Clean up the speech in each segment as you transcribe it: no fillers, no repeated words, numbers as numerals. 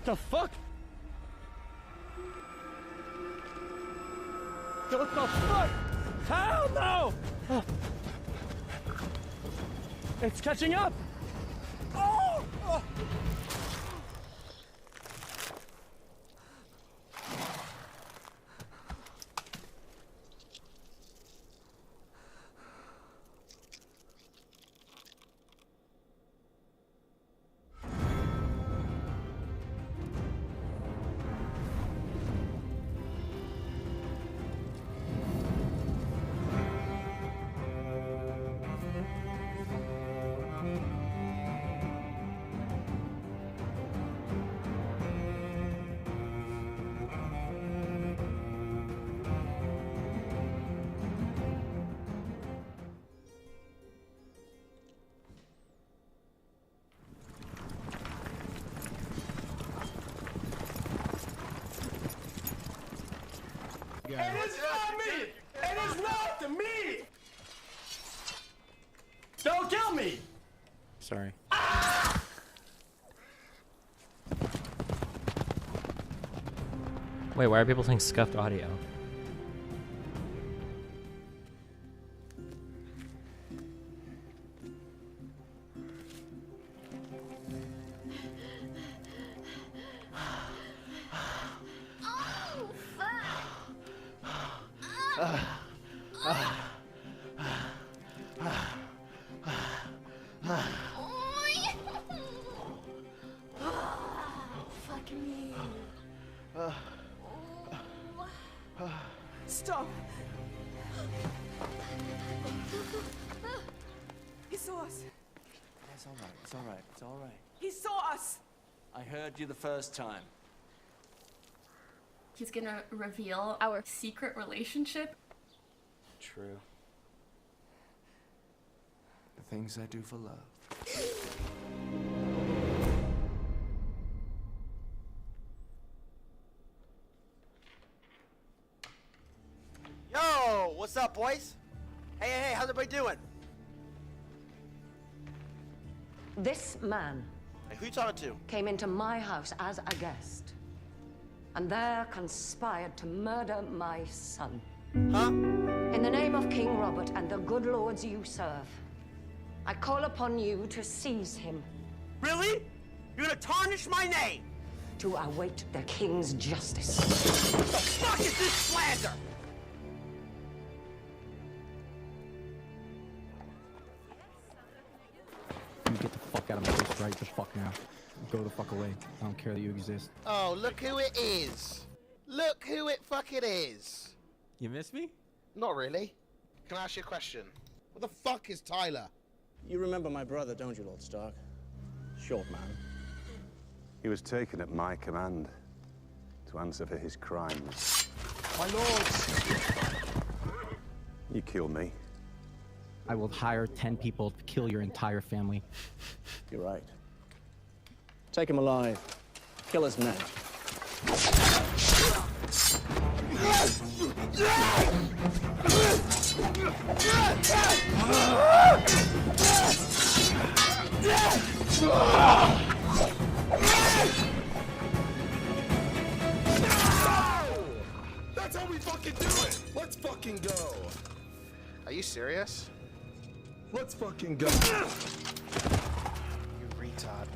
The fuck? What the fuck? Hell no! Oh. It's catching up! Oh! Oh. And it's not me! And it's not me! Don't kill me! Sorry. Ah! Wait, why are people saying scuffed audio? Stop! He saw us. It's all right. It's all right. It's all right. He saw us. I heard you the first time. He's gonna reveal our secret relationship. True. The things I do for love. Yo, what's up, boys? Hey, how's everybody doing? This man Hey, who you talking to? came into my house as a guest, and there conspired to murder my son. Huh? In the name of King Robert and the good lords you serve, I call upon you to seize him, Really? You're gonna tarnish my name? to await the king's justice. What the fuck is this slander? You get the fuck out of my face right the fuck now. Go the fuck away. I don't care that you exist. Oh, look who it is. Look who it fucking is. You miss me? Not really. Can I ask you a question? What the fuck is Tyler? You remember my brother, don't you, Lord Stark? Short man. He was taken at my command to answer for his crimes. My lords. You killed me. I will hire 10 people to kill your entire family. You're right. Take him alive. Kill his men. That's how we fucking do it! Let's fucking go! Are you serious? Let's fucking go! You retard.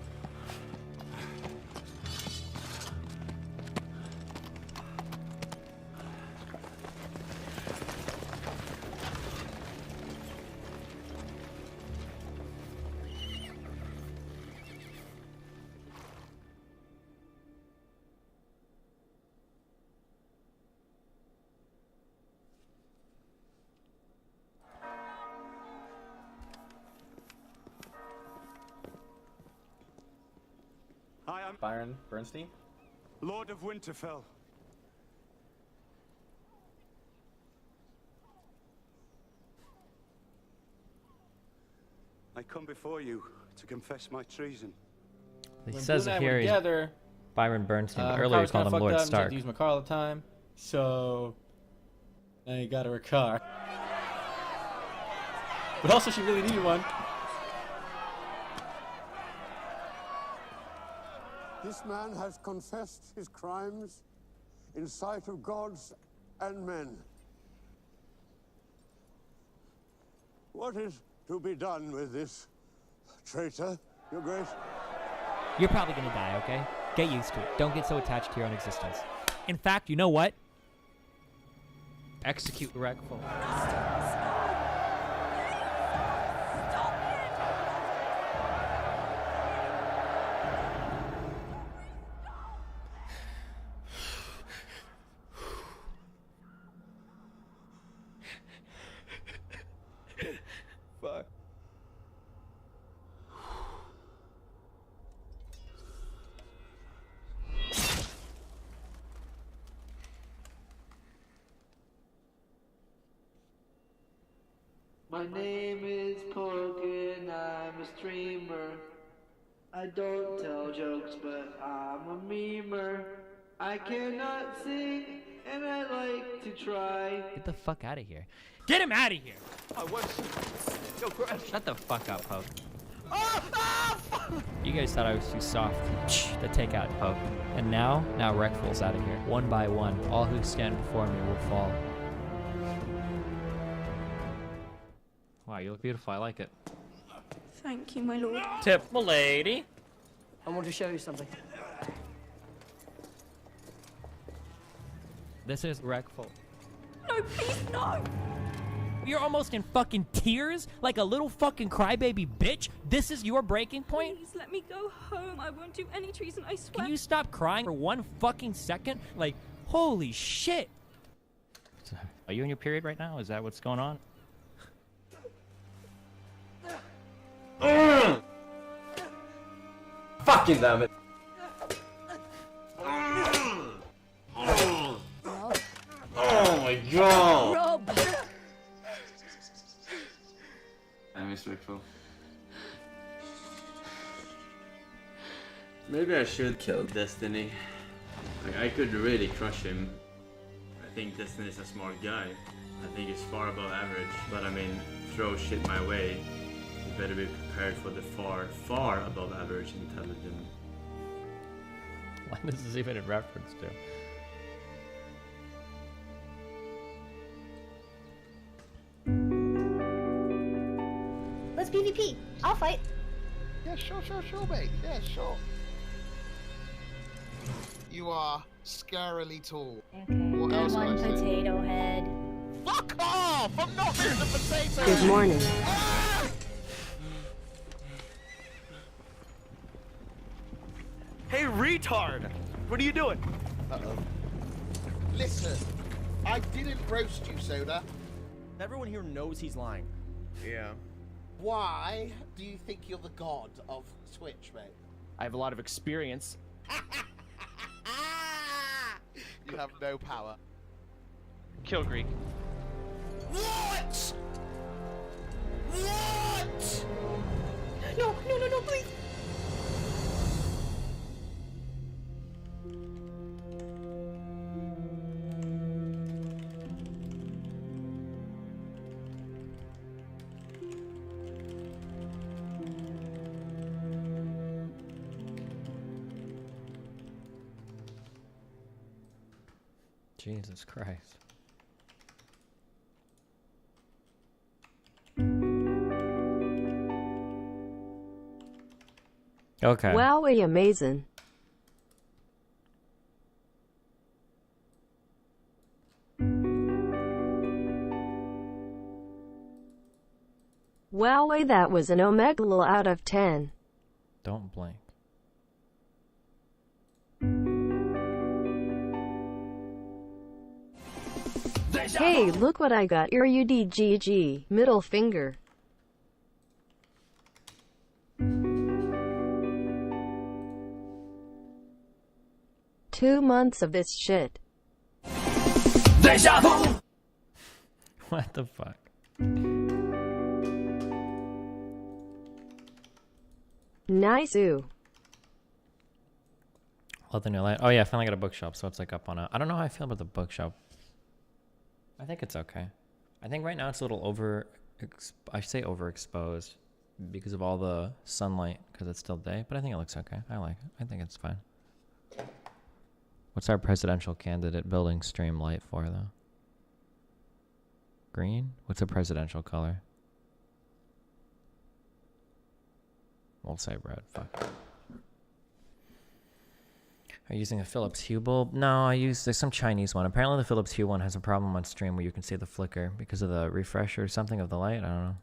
Hi, I'm Byron Bernstein? Lord of Winterfell. I come before you to confess my treason. He When says Blue and I here were he's together, Byron Bernstein, but her earlier car he was called him kinda Lord fucked up, and she had Stark. to use my car all the time, so I got her a car. But also, she really needed one. This man has confessed his crimes in sight of gods and men. What is to be done with this traitor, Your Grace? You're probably gonna die, okay? Get used to it. Don't get so attached to your own existence. In fact, you know what? Execute Wreckful. Fuck. My name is Pokin, I'm a streamer. I don't tell jokes, but I'm a memer. I cannot sing, and I like to try. Get the fuck out of here. Get him out of here! I was. Yo, Chris. Shut the fuck up, Poke. You guys thought I was too soft to take out Poke. And now Wreckful's out of here. One by one, all who stand before me will fall. Wow, you look beautiful. I like it. Thank you, my lord. Tip, my lady. I want to show you something. This is Wreckful. No, please, no! You're almost in fucking tears like a little fucking crybaby bitch. This is your breaking point? Please let me go home. I won't do any treason, I swear. Can you stop crying for one fucking second? Like, holy shit. Are you in your period right now? Is that what's going on? Fucking damn it. Oh my god. Rob! I miss Wreckful. Maybe I should kill Destiny. Like, I could really crush him. I think Destiny's a smart guy. I think he's far above average. But I mean, throw shit my way. You better be prepared for the far, far above average intelligence. What is this even in reference to? Let's PvP. I'll fight. Yeah, sure, mate. Yeah, sure. You are scarily tall. Okay. What else one can I say? potato head. Fuck off! I'm not Mr. Potato! Good morning. Hey, retard! What are you doing? Uh-oh. Listen, I didn't roast you, Soda. Everyone here knows he's lying. Yeah. Why do you think you're the god of Twitch, mate? I have a lot of experience. You have no power. Kill Greek. What? What? No, please. Jesus Christ. Okay. Wowie, amazing. Wowie, that was an omegalol out of 10. Don't blink. Hey, look what I got. Your UDGG. Middle finger. Two months of this shit. Deja vu! What the fuck? Nice-oo. Let the new light. Oh yeah, I finally got a bookshop, so it's like up on a... I don't know how I feel about the bookshop. I think it's okay. I think right now it's a little I say overexposed because of all the sunlight, because it's still day, but I think it looks okay. I like it. I think it's fine. What's our presidential candidate building stream light for, though? Green? What's a presidential color? We'll say red. Fuck. Are you using a Philips Hue bulb? No, there's some Chinese one. Apparently the Philips Hue one has a problem on stream where you can see the flicker because of the refresh or something of the light. I don't know.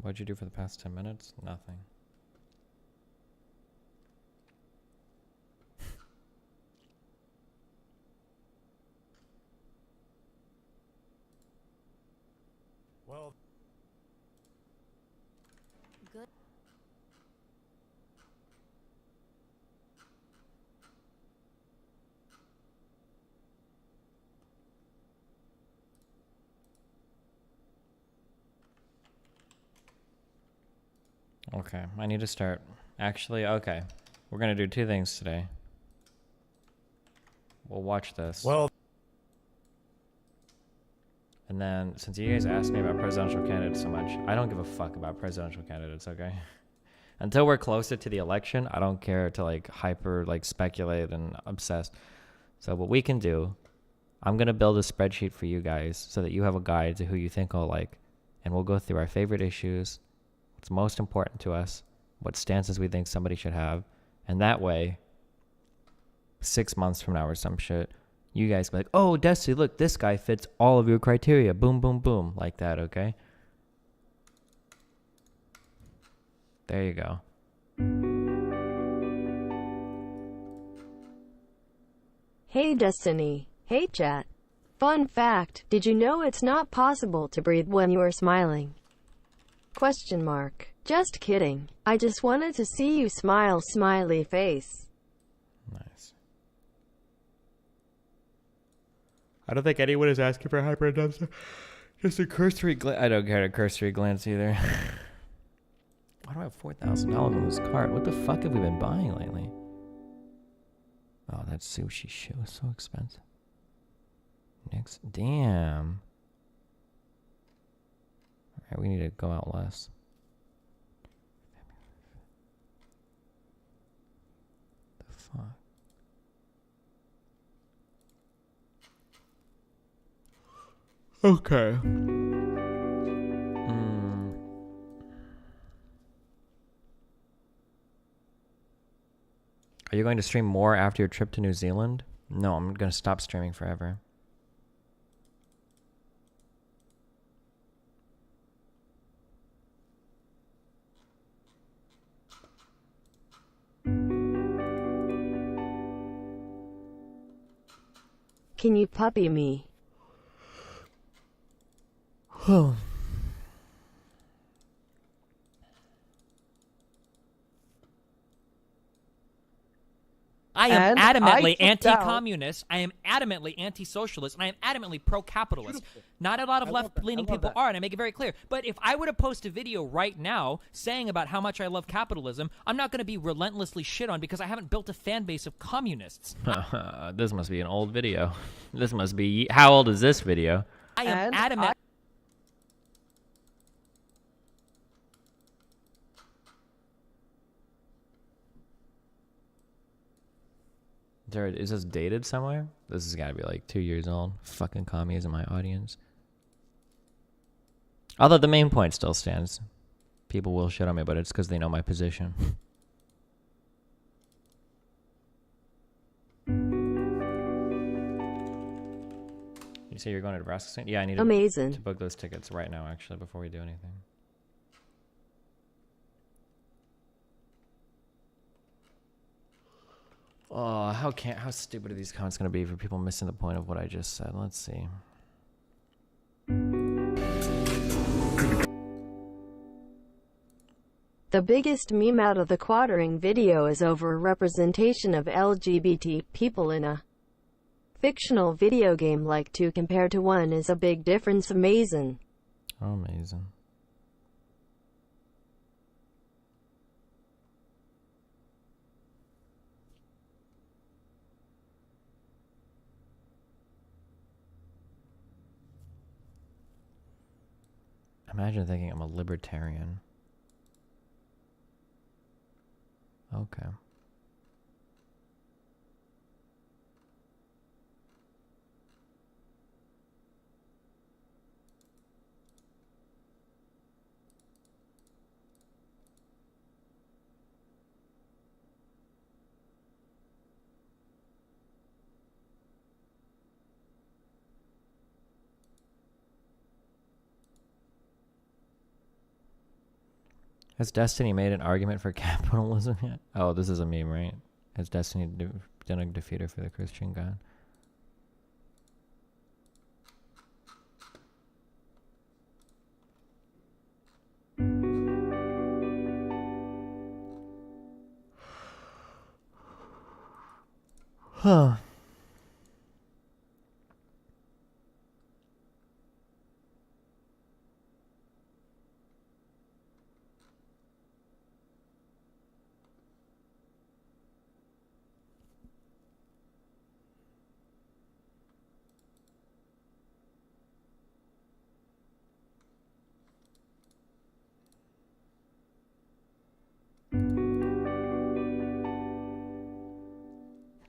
What'd you do for the past 10 minutes? Nothing. Well. Good. Okay, I need to start. Actually, okay. We're gonna do two things today. We'll watch this. Well. And then, since you guys asked me about presidential candidates so much, I don't give a fuck about presidential candidates, okay? Until we're closer to the election, I don't care to like speculate and obsess. So what we can do, I'm gonna build a spreadsheet for you guys so that you have a guide to who you think I'll like. And we'll go through our favorite issues, what's most important to us, what stances we think somebody should have. And that way, 6 months from now or some shit, you guys can be like, oh, Destiny, look, this guy fits all of your criteria. Boom, boom, boom. Like that, okay? There you go. Hey, Destiny. Hey, chat. Fun fact, did you know it's not possible to breathe when you are smiling? Question mark. Just kidding. I just wanted to see you smile, smiley face. Nice. I don't think anyone is asking for hyperindulgence. Just a cursory glance. I don't care a cursory glance either. Why do I have $4,000 on this card? What the fuck have we been buying lately? Oh, that sushi shit was so expensive. Next, damn. Alright, we need to go out less. The fuck? Okay. Are you going to stream more after your trip to New Zealand? No, I'm going to stop streaming forever. Can you puppy me? I am adamantly anti-communist, I am adamantly anti-socialist, and I am adamantly pro-capitalist. Not a lot of left-leaning people are, and I make it very clear. But if I were to post a video right now saying about how much I love capitalism, I'm not going to be relentlessly shit on because I haven't built a fan base of communists. This must be an old video. This must be... How old is this video? I am adamant... Jared, is this dated somewhere? This has got to be like 2 years old. Fucking commies in my audience. Although the main point still stands. People will shit on me, but it's because they know my position. You say you're going to Nebraska soon? Yeah, I need to book those tickets right now, actually, before we do anything. Oh, how stupid are these comments going to be for people missing the point of what I just said? Let's see. The biggest meme out of the quartering video is over-representation of LGBT people in a fictional video game. Like 2 compared to 1 is a big difference. Amazing. Amazing. Imagine thinking I'm a libertarian. Okay. Has Destiny made an argument for capitalism yet? Oh, this is a meme, right? Has Destiny done a defeater for the Christian God? Huh.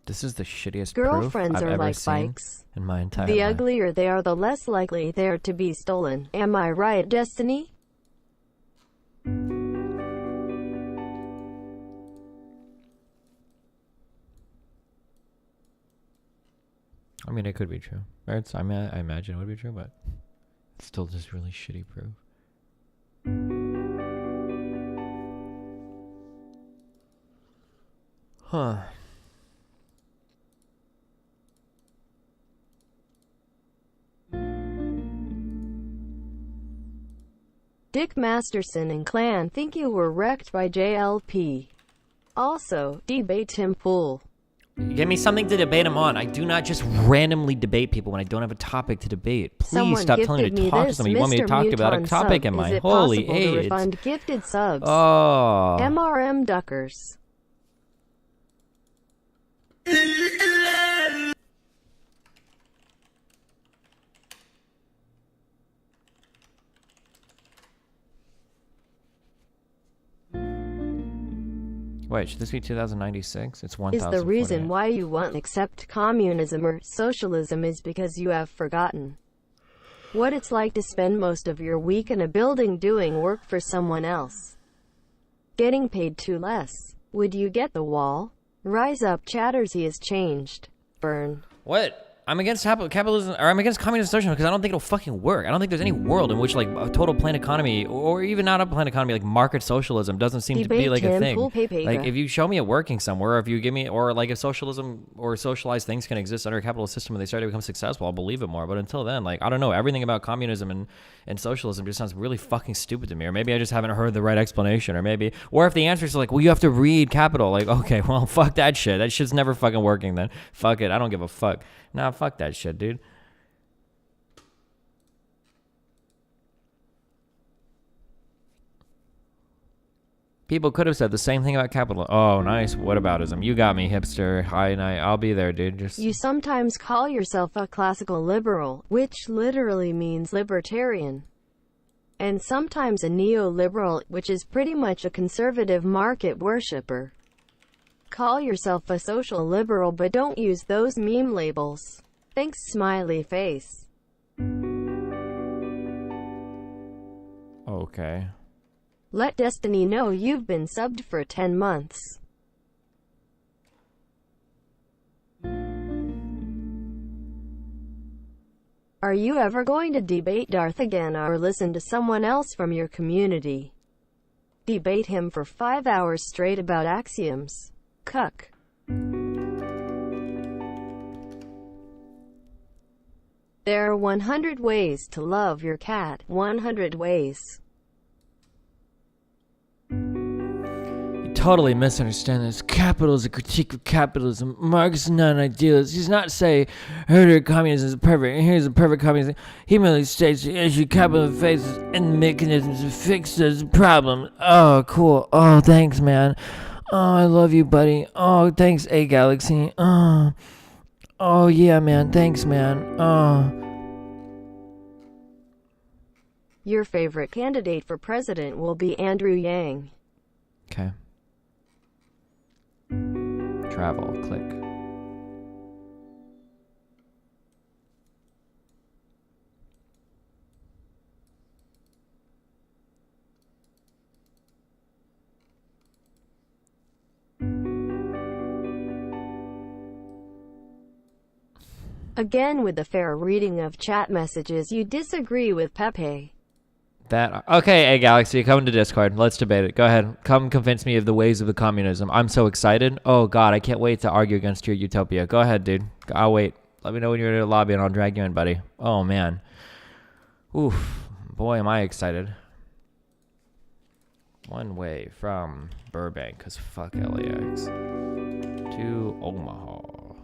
This is the shittiest Girlfriends proof I've are ever like seen bikes. in my entire The life. uglier they are, the less likely they are to be stolen. Am I right, Destiny? I mean, it could be true. Or I imagine it would be true, but it's still just really shitty proof. Huh. Dick Masterson and clan think you were wrecked by JLP. Also, debate him pool. Give me something to debate him on. I do not just randomly debate people when I don't have a topic to debate. Please Someone stop telling me gifted to talk to somebody. You want me to Mr. talk about a Muton topic? sub. Am Is I? it Holy possible to AIDS. refund gifted subs? Oh. MRM DuckerZ. Wait, should this be 2096? It's 1000. Is the reason why you won't accept communism or socialism is because you have forgotten what it's like to spend most of your week in a building doing work for someone else, getting paid too less. Would you get the wall? Rise up, ChatterZ has changed. Burn. What? I'm against capitalism, or I'm against communist socialism because I don't think it'll fucking work. I don't think there's any world in which like a total planned economy, or even not a planned economy, like market socialism doesn't seem to be like a thing. Like if you show me it working somewhere, or if you give me, or like if socialism or socialized things can exist under a capitalist system and they start to become successful, I'll believe it more. But until then, like I don't know, everything about communism and socialism just sounds really fucking stupid to me. Or maybe I just haven't heard the right explanation, or if the answer is like, well, you have to read Capital, like okay, well, fuck that shit. That shit's never fucking working then. Fuck it, I don't give a fuck. Nah, fuck that shit, dude. People could have said the same thing about Capital. Oh, nice. Whataboutism. You got me, hipster. Hi, night. I'll be there, dude. Just You sometimes call yourself a classical liberal, which literally means libertarian. And sometimes a neoliberal, which is pretty much a conservative market worshipper. Call yourself a social liberal, but don't use those meme labels. Thanks, smiley face. okay. Let Destiny know you've been subbed for 10 months. Are you ever going to debate Darth again or listen to someone else from your community? Debate him for 5 hours straight about axioms. Cuck. There are 100 ways to love your cat. 100 ways. Totally misunderstand this. Capital is a critique of capitalism. Marx is not an idealist. He's not saying herder communism is perfect, and here's a perfect communism. He merely states the issue capitalism faces and mechanisms to fix those problems. Oh, cool. Oh, thanks, man. Oh, I love you, buddy. Oh, thanks, A Galaxy. Oh, yeah, man. Thanks, man. Your favorite candidate for president will be Andrew Yang. Okay. Travel, click. Again with the fair reading of chat messages, you disagree with Pepe. Okay, hey Galaxy, come to Discord. Let's debate it. Go ahead. Come convince me of the ways of the communism. I'm so excited. Oh god, I can't wait to argue against your utopia. Go ahead, dude. I'll wait. Let me know when you're in the lobby and I'll drag you in, buddy. Oh man. Oof. Boy, am I excited. One way from Burbank, because fuck LAX, to Omaha.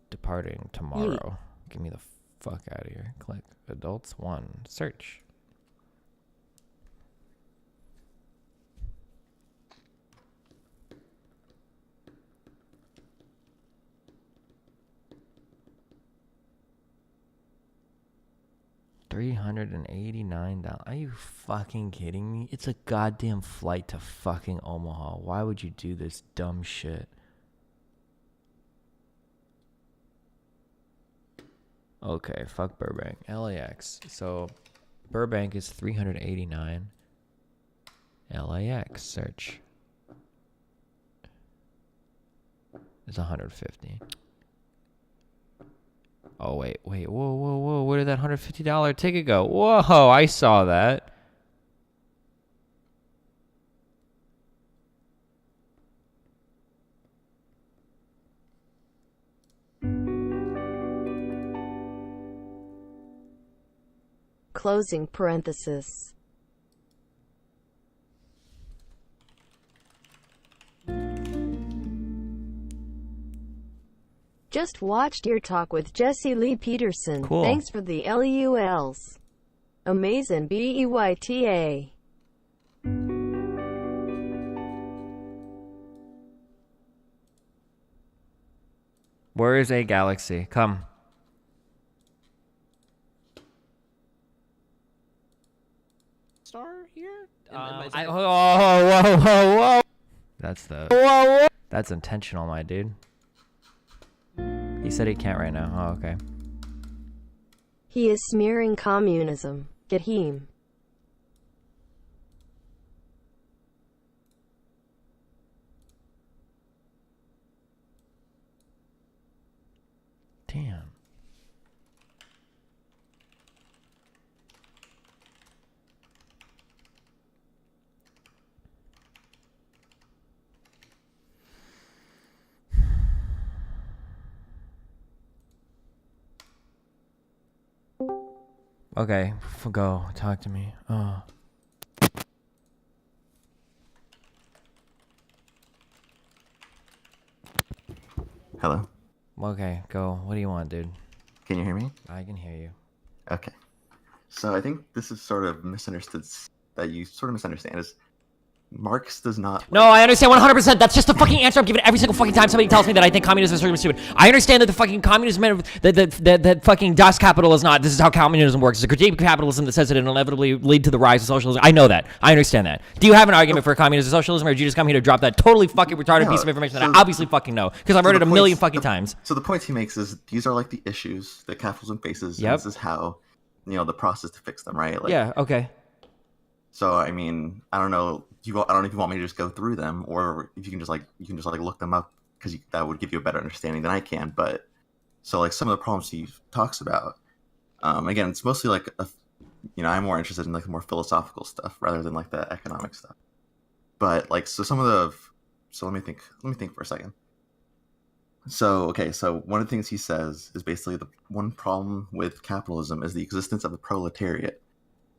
Departing tomorrow. Get me the fuck out of here. Click. Adults 1. Search. $389. Are you fucking kidding me? It's a goddamn flight to fucking Omaha. Why would you do this dumb shit? Okay, fuck Burbank. LAX. So Burbank is 389. LAX search is 150. Oh wait, whoa, where did that $150 ticket go? Whoa, I saw that. Closing parenthesis. Just watched your talk with Jesse Lee Peterson. Cool. Thanks for the LULs. Amazing BEYTA. Where is A Galaxy? Come. Star here? Whoa. That's intentional, my dude. He said he can't right now. Oh, okay. He is smearing communism. Get him. Damn. Okay, go. Talk to me. Oh. Hello? Okay, go. What do you want, dude? Can you hear me? I can hear you. Okay. So I think this is sort of misunderstood, that you sort of misunderstand, is Marx does not... No, I understand 100%. That's just the fucking answer I'm giving every single fucking time somebody tells me that I think communism is sort of stupid. I understand that the fucking communism, that fucking Das Kapital is not. This is how communism works. It's a critique of capitalism that says that it'll inevitably lead to the rise of socialism. I know that. I understand that. Do you have an argument for communism or socialism, or did you just come here to drop that totally fucking retarded piece of information that I obviously fucking know? Because I've heard it a million fucking times. So the points he makes is these are like the issues that capitalism faces, and this is how, you know, the process to fix them, right? Like, yeah, okay. So, I mean, I don't know, I don't know if you want me to just go through them, or if you can just look them up, because that would give you a better understanding than I can. But so like some of the problems he talks about, again, it's mostly like I'm more interested in like the more philosophical stuff rather than like the economic stuff. But like so let me think for a second. So one of the things he says is basically the one problem with capitalism is the existence of the proletariat.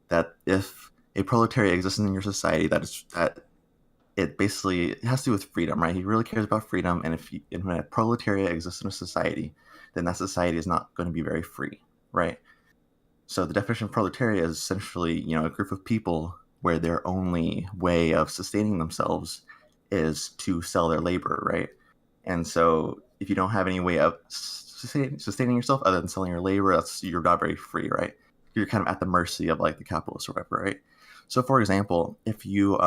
That if a proletariat exists in your society, it basically has to do with freedom, right? He really cares about freedom, and when a proletariat exists in a society, then that society is not going to be very free, right? So the definition of proletariat is essentially, a group of people where their only way of sustaining themselves is to sell their labor, right? And so if you don't have any way of sustaining yourself other than selling your labor, you're not very free, right? You're kind of at the mercy of like the capitalists or whatever, right? So for example, if you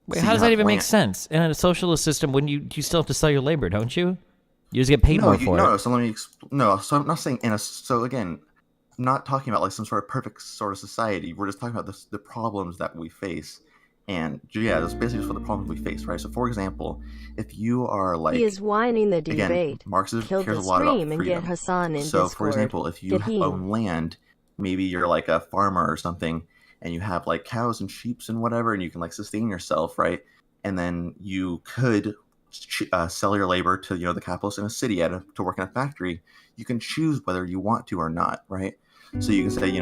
wait, how does that even make sense? In a socialist system, wouldn't you still have to sell your labor, don't you? You just get paid more for it. No, so let me so I'm not saying so again, I'm not talking about like some sort of perfect sort of society. We're just talking about the problems that we face. And yeah, that's basically just what the problems we face, right? So for example, if you are like... He is whining the debate. Again, Marxism cares a lot about freedom. And get Hassan in so Discord. For example, if you own land, maybe you're like a farmer or something, and you have like cows and sheep and whatever, and you can like sustain yourself, right? And then you could sell your labor to the capitalists in a city to work in a factory. You can choose whether you want to or not, right? So you can say,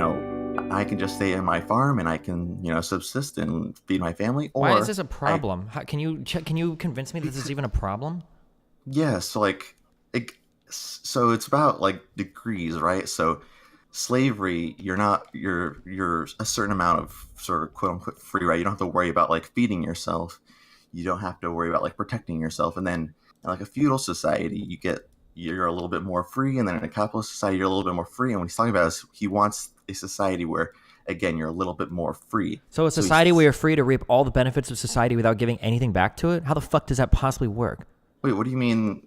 I can just stay on my farm and I can, subsist and feed my family. Or why is this a problem? Can you convince me that this is even a problem? Yeah, so so it's about like degrees, right? So slavery, you're a certain amount of sort of quote unquote free, right? You don't have to worry about like feeding yourself. You don't have to worry about like protecting yourself. And then in like a feudal society, you're a little bit more free, and then in a capitalist society, you're a little bit more free. And what he's talking about is he wants a society where, again, you're a little bit more free. So a society where you're free to reap all the benefits of society without giving anything back to it? How the fuck does that possibly work? Wait, what do you mean?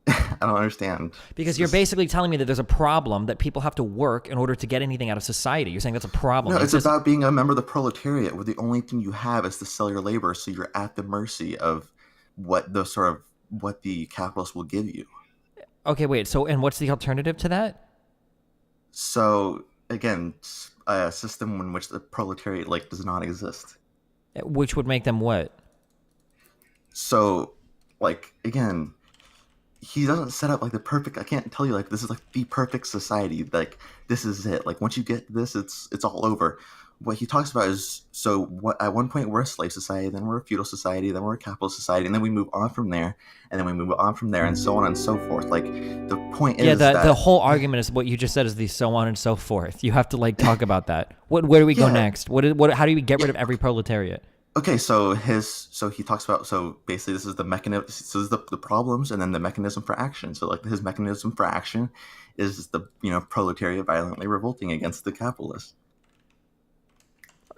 I don't understand. Because you're basically telling me that there's a problem that people have to work in order to get anything out of society. You're saying that's a problem. No, it's about being a member of the proletariat, where the only thing you have is to sell your labor, so you're at the mercy of what the capitalists will give you. Okay, wait. So, and what's the alternative to that? So, again, a system in which the proletariat does not exist. Which would make them what? So, again, he doesn't set up the perfect. I can't tell you this is the perfect society. This is it. Once you get this, it's all over. What he talks about is at one point we're a slave society, then we're a feudal society, then we're a capitalist society, and then we move on from there, and then we move on from there, and so on and so forth. The point is that the whole argument is what you just said is the so on and so forth. You have to talk about that. Where do we go next? How do we get rid of every proletariat? Okay, so he talks about basically this is the mechanism. So this is the problems, and then the mechanism for action. So his mechanism for action is the proletariat violently revolting against the capitalists.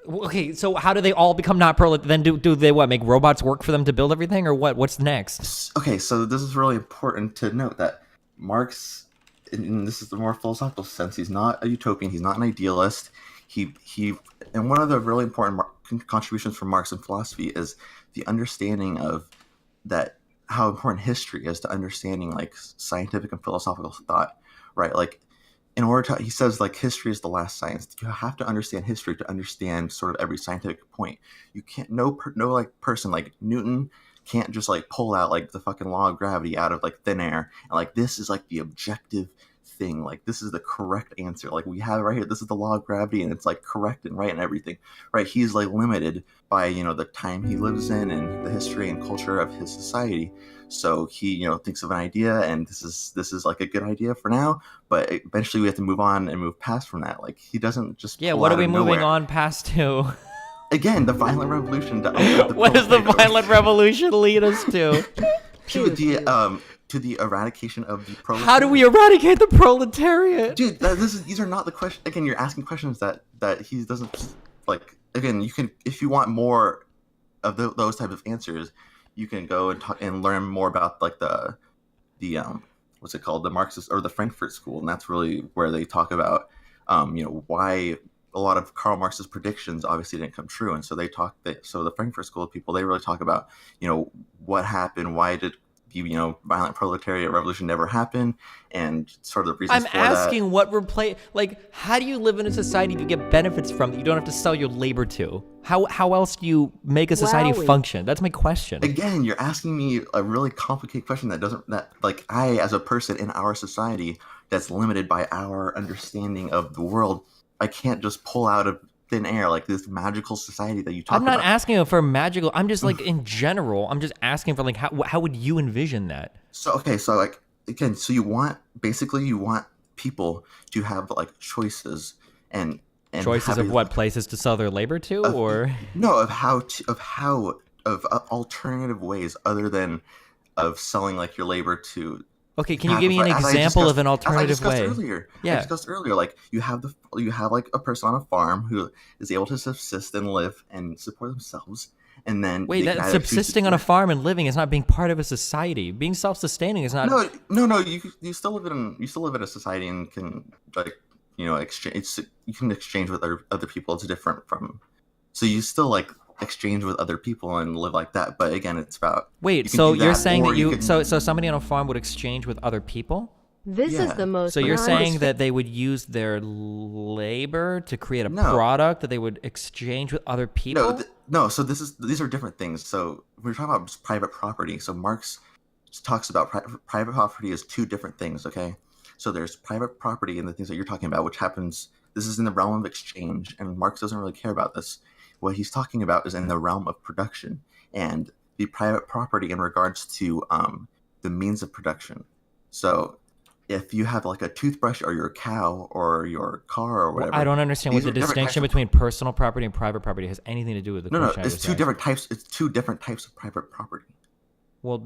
Okay, so how do they all become not proletariat? Then do they make robots work for them to build everything, or what? What's next? Okay, so this is really important to note that Marx, and this is the more philosophical sense, he's not a utopian, he's not an idealist. And one of the really important contributions from Marx in philosophy is the understanding of that, how important history is to understanding scientific and philosophical thought, right? In order to, he says history is the last science. You have to understand history to understand sort of every scientific point. You can't, no person like Newton can't just pull out the fucking law of gravity out of thin air and this is the objective thing. This is the correct answer. We have it right here. This is the law of gravity, and it's correct and right and everything, right? He's limited by the time he lives in and the history and culture of his society. So he thinks of an idea, and this is a good idea for now, but eventually we have to move on and move past from that. He doesn't just what are we moving on past to? Again, the violent revolution. What does the violent revolution lead us to? To the eradication of the proletariat. How do we eradicate the proletariat? Dude, these are not the questions. Again, you're asking questions that he doesn't Again, you can, if you want more of those type of answers, you can go and talk and learn more about the what's it called, the Marxist or the Frankfurt School, and that's really where they talk about why a lot of Karl Marx's predictions obviously didn't come true, and so so the Frankfurt School of people, they really talk about, what happened, why did the violent proletariat revolution never happen, and sort of the reasons for that. I'm asking how do you live in a society to get benefits from that you don't have to sell your labor to? How else do you make a society function? That's my question. Again, you're asking me a really complicated question I, as a person in our society that's limited by our understanding of the world, I can't just pull out of thin air like this magical society that you talk about. I'm not asking for magical. I'm just in general. I'm just asking for how would you envision that? So you want people to have choices and choices of what places to sell their labor to, or no, of alternative ways other than of selling your labor to. Okay, can you give me an example of an alternative way? I discussed earlier, you have a person on a farm who is able to subsist and live and support themselves, and then that subsisting on a farm and living is not being part of a society. Being self-sustaining is not. No. You still live in a society and can exchange. You can exchange with other people. It's different from. So you still exchange with other people and live like that, but again, it's about. Wait, so you're saying that so somebody on a farm would exchange with other people? This is the most. So you're saying that they would use their labor to create a product that they would exchange with other people? No. So these are different things. So we're talking about private property. So Marx talks about private property as two different things. Okay, so there's private property and the things that you're talking about, which happens. This is in the realm of exchange, and Marx doesn't really care about this. What he's talking about is in the realm of production and the private property in regards to the means of production. So if you have a toothbrush or your cow or your car or whatever. I don't understand what the distinction between personal property and private property has anything to do with the question. No, it's two different types. It's two different types of private property. Well,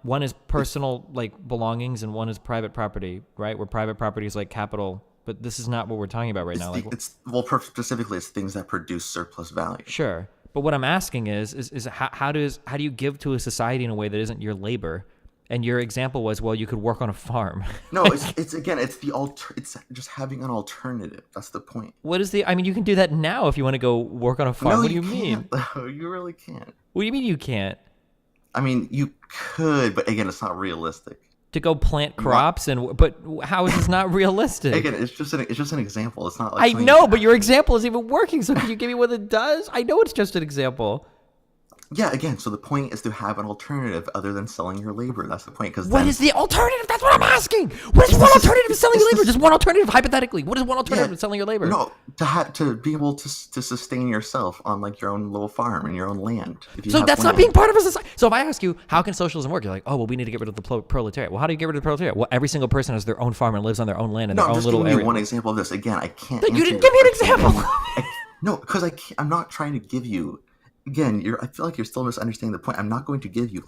one is personal belongings and one is private property, right? Where private property is capital. But this is not what we're talking about right now. Specifically, it's things that produce surplus value. Sure, but what I'm asking is how do you give to a society in a way that isn't your labor? And your example was, you could work on a farm. No, it's just having an alternative. That's the point. What is you can do that now if you want to go work on a farm. No, what do you mean? You really can't. What do you mean you can't? You could, but again, it's not realistic. To go plant crops but how is this not realistic? Again, it's just an example. It's not I know, but your example is even working. So can you give me what it does? I know it's just an example. Yeah, again, so the point is to have an alternative other than selling your labor. That's the point. What is the alternative? That's what I'm asking. What is one alternative to selling your labor? Just one alternative, hypothetically. What is one alternative to selling your labor? No, to be able to sustain yourself on your own little farm and your own land. So that's not being part of a society. So if I ask you, how can socialism work? You're like, we need to get rid of the proletariat. Well, how do you get rid of the proletariat? Well, every single person has their own farm and lives on their own land and their own little area. I'm just giving you one example of this. Again, I can't. You didn't give me an example. No, because I'm not trying to give you. Again, I feel like you're still misunderstanding the point. I'm not going to give you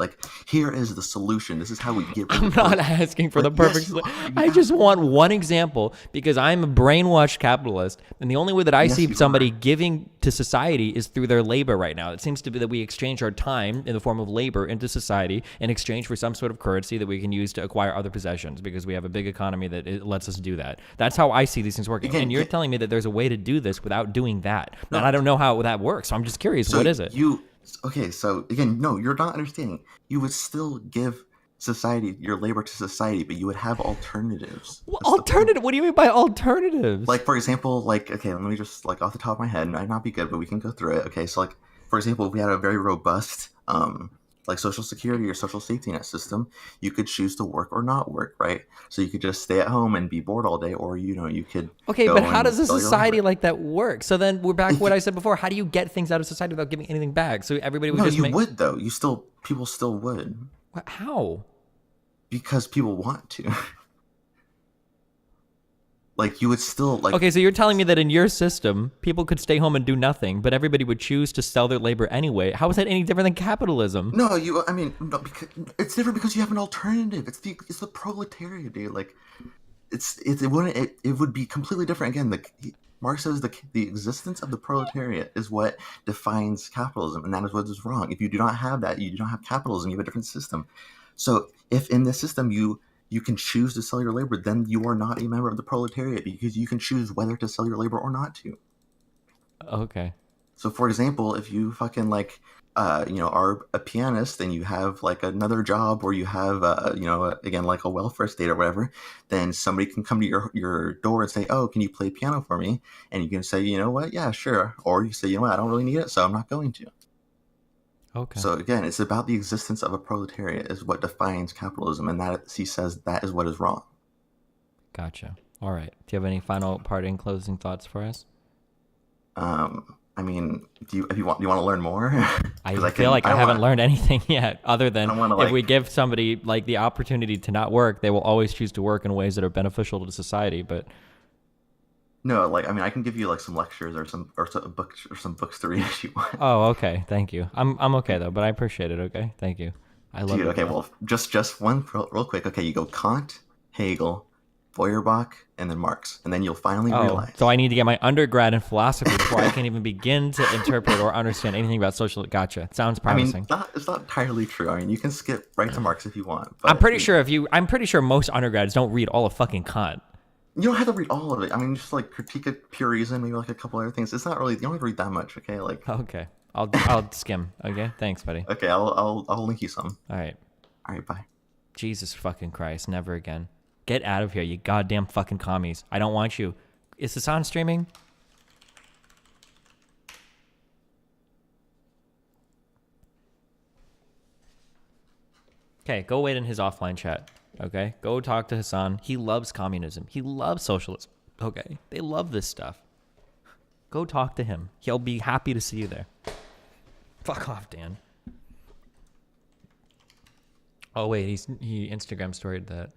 here is the solution. This is how we get rid of I'm not asking for the perfect solution. I just want one example because I'm a brainwashed capitalist, and the only way that I see somebody giving to society is through their labor right now. It seems to be that we exchange our time in the form of labor into society in exchange for some sort of currency that we can use to acquire other possessions because we have a big economy that it lets us do that. That's how I see these things working. And you're telling me that there's a way to do this without doing that. And I don't know how that works. So I'm just curious. What is it? So again, no, you're not understanding. You would still give your labor to society, but you would have alternatives. Alternative? What do you mean by alternatives? For example, okay, let me just off the top of my head, it might not be good, but we can go through it. Okay, so for example, if we had a very robust social security or social safety net system, you could choose to work or not work, right? So you could just stay at home and be bored all day, or you could. Okay, but how does a society like that work? So then we're back to what I said before. How do you get things out of society without giving anything back? So everybody would would though. People still would. How? Because people want to. You would still Okay, so you're telling me that in your system, people could stay home and do nothing, but everybody would choose to sell their labor anyway. How is that any different than capitalism? No, because it's different because you have an alternative. It's the proletariat, dude. It would be completely different. Again, Marx says the existence of the proletariat is what defines capitalism, and that is what is wrong. If you do not have that, you do not have capitalism. You have a different system. So if in this system you you can choose to sell your labor, then you are not a member of the proletariat because you can choose whether to sell your labor or not to. Okay. So, for example, if you fucking like, are a pianist and you have like another job or you have, again, like a welfare state or whatever, then somebody can come to your door and say, oh, can you play piano for me? And you can say, you know what? Yeah, sure. Or you say, you know what? I don't really need it, so I'm not going to. Okay. So again, it's about the existence of a proletariat is what defines capitalism, and that he says that is what is wrong. Gotcha. All right. Do you have any final parting closing thoughts for us? I mean, do you want to learn more? I feel like I haven't learned anything yet, other than if we give somebody like the opportunity to not work, they will always choose to work in ways that are beneficial to society. But no, like I mean, I can give you like some lectures or some books to read if you want. Oh, okay. Thank you. I'm okay though, but I appreciate it. Okay, thank you. I love it. Okay, well, just one real quick. Okay, you go Kant, Hegel, Feuerbach, and then Marx, and then you'll finally realize. So I need to get my undergrad in philosophy before I can even begin to interpret or understand anything about social. Gotcha. Sounds promising. I mean, it's not entirely true. I mean, you can skip right to Marx if you want. But I'm pretty sure most undergrads don't read all of fucking Kant. You don't have to read all of it. I mean, just like Critique of Pure Reason, maybe like a couple other things. It's not really. You don't have to read that much. Okay, like. Okay, I'll skim. Okay, thanks, buddy. Okay, I'll link you some. All right. Bye. Jesus fucking Christ, never again. Get out of here, you goddamn fucking commies. I don't want you. Is this on streaming? Okay, go wait in his offline chat. Okay, go talk to Hassan. He loves communism. He loves socialism. Okay, they love this stuff. Go talk to him. He'll be happy to see you there. Fuck off, Dan. Oh wait, he Instagram storied that.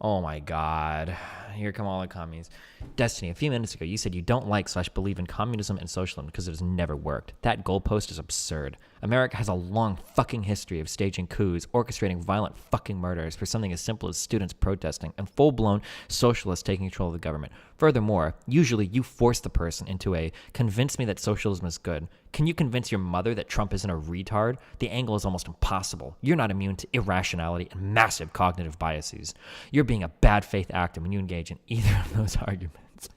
Oh my god. Here come all the commies. Destiny, a few minutes ago, you said you don't like/believe in communism and socialism because it has never worked. That goalpost is absurd. America has a long fucking history of staging coups, orchestrating violent fucking murders for something as simple as students protesting, and full-blown socialists taking control of the government. Furthermore, usually you force the person into a convince me that socialism is good. Can you convince your mother that Trump isn't a retard? The angle is almost impossible. You're not immune to irrationality and massive cognitive biases. You're being a bad faith actor when you engage in either of those arguments.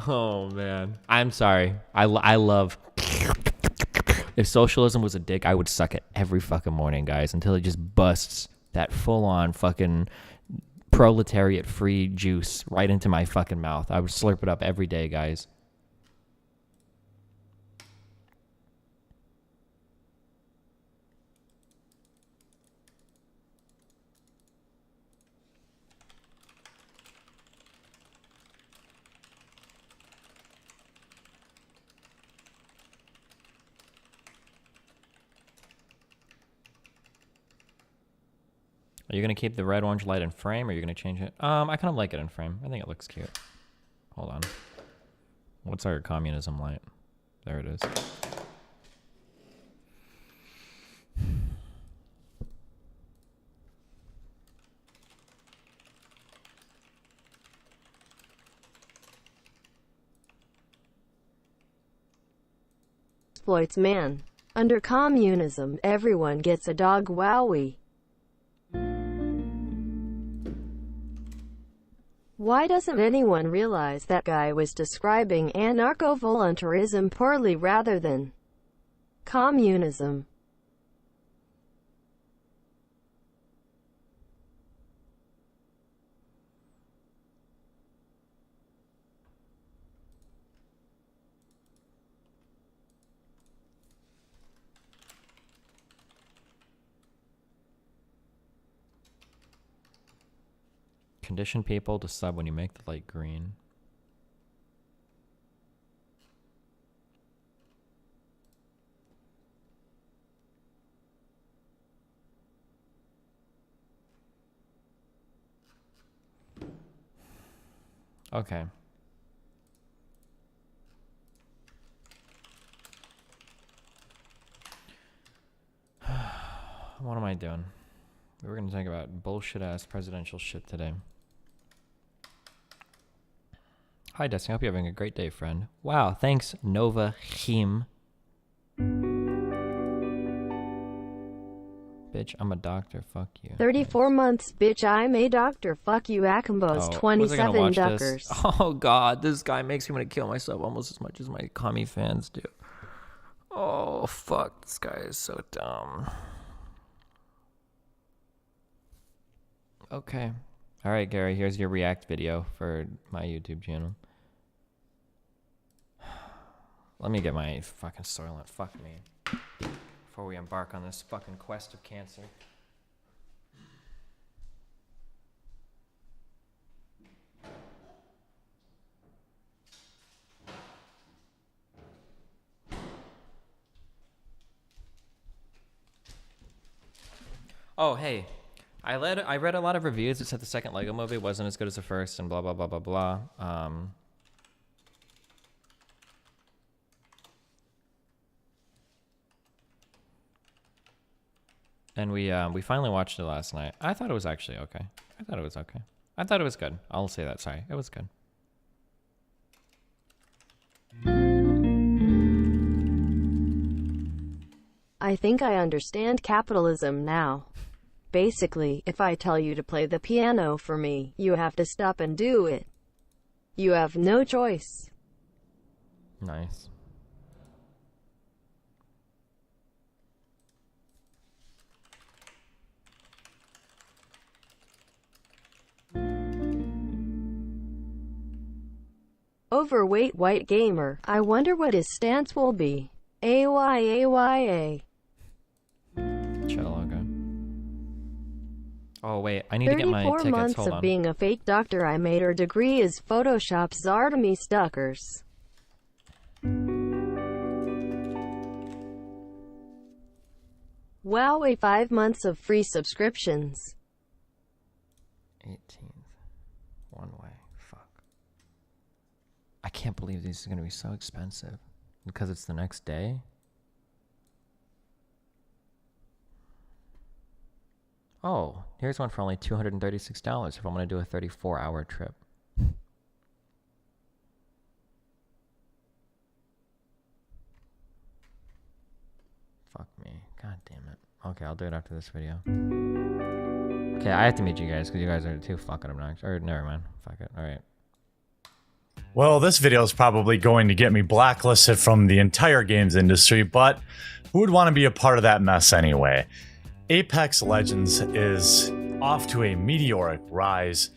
Oh man, I'm sorry. I love. If socialism was a dick, I would suck it every fucking morning, guys, until it just busts that full-on fucking proletariat-free juice right into my fucking mouth. I would slurp it up every day, guys. Are you going to keep the red orange light in frame, or are you going to change it? I kind of like it in frame. I think it looks cute. Hold on. What's our communism light? There it is. Exploits man. Under communism, everyone gets a dog wowie. Why doesn't anyone realize that guy was describing anarcho-voluntarism poorly rather than communism? Condition people to sub when you make the light green. Okay. What am I doing? We were going to talk about bullshit-ass presidential shit today. Hi, Destiny. Hope you're having a great day, friend. Wow, thanks, Nova Him. Bitch, I'm a doctor. Fuck you. 34 months, bitch. I'm a doctor. Fuck you, Akimbos. 27 Duckers. Oh god, this guy makes me want to kill myself almost as much as my commie fans do. Oh fuck, this guy is so dumb. Okay. Alright, Gary, here's your react video for my YouTube channel. Let me get my fucking Soylent. Fuck me. Before we embark on this fucking quest of cancer. Oh, hey. I read a lot of reviews that said the second Lego movie wasn't as good as the first and blah, blah, blah, blah, blah. And we finally watched it last night. I thought it was actually okay. I thought it was okay. I thought it was good. I'll say that. Sorry. It was good. I think I understand capitalism now. Basically, if I tell you to play the piano for me, you have to stop and do it. You have no choice. Nice. Overweight white gamer. I wonder what his stance will be. AYAYA. Chill, okay. Oh wait, I need to get my tickets. 34 months Hold of on. being a fake doctor. I made her degree is Photoshop's Artemis Duckers. Wow, 5 months of free subscriptions. 18th. One way. Fuck. I can't believe these are gonna be so expensive. Because it's the next day? Oh, here's one for only $236 if I'm going to do a 34-hour trip. Fuck me. God damn it. Okay, I'll do it after this video. Okay, I have to meet you guys because you guys are too fucking obnoxious. Or, never mind. Fuck it. Alright. Well, this video is probably going to get me blacklisted from the entire games industry, but who would want to be a part of that mess anyway? Apex Legends is off to a meteoric rise,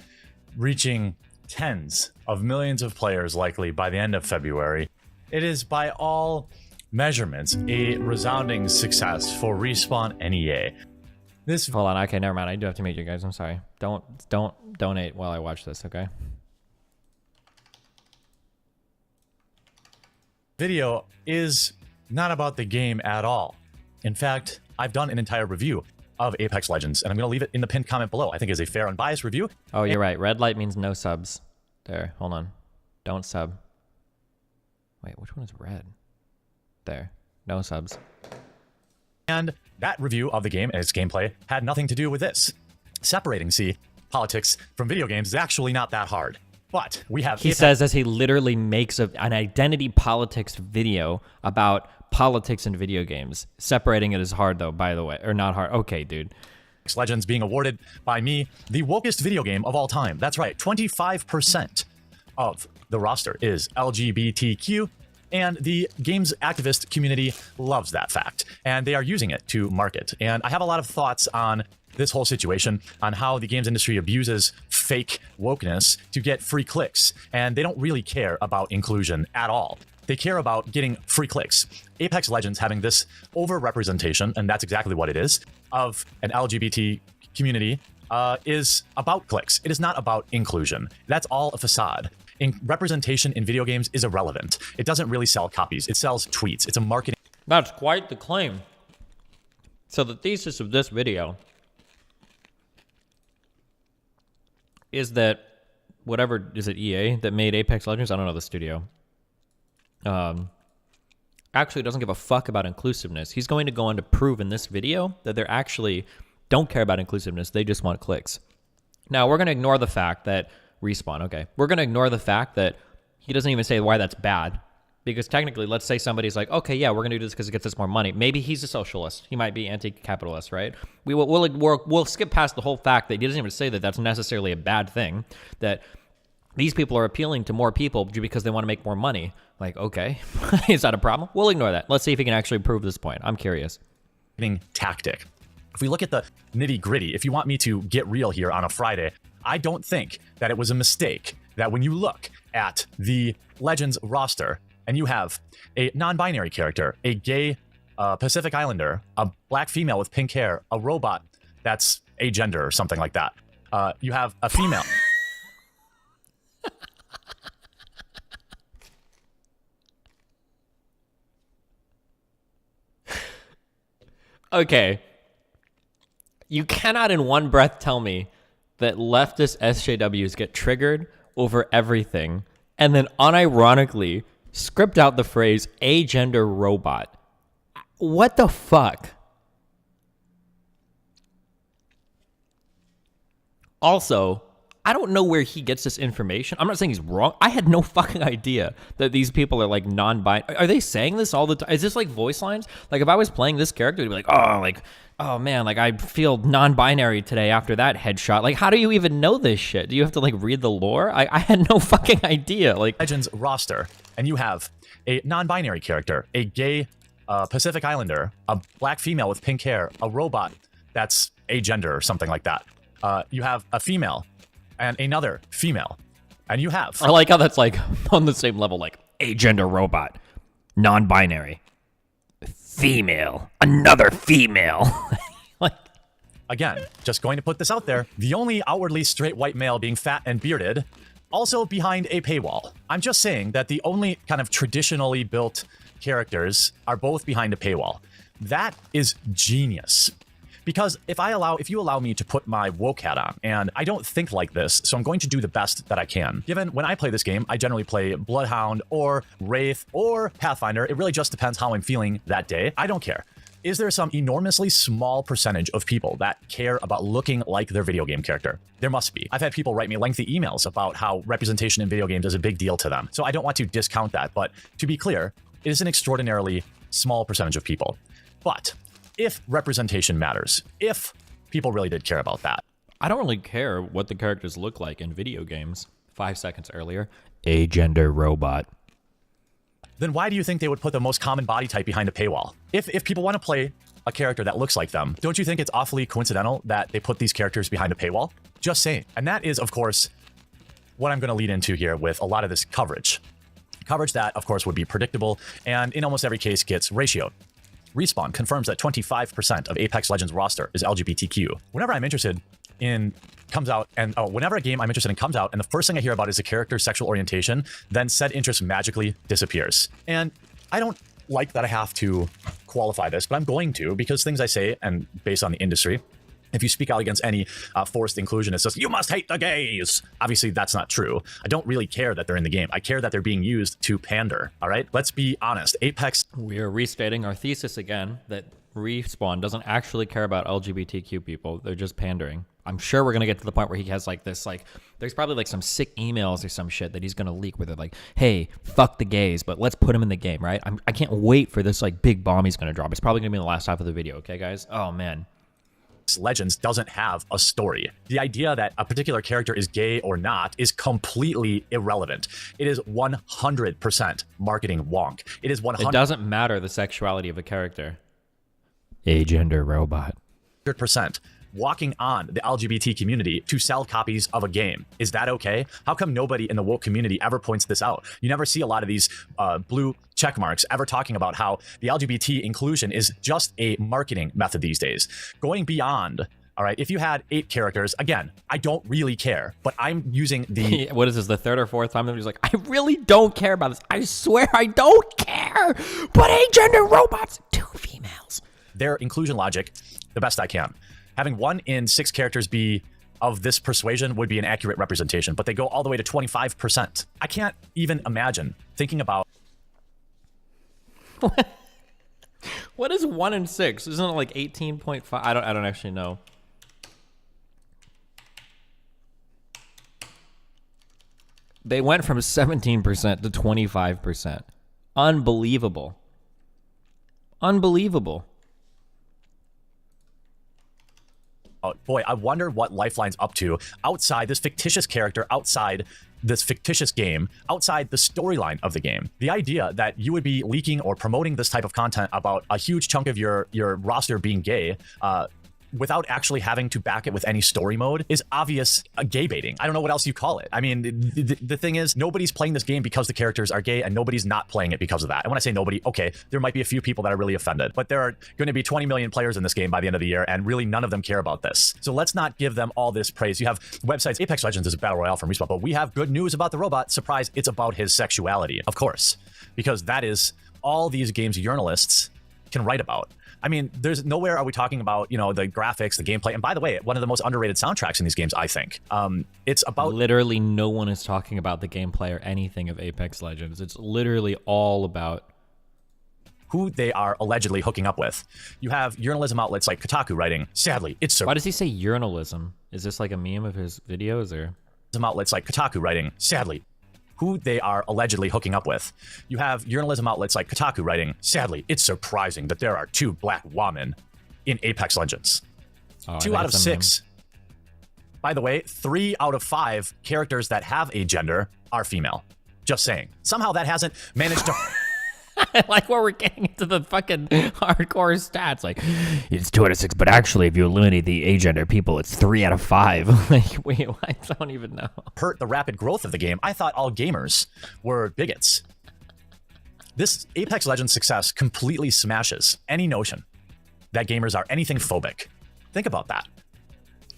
reaching tens of millions of players likely by the end of February. It is by all measurements a resounding success for Respawn and EA. Hold on, okay, never mind. I do have to meet you guys. I'm sorry. Don't donate while I watch this, okay? Video is not about the game at all. In fact, I've done an entire review of Apex Legends, and I'm going to leave it in the pinned comment below. I think it's a fair, unbiased review. Oh, you're right. Red light means no subs. There, hold on. Don't sub. Wait, which one is red? There. No subs. And that review of the game and its gameplay had nothing to do with this. Separating, politics from video games is actually not that hard. But we have... He says as he literally makes an identity politics video about politics in video games. Separating it is hard, though, by the way. Or not hard. Okay, dude. Apex Legends being awarded by me the wokest video game of all time. That's right, 25% of the roster is LGBTQ, and the games activist community loves that fact, and they are using it to market. And I have a lot of thoughts on this whole situation, on how the games industry abuses fake wokeness to get free clicks, and they don't really care about inclusion at all. They care about getting free clicks. Apex Legends having this overrepresentation, and that's exactly what it is, of an LGBT community is about clicks. It is not about inclusion. That's all a facade. Representation in video games is irrelevant. It doesn't really sell copies. It sells tweets. It's a marketing... That's quite the claim. So the thesis of this video is that whatever, is it EA that made Apex Legends? I don't know the studio. Actually doesn't give a fuck about inclusiveness. He's going to go on to prove in this video that they're actually don't care about inclusiveness. They just want clicks. Now, we're going to ignore the fact that Respawn, okay. We're going to ignore the fact that he doesn't even say why that's bad. Because technically, let's say somebody's like, okay, yeah, we're gonna do this because it gets us more money. Maybe he's a socialist. He might be anti-capitalist, right? We'll skip past the whole fact that he doesn't even say that that's necessarily a bad thing. That these people are appealing to more people because they want to make more money. Like, okay, is that a problem? We'll ignore that. Let's see if he can actually prove this point. I'm curious. Tactic. If we look at the nitty gritty, if you want me to get real here on a Friday, I don't think that it was a mistake that when you look at the Legends roster and you have a non-binary character, a gay Pacific Islander, a black female with pink hair, a robot that's agender or something like that. You have a female. Okay. You cannot in one breath tell me that leftist SJWs get triggered over everything and then unironically script out the phrase agender robot. What the fuck? Also, I don't know where he gets this information. I'm not saying he's wrong. I had no fucking idea that these people are like non-binary. Are they saying this all the time? Is this like voice lines? Like if I was playing this character, it'd be like, oh man, like I feel non-binary today after that headshot. Like how do you even know this shit? Do you have to like read the lore? I had no fucking idea. Like Legends roster, and you have a non-binary character, a gay Pacific Islander, a black female with pink hair, a robot that's agender or something like that. You have a female and another female, and you have... I like how that's like on the same level, like agender robot, non-binary, female, another female. Like, again, just going to put this out there, the only outwardly straight white male being fat and bearded, also behind a paywall. I'm just saying that the only kind of traditionally built characters are both behind a paywall. That is genius. Because if you allow me to put my woke hat on, and I don't think like this, so I'm going to do the best that I can. Given when I play this game, I generally play Bloodhound or Wraith or Pathfinder. It really just depends how I'm feeling that day. I don't care. Is there some enormously small percentage of people that care about looking like their video game character? There must be. I've had people write me lengthy emails about how representation in video games is a big deal to them. So I don't want to discount that, but to be clear, it is an extraordinarily small percentage of people. But if representation matters, if people really did care about that. I don't really care what the characters look like in video games. 5 seconds earlier, agender robot. Then why do you think they would put the most common body type behind a paywall? If people want to play a character that looks like them, don't you think it's awfully coincidental that they put these characters behind a paywall? Just saying. And that is, of course, what I'm going to lead into here with a lot of this coverage. Coverage that, of course, would be predictable and in almost every case gets ratioed. Respawn confirms that 25% of Apex Legends roster is LGBTQ. Whenever I'm interested in whenever a game I'm interested in comes out and the first thing I hear about is a character's sexual orientation, then said interest magically disappears. And I don't like that I have to qualify this, but I'm going to, because things I say, and based on the industry, if you speak out against any forced inclusion, it's just, you must hate the gays. Obviously, that's not true. I don't really care that they're in the game. I care that they're being used to pander, all right? Let's be honest. Apex... We are restating our thesis again, that Respawn doesn't actually care about LGBTQ people. They're just pandering. I'm sure we're going to get to the point where he has like this, like, there's probably like some sick emails or some shit that he's going to leak where they're like, hey, fuck the gays, but let's put him in the game, right? I can't wait for this like big bomb he's going to drop. It's probably going to be in the last half of the video, okay, guys? Oh, man. Legends doesn't have a story. The idea that a particular character is gay or not is completely irrelevant. It is 100% marketing wonk. It is 100%. It doesn't matter the sexuality of a character. Agender robot. 100% walking on the LGBT community to sell copies of a game. Is that okay? How come nobody in the woke community ever points this out? You never see a lot of these blue check marks ever talking about how the LGBT inclusion is just a marketing method these days. Going beyond, all right, if you had 8 characters, again, I don't really care, but I'm using the... What is this, the 3rd or 4th time that he's like, I really don't care about this. I swear I don't care, but agender robots, 2 females. Their inclusion logic, the best I can. Having 1 in 6 characters be of this persuasion would be an accurate representation, but they go all the way to 25%. I can't even imagine thinking about... What is 1 in 6? Isn't it like 18.5? I don't actually know. They went from 17% to 25%. unbelievable. Unbelievable. Oh, boy, I wonder what Lifeline's up to outside this fictitious character, outside this fictitious game, outside the storyline of the game. The idea that you would be leaking or promoting this type of content about a huge chunk of your roster being gay, without actually having to back it with any story mode is obvious gay baiting. I don't know what else you call it. I mean, the thing is, nobody's playing this game because the characters are gay, and nobody's not playing it because of that. And when I say nobody, okay, there might be a few people that are really offended, but there are going to be 20 million players in this game by the end of the year, and really none of them care about this. So let's not give them all this praise. You have websites, Apex Legends is a battle royale from Respawn, but we have good news about the robot. Surprise, it's about his sexuality, of course, because that is all these games journalists can write about. I mean, there's nowhere are we talking about, you know, the graphics, the gameplay. And by the way, one of the most underrated soundtracks in these games, I think. It's about... Literally no one is talking about the gameplay or anything of Apex Legends. It's literally all about who they are allegedly hooking up with. You have journalism outlets like Kotaku writing, sadly, it's... Why does he say journalism? Is this like a meme of his videos, or... Some outlets like Kotaku writing, sadly, who they are allegedly hooking up with. You have journalism outlets like Kotaku writing, sadly, it's surprising that there are 2 black women in Apex Legends. 2 out of 6. By the way, 3 out of 5 characters that have a gender are female. Just saying. Somehow that hasn't managed to... I like where we're getting into the fucking hardcore stats. Like, it's 2 out of 6, but actually, if you eliminate the agender people, it's 3 out of 5. Like, wait, I don't even know. Hurt the rapid growth of the game. I thought all gamers were bigots. This Apex Legends success completely smashes any notion that gamers are anything phobic. Think about that.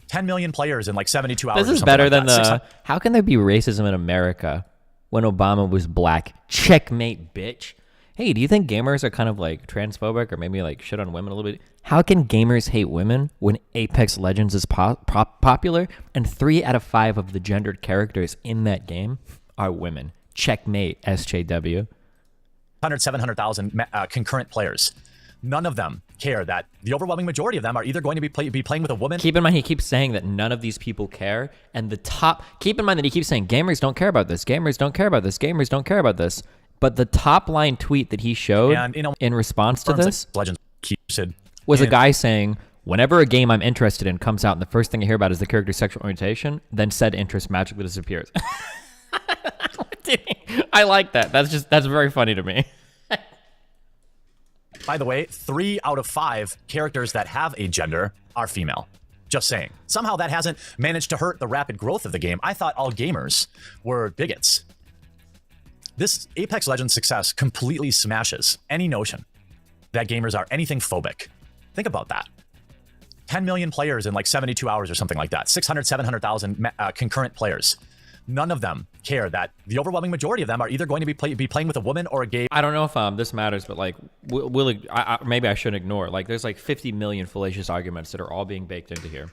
10 million players in like 72 hours. This is better than the... How can there be racism in America when Obama was black? Checkmate, bitch. Hey, do you think gamers are kind of like transphobic or maybe like shit on women a little bit? How can gamers hate women when Apex Legends is popular and 3 out of 5 of the gendered characters in that game are women? Checkmate, SJW. 700,000 concurrent players. None of them care that the overwhelming majority of them are either going to be playing with a woman. Keep in mind, he keeps saying that none of these people care. And the top, keep in mind that he keeps saying gamers don't care about this. Gamers don't care about this. Gamers don't care about this. But the top line tweet that he showed in response to this was a guy saying, whenever a game I'm interested in comes out and the first thing I hear about is the character's sexual orientation, then said interest magically disappears. I like that. That's very funny to me. By the way, 3 out of 5 characters that have a gender are female. Just saying. Somehow that hasn't managed to hurt the rapid growth of the game. I thought all gamers were bigots. This Apex Legends success completely smashes any notion that gamers are anything phobic. Think about that. 10 million players in like 72 hours or something like that. 700,000 concurrent players. None of them care that the overwhelming majority of them are either going to be playing with a woman or a gay. I don't know if this matters, but like, maybe I shouldn't ignore. Like, there's like 50 million fallacious arguments that are all being baked into here.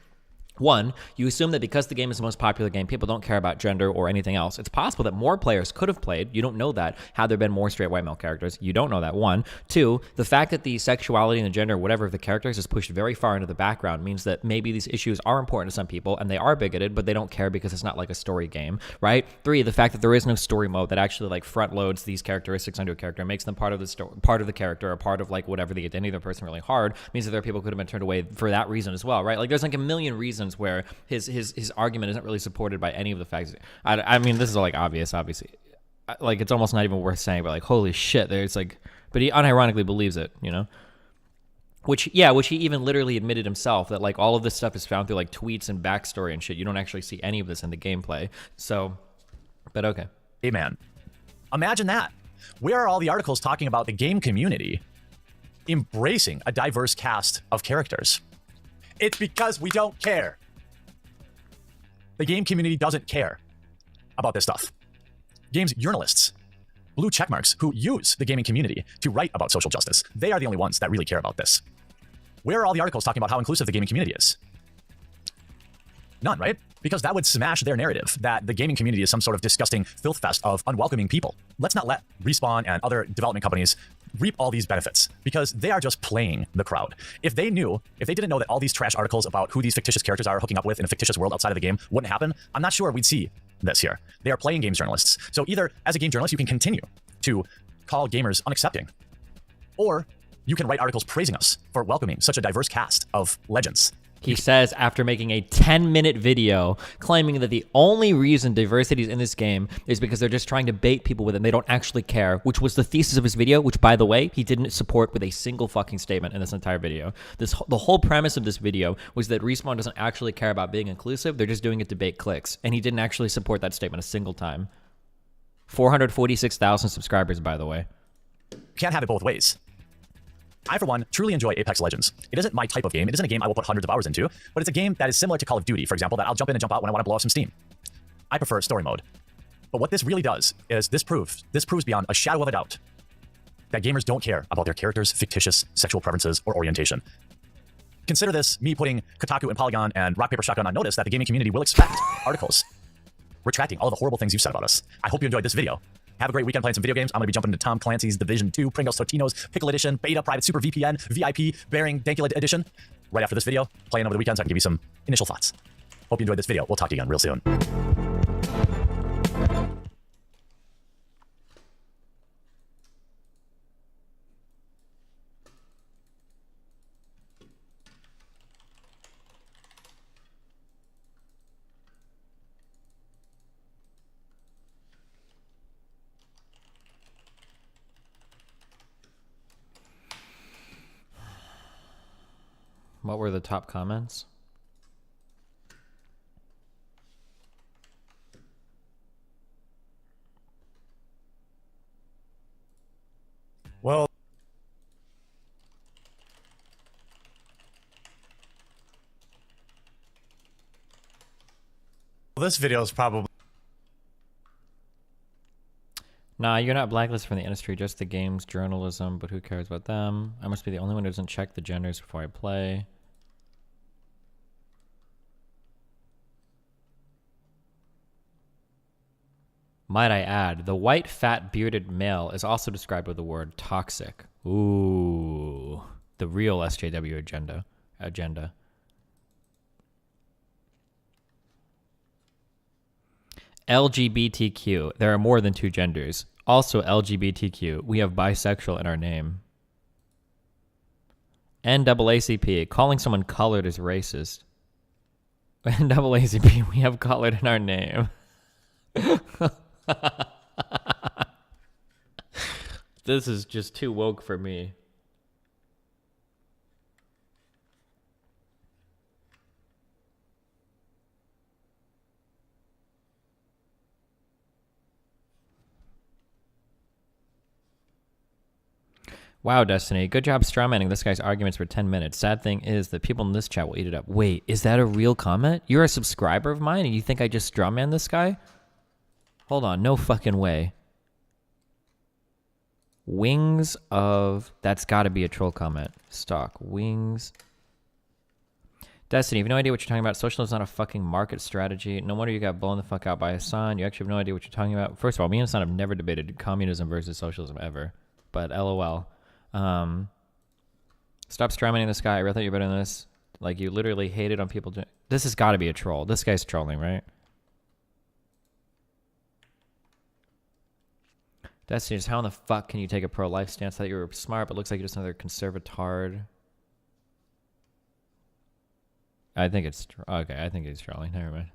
One, you assume that because the game is the most popular game, people don't care about gender or anything else. It's possible that more players could have played. You don't know that. Had there been more straight white male characters, you don't know that. One. Two, the fact that the sexuality and the gender, whatever of the characters, is pushed very far into the background means that maybe these issues are important to some people and they are bigoted, but they don't care because it's not like a story game, right? Three, the fact that there is no story mode that actually like front loads these characteristics onto a character and makes them part of the story, part of the character, or part of like whatever the identity of the person really hard, means that there are people who could have been turned away for that reason as well, right? Like there's like a million reasons where his argument isn't really supported by any of the facts. I mean, this is like obviously. Like, it's almost not even worth saying, but like, holy shit, there's like, but he unironically believes it, you know? Which he even literally admitted himself that like all of this stuff is found through like tweets and backstory and shit. You don't actually see any of this in the gameplay. So, but okay. Hey man, imagine that. Where are all the articles talking about the game community embracing a diverse cast of characters? It's because we don't care. The game community doesn't care about this stuff. Games journalists, blue checkmarks who use the gaming community to write about social justice, they are the only ones that really care about this. Where are all the articles talking about how inclusive the gaming community is? None, right? Because that would smash their narrative that the gaming community is some sort of disgusting filth fest of unwelcoming people. Let's not let Respawn and other development companies reap all these benefits because they are just playing the crowd. If they didn't know that all these trash articles about who these fictitious characters are hooking up with in a fictitious world outside of the game wouldn't happen, I'm not sure we'd see this here. They are playing games journalists. So either as a game journalist, you can continue to call gamers unaccepting. Or you can write articles praising us for welcoming such a diverse cast of legends. He says after making a 10-minute video claiming that the only reason diversity is in this game is because they're just trying to bait people with it and they don't actually care, which was the thesis of his video, which, by the way, he didn't support with a single fucking statement in this entire video. The whole premise of this video was that Respawn doesn't actually care about being inclusive. They're just doing it to bait clicks. And he didn't actually support that statement a single time. 446,000 subscribers, by the way. Can't have it both ways. I, for one, truly enjoy Apex Legends. It isn't my type of game. It isn't a game I will put hundreds of hours into, but it's a game that is similar to Call of Duty, for example, that I'll jump in and jump out when I want to blow off some steam. I prefer story mode. But what this really does is this proves beyond a shadow of a doubt that gamers don't care about their characters' fictitious sexual preferences or orientation. Consider this me putting Kotaku and Polygon and Rock Paper Shotgun on notice that the gaming community will expect articles retracting all of the horrible things you've said about us. I hope you enjoyed this video. Have a great weekend playing some video games. I'm going to be jumping into Tom Clancy's Division 2, Pringles Totino's, Pickle Edition, Beta, Private, Super VPN, VIP, Bearing, Dankula Edition. Right after this video, playing over the weekend so I can give you some initial thoughts. Hope you enjoyed this video. We'll talk to you again real soon. What were the top comments? Well, this video is probably... Nah, you're not blacklisted from the industry, just the game's journalism, but who cares about them? I must be the only one who doesn't check the genders before I play. Might I add, the white, fat, bearded male is also described with the word toxic. Ooh, the real SJW agenda. LGBTQ. There are more than two genders. Also LGBTQ. We have bisexual in our name. NAACP. Calling someone colored is racist. NAACP. We have colored in our name. This is just too woke for me. Wow, Destiny. Good job strawmanning this guy's arguments for 10 minutes. Sad thing is that people in this chat will eat it up. Wait, is that a real comment? You're a subscriber of mine and you think I just strawman this guy? Hold on, no fucking way. Wings of... That's gotta be a troll comment. Stock. Wings... Destiny, you have no idea what you're talking about. Socialism is not a fucking market strategy. No wonder you got blown the fuck out by Hassan. You actually have no idea what you're talking about. First of all, me and Hassan have never debated communism versus socialism ever. But LOL. Stop strawmanning this guy. I really thought you were better than this. Like, you literally hated on people. This has got to be a troll. This guy's trolling, right? Destiny, just how in the fuck can you take a pro-life stance? I thought you were smart, but looks like you're just another conservatard. I think it's... Okay, I think he's trolling. Never mind.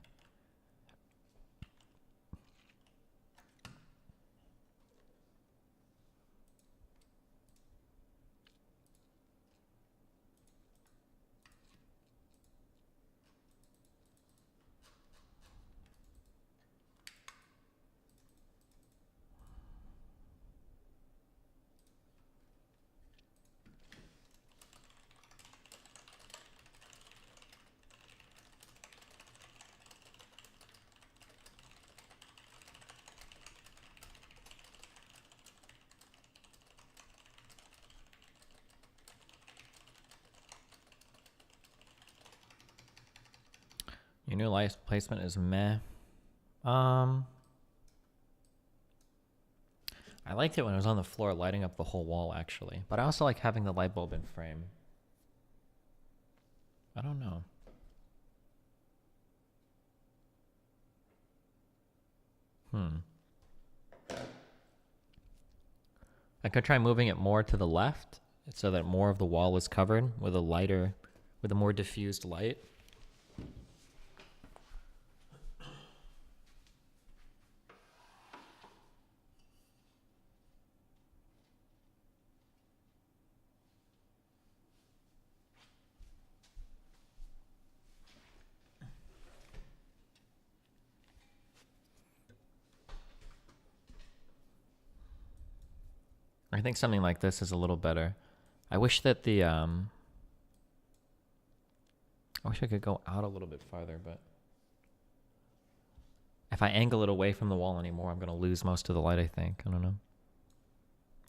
Your new life placement is meh. I liked it when it was on the floor lighting up the whole wall, actually. But I also like having the light bulb in frame. I don't know. I could try moving it more to the left so that more of the wall is covered with a more diffused light. I think something like this is a little better. I wish that the I wish I could go out a little bit farther, but if I angle it away from the wall anymore, I'm gonna lose most of the light, I think. I don't know.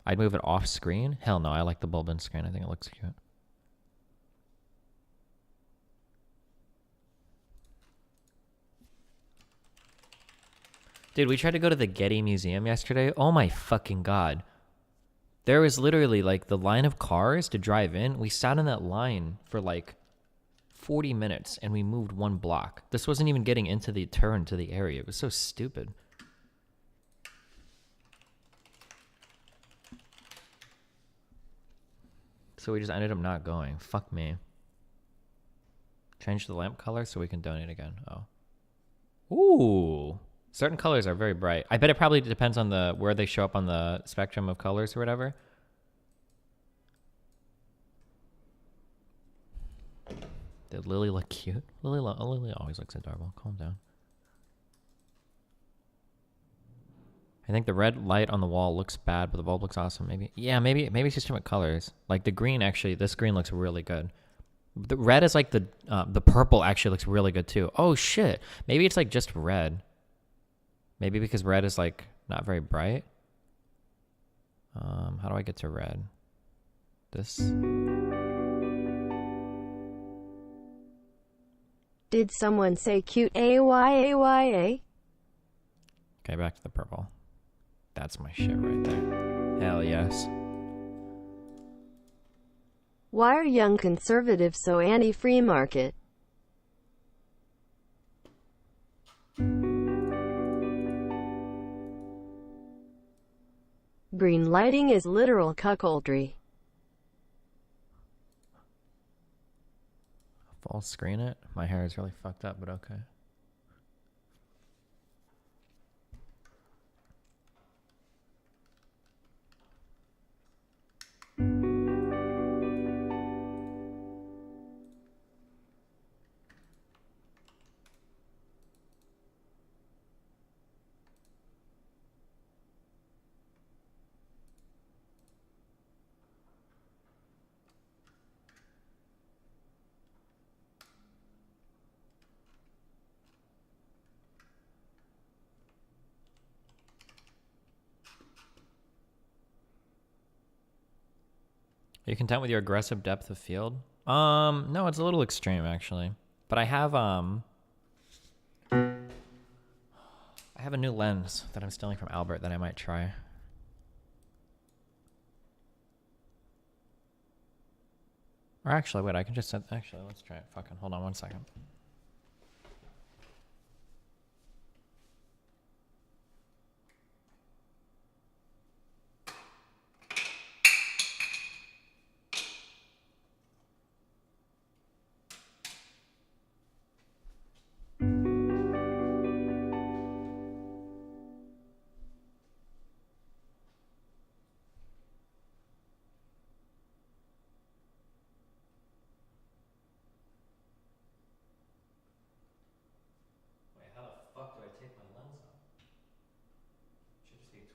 I'd move it off screen? Hell no, I like the bulb in screen. I think it looks cute. Dude, we tried to go to the Getty Museum yesterday. Oh my fucking god. There was literally like the line of cars to drive in. We sat in that line for like 40 minutes and we moved 1 block. This wasn't even getting into the turn to the area. It was so stupid. So we just ended up not going. Fuck me. Change the lamp color so we can donate again. Oh. Ooh. Certain colors are very bright. I bet it probably depends on where they show up on the spectrum of colors or whatever. Did Lily look cute? Lily always looks adorable. Calm down. I think the red light on the wall looks bad, but the bulb looks awesome. Maybe it's just different colors. Like the green, actually, this green looks really good. The red is like the purple actually looks really good too. Oh shit. Maybe it's like just red. Maybe because red is like not very bright. How do I get to red? This. Did someone say cute AYAYA? Okay, back to the purple. That's my shit right there. Hell yes. Why are young conservatives so anti-free market? Green lighting is literal cuckoldry. Full screen it. My hair is really fucked up, but okay. Are you content with your aggressive depth of field? No, it's a little extreme actually. But I have a new lens that I'm stealing from Albert that I might try. Or actually, wait, I can just set, actually, let's try it. Fucking, hold on 1 second.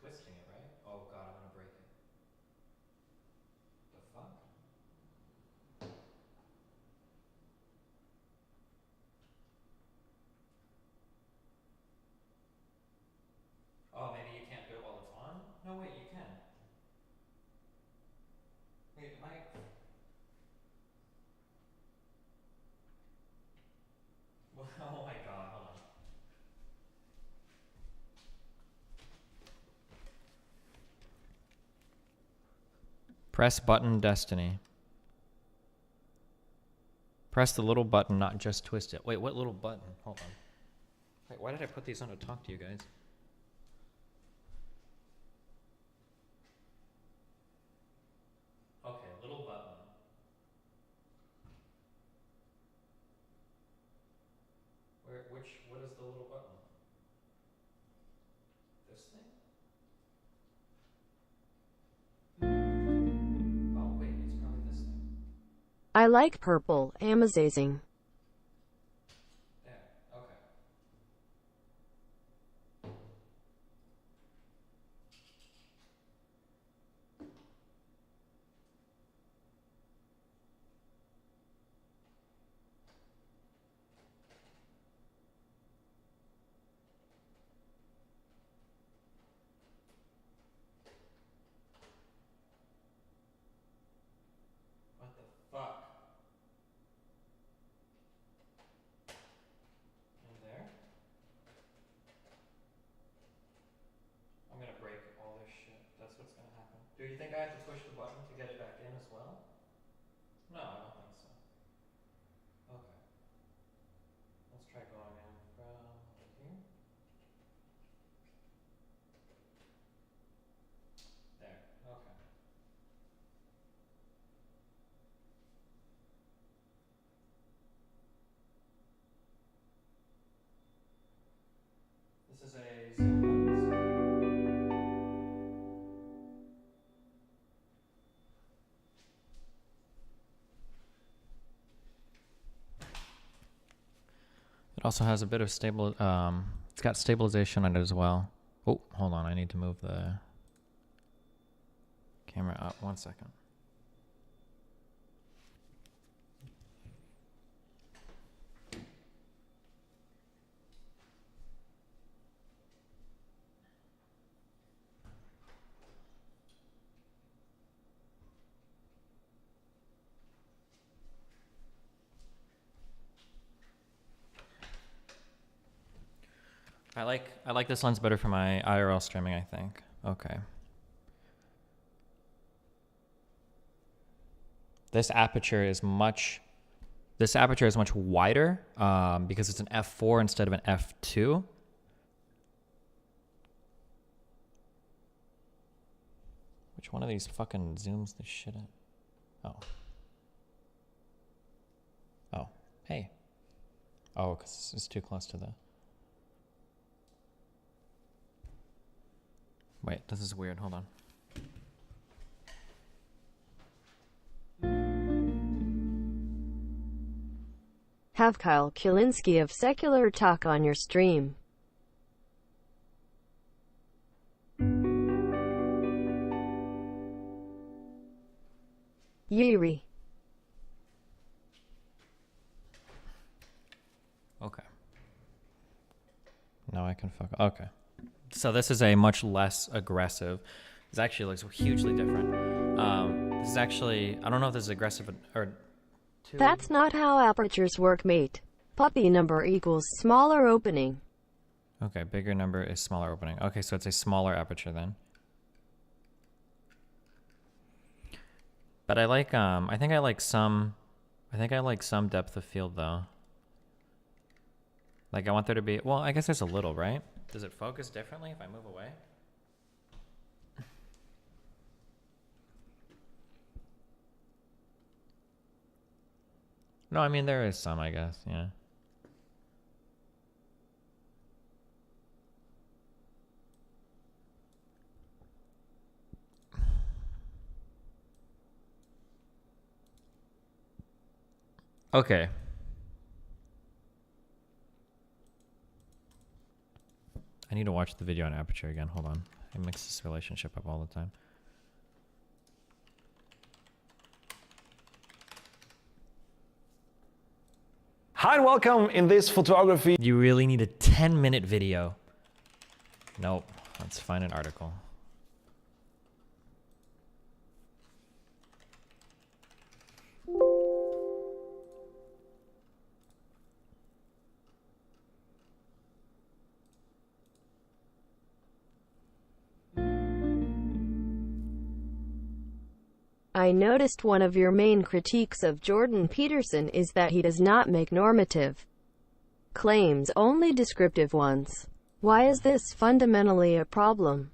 Twisting it, right? Oh god, I'm gonna break it. The fuck? Oh, maybe you can't do it while it's on? No, wait, you can. Wait, am I... Oh my god, hold on. Press button Destiny. Press the little button, not just twist it. Wait, what little button? Hold on. Wait, why did I put these on to talk to you guys? little button? This thing? Oh wait, it's probably this thing. I like purple, amazing. There, okay. What the fuck? In there? I'm gonna break all this shit. That's what's gonna happen. Do you think I have to push the button to get it back in as well? No, I don't think so. Okay. Let's try going in from here. There, okay. This is a zoom lens. It also has a bit of it's got stabilization on it as well. Oh, hold on, I need to move the camera up 1 second. I like this lens better for my IRL streaming, I think. Okay. This aperture is much wider because it's an f4 instead of an f2. Which one of these fucking zooms this shit in? Oh. Oh. Hey. Oh, because it's too close to the... Wait, this is weird. Hold on. Have Kyle Kulinski of Secular Talk on your stream. Yuri. Okay. Now I can fuck. Okay. So this is a much less aggressive. This actually looks hugely different. This is actually, I don't know if this is aggressive or too... That's not how apertures work, mate. Puppy number equals smaller opening. Okay, bigger number is smaller opening. Okay, so it's a smaller aperture then. But I like, I think I like some depth of field though. Like I want there to be, well, I guess there's a little, right? Does it focus differently if I move away? No, I mean, there is some, I guess, yeah. Okay. I need to watch the video on aperture again. Hold on. I mix this relationship up all the time. Hi and welcome in this photography. You really need a 10-minute video. Nope. Let's find an article. I noticed one of your main critiques of Jordan Peterson is that he does not make normative claims, only descriptive ones. Why is this fundamentally a problem?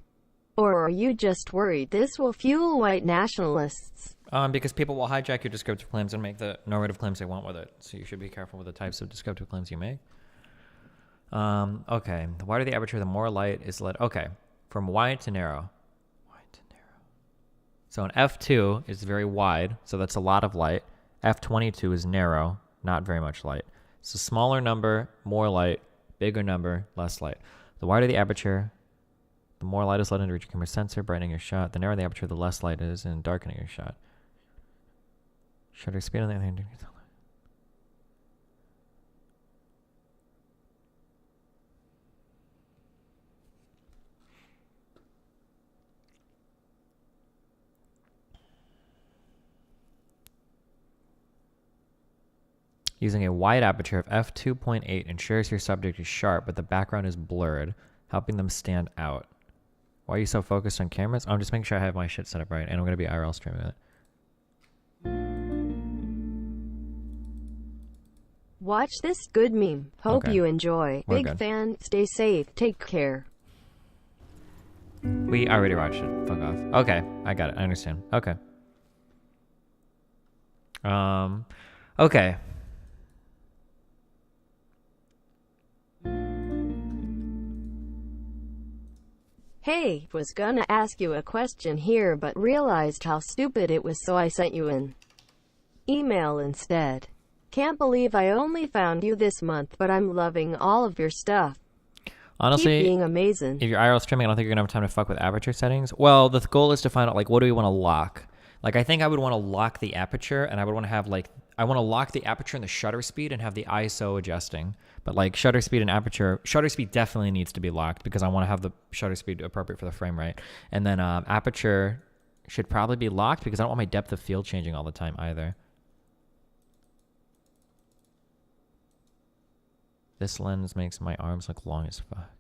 Or are you just worried this will fuel white nationalists? Because people will hijack your descriptive claims and make the normative claims they want with it. So you should be careful with the types of descriptive claims you make. Okay. The wider the aperture, the more light is let. Okay. From wide to narrow. Wide to narrow. So an f2 is very wide, so that's a lot of light. f22 is narrow, not very much light. So smaller number, more light. Bigger number, less light. The wider the aperture, the more light is let into your camera sensor, brightening your shot. The narrower the aperture, the less light is in darkening your shot. Shutter speed on the other hand. Using a wide aperture of f2.8 ensures your subject is sharp, but the background is blurred, helping them stand out. Why are you so focused on cameras? I'm just making sure I have my shit set up right, and I'm going to be IRL streaming it. Watch this good meme. Hope Okay. you enjoy. We're Big good. fan. Stay safe. Take care. We already watched it. Fuck off. Okay, I got it. I understand. Okay. Okay. Hey, was gonna ask you a question here but realized how stupid it was, so I sent you an email instead. Can't believe I only found you this month, but I'm loving all of your stuff. Honestly, Keep being amazing. if you're IRL streaming, I don't think you're going to have time to fuck with aperture settings. Well, the goal is to find out, like, what do we want to lock? Like, I think I would want to lock the aperture, and I would want to have, like, I want to lock the aperture and the shutter speed and have the ISO adjusting. But, like, shutter speed and aperture, shutter speed definitely needs to be locked because I want to have the shutter speed appropriate for the frame rate. And then aperture should probably be locked because I don't want my depth of field changing all the time either. This lens makes my arms look long as fuck.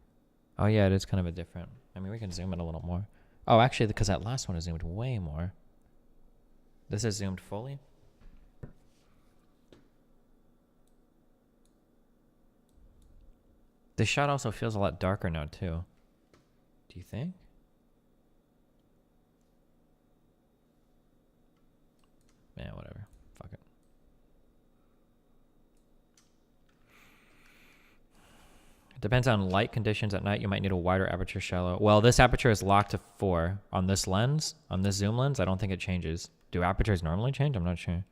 Oh yeah, it is kind of a different. I mean, we can zoom in a little more. Oh, actually, because that last one is zoomed way more. This is zoomed fully. This shot also feels a lot darker now too. Do you think? Yeah, whatever. Fuck it. It depends on light conditions at night. You might need a wider aperture shallow. Well, this aperture is locked to 4. On this lens, on this zoom lens, I don't think it changes. Do apertures normally change? I'm not sure.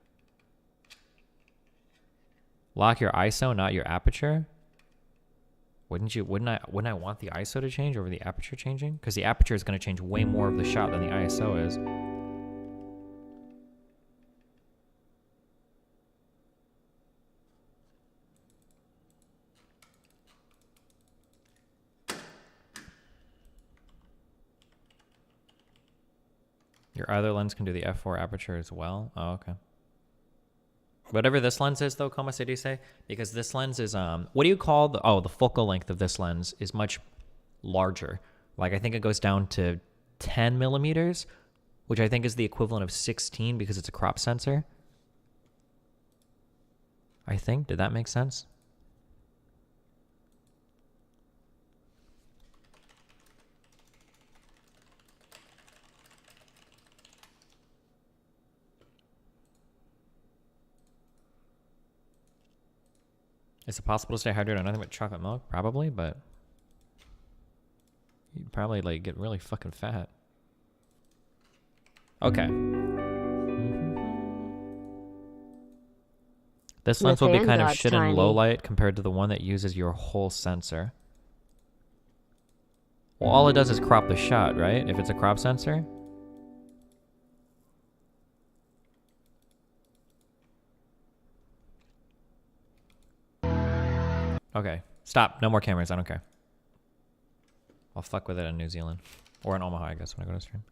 Lock your ISO, not your aperture. Wouldn't I want the ISO to change over the aperture changing? Because the aperture is going to change way more of the shot than the ISO is. Your other lens can do the f4 aperture as well. Oh, okay. Whatever this lens is, though, Koma City say, because this lens is what do you call the the focal length of this lens is much larger. Like I think it goes down to 10 millimeters, which I think is the equivalent of 16 because it's a crop sensor. I think. Did that make sense? Is it possible to stay hydrated on nothing but chocolate milk? Probably, but you'd probably like get really fucking fat. Okay. This lens will be kind of shit in low light compared to the one that uses your whole sensor. Well, all it does is crop the shot, right? If it's a crop sensor. Okay, stop. No more cameras. I don't care. I'll fuck with it in New Zealand. Or in Omaha, I guess, when I go to stream.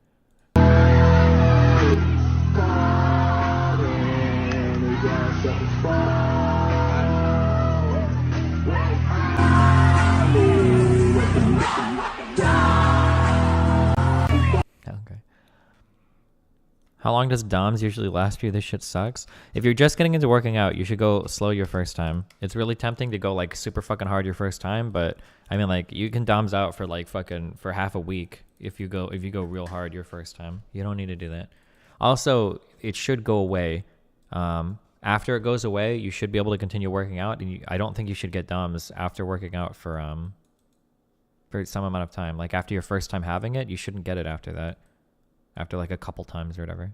Okay. How long does DOMs usually last for you? This shit sucks. If you're just getting into working out, you should go slow your first time. It's really tempting to go like super fucking hard your first time, but I mean like you can DOMs out for like fucking for half a week if you go real hard your first time. You don't need to do that. Also, it should go away After it goes away, you should be able to continue working out. And I don't think you should get DOMs after working out for some amount of time. Like after your first time having it, you shouldn't get it after that. After like a couple times or whatever.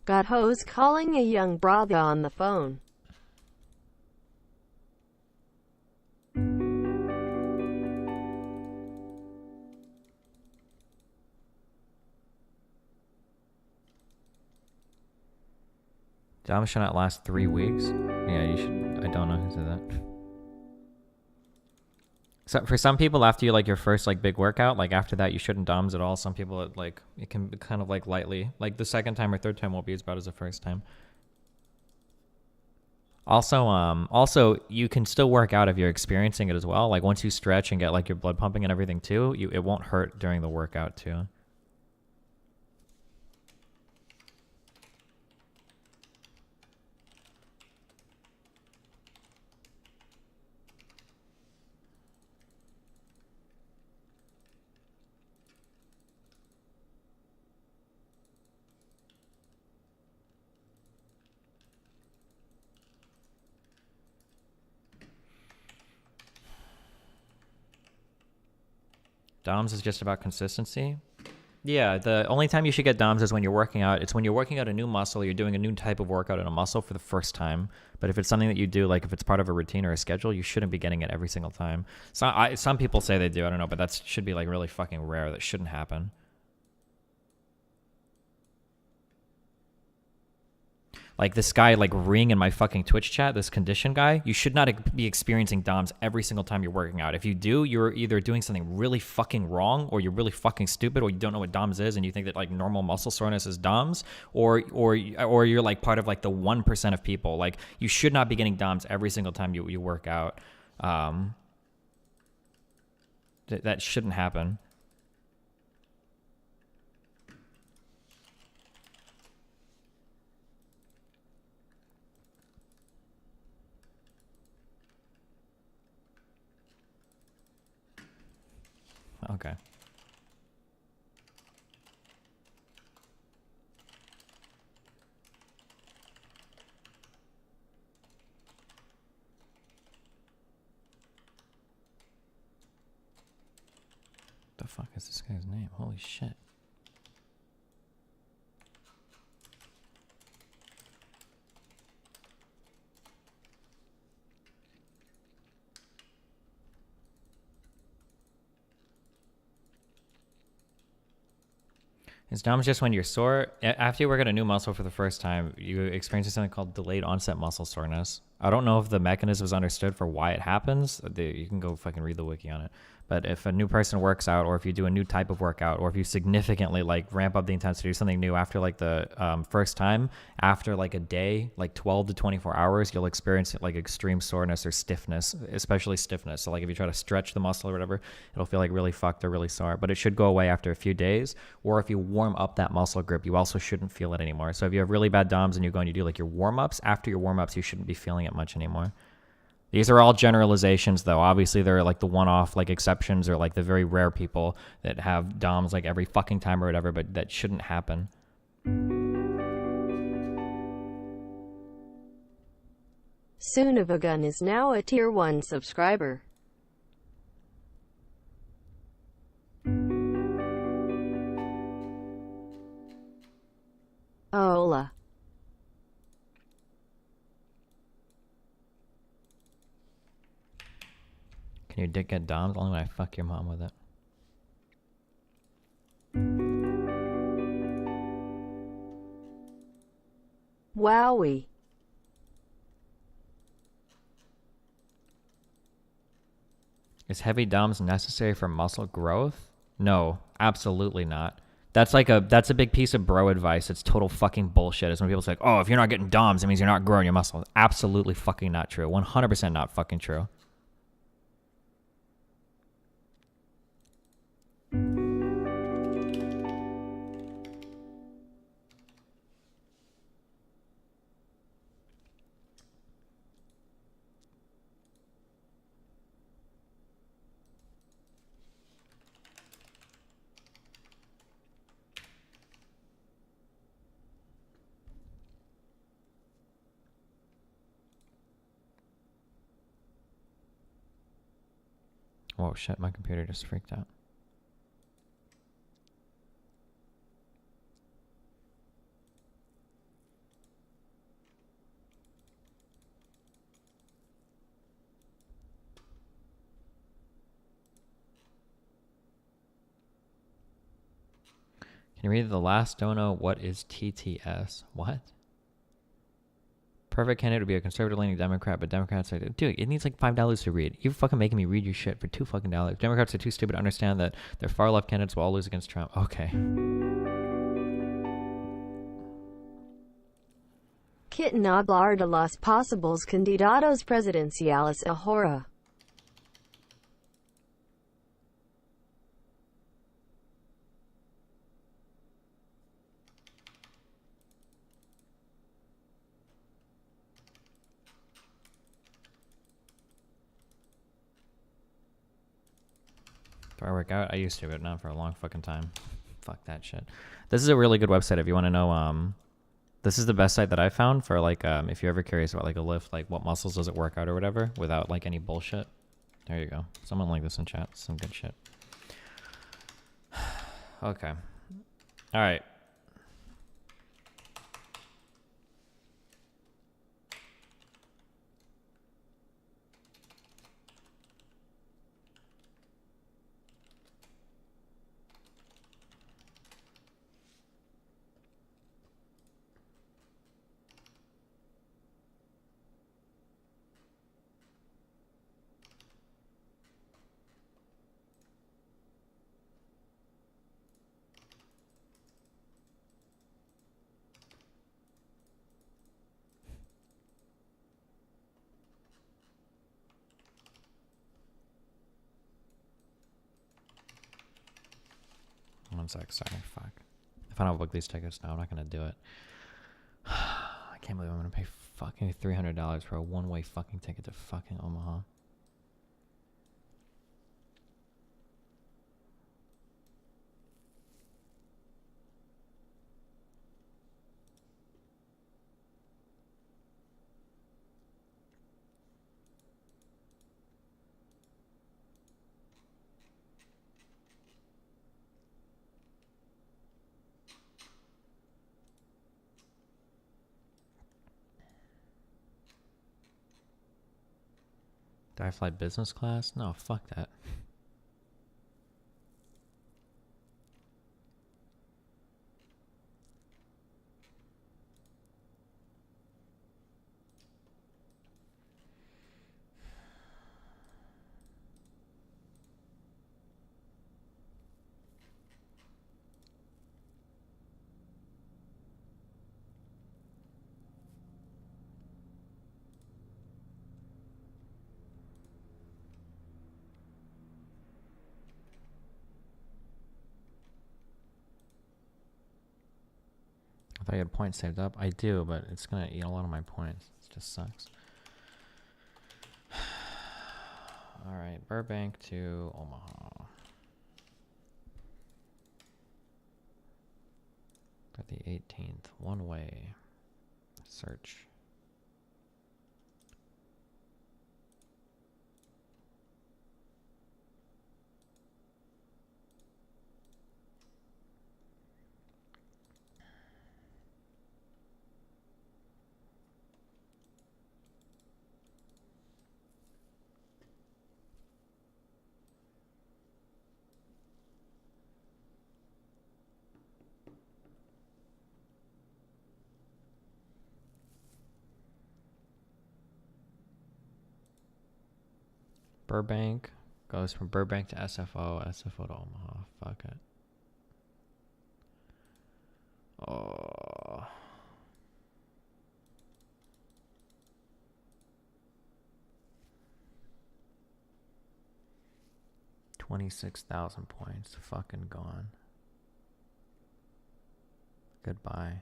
Got hoes calling a young brother on the phone. DOMs should not last 3 weeks. Yeah, you should. I don't know who said that. So for some people, after you like your first like big workout, like after that you shouldn't DOMs at all. Some people it can be kind of like lightly. Like the second time or third time won't be as bad as the first time. Also you can still work out if you're experiencing it as well. Like once you stretch and get like your blood pumping and everything too, it won't hurt during the workout too. DOMs is just about consistency. Yeah, the only time you should get DOMs is when you're working out. It's when you're working out a new muscle, you're doing a new type of workout in a muscle for the first time. But if it's something that you do, like if it's part of a routine or a schedule, you shouldn't be getting it every single time. So some people say they do, I don't know, but that should be like really fucking rare. That shouldn't happen. Like this guy like Ring in my fucking Twitch chat, this condition guy, you should not be experiencing DOMs every single time you're working out. If you do, you're either doing something really fucking wrong, or you're really fucking stupid, or you don't know what DOMs is and you think that like normal muscle soreness is DOMs, or you're like part of like the 1% of people. Like you should not be getting DOMs every single time you work out. That shouldn't happen. Okay. The fuck is this guy's name? Holy shit. Is DOMs just when you're sore? After you work out a new muscle for the first time, you experience something called delayed onset muscle soreness. I don't know if the mechanism is understood for why it happens. You can go fucking read the wiki on it. But if a new person works out, or if you do a new type of workout, or if you significantly like ramp up the intensity or something new after like the first time, after like a day, like 12 to 24 hours, you'll experience like extreme soreness or stiffness, especially stiffness. So like if you try to stretch the muscle or whatever, it'll feel like really fucked or really sore. But it should go away after a few days. Or if you warm up that muscle grip, you also shouldn't feel it anymore. So if you have really bad DOMs and you go and you do like your warm-ups, after your warm-ups, you shouldn't be feeling it much anymore. These are all generalizations, though. Obviously, there are like the one-off like exceptions, or like the very rare people that have DOMs like every fucking time or whatever, but that shouldn't happen. Soonavagun is now a tier 1 subscriber. Hola. Can your dick get DOMs? Only when I fuck your mom with it. Wowie. Is heavy DOMs necessary for muscle growth? No, absolutely not. That's a big piece of bro advice. It's total fucking bullshit. It's when people say, like, oh, if you're not getting DOMs, it means you're not growing your muscle. Absolutely fucking not true. 100% not fucking true. Oh shit, my computer just freaked out. Can you read the last dono? What is TTS? What? Perfect candidate would be a conservative-leaning Democrat, but Democrats are... Dude, it needs like $5 to read. You're fucking making me read your shit for $2 fucking dollars. Democrats are too stupid to understand that their far-left candidates will all lose against Trump. Okay. Kitten hablar de los posibles candidatos presidenciales ahora. Do I work out? I used to, but not for a long fucking time. Fuck that shit. This is a really good website if you want to know. This is the best site that I found for like if you're ever curious about like a lift, like what muscles does it work out or whatever, without like any bullshit. There you go. Someone like this in chat. Some good shit. Okay. All right. One sec, sorry, fuck. If I don't book these tickets now, I'm not gonna do it. I can't believe I'm gonna pay fucking $300 for a one-way fucking ticket to fucking Omaha. Do I fly business class? No, fuck that. I thought you had points saved up. I do, but it's gonna eat a lot of my points. It just sucks. Alright, Burbank to Omaha. For the 18th. One way. Search. Burbank goes from Burbank to SFO, SFO to Omaha. Fuck it. Oh. $26,000 points. Fucking gone. Goodbye.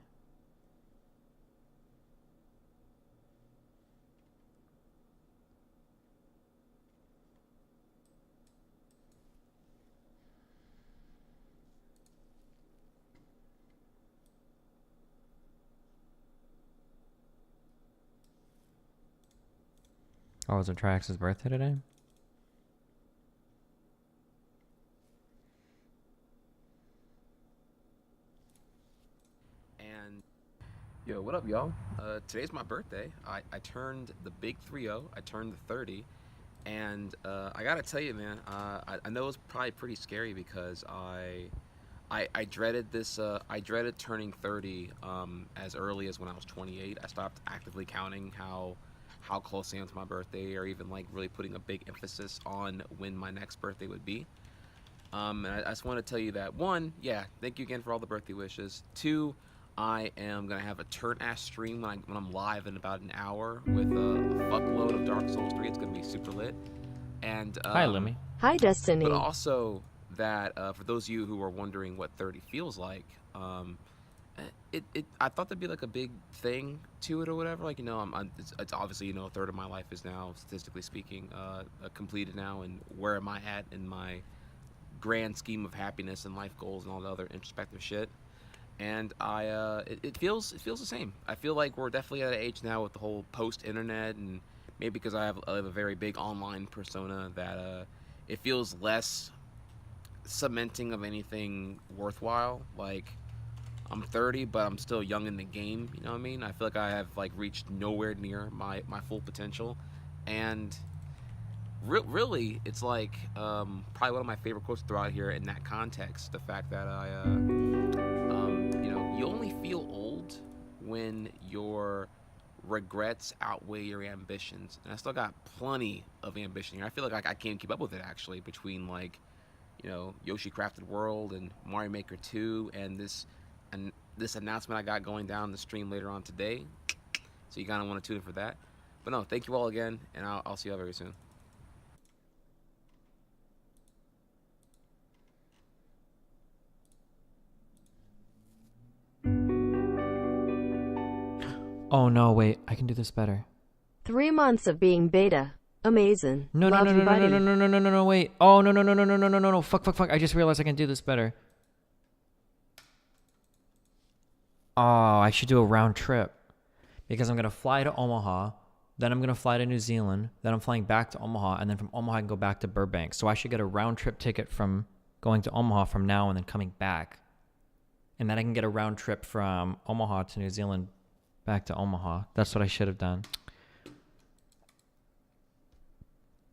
Oh, was it Trax's birthday today? Yo, what up, y'all? Today's my birthday. I turned the big 3-0. I turned the 30. And I gotta tell you, man, I know it's probably pretty scary because I dreaded this. I dreaded turning 30 as early as when I was 28. I stopped actively counting how close I am to my birthday, or even like really putting a big emphasis on when my next birthday would be. And I just want to tell you that, one, yeah, thank you again for all the birthday wishes. Two, I am gonna have a turn-ass stream when I'm live in about an hour with a fuckload of Dark Souls 3. It's gonna be super lit. And Hi, Lemmy. Hi, Destiny. But also that for those of you who are wondering what 30 feels like, I thought there'd be like a big thing to it or whatever. Like, you know, it's obviously, you know, a third of my life is now, statistically speaking, completed now, and where am I at in my grand scheme of happiness and life goals and all the other introspective shit. And it feels the same. I feel like we're definitely at an age now with the whole post-internet, and maybe because I have a very big online persona, that it feels less cementing of anything worthwhile. Like, I'm 30, but I'm still young in the game, you know what I mean? I feel like I have like reached nowhere near my full potential. And really, it's like probably one of my favorite quotes to throw out here in that context, the fact that you know, you only feel old when your regrets outweigh your ambitions. And I still got plenty of ambition here. I feel like I can't keep up with it, actually, between, like, you know, Yoshi Crafted World and Mario Maker 2 and this announcement I got going down the stream later on today. So you kind of want to tune in for that. But no, thank you all again, and I'll see you all very soon. Oh no, wait, I can do this better. 3 months of being beta. Amazing. No, Love you, buddy. no, wait. Oh, no, fuck. I just realized I can do this better. Oh, I should do a round trip. Because I'm going to fly to Omaha, then I'm going to fly to New Zealand, then I'm flying back to Omaha, and then from Omaha I can go back to Burbank. So I should get a round trip ticket from going to Omaha from now and then coming back. And then I can get a round trip from Omaha to New Zealand back to Omaha. That's what I should have done.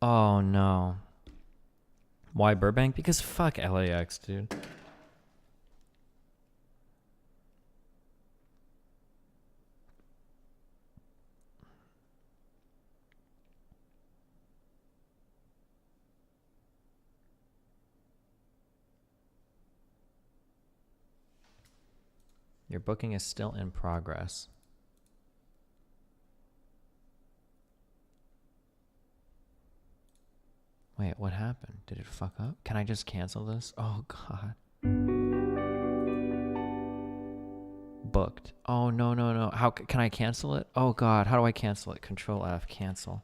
Oh no. Why Burbank? Because fuck LAX, dude. Your booking is still in progress. Wait, what happened? Did it fuck up? Can I just cancel this? Oh god. Booked. Oh no. How can I cancel it? Oh god, how do I cancel it? Control F, cancel.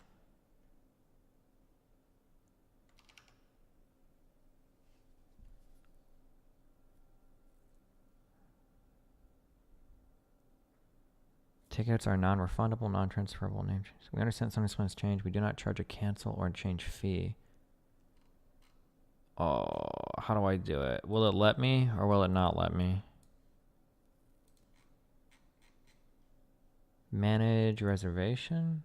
Tickets are non-refundable, non-transferable name change. We understand some expense change. We do not charge a cancel or change fee. Oh, how do I do it? Will it let me or will it not let me? Manage reservation?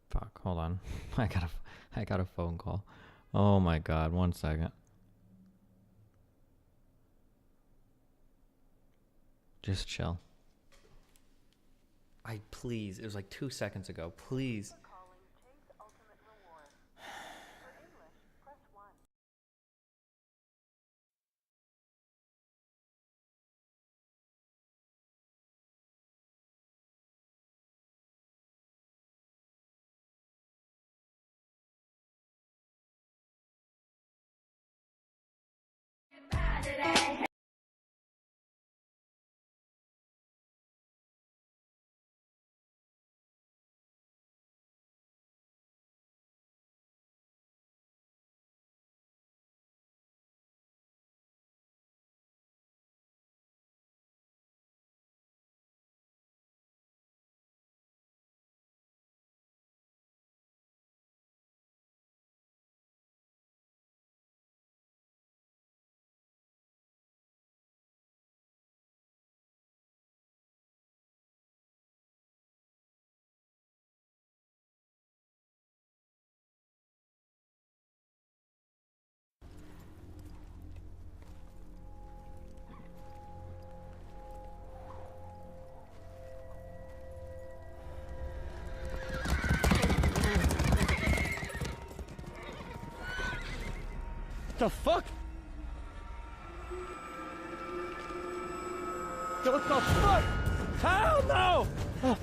Fuck, hold on. I got a phone call. Oh my god, 1 second. Just chill. Please, it was like 2 seconds ago. Please. the fuck? What the fuck? Hell no! Oh.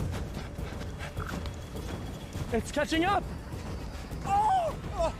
It's catching up! Oh! Oh.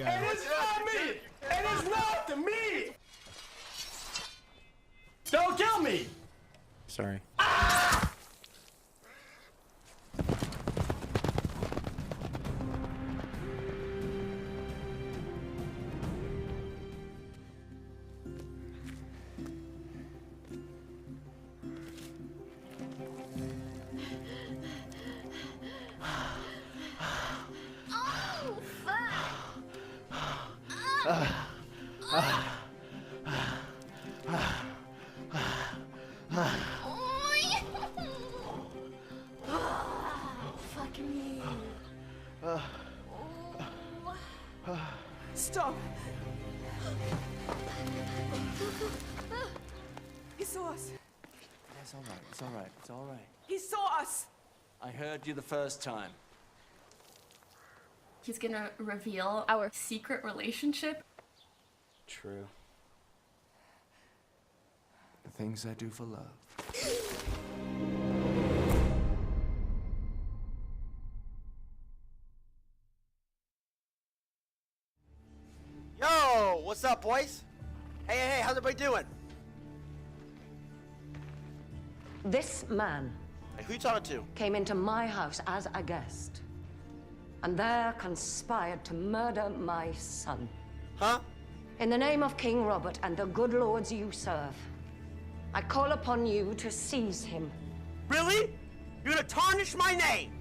And it's not me! And it's not me! Don't kill me! Sorry. Stop! He saw us. It's all right, it's all right, it's all right. He saw us! I heard you the first time. He's gonna reveal our secret relationship. True. The things I do for love. Yo, what's up, boys? Hey, how's everybody doing? This man Hey, who you talking to? came into my house as a guest, and there conspired to murder my son. Huh? In the name of King Robert and the good lords you serve, I call upon you to seize him. Really? You're gonna tarnish my name?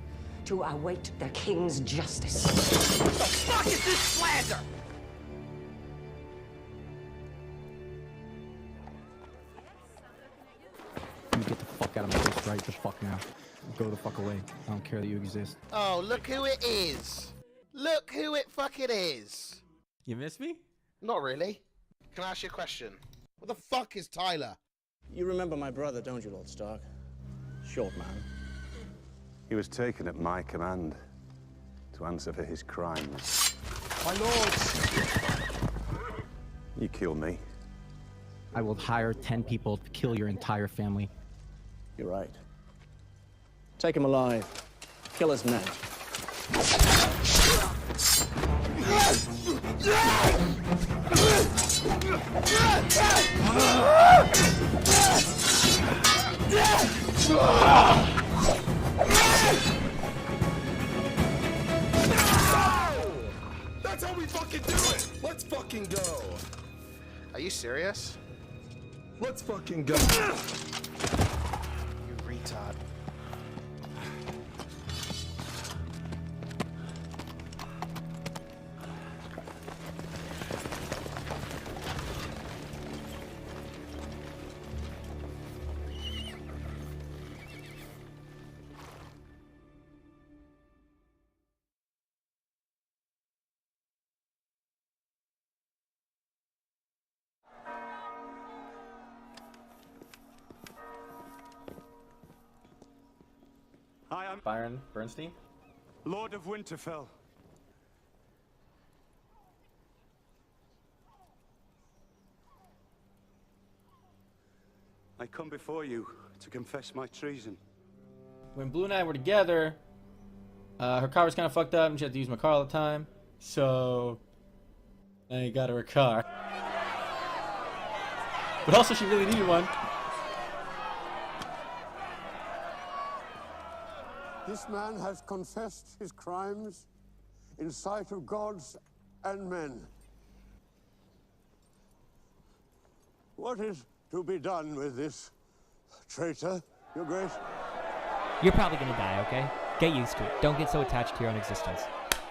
To await the king's justice. What the fuck is this slander? You get the fuck out of my face right the fuck now. Go the fuck away. I don't care that you exist. Oh, look who it is. Look who it fucking is. You miss me? Not really. Can I ask you a question? What the fuck is Tyler? You remember my brother, don't you, Lord Stark? Short man. He was taken at my command to answer for his crimes. My lords! You killed me. I will hire 10 people to kill your entire family. You're right. Take him alive. Kill his men. That's how we fucking do it! Let's fucking go! Are you serious? Let's fucking go! You retard. I am Byron Bernstein? Lord of Winterfell. I come before you to confess my treason. When Blue and I were together, her car was kind of fucked up and she had to use my car all the time. So I got her a car. But also she really needed one. This man has confessed his crimes in sight of gods and men. What is to be done with this traitor, Your Grace? You're probably gonna die, okay? Get used to it. Don't get so attached to your own existence.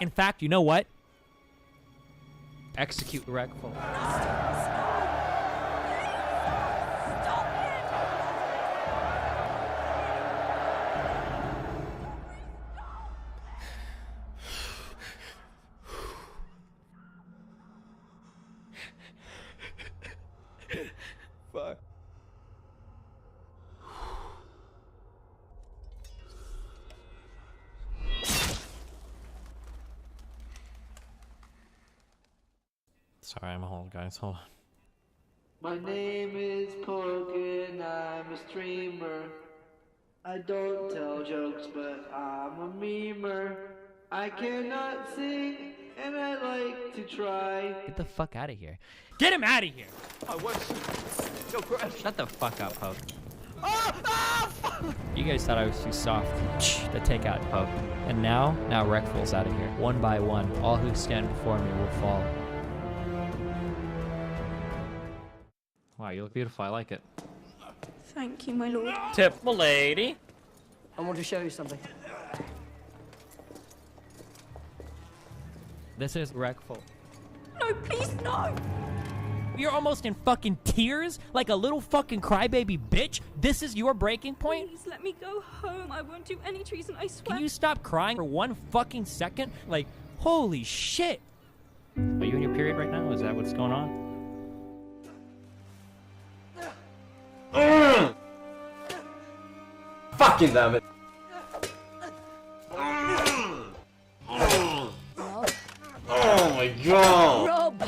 In fact, you know what? Execute Regful. Fuck. Sorry, I'm hold, guys. Hold on. My name is Pokin, I'm a streamer. I don't tell jokes, but I'm a memer. I cannot sing, and I like to try. Get the fuck out of here. Get him out of here! I was. Yo, Shut the fuck up, Poke. You guys thought I was too soft to take out Poke. And now Regful's out of here. One by one, all who stand before me will fall. Wow, you look beautiful. I like it. Thank you, my lord. Tip, my lady. I want to show you something. This is Regful. No, please, no! You're almost in fucking tears? Like a little fucking crybaby bitch? This is your breaking point? Please let me go home. I won't do any treason, I swear. Can you stop crying for 1 fucking second? Like, holy shit. Are you in your period right now? Is that what's going on? Fucking damn it. Oh my god! Rob!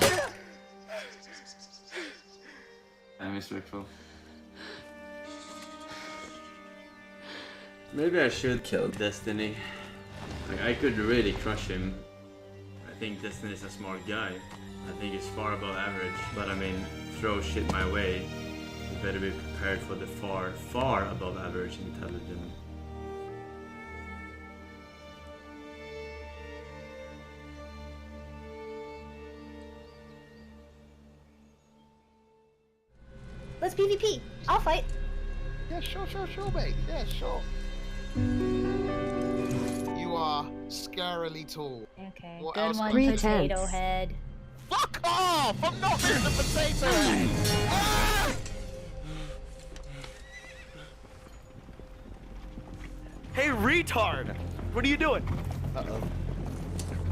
I miss Rickful. Maybe I should kill Destiny. Like, I could really crush him. I think Destiny's a smart guy. I think he's far above average. But I mean, throw shit my way. You better be prepared for the far, far above average intelligence. Let's PvP. I'll fight. Yeah, sure, mate. Yeah, sure. You are scarily tall. Okay. What Good else? one, Pretense. potato head. Fuck off! I'm not Mr. Potato Head! Ah! Hey, retard! What are you doing? Uh-oh.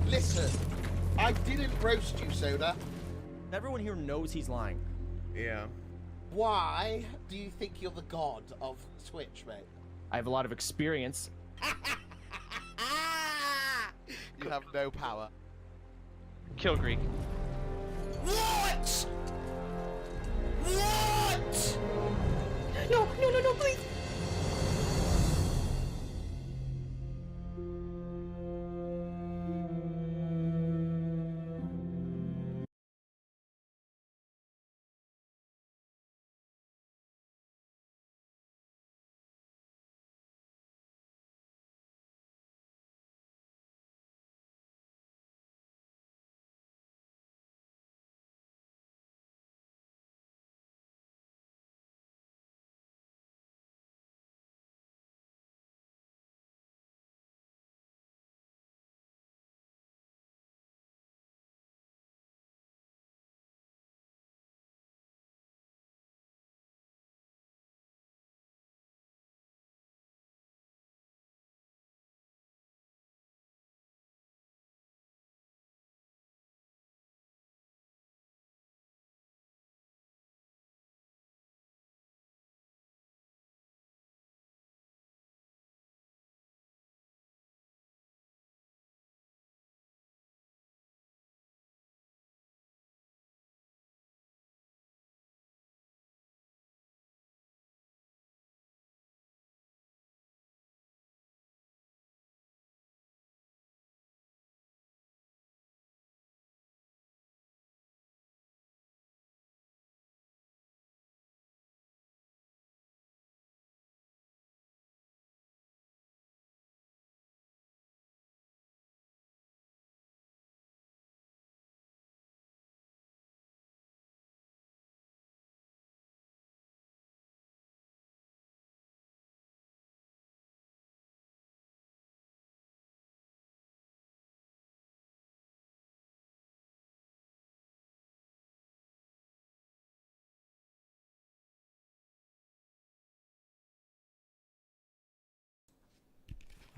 Listen, I didn't roast you, Soda. Everyone here knows he's lying. Yeah. Why do you think you're the god of Twitch, mate? I have a lot of experience. You have no power. Kill Greek. What? What? No, please.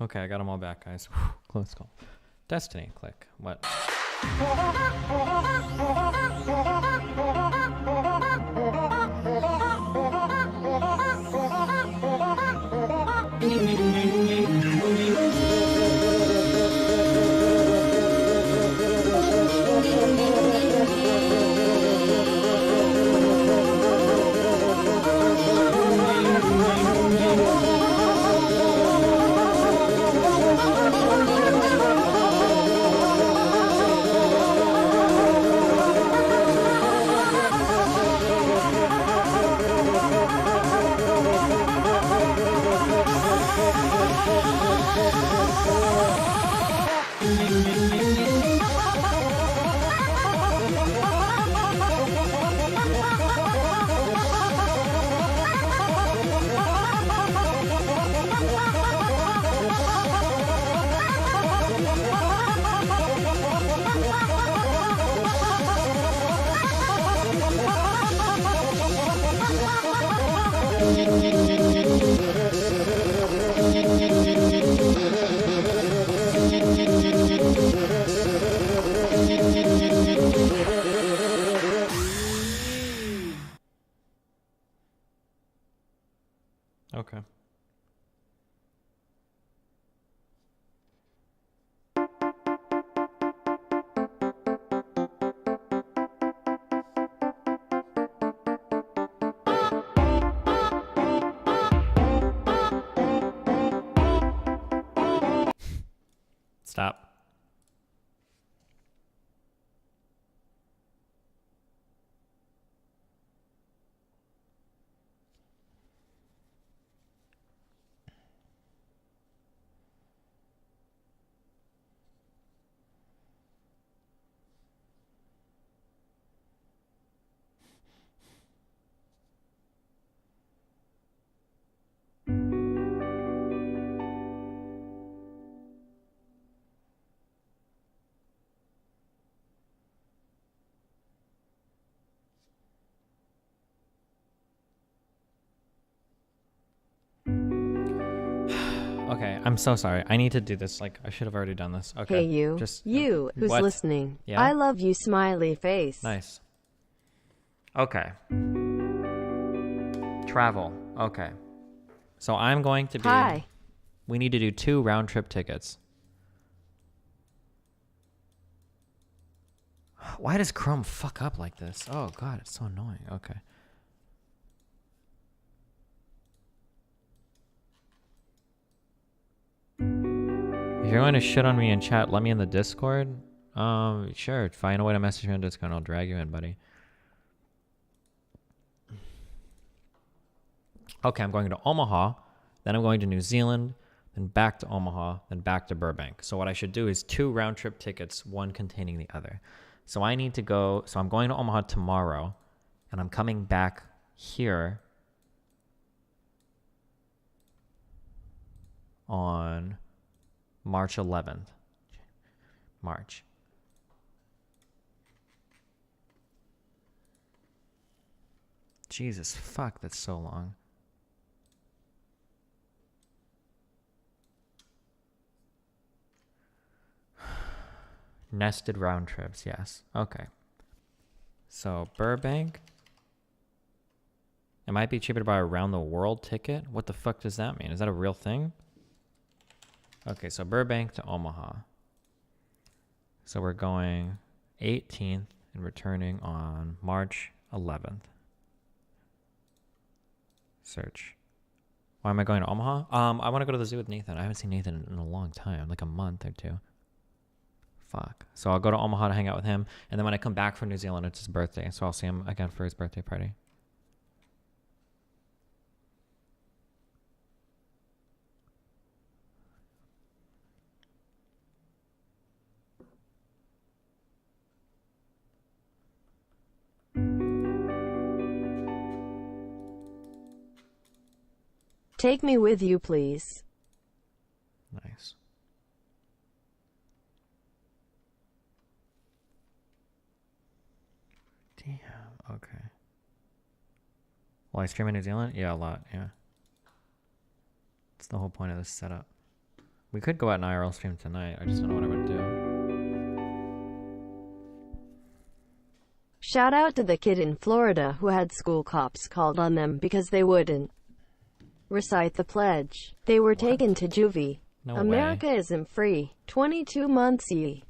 Okay, I got them all back, guys. Close call. Destiny, click. What? Okay. Stop. Okay, I'm so sorry. I need to do this. Like, I should have already done this. Okay. Hey, you. Just you who's what? listening. Yeah? I love you, smiley face. Nice. Okay. Travel. Okay. So I'm going to be... Hi. We need to do 2 round-trip tickets. Why does Chrome fuck up like this? Oh, God, it's so annoying. Okay. If you're going to shit on me in chat, let me in the Discord. Sure. Find a way to message me on Discord and I'll drag you in, buddy. Okay, I'm going to Omaha, then I'm going to New Zealand, then back to Omaha, then back to Burbank. So what I should do is 2 round-trip tickets, one containing the other. So I need to go, so I'm going to Omaha tomorrow, and I'm coming back here on March 11th. March. Jesus, fuck, that's so long. Nested round trips, yes. Okay. So, Burbank. It might be cheaper to buy a round the world ticket. What the fuck does that mean? Is that a real thing? Okay, so Burbank to Omaha. So we're going 18th and returning on March 11th. Search. Why am I going to Omaha? I want to go to the zoo with Nathan. I haven't seen Nathan in a long time, like a month or 2. Fuck. So I'll go to Omaha to hang out with him, and then when I come back from New Zealand, it's his birthday, so I'll see him again for his birthday party. Take me with you, please. Nice. Damn, okay. Will I stream in New Zealand? Yeah, a lot, yeah. That's the whole point of this setup. We could go out and IRL stream tonight. I just don't know what I would do. Shout out to the kid in Florida who had school cops called on them because they wouldn't recite the pledge. They were taken to juvie. No America way. isn't free. 22 months ye.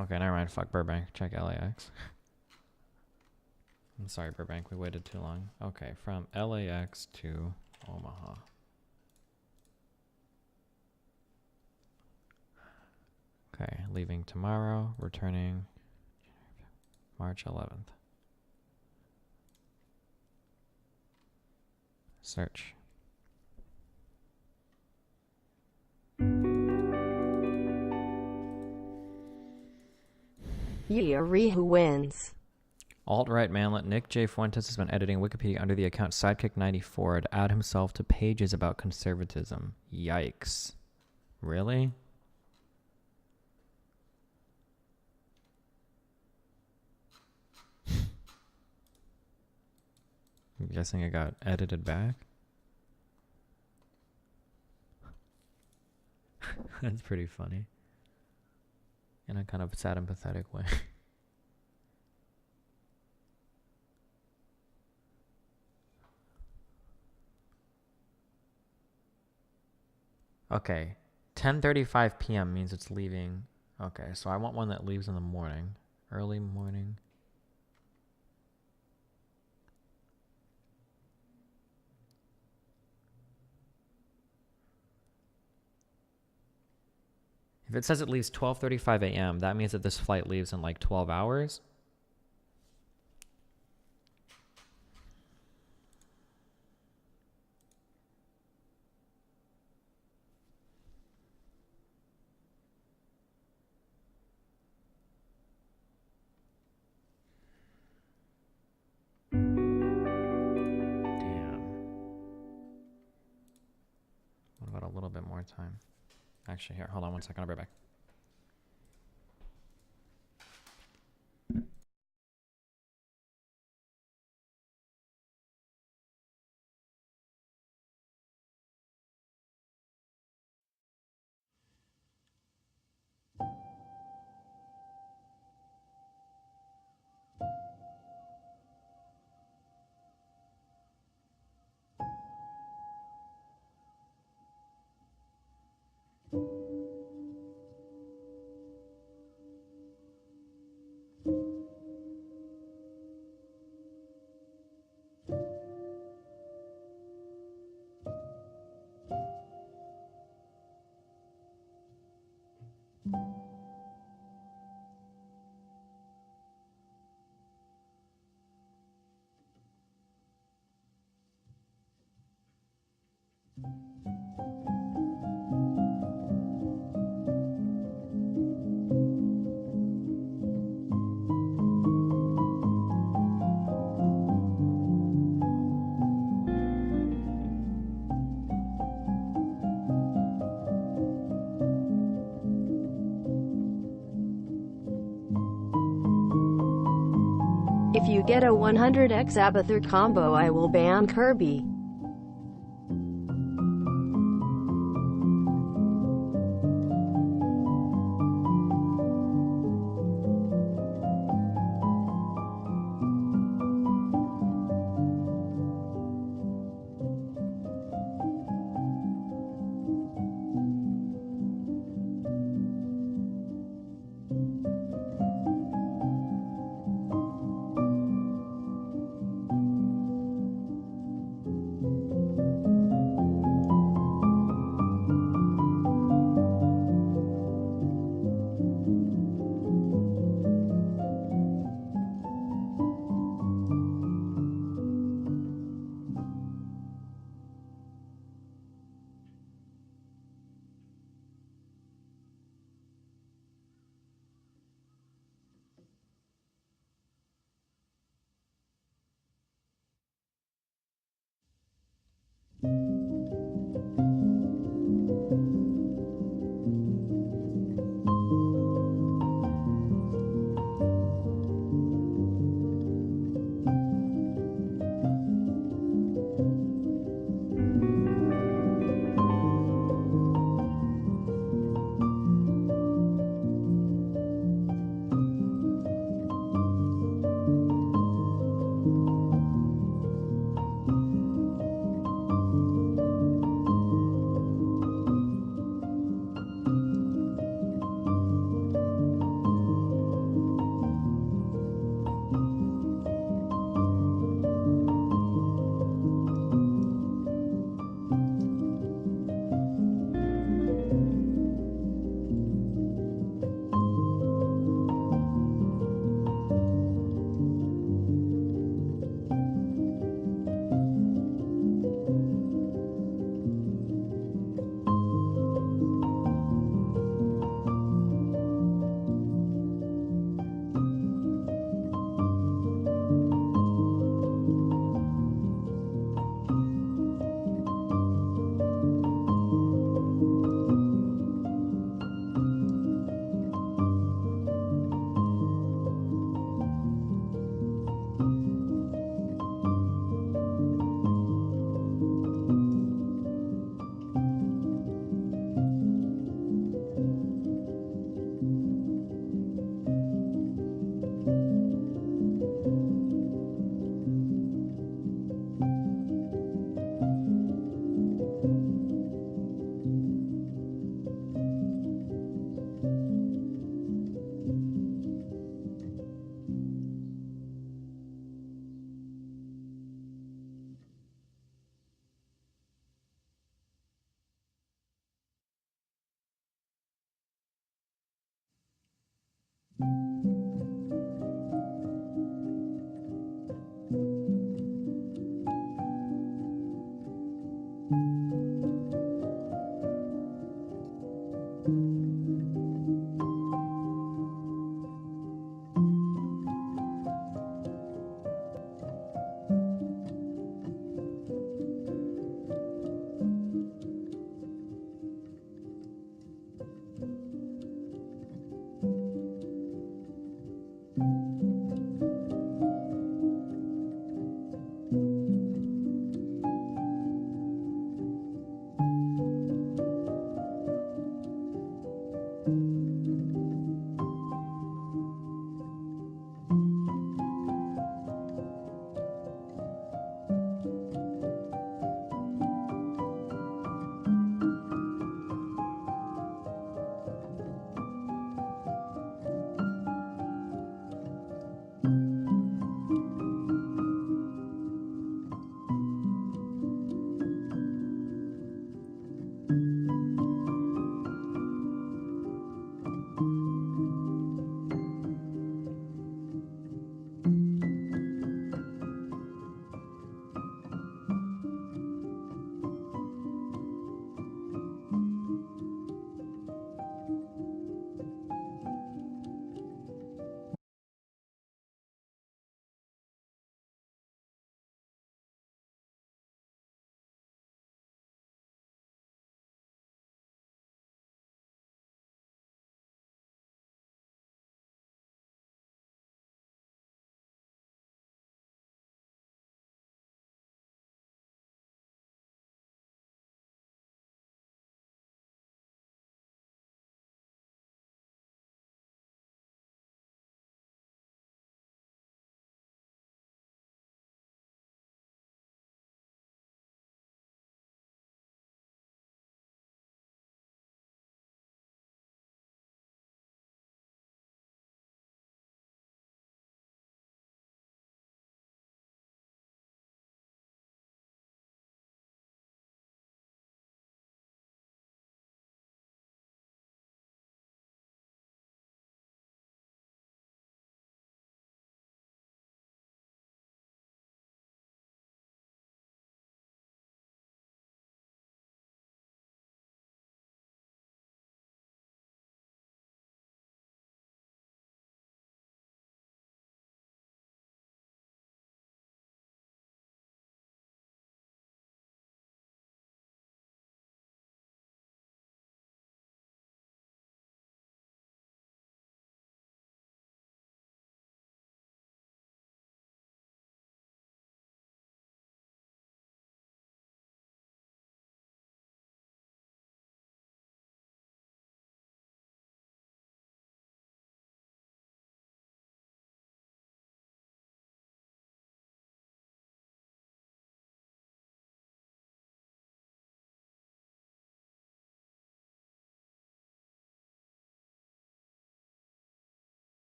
Okay, never mind. Fuck Burbank. Check LAX. I'm sorry, Burbank. We waited too long. Okay, from LAX to Omaha. Okay, leaving tomorrow, returning March 11th. Search. Yeah, who wins. Alt-right manlet Nick J. Fuentes has been editing Wikipedia under the account Sidekick94 to add himself to pages about conservatism. Yikes. Really? I'm guessing it got edited back. That's pretty funny. In a kind of sad and pathetic way. Okay. 10:35 p.m. means it's leaving. Okay, so I want one that leaves in the morning. Early morning. If it says it leaves 12:35 a.m., that means that this flight leaves in like 12 hours. Damn. What about a little bit more time? Actually, here, hold on one second. I'll be right back. If you get a 100x Abathur combo, I will ban Kirby.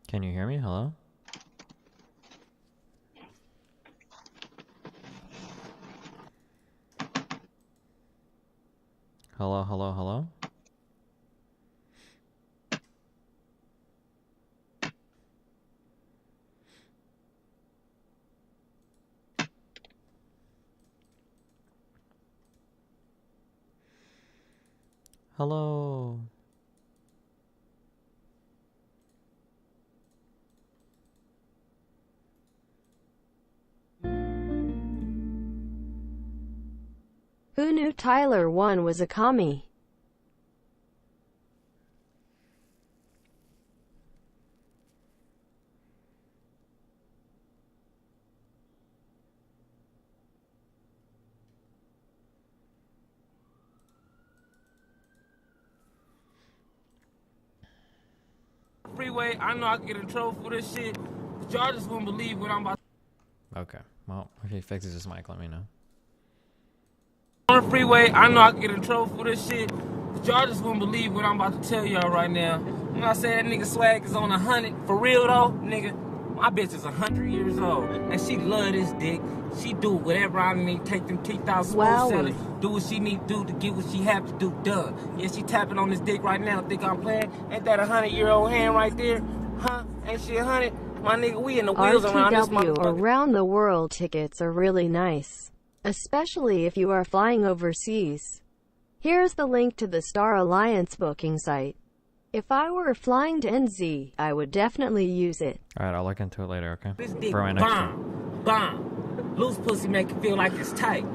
Can you hear me? Hello? Hello, hello, hello? Hello. Who knew Tyler 1 was a commie? Freeway, I know I can get in trouble for this shit, but y'all just won't believe what I'm about. Okay. Well, if he fixes his mic, let me know. On the freeway, I know I can get in trouble for this shit, but y'all just won't believe what I'm about to tell y'all right now. When I say that nigga swag is on 100, for real though, nigga, my bitch is 100 years old, and she love this dick. She do whatever I need, take them teeth out, smoke sell it, do what she need to do to get what she have to do done. Yeah, she tapping on this dick right now, think I'm playing? Ain't that 100-year-old hand right there? Huh? Ain't she 100? My nigga, we in the wheels around this RTW motherfucker. around the world tickets are really nice, especially if you are flying overseas. Here's the link to the Star Alliance booking site. If I were flying to NZ, I would definitely use it. Alright, I'll look into it later, okay? This dick For my next one. bomb. Loose pussy make it feel like it's tight.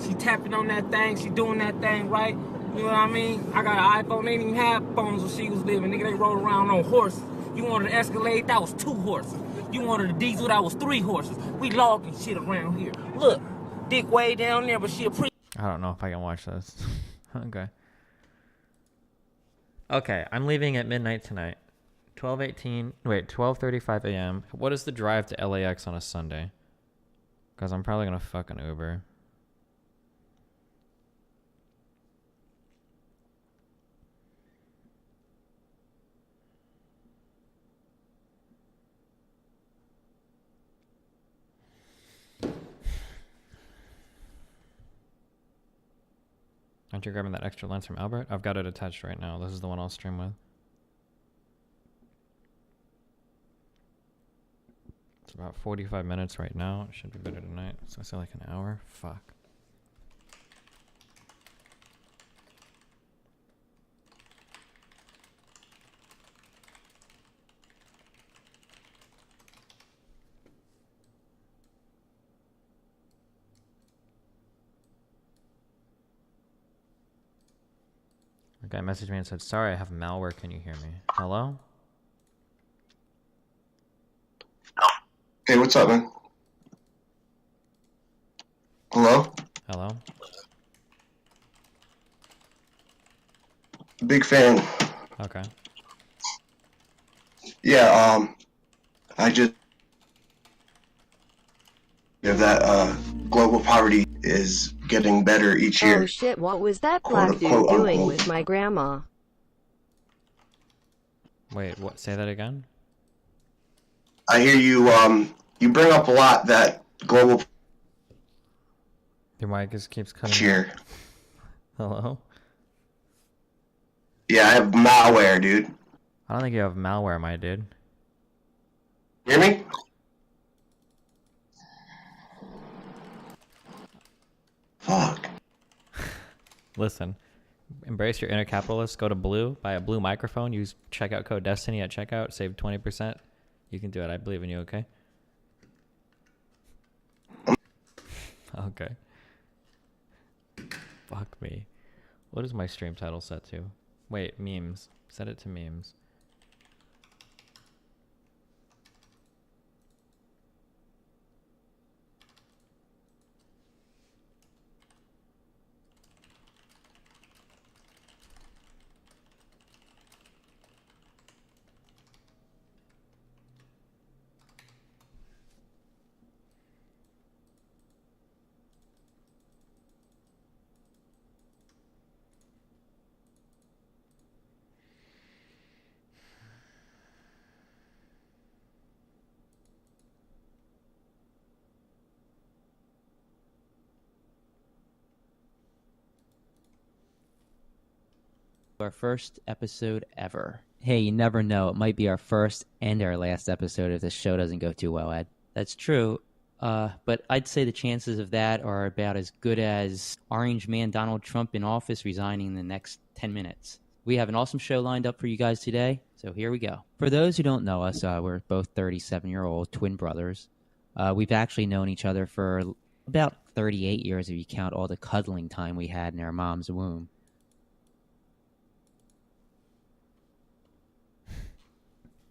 She tapping on that thing, she doing that thing right. You know what I mean? I got an iPhone, they didn't even have phones when she was living. Nigga, they rode around on horses. You wanted an Escalade, that was 2 horses. You wanted a diesel, that was 3 horses. We logging shit around here. Look, dick way down there, but she I don't know if I can watch this. Okay. Okay, I'm leaving at midnight tonight. 12:35 a.m. What is the drive to LAX on a Sunday? Because I'm probably going to fucking Uber. Aren't you grabbing that extra lens from Albert? I've got it attached right now. This is the one I'll stream with. It's about 45 minutes right now. It should be better tonight. So I say like an hour? Fuck. A guy messaged me and said, sorry, I have malware. Can you hear me? Hello? Hey, what's up, man? Hello? Hello? Big fan. Okay. Yeah, I just... Of that, global poverty is getting better each year. Oh shit, what was that black dude doing with my grandma? Wait, what? Say that again? I hear you, you bring up a lot that global... Your mic just keeps cutting. Cheer. Hello? Yeah, I have malware, dude. I don't think you have malware, my dude. Hear me? Fuck. Listen, embrace your inner capitalist. Go to Blue, buy a Blue microphone, use checkout code Destiny at checkout, save 20%. You can do it. I believe in you, okay? Okay. Fuck me. What is my stream title set to? Wait, memes. Set it to memes. our first episode ever. Hey, you never know. It might be our first and our last episode if this show doesn't go too well, Ed. That's true. But I'd say the chances of that are about as good as Orange Man Donald Trump in office resigning in the next 10 minutes. We have an awesome show lined up for you guys today, so here we go. For those who don't know us, we're both 37-year-old twin brothers. We've actually known each other for about 38 years if you count all the cuddling time we had in our mom's womb.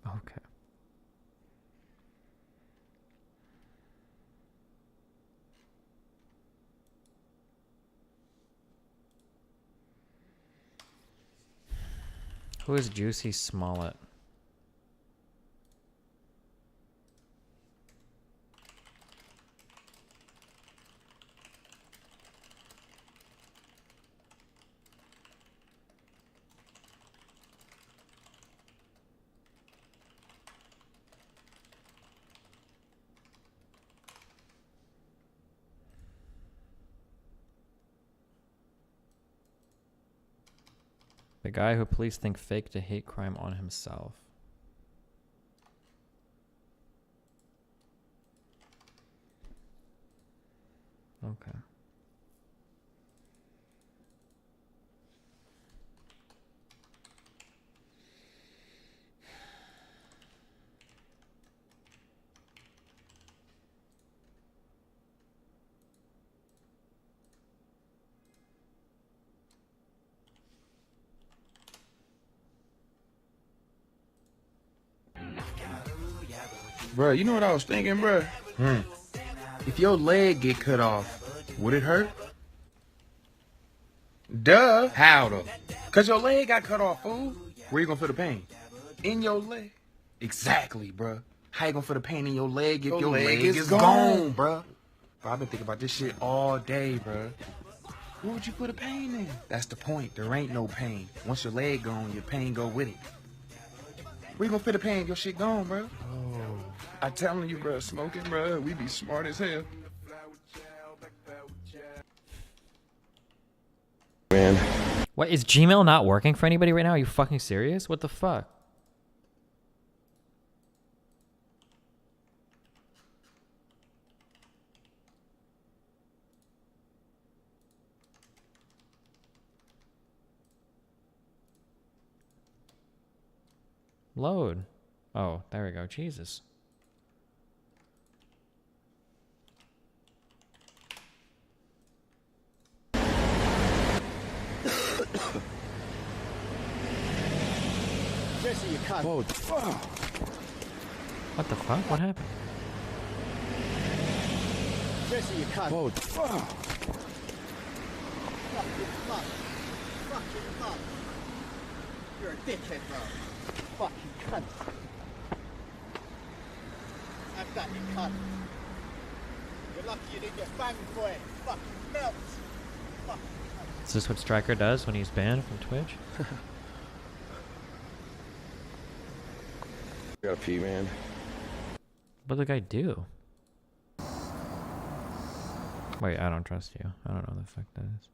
Okay. Who is Juicy Smollett? The guy who police think faked a hate crime on himself. Okay. Bruh, you know what I was thinking, bruh? If your leg get cut off, would it hurt? Duh. How though? Cause your leg got cut off, fool. Where you gonna feel the pain? In your leg. Exactly, bruh. How you gonna feel the pain in your leg if your leg is gone, bruh? Bro, I've been thinking about this shit all day, bruh. Where would you put the pain in? That's the point. There ain't no pain. Once your leg gone, your pain go with it. Where you gonna feel the pain if your shit gone, bruh? Oh. I'm telling you, bro, smoking, bro, we be smart as hell. Man. What, is Gmail not working for anybody right now? Are you fucking serious? What the fuck? Load. Oh, there we go. Jesus. Jesse, you can't. Whoa. What the fuck? What happened? Jesse, you can't. Whoa. Fucking fuck. Fucking fuck. You're a dickhead, bro. Fucking cunt. Have that, you cunt. You're lucky you didn't get banged for it. Fucking melt. Fucking cunt. Is this what Striker does when he's banned from Twitch? I gotta pee, man. What did the guy do? Wait, I don't trust you. I don't know what the fuck that is.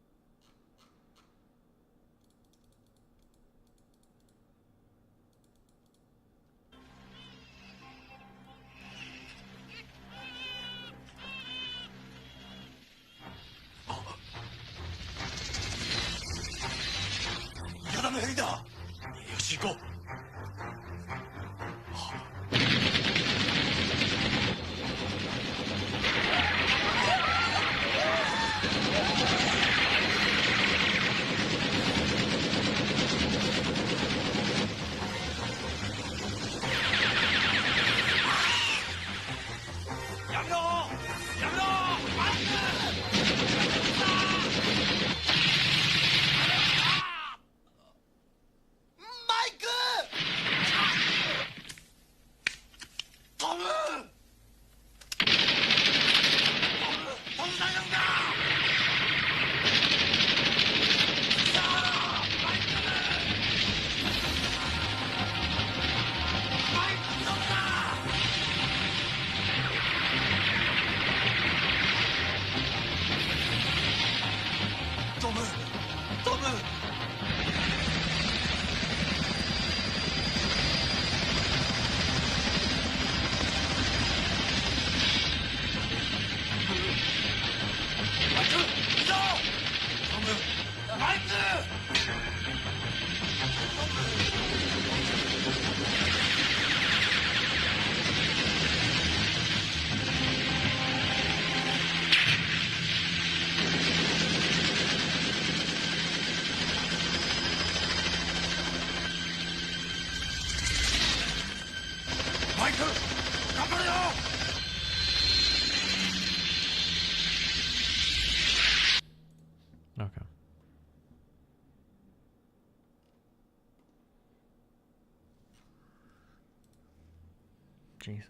Okay. Jesus.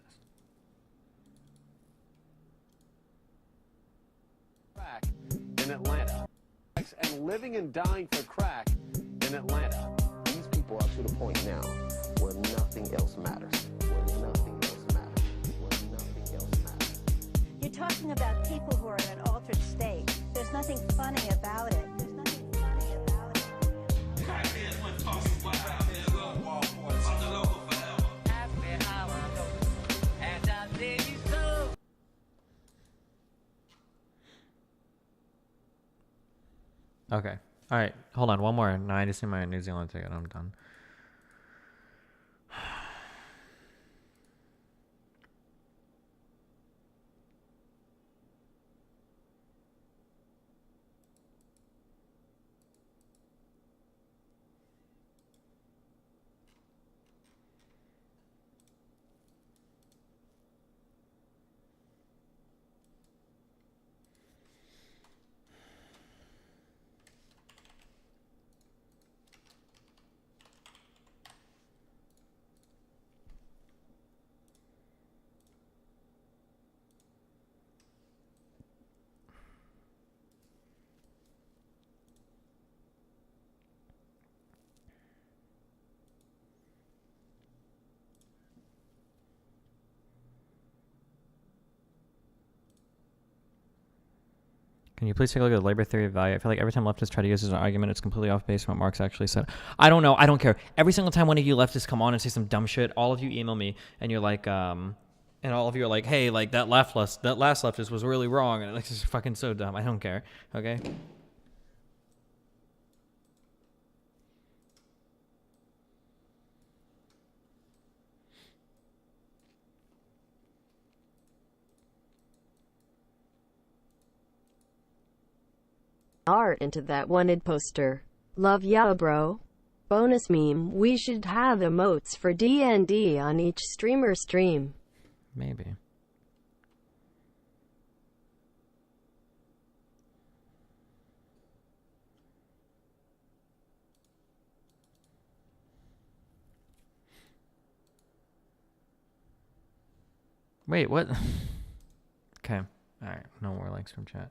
Crack in Atlanta. And living and dying for crack in Atlanta. These people are to the point now where nothing else matters. Where nothing else matters. Where nothing else matters. You're talking about people who are in an altered state. There's nothing funny about it. There's nothing funny about it. Okay. All right. Hold on. One more. No, I just need my New Zealand ticket. I'm done. Can you please take a look at the labor theory of value? I feel like every time leftists try to use this as an argument, it's completely off base from what Marx actually said. I don't know. I don't care. Every single time one of you leftists come on and say some dumb shit, all of you email me and you're like, and all of you are like, hey, like that last leftist was really wrong. And it's just fucking so dumb. I don't care. Okay? Art into that wanted poster. Love ya, bro. Bonus meme, we should have emotes for D&D on each streamer stream. Maybe. Wait, what? Okay. Alright, no more likes from chat.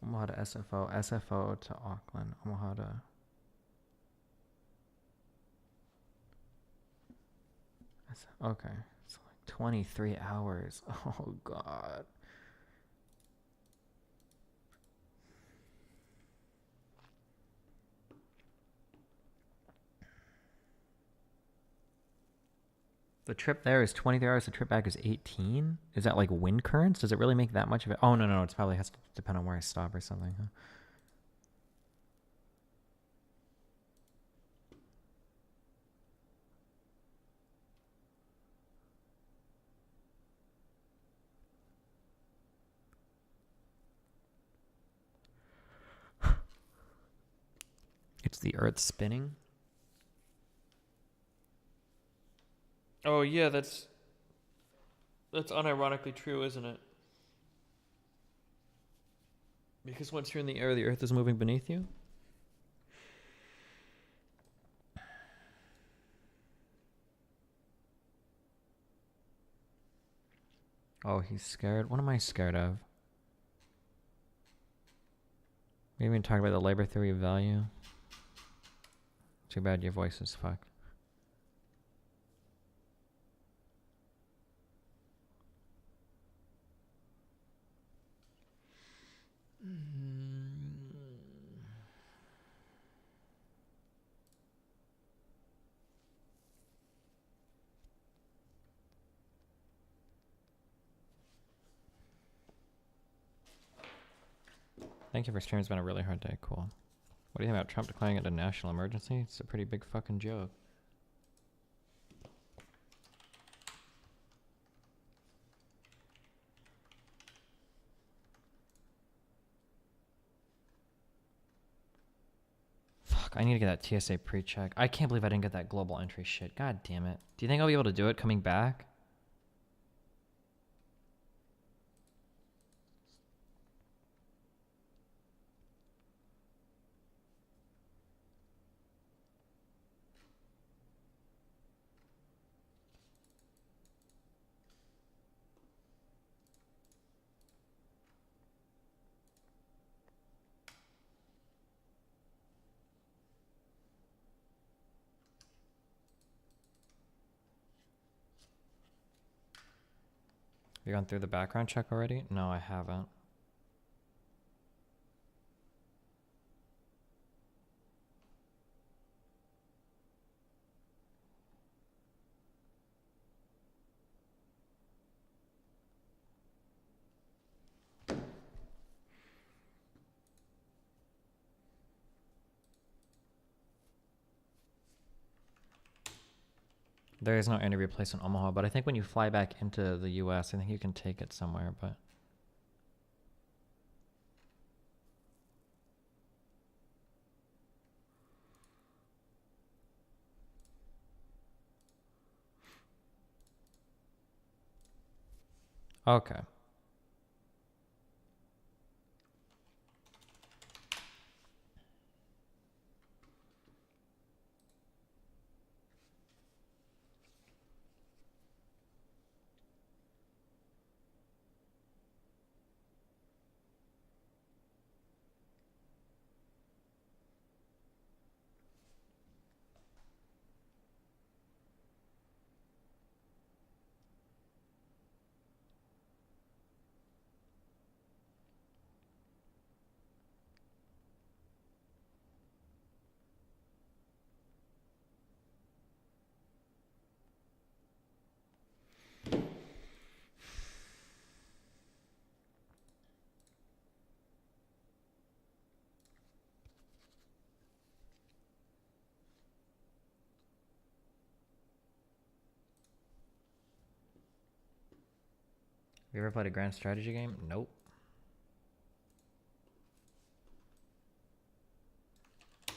Omaha to SFO, SFO to Auckland, Omaha to... Okay, it's like 23 hours. Oh, God. The trip there is 23 hours. The trip back is 18. Is that like wind currents? Does it really make that much of it? Oh, no. It's probably has to depend on where I stop or something. Huh? It's the Earth spinning. Oh yeah, that's unironically true, isn't it? Because once you're in the air, the Earth is moving beneath you. Oh, he's scared. What am I scared of? We haven't even talked about the labor theory of value. Too bad your voice is fucked. Thank you for streaming. It's been a really hard day. Cool. What do you think about Trump declaring it a national emergency? It's a pretty big fucking joke. Fuck, I need to get that TSA pre-check. I can't believe I didn't get that global entry shit. God damn it. Do you think I'll be able to do it coming back? You gone through the background check already? No, I haven't. There is no interview place in Omaha, but I think when you fly back into the US, I think you can take it somewhere, but... Okay. Have you ever played a grand strategy game? Nope. You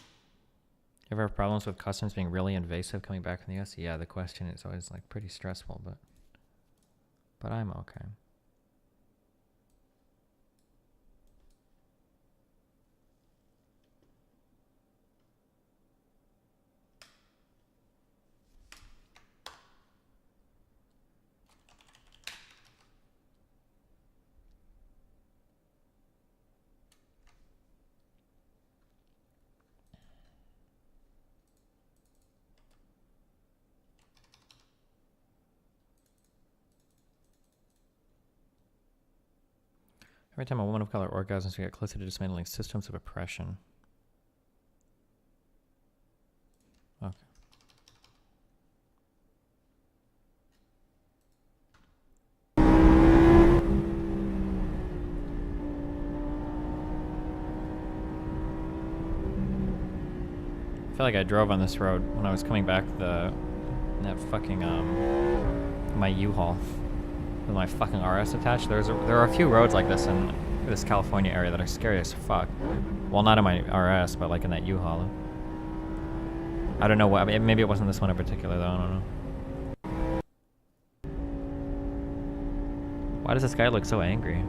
ever have problems with customs being really invasive coming back from the US? Yeah, the question is always like pretty stressful, but I'm okay. Every time a woman of color orgasms, we get closer to dismantling systems of oppression. Okay. I feel like I drove on this road when I was coming back that fucking my U-Haul with my fucking RS attached. There are a few roads like this in this California area that are scary as fuck. Well, not in my RS, but like in that U-Haul. I don't know what. I mean, maybe it wasn't this one in particular though. I don't know. Why does this guy look so angry?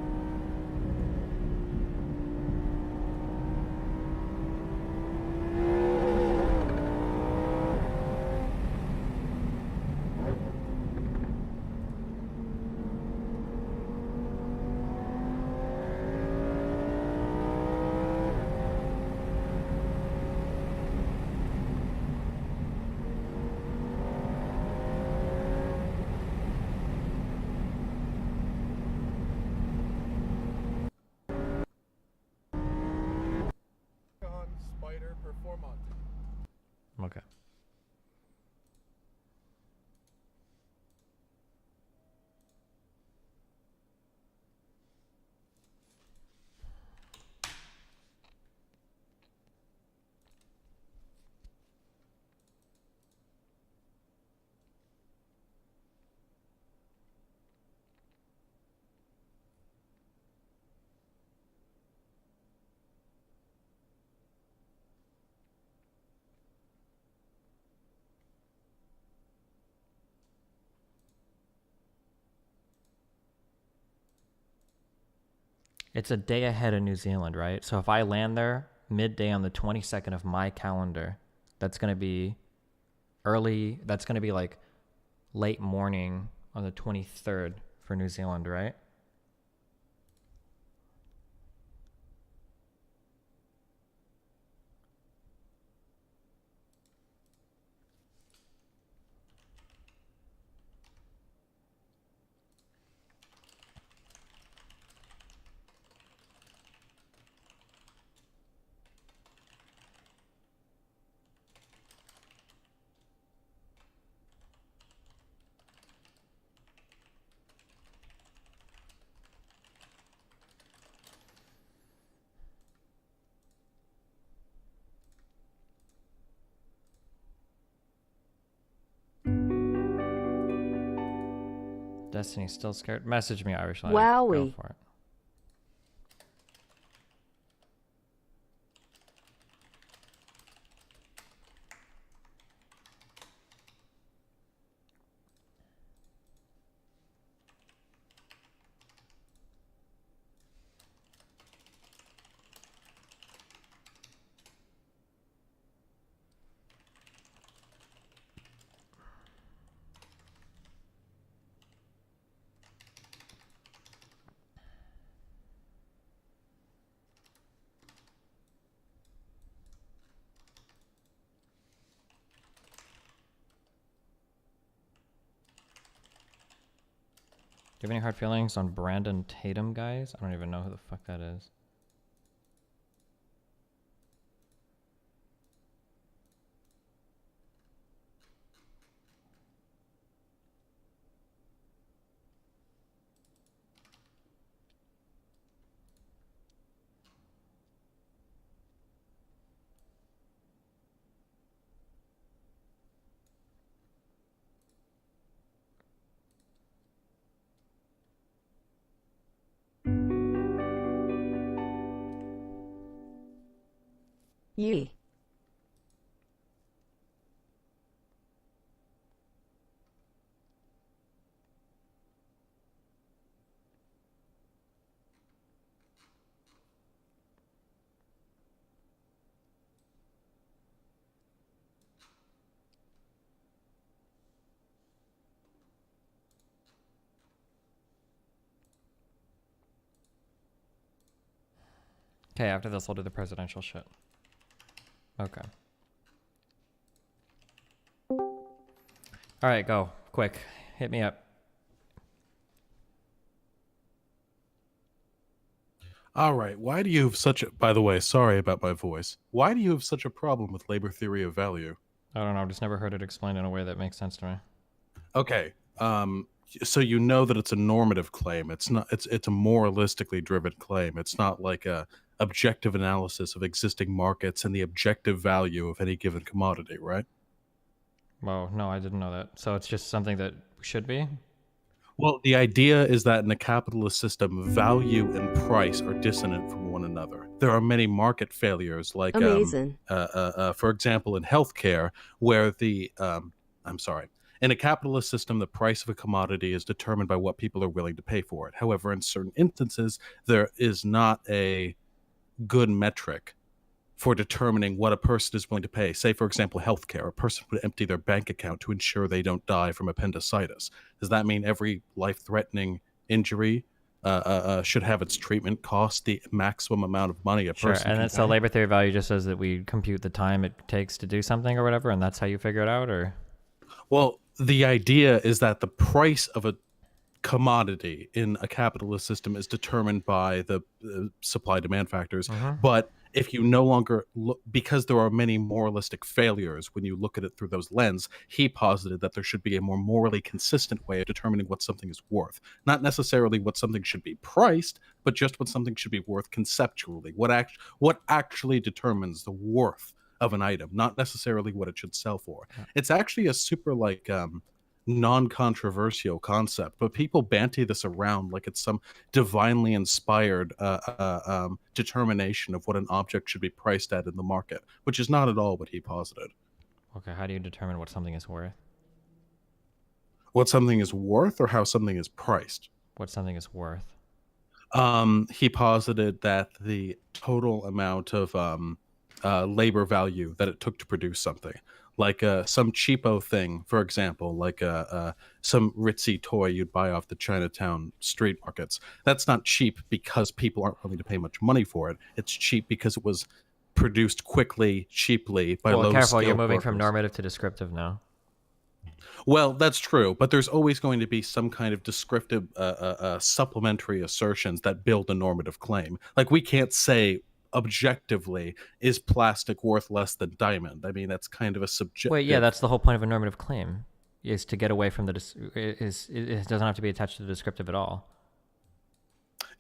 Okay. It's a day ahead of New Zealand, right? So if I land there midday on the 22nd of my calendar, that's going to be early. That's going to be like late morning on the 23rd for New Zealand, right? Destiny's still scared. Message me, Irish Lad. Go Wowie. for it. Do you have any hard feelings on Brandon Tatum, guys? I don't even know who the fuck that is. Yee. Okay, after this, I'll do the presidential shit. Okay. Alright, go. Quick. Hit me up. All right. Why do you have such a... By the way, sorry about my voice. Why do you have such a problem with labor theory of value? I don't know. I've just never heard it explained in a way that makes sense to me. Okay. So you know that it's a normative claim. It's not. It's a moralistically driven claim. It's not like a objective analysis of existing markets and the objective value of any given commodity, right? Well, no, I didn't know that. So it's just something that should be? Well, the idea is that in a capitalist system, value and price are dissonant from one another. There are many market failures, like, Amazing. For example, in healthcare, where in a capitalist system, the price of a commodity is determined by what people are willing to pay for it. However, in certain instances, there is not a good metric for determining what a person is willing to pay. Say, for example, healthcare. A person would empty their bank account to ensure they don't die from appendicitis. Does that mean every life-threatening injury should have its treatment cost the maximum amount of money a person And can so pay? labor theory of value just says that we compute the time it takes to do something or whatever, and that's how you figure it out, or? Well, the idea is that the price of a commodity in a capitalist system is determined by the supply-demand factors. But if you no longer look, because there are many moralistic failures when you look at it through those lens, he posited that there should be a more morally consistent way of determining what something is worth. Not necessarily what something should be priced, but just what something should be worth conceptually. What actually determines the worth of an item, not necessarily what it should sell for. It's actually a super non-controversial concept, but people banty this around like it's some divinely inspired determination of what an object should be priced at in the market, which is not at all what he posited. Okay, how do you determine what something is worth? What something is worth, or how something is priced? What something is worth. He posited that the total amount of labor value that it took to produce something, like some cheapo thing, for example, like some ritzy toy you'd buy off the Chinatown street markets. That's not cheap because people aren't willing to pay much money for it. It's cheap because it was produced quickly, cheaply by Well, low careful, you're moving workers. from normative to descriptive now. Well, that's true, but there's always going to be some kind of descriptive supplementary assertions that build a normative claim. Like, we can't say objectively, is plastic worth less than diamond? I mean, that's kind of a subjective... Wait, yeah, that's the whole point of a normative claim, is to get away from the... it doesn't have to be attached to the descriptive at all.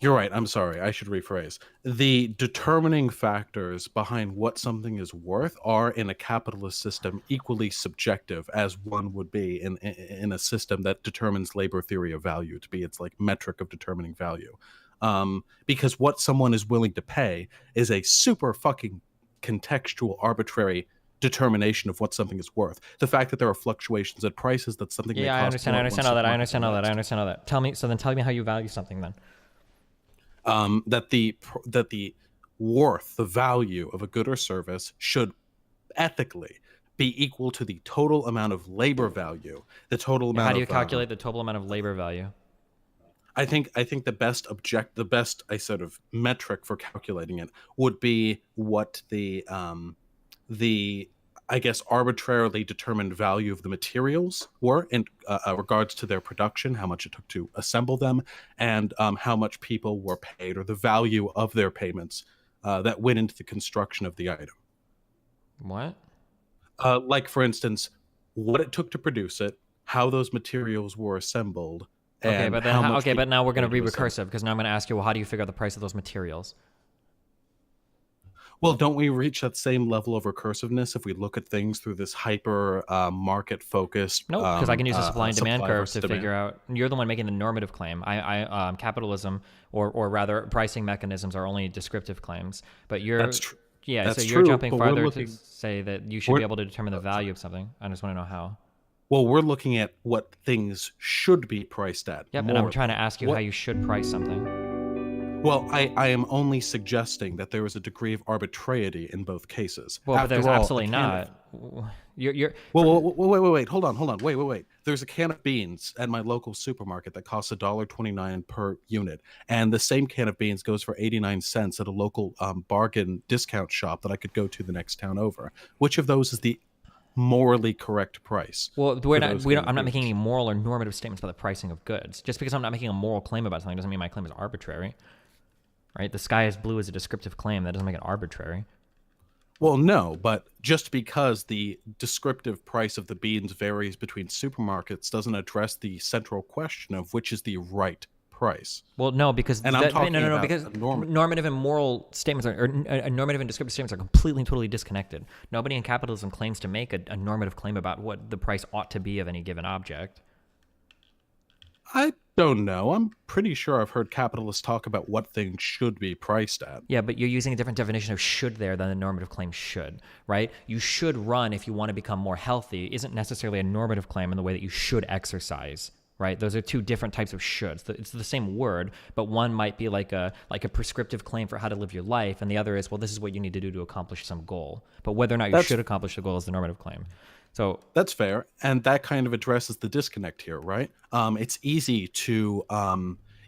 You're right. I'm sorry. I should rephrase. The determining factors behind what something is worth are, in a capitalist system, equally subjective as one would be in a system that determines labor theory of value to be its like metric of determining value. Because what someone is willing to pay is a super fucking contextual, arbitrary determination of what something is worth. The fact that there are fluctuations in prices, that something may cost more. I understand all that. Tell me how you value something then. That the worth, the value of a good or service should ethically be equal to the total amount of labor value, the total amount. How do you calculate the total amount of labor value? I think the best sort of metric for calculating it would be what the I guess arbitrarily determined value of the materials were in regards to their production, how much it took to assemble them, and how much people were paid, or the value of their payments that went into the construction of the item. What? Like, for instance, what it took to produce it, how those materials were assembled. Okay, but then but now we're going to be recursive, because now I'm going to ask you, well, how do you figure out the price of those materials? Well, don't we reach that same level of recursiveness if we look at things through this hyper market focused? No, because I can use the supply and demand curve to figure out. You're the one making the normative claim. Capitalism, or rather, pricing mechanisms are only descriptive claims. But you're that's true. Yeah, that's so you're true, jumping farther to say that you should be able to determine the value of something. I just want to know how. Well, we're looking at what things should be priced at. Yep, and I'm trying to ask you how you should price something. Well, I am only suggesting that there is a degree of arbitrarity in both cases. Well, but there's absolutely not. You're... Well, wait. Hold on. Wait. There's a can of beans at my local supermarket that costs $1.29 per unit. And the same can of beans goes for 89 cents at a local bargain discount shop that I could go to the next town over. Which of those is the morally correct price? Well, I'm not making any moral or normative statements about the pricing of goods. Just because I'm not making a moral claim about something doesn't mean my claim is arbitrary. Right? The sky is blue is a descriptive claim. That doesn't make it arbitrary. Well, no, but just because the descriptive price of the beans varies between supermarkets doesn't address the central question of which is the right price. Well, no, because because normative and moral statements or normative and descriptive statements are completely and totally disconnected. Nobody in capitalism claims to make a normative claim about what the price ought to be of any given object. I don't know. I'm pretty sure I've heard capitalists talk about what things should be priced at. Yeah, but you're using a different definition of should there than the normative claim should, right? You should run if you want to become more healthy isn't necessarily a normative claim in the way that you should exercise, right? Those are two different types of shoulds. It's the same word, but one might be like a prescriptive claim for how to live your life, and the other is, well, this is what you need to do to accomplish some goal. But whether or not you should accomplish the goal is the normative claim. So that's fair, and that kind of addresses the disconnect here, right? It's easy to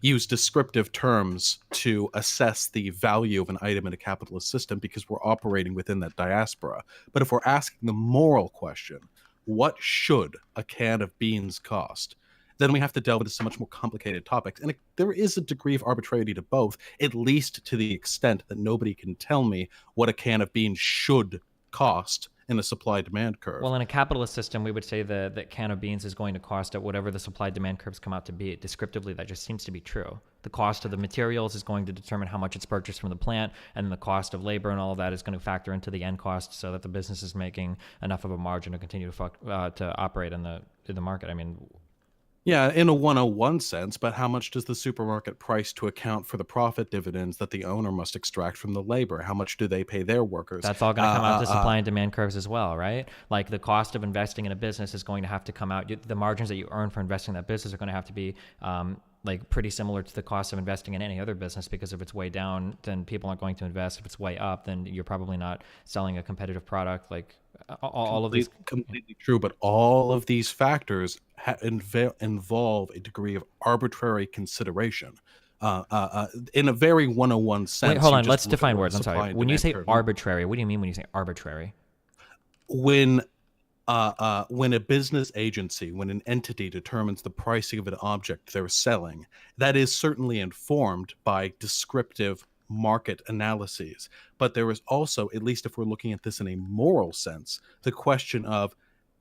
use descriptive terms to assess the value of an item in a capitalist system because we're operating within that diaspora. But if we're asking the moral question, what should a can of beans cost? Then we have to delve into so much more complicated topics. And there is a degree of arbitrarity to both, at least to the extent that nobody can tell me what a can of beans should cost in a supply-demand curve. Well, in a capitalist system, we would say that can of beans is going to cost at whatever the supply-demand curves come out to be. Descriptively, that just seems to be true. The cost of the materials is going to determine how much it's purchased from the plant, and the cost of labor and all of that is going to factor into the end cost so that the business is making enough of a margin to continue to operate in the market. I mean... Yeah, in a 101 sense, but how much does the supermarket price to account for the profit dividends that the owner must extract from the labor? How much do they pay their workers? That's all going to come out to supply and demand curves as well, right? Like the cost of investing in a business is going to have to come out. The margins that you earn for investing in that business are going to have to be like pretty similar to the cost of investing in any other business, because if it's way down, then people aren't going to invest. If it's way up, then you're probably not selling a competitive product. Like all of these. Completely true, but all of these factors involve a degree of arbitrary consideration. In a very 101 sense. Wait, hold on. Let's define words. I'm sorry. When you say arbitrary, what do you mean when you say arbitrary? When a business agency, when an entity determines the pricing of an object they're selling, that is certainly informed by descriptive market analyses. But there is also, at least if we're looking at this in a moral sense, the question of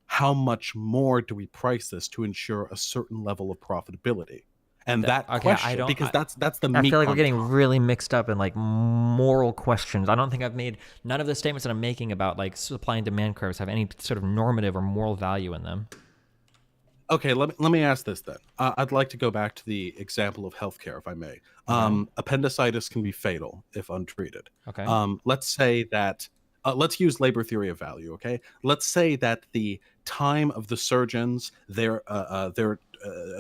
how much more do we price this to ensure a certain level of profitability? And that question, because that's the meat. I feel like we're getting really mixed up in like moral questions. I don't think I've made none of the statements that I'm making about like supply and demand curves have any sort of normative or moral value in them. Okay, let me ask this then. I'd like to go back to the example of healthcare, if I may. Appendicitis can be fatal if untreated. Okay. Let's say that. Let's use labor theory of value. Okay. Let's say that the time of the surgeons, their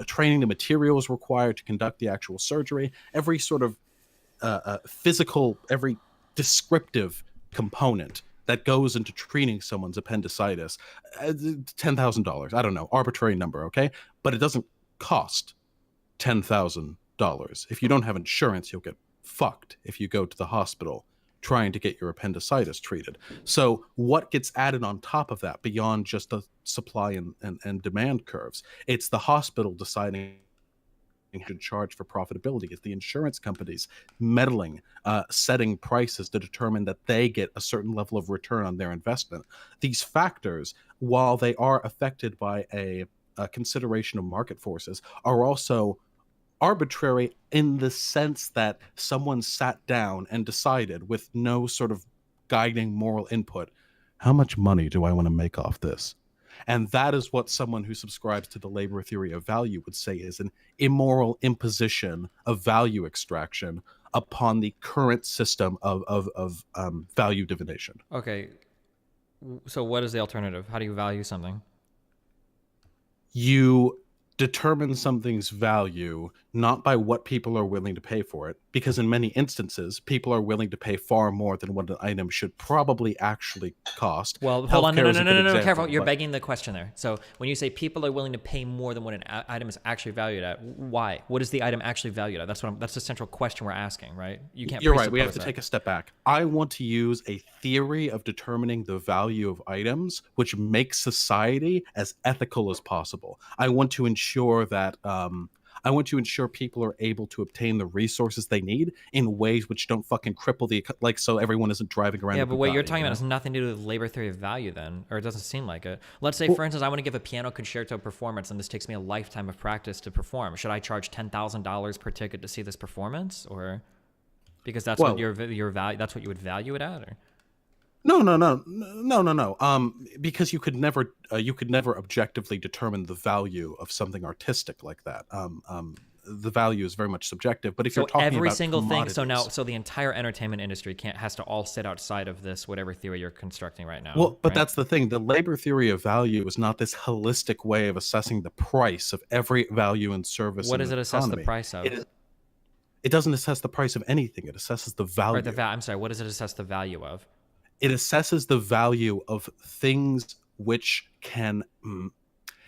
training, the materials required to conduct the actual surgery, every sort of physical, every descriptive component that goes into treating someone's appendicitis, $10,000. I don't know, arbitrary number. Okay, but it doesn't cost $10,000. If you don't have insurance, you'll get fucked if you go to the hospital trying to get your appendicitis treated. So what gets added on top of that beyond just the supply and demand curves? It's the hospital deciding to charge for profitability. It's the insurance companies meddling, setting prices to determine that they get a certain level of return on their investment. These factors, while they are affected by a consideration of market forces, are also arbitrary in the sense that someone sat down and decided with no sort of guiding moral input, how much money do I want to make off this? And that is what someone who subscribes to the labor theory of value would say is an immoral imposition of value extraction upon the current system of value divination. Okay. So what is the alternative? How do you value something? You determine something's value not by what people are willing to pay for it, because in many instances people are willing to pay far more than what an item should probably actually cost. Well, hold on, no, careful, you're begging the question there. So when you say people are willing to pay more than what an item is actually valued at, why? What is the item actually valued at? That's the central question we're asking, right? You can't. You're right. We have to take a step back. I want to use a theory of determining the value of items which makes society as ethical as possible. I want to ensure that people are able to obtain the resources they need in ways which don't fucking cripple so everyone isn't driving around. Yeah, but what you're talking about has nothing to do with labor theory of value then, or it doesn't seem like it. Let's say, for instance, I want to give a piano concerto performance and this takes me a lifetime of practice to perform. Should I charge $10,000 per ticket to see this performance, or because that's what your value, that's what you would value it at, or? No. Because you could never objectively determine the value of something artistic like that. The value is very much subjective. But if you're talking every about single thing, commodities, so the entire entertainment industry has to all sit outside of this whatever theory you're constructing right now. Well, but right? that's the thing. The labor theory of value is not this holistic way of assessing the price of every value and service. What does it assess the price of? It doesn't assess the price of anything. It assesses the value. Right, I'm sorry. What does it assess the value of? It assesses the value of things which can.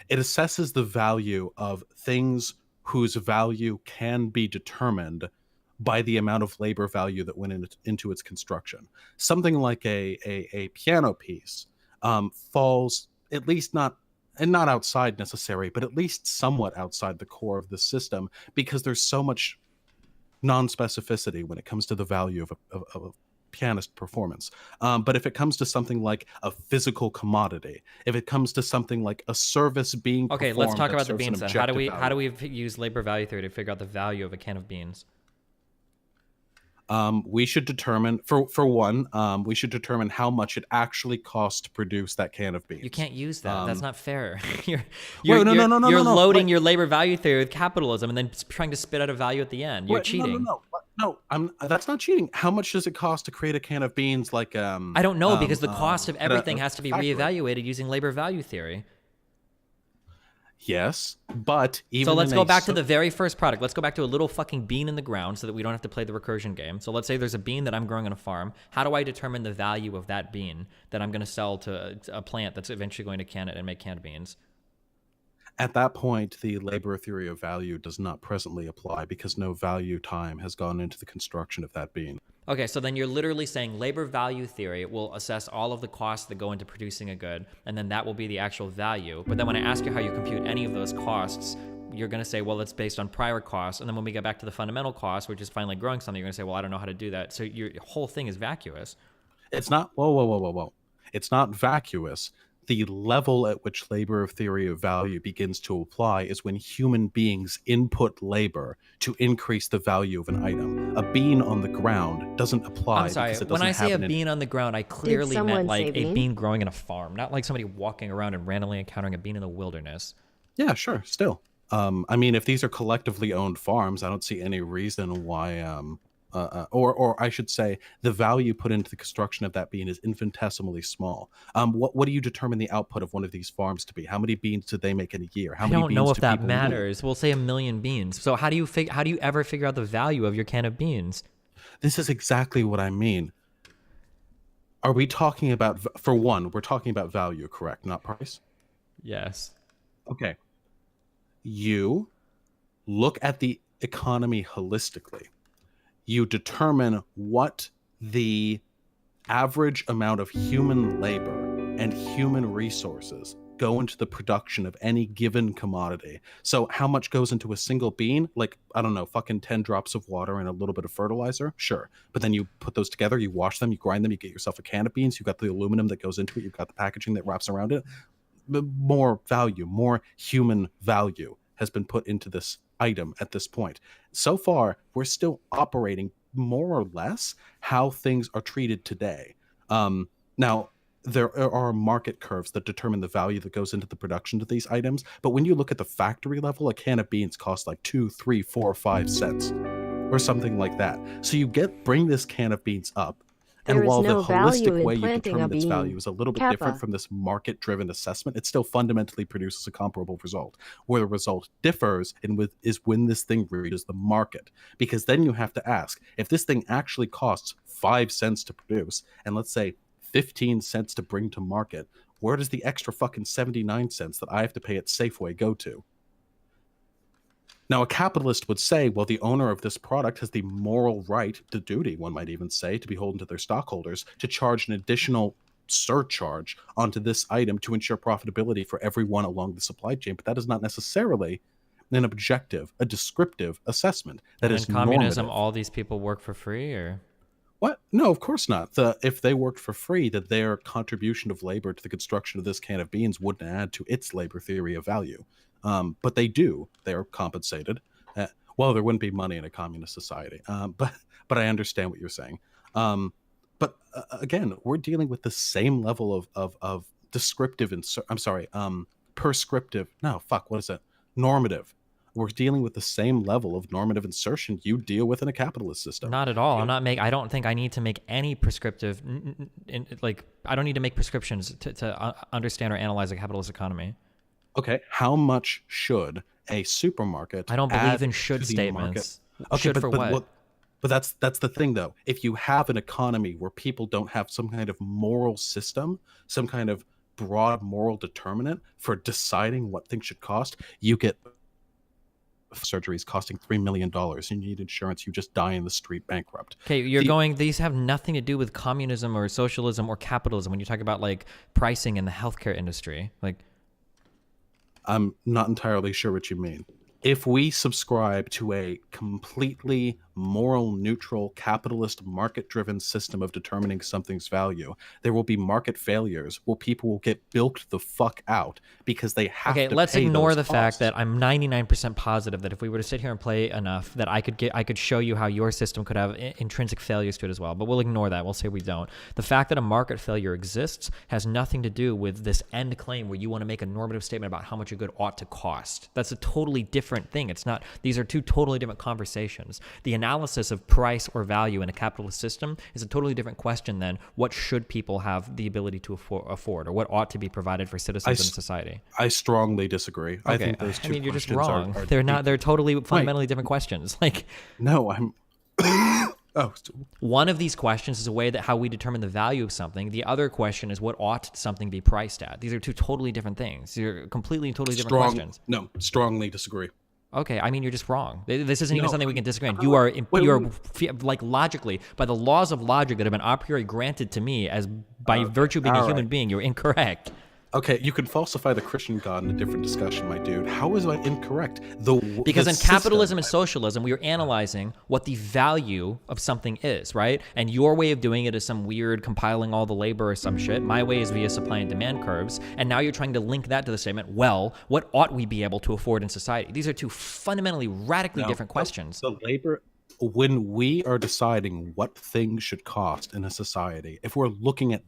It assesses the value of things whose value can be determined by the amount of labor value that went into its construction. Something like a piano piece falls at least not outside necessary, but at least somewhat outside the core of the system, because there's so much non-specificity when it comes to the value of a pianist performance. But if it comes to something like a physical commodity, if it comes to something like a service being okay, performed, let's talk about the beans then. How do we value. use labor value theory to figure out the value of a can of beans? We should determine for one, we should determine how much it actually costs to produce that can of beans. You can't use that. That's not fair. You're no, loading your labor value theory with capitalism and then trying to spit out a value at the end. You're cheating. No, that's not cheating. How much does it cost to create a can of beans? Like I don't know, because the cost of everything has to be reevaluated using labor value theory. Yes, but even so let's in go a back to the very first product. Let's go back to a little fucking bean in the ground so that we don't have to play the recursion game. So let's say there's a bean that I'm growing on a farm. How do I determine the value of that bean that I'm going to sell to a plant that's eventually going to can it and make canned beans? At that point, the labor theory of value does not presently apply because no value time has gone into the construction of that bean. Okay, so then you're literally saying labor value theory will assess all of the costs that go into producing a good, and then that will be the actual value. But then when I ask you how you compute any of those costs, you're going to say, well, it's based on prior costs. And then when we get back to the fundamental cost, which is finally growing something, you're going to say, well, I don't know how to do that. So your whole thing is vacuous. It's not, whoa. It's not vacuous. The level at which labor theory of value begins to apply is when human beings input labor to increase the value of an item. A bean on the ground doesn't apply. I'm sorry, because it when doesn't I say a have bean on the ground, I clearly meant like a bean? bean growing in a farm, not like somebody walking around and randomly encountering a bean in the wilderness. Yeah, sure, still. I mean, if these are collectively owned farms, I don't see any reason why, or I should say, the value put into the construction of that bean is infinitesimally small. What do you determine the output of one of these farms to be? How many beans do they make in a year? How I many don't beans know if do that people matters. We'll say 1 million beans. So how do you ever figure out the value of your can of beans? This is exactly what I mean. Are we talking about, for one, we're talking about value, correct, not price? Yes. Okay. You look at the economy holistically. You determine what the average amount of human labor and human resources go into the production of any given commodity. So how much goes into a single bean? Like, I don't know, fucking 10 drops of water and a little bit of fertilizer? Sure. But then you put those together, you wash them, you grind them, you get yourself a can of beans, you've got the aluminum that goes into it, you've got the packaging that wraps around it. More value, more human value has been put into this item at this point. So far, we're still operating more or less how things are treated today. Now, there are market curves that determine the value that goes into the production of these items. But when you look at the factory level, a can of beans costs like 2, 3, 4, 5 cents or something like that. So you bring this can of beans up. And while the holistic way you determine its value is a little bit different from this market-driven assessment, it still fundamentally produces a comparable result. Where the result differs is when this thing reaches the market. Because then you have to ask, if this thing actually costs 5 cents to produce, and let's say 15 cents to bring to market, where does the extra fucking 79 cents that I have to pay at Safeway go to? Now, a capitalist would say, well, the owner of this product has the moral right, the duty, one might even say, to beholden to their stockholders, to charge an additional surcharge onto this item to ensure profitability for everyone along the supply chain. But that is not necessarily an objective, a descriptive assessment. That is in communism, normative. all these people work for free, or what? No, of course not. If they worked for free, that their contribution of labor to the construction of this can of beans wouldn't add to its labor theory of value. But they do. They are compensated. Well, there wouldn't be money in a communist society. But I understand what you're saying. But again, we're dealing with the same level of descriptive prescriptive. No, fuck. What is it? Normative. We're dealing with the same level of normative insertion you deal with in a capitalist system. Not at all. I don't think I need to make any prescriptive. I don't need to make prescriptions to understand or analyze a capitalist economy. Okay, how much should a supermarket? I don't believe in should statements. Okay, should for what? But that's the thing, though. If you have an economy where people don't have some kind of moral system, some kind of broad moral determinant for deciding what things should cost, you get surgeries costing $3 million. You need insurance. You just die in the street bankrupt. Okay, these have nothing to do with communism or socialism or capitalism when you talk about like pricing in the healthcare industry. Like, I'm not entirely sure what you mean. If we subscribe to a completely moral, neutral, capitalist, market-driven system of determining something's value, there will be market failures where people will get bilked the fuck out because they have to pay those costs. Okay, let's ignore the fact that I'm 99% positive that if we were to sit here and play enough, that I could show you how your system could have intrinsic failures to it as well. But we'll ignore that. We'll say we don't. The fact that a market failure exists has nothing to do with this end claim where you want to make a normative statement about how much a good ought to cost. That's a totally different thing. It's not. These are two totally different conversations. The analysis of price or value in a capitalist system is a totally different question than what should people have the ability to afford or what ought to be provided for citizens in society. I strongly disagree. I think those two you're just questions wrong. are They're totally fundamentally different questions. Like, no, I'm. One of these questions is a way that how we determine the value of something. The other question is what ought something be priced at. These are two totally different things. They're completely and totally different questions. No, strongly disagree. Okay, I mean you're just wrong. This isn't even something we can disagree on. You are like logically, by the laws of logic that have been a priori granted to me as by virtue of being a human being, you're incorrect. Okay, you can falsify the Christian God in a different discussion, my dude. How is I incorrect? Because in capitalism and socialism, we are analyzing what the value of something is, right? And your way of doing it is some weird compiling all the labor or some shit. My way is via supply and demand curves. And now you're trying to link that to the statement, well, what ought we be able to afford in society? These are two fundamentally, radically different questions. The labor... When we are deciding what things should cost in a society, if we're looking at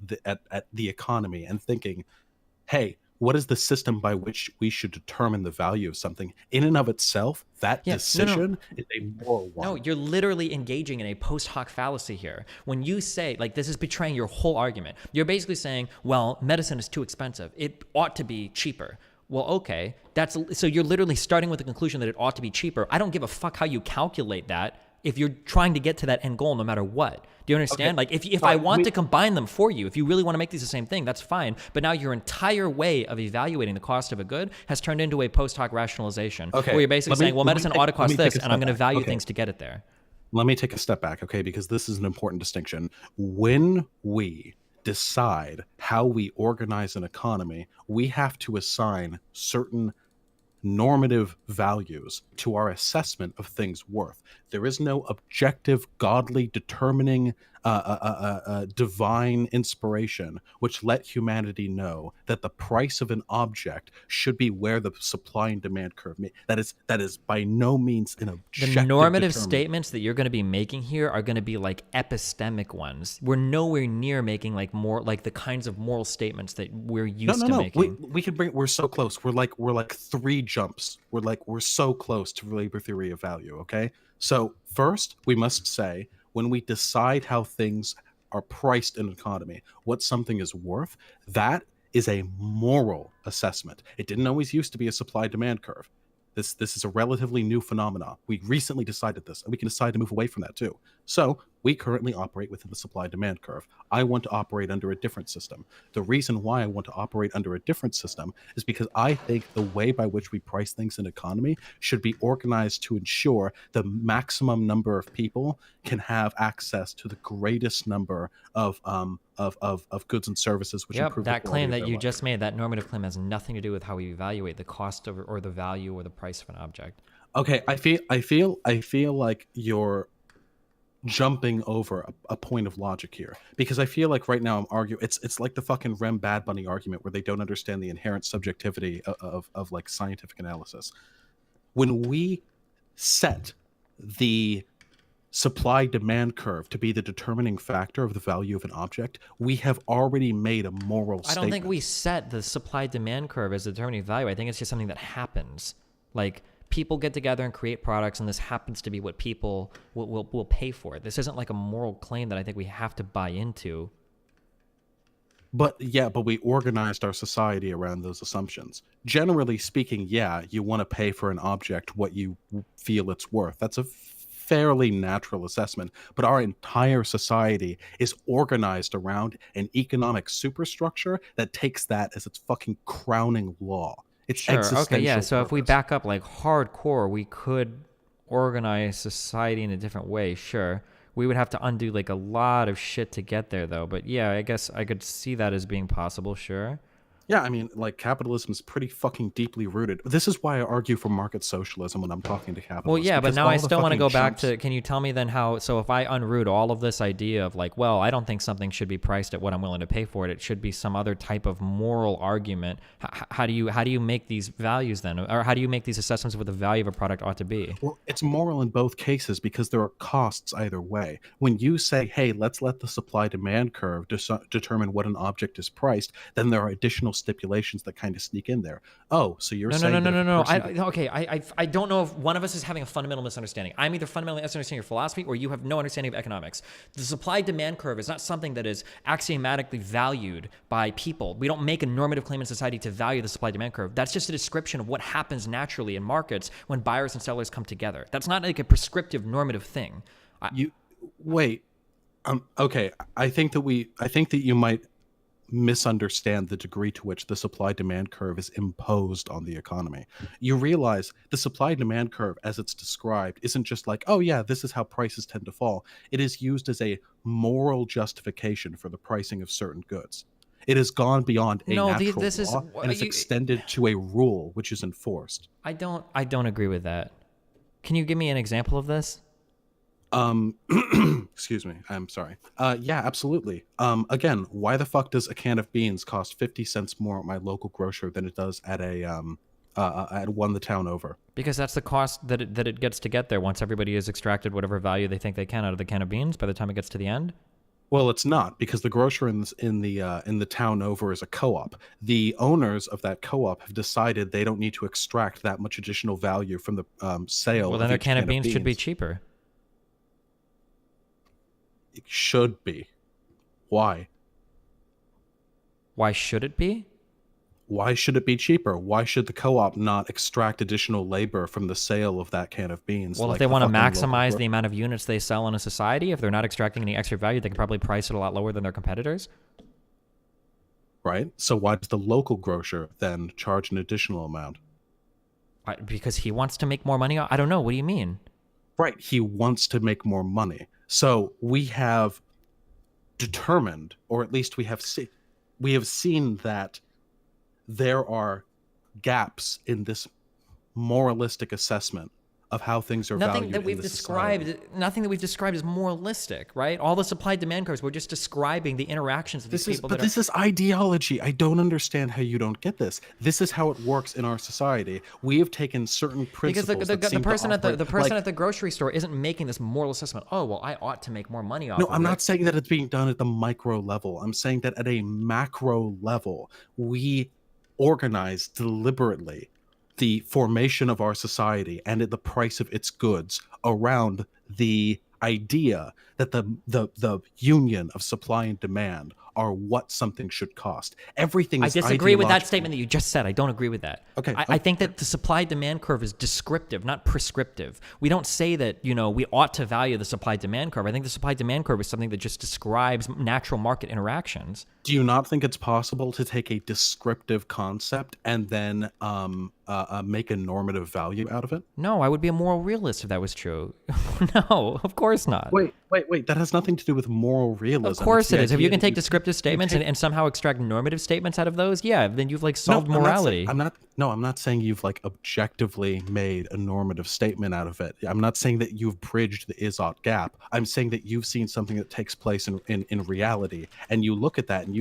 the economy and thinking, hey, what is the system by which we should determine the value of something? In and of itself, that decision is a moral one. No, you're literally engaging in a post hoc fallacy here. When you say, like, this is betraying your whole argument. You're basically saying, well, medicine is too expensive. It ought to be cheaper. Well, okay. So you're literally starting with the conclusion that it ought to be cheaper. I don't give a fuck how you calculate that if you're trying to get to that end goal no matter what. Do you understand? Okay. Like, if I want to combine them for you, if you really want to make these the same thing, that's fine. But now your entire way of evaluating the cost of a good has turned into a post hoc rationalization. Okay. Where you're basically saying, well, medicine ought to cost this, and I'm going to value things to get it there. Let me take a step back, okay? Because this is an important distinction. When we decide how we organize an economy, we have to assign certain normative values to our assessment of things' worth. There is no objective, godly, determining, divine inspiration which let humanity know that the price of an object should be where the supply and demand curve meet. That is by no means an objective. The normative statements that you're going to be making here are going to be like epistemic ones. We're nowhere near making like more like the kinds of moral statements that we're used to making. We can bring. We're so close. We're like 3 jumps. We're so close to labor theory of value. Okay. So first, we must say, when we decide how things are priced in an economy, what something is worth, that is a moral assessment. It didn't always used to be a supply-demand curve. This is a relatively new phenomenon. We recently decided this, and we can decide to move away from that too. So we currently operate within the supply-demand curve. I want to operate under a different system. The reason why I want to operate under a different system is because I think the way by which we price things in an economy should be organized to ensure the maximum number of people can have access to the greatest number of goods and services, which improve that the claim quality that of you their just made, that normative claim, has nothing to do with how we evaluate the cost of or the value or the price of an object. Okay, I feel like you're jumping over a point of logic here, because I feel like right now I'm arguing it's like the fucking Rem Bad Bunny argument where they don't understand the inherent subjectivity of like scientific analysis. When we set the supply demand curve to be the determining factor of the value of an object, we have already made a moral statement. I don't think we set the supply demand curve as a determining value. I think it's just something that happens. Like, people get together and create products, and this happens to be what people will pay for. This isn't like a moral claim that I think we have to buy into. But we organized our society around those assumptions. Generally speaking, you want to pay for an object what you feel it's worth. That's a fairly natural assessment. But our entire society is organized around an economic superstructure that takes that as its fucking crowning law. It's sure. Okay, yeah. purpose. So if we back up like hardcore, we could organize society in a different way. Sure. We would have to undo like a lot of shit to get there, though. But yeah, I guess I could see that as being possible. Sure. Yeah, I mean, like, capitalism is pretty fucking deeply rooted. This is why I argue for market socialism when I'm talking to capitalists. Well, yeah, but now I still want to go back to, can you tell me then how, so if I unroot all of this idea of like, well, I don't think something should be priced at what I'm willing to pay for it, it should be some other type of moral argument. How do you make these values then? Or how do you make these assessments of what the value of a product ought to be? Well, it's moral in both cases because there are costs either way. When you say, hey, let's let the supply-demand curve determine what an object is priced, then there are additional stipulations that kind of sneak in there. Oh, so you're No. saying I don't know if one of us is having a fundamental misunderstanding. I'm either fundamentally misunderstanding your philosophy or you have no understanding of economics. The supply-demand curve is not something that is axiomatically valued by people. We don't make a normative claim in society to value the supply-demand curve. That's just a description of what happens naturally in markets when buyers and sellers come together. That's not like a prescriptive normative thing. Okay, I think that you might misunderstand the degree to which the supply-demand curve is imposed on the economy. You realize the supply-demand curve, as it's described, isn't just like, oh yeah, this is how prices tend to fall. It is used as a moral justification for the pricing of certain goods. It has gone beyond a natural law, and it's extended to a rule which is enforced. I don't agree with that. Can you give me an example of this? Excuse me, I'm sorry. Yeah, absolutely. Again, why the fuck does a can of beans cost 50 cents more at my local grocer than it does at at one the town over? Because that's the cost that it gets to get there once everybody has extracted whatever value they think they can out of the can of beans by the time it gets to the end. Well, it's not, because the grocer in the town over is a co-op. The owners of that co-op have decided they don't need to extract that much additional value from the sale. Well, then their can of beans should be cheaper. It should be. Why? Why should it be? Why should it be cheaper? Why should the co-op not extract additional labor from the sale of that can of beans? Well, if they want to maximize the amount of units they sell in a society, if they're not extracting any extra value, they can probably price it a lot lower than their competitors. Right? So why does the local grocer then charge an additional amount? Because he wants to make more money? I don't know. What do you mean? Right. He wants to make more money. So we have determined, or at least we have seen that there are gaps in this moralistic assessment of how things are valued Nothing that we've described is moralistic, right? All the supply-demand curves, we're just describing the interactions of these people. But this is ideology. I don't understand how you don't get this. This is how it works in our society. We have taken certain principles. Because the person at the grocery store isn't making this moral assessment. Oh, well, I ought to make more money off of it. No, I'm not saying that it's being done at the micro level. I'm saying that at a macro level, we organize deliberately the formation of our society and the price of its goods around the idea that the union of supply and demand are what something should cost. Everything is I disagree with that statement that you just said. I don't agree with that. Okay. I think that the supply-demand curve is descriptive, not prescriptive. We don't say that, we ought to value the supply-demand curve. I think the supply-demand curve is something that just describes natural market interactions. Do you not think it's possible to take a descriptive concept and then make a normative value out of it? No, I would be a moral realist if that was true. No, of course not. Wait. That has nothing to do with moral realism. Of course it is. If you can take descriptive statements and somehow extract normative statements out of those, yeah, then you've solved morality. I'm not saying you've objectively made a normative statement out of it. I'm not saying that you've bridged the Izot gap. I'm saying that you've seen something that takes place in reality, and you look at that and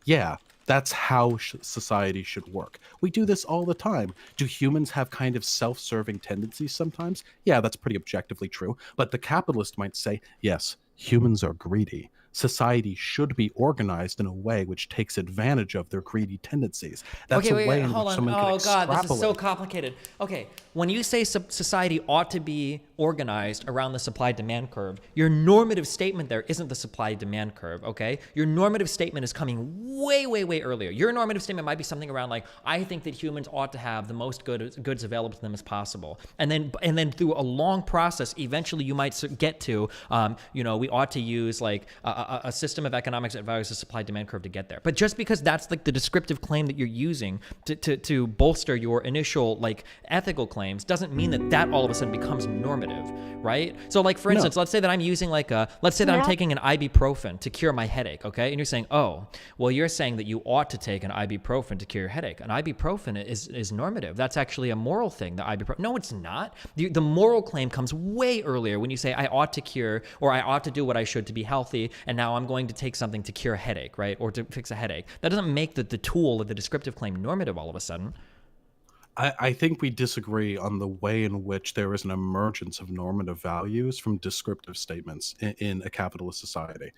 yeah, that's how society should work. We do this all the time. Do humans have kind of self-serving tendencies sometimes? Yeah, that's pretty objectively true. But the capitalist might say, yes, humans are greedy. Society should be organized in a way which takes advantage of their greedy tendencies. That's a way in which someone can extrapolate. God, this is so complicated. Okay, when you say society ought to be organized around the supply-demand curve, your normative statement there isn't the supply-demand curve, okay? Your normative statement is coming way, way, way earlier. Your normative statement might be something around I think that humans ought to have the most goods available to them as possible. And then through a long process, eventually you might get to, we ought to use a system of economics that values the supply-demand curve to get there. But just because that's the descriptive claim that you're using to bolster your initial ethical claims doesn't mean that all of a sudden becomes normative, right? So for instance, let's say that I'm using let's say that I'm taking an ibuprofen to cure my headache, okay? And you're saying, oh, well, you're saying that you ought to take an ibuprofen to cure your headache. An ibuprofen is normative. That's actually a moral thing, the ibuprofen. No, it's not. The moral claim comes way earlier when you say I ought to cure or I ought to do what I should to be healthy, and now I'm going to take something to cure a headache, right? Or to fix a headache. That doesn't make the tool of the descriptive claim normative all of a sudden. I think we disagree on the way in which there is an emergence of normative values from descriptive statements in a capitalist society.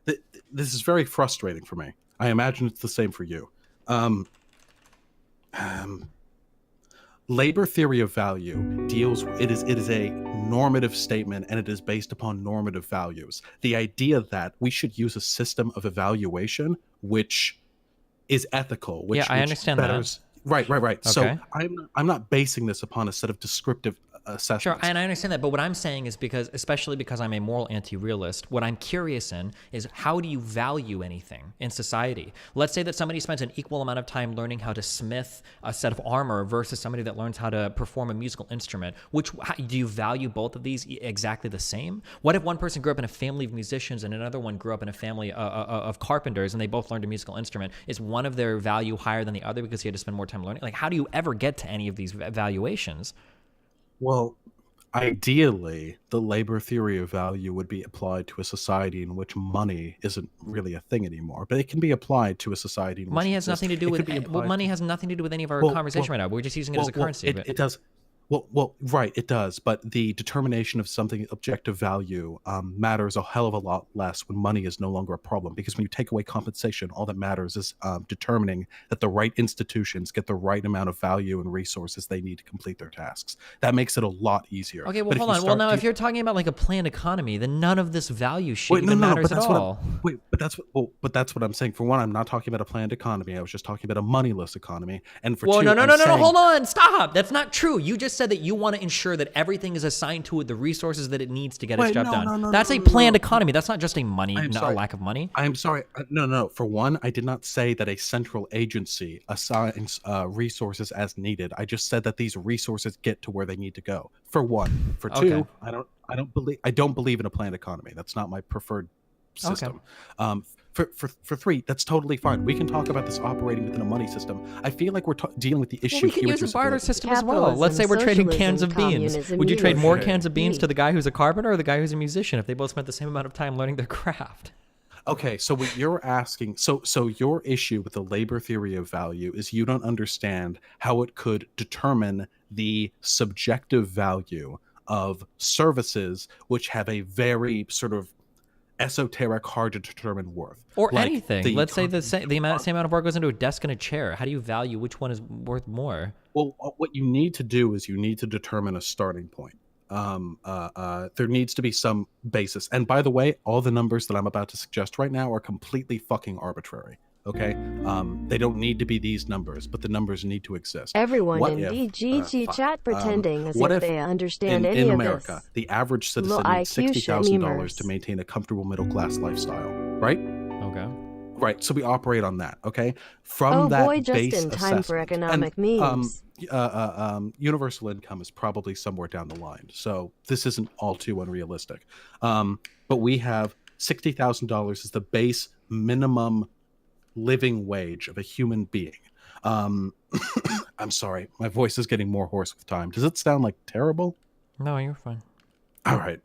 This is very frustrating for me. I imagine it's the same for you. Labor theory of value deals. It is a normative statement, and it is based upon normative values. The idea that we should use a system of evaluation which is ethical, which I understand that. Right. Okay. So I'm not basing this upon a set of descriptive assessments. Sure, and I understand that, but what I'm saying is especially because I'm a moral anti-realist, what I'm curious in is how do you value anything in society? Let's say that somebody spends an equal amount of time learning how to smith a set of armor versus somebody that learns how to perform a musical instrument. Do you value both of these exactly the same? What if one person grew up in a family of musicians and another one grew up in a family of carpenters and they both learned a musical instrument? Is one of their value higher than the other because he had to spend more time learning? Like, how do you ever get to any of these evaluations? Well, ideally, the labor theory of value would be applied to a society in which money isn't really a thing anymore. But it can be applied to a society in which money has nothing to do with money has nothing to do with any of our conversation right now. We're just using it as a currency. It does. Well, right, it does. But the determination of something objective value matters a hell of a lot less when money is no longer a problem. Because when you take away compensation, all that matters is determining that the right institutions get the right amount of value and resources they need to complete their tasks. That makes it a lot easier. Okay, well, hold on. Well, now, if you're talking about like a planned economy, then none of this value shit matters at all. But that's what I'm saying. For one, I'm not talking about a planned economy. I was just talking about a moneyless economy. And for two, no, hold on, stop. That's not true. You just said that you want to ensure that everything is assigned to it the resources that it needs to get its job done. That's a planned economy. That's not just a lack of money. I'm sorry. No. For one, I did not say that a central agency assigns resources as needed. I just said that these resources get to where they need to go. For one. For two, I don't believe in a planned economy. That's not my preferred system. For three, that's totally fine. We can talk about this operating within a money system. I feel like we're dealing with the issue. We can use a barter system as well. Let's say we're trading cans of beans. Would you trade more cans of beans to the guy who's a carpenter or the guy who's a musician if they both spent the same amount of time learning their craft? Okay, so what you're asking, so your issue with the labor theory of value is you don't understand how it could determine the subjective value of services which have a very sort of esoteric, hard to determine worth, or like anything. Let's say the same amount of work goes into a desk and a chair. How do you value which one is worth more? Well, what you need to do is you need to determine a starting point. There needs to be some basis. And by the way, all the numbers that I'm about to suggest right now are completely fucking arbitrary. Okay, they don't need to be these numbers, but the numbers need to exist. Everyone in DGG chat pretending as if they understand any of this. In America, the average citizen needs $60,000 to maintain a comfortable middle-class lifestyle, right? Okay. Right, so we operate on that, okay? From that boy, just base in time for economic memes. Universal income is probably somewhere down the line, so this isn't all too unrealistic. But we have $60,000 as the base minimum living wage of a human being. I'm sorry, my voice is getting more hoarse with time. Does it sound like terrible? No, you're fine. All right.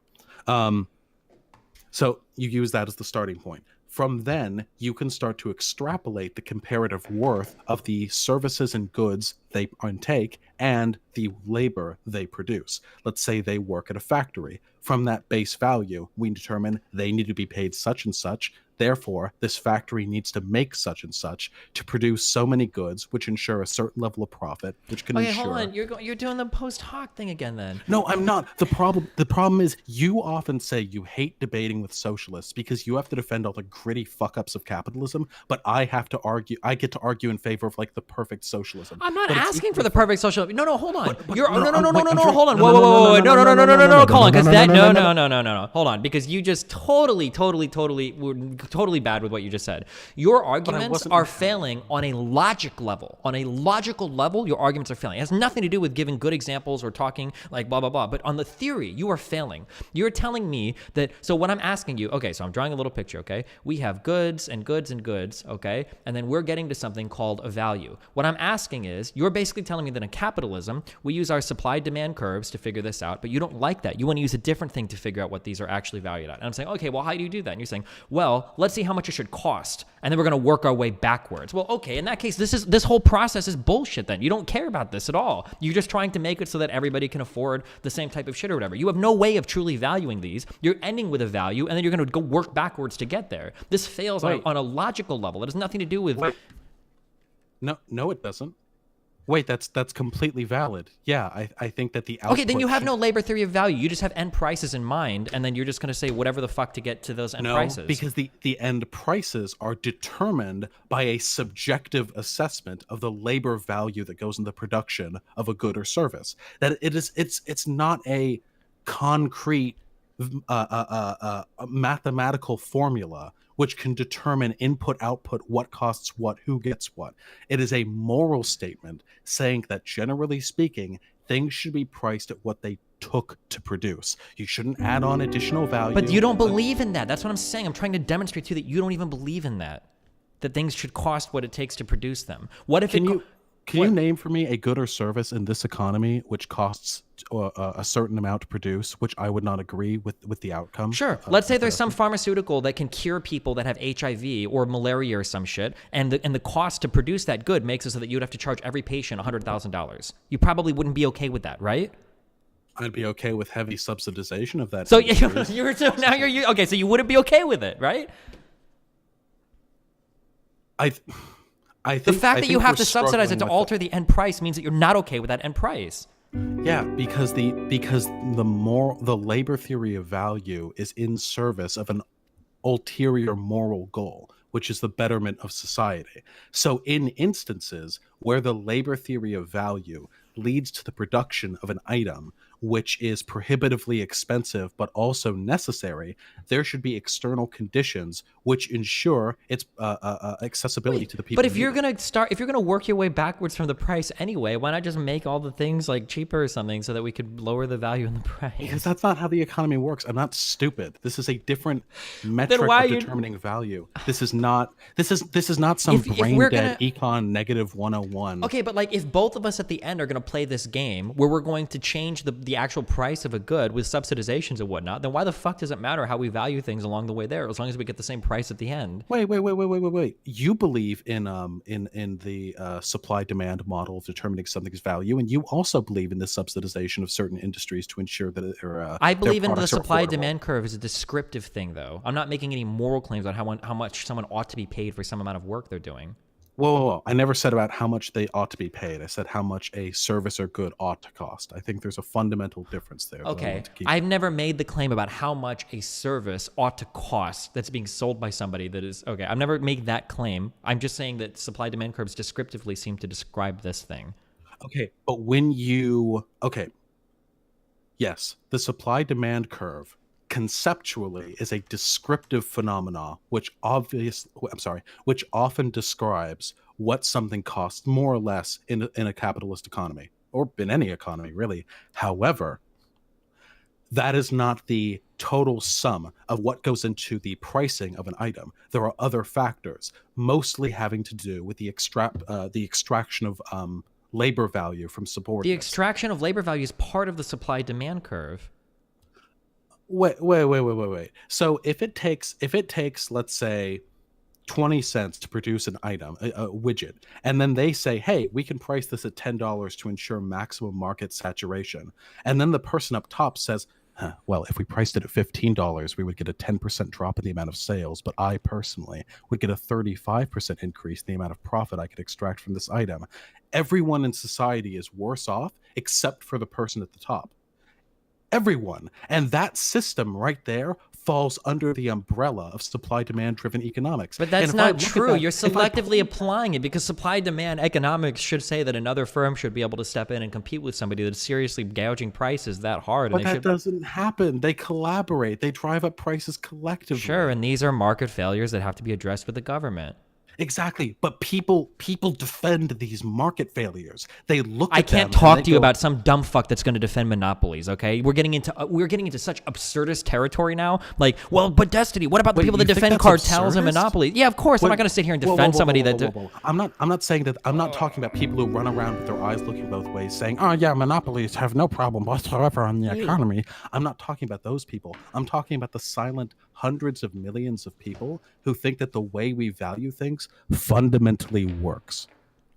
So you use that as the starting point. From then, you can start to extrapolate the comparative worth of the services and goods they intake and the labor they produce. Let's say they work at a factory. From that base value, we determine they need to be paid such and such. Therefore, this factory needs to make such and such to produce so many goods, which ensure a certain level of profit, which can ensure... Okay, hold on. You're doing the post hoc thing again then. No, I'm not. The problem is you often say you hate debating with socialists because you have to defend all the gritty fuck-ups of capitalism, but I get to argue in favor of like the perfect socialism. I'm not asking for the perfect socialism. No, hold on. Hold on. Whoa. No, Colin, because that... No. Hold on, because you just totally were totally bad with what you just said. Your arguments are failing on a logic level. On a logical level, your arguments are failing. It has nothing to do with giving good examples or talking like blah, blah, blah. But on the theory, you are failing. You're telling me that... So what I'm asking you... Okay, so I'm drawing a little picture, okay? We have goods and goods and goods, okay? And then we're getting to something called a value. What I'm asking is, you're basically telling me that in capitalism, we use our supply-demand curves to figure this out, but you don't like that. You want to use a different thing to figure out what these are actually valued at. And I'm saying, okay, well, how do you do that? And you're saying, well, let's see how much it should cost. and then we're going to work our way backwards. Well, okay, in that case, this whole process is bullshit then. You don't care about this at all. You're just trying to make it so that everybody can afford the same type of shit or whatever. You have no way of truly valuing these. You're ending with a value, and then you're going to go work backwards to get there. This fails on a logical level. It has nothing to do with... No, it doesn't. Wait, that's completely valid. Yeah, I think that the output... Okay, then you have no labor theory of value. You just have end prices in mind, and then you're just going to say whatever the fuck to get to those end prices. No, because the end prices are determined by a subjective assessment of the labor value that goes in the production of a good or service. That it's not a concrete mathematical formula which can determine input, output, what costs what, who gets what. It is a moral statement saying that, generally speaking, things should be priced at what they took to produce. You shouldn't add on additional value. But you don't believe in that. That's what I'm saying. I'm trying to demonstrate to you that you don't even believe in that. That things should cost what it takes to produce them. What if Can you name for me a good or service in this economy which costs a certain amount to produce, which I would not agree with the outcome? Sure. Let's say there's some pharmaceutical that can cure people that have HIV or malaria or some shit, and the cost to produce that good makes it so that you'd have to charge every patient $100,000. You probably wouldn't be okay with that, right? I'd be okay with heavy subsidization of that. So you're okay. So you wouldn't be okay with it, right? I think the fact that you have to subsidize it to alter the end price means that you're not okay with that end price. Yeah, because the labor theory of value is in service of an ulterior moral goal, which is the betterment of society. So in instances where the labor theory of value leads to the production of an item which is prohibitively expensive but also necessary, there should be external conditions which ensure its accessibility to the people. But if you're gonna work your way backwards from the price anyway, why not just make all the things like cheaper or something so that we could lower the value in the price? Because that's not how the economy works. I'm not stupid. This is a different metric of determining value. This is not some brain dead econ negative 101. Okay, but like if both of us at the end are gonna play this game where we're going to change the actual price of a good with subsidizations and whatnot, then why the fuck does it matter how we value things along the way there, as long as we get the same price at the end? Wait. You believe in the supply demand model of determining something's value, and you also believe in the subsidization of certain industries to ensure that I believe in the supply demand curve as a descriptive thing, though. I'm not making any moral claims on how much someone ought to be paid for some amount of work they're doing. Whoa. I never said about how much they ought to be paid. I said how much a service or good ought to cost. I think there's a fundamental difference there. Okay. I've never made the claim about how much a service ought to cost that's being sold by somebody that is... Okay, I've never made that claim. I'm just saying that supply-demand curves descriptively seem to describe this thing. Okay, but when you... Okay. Yes, the supply-demand curve conceptually is a descriptive phenomena which often describes what something costs more or less in a capitalist economy, or in any economy really. However, that is not the total sum of what goes into the pricing of an item. There are other factors, mostly having to do with the extraction of labor value from subordinates. The extraction of labor value is part of the supply-demand curve. Wait. So if it takes, let's say, 20 cents to produce an item, a widget, and then they say, hey, we can price this at $10 to ensure maximum market saturation. And then the person up top says, well, if we priced it at $15, we would get a 10% drop in the amount of sales, but I personally would get a 35% increase in the amount of profit I could extract from this item. Everyone in society is worse off except for the person at the top. Everyone. And that system right there falls under the umbrella of supply-demand driven economics. But that's not true. You're selectively applying it, because supply-demand economics should say that another firm should be able to step in and compete with somebody that's seriously gouging prices that hard. But that doesn't happen. They collaborate. They drive up prices collectively. Sure, and these are market failures that have to be addressed with the government. Exactly, but people defend these market failures. They look at I can't talk to you about some dumb fuck that's going to defend monopolies, okay? We're getting into such absurdist territory now. Like, well, but Destiny, what about the people that defend cartels and monopolies? Yeah, of course. I'm not going to sit here and defend somebody that... I'm not saying that. I'm not talking about people who run around with their eyes looking both ways saying, oh yeah, monopolies have no problem whatsoever on the economy. I'm not talking about those people. I'm talking about the silent, hundreds of millions of people who think that the way we value things fundamentally works.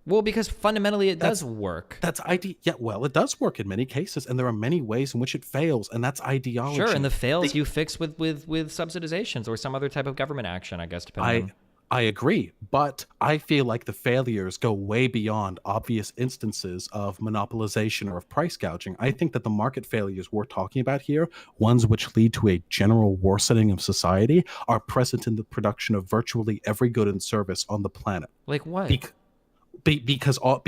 Well, because fundamentally it does work. That's yeah, well, it does work in many cases, and there are many ways in which it fails, and that's ideology. Sure, and the fails you fix with subsidizations or some other type of government action, I guess, depending on... I agree, but I feel like the failures go way beyond obvious instances of monopolization or of price gouging. I think that the market failures we're talking about here, ones which lead to a general worsening of society, are present in the production of virtually every good and service on the planet. Like what? Because of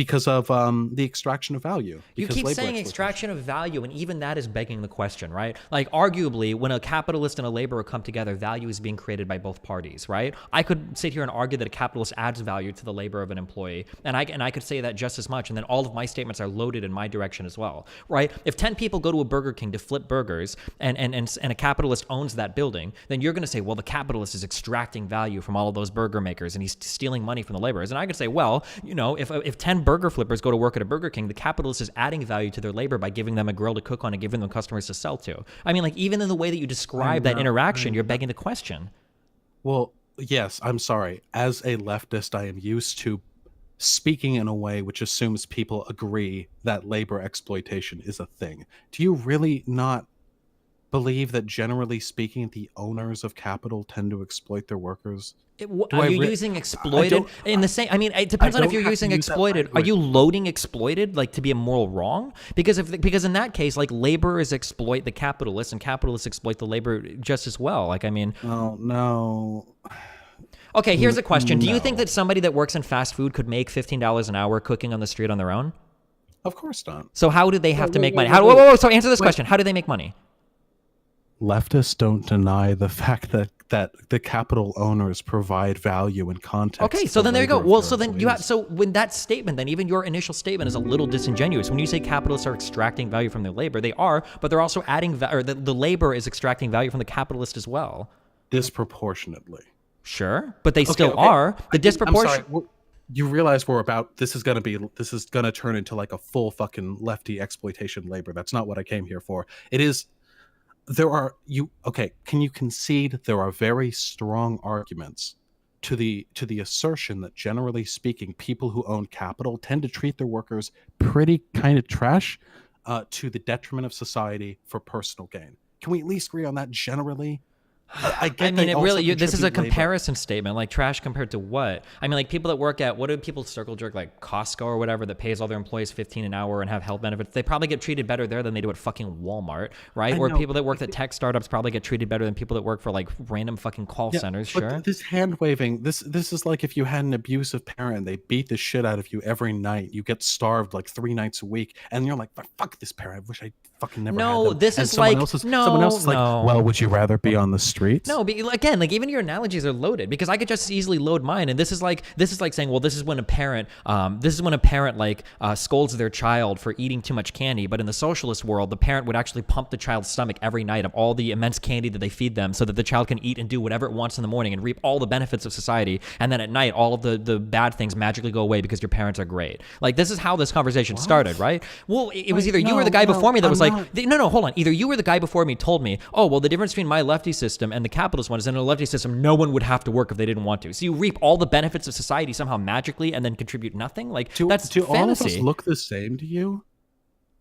the extraction of value. You keep saying extraction of value, and even that is begging the question, right? Like, arguably, when a capitalist and a laborer come together, value is being created by both parties, right? I could sit here and argue that a capitalist adds value to the labor of an employee, and I could say that just as much, and then all of my statements are loaded in my direction as well, right? If 10 people go to a Burger King to flip burgers, and a capitalist owns that building, then you're going to say, well, the capitalist is extracting value from all of those burger makers, and he's stealing money from the laborers. And I could say, well, you know, if 10 burger flippers go to work at a Burger King, the capitalist is adding value to their labor by giving them a grill to cook on and giving them customers to sell to. I mean, like, even in the way that you describe that interaction, you're begging the question. Well, yes, I'm sorry. As a leftist, I am used to speaking in a way which assumes people agree that labor exploitation is a thing. Do you really not believe that, generally speaking, the owners of capital tend to exploit their workers? Are you using exploited in the same? I mean, it depends on if you're using exploited. Are you loading exploited like to be a moral wrong? Because in that case, like, laborers exploit the capitalists and capitalists exploit the labor just as well. Like, I mean, no. Okay, here's a question: do you think that somebody that works in fast food could make $15 an hour cooking on the street on their own? Of course not. So how do they have to make money? Whoa! So answer this question: how do they make money? Leftists don't deny the fact that the capital owners provide value and context. Okay, so then there you go. Well, so then when that statement, then even your initial statement is a little disingenuous. When you say capitalists are extracting value from their labor, they are, but they're also adding the labor is extracting value from the capitalist as well. Disproportionately. Sure, but they still are. The disproportion. You realize this is going to turn into like a full fucking lefty exploitation labor. That's not what I came here for. It is. Can you concede there are very strong arguments to the assertion that, generally speaking, people who own capital tend to treat their workers pretty kind of trash, to the detriment of society for personal gain? Can we at least agree on that generally? I mean, this is a comparison statement. Like, trash compared to what? I mean, like, people that work at, what do people circle jerk, like Costco or whatever, that pays all their employees $15 an hour and have health benefits? They probably get treated better there than they do at fucking Walmart, right? Or people that work at tech startups probably get treated better than people that work for like random fucking call centers. Sure. This hand waving, this is like if you had an abusive parent, they beat the shit out of you every night. You get starved like 3 nights a week, and you're like, fuck this parent. I wish I fucking never had them. This is like, someone else is like, well, would you rather be on the streets? No, but again, like, even your analogies are loaded, because I could just as easily load mine. And this is like saying, well, this is when a parent like scolds their child for eating too much candy. But in the socialist world, the parent would actually pump the child's stomach every night of all the immense candy that they feed them, so that the child can eat and do whatever it wants in the morning and reap all the benefits of society. And then at night, all of the bad things magically go away because your parents are great. Like, this is how this conversation started, right? Well, it was either you or the guy before me that was like, no, hold on. Either you or the guy before me told me, oh, well, the difference between my lefty system and the capitalist one is in a lefty system, no one would have to work if they didn't want to. So you reap all the benefits of society somehow magically and then contribute nothing? Like, that's fantasy. Do all of us look the same to you?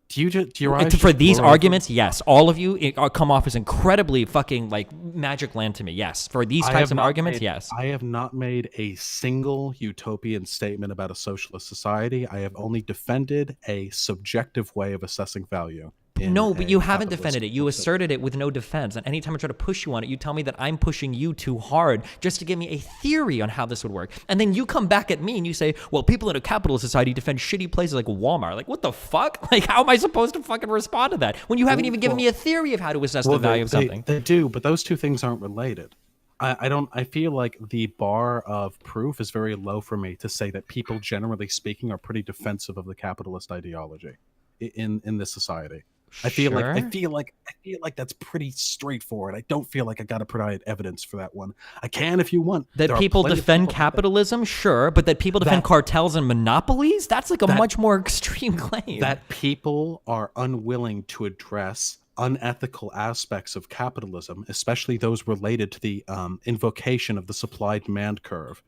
Do your eyes for these arguments? Yes. All of you come off as incredibly fucking like magic land to me. Yes. For these types of arguments, yes. I have not made a single utopian statement about a socialist society. I have only defended a subjective way of assessing value. No, but you haven't defended it. You asserted it with no defense. And anytime I try to push you on it, you tell me that I'm pushing you too hard just to give me a theory on how this would work. And then you come back at me and you say, well, people in a capitalist society defend shitty places like Walmart. Like, what the fuck? Like, how am I supposed to fucking respond to that when you haven't even given me a theory of how to assess the value of something? They do, but those two things aren't related. I feel like the bar of proof is very low for me to say that people, generally speaking, are pretty defensive of the capitalist ideology in this society. I feel like that's pretty straightforward. I don't feel like I got to provide evidence for that one. I can if you want. That people defend capitalism, sure, but that people defend cartels and monopolies? That's like a much more extreme claim. That people are unwilling to address unethical aspects of capitalism, especially those related to the invocation of the supply-demand curve,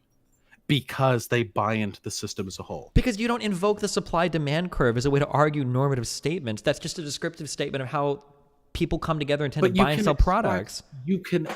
because they buy into the system as a whole. Because you don't invoke the supply-demand curve as a way to argue normative statements. That's just a descriptive statement of how people come together and tend to buy and sell products.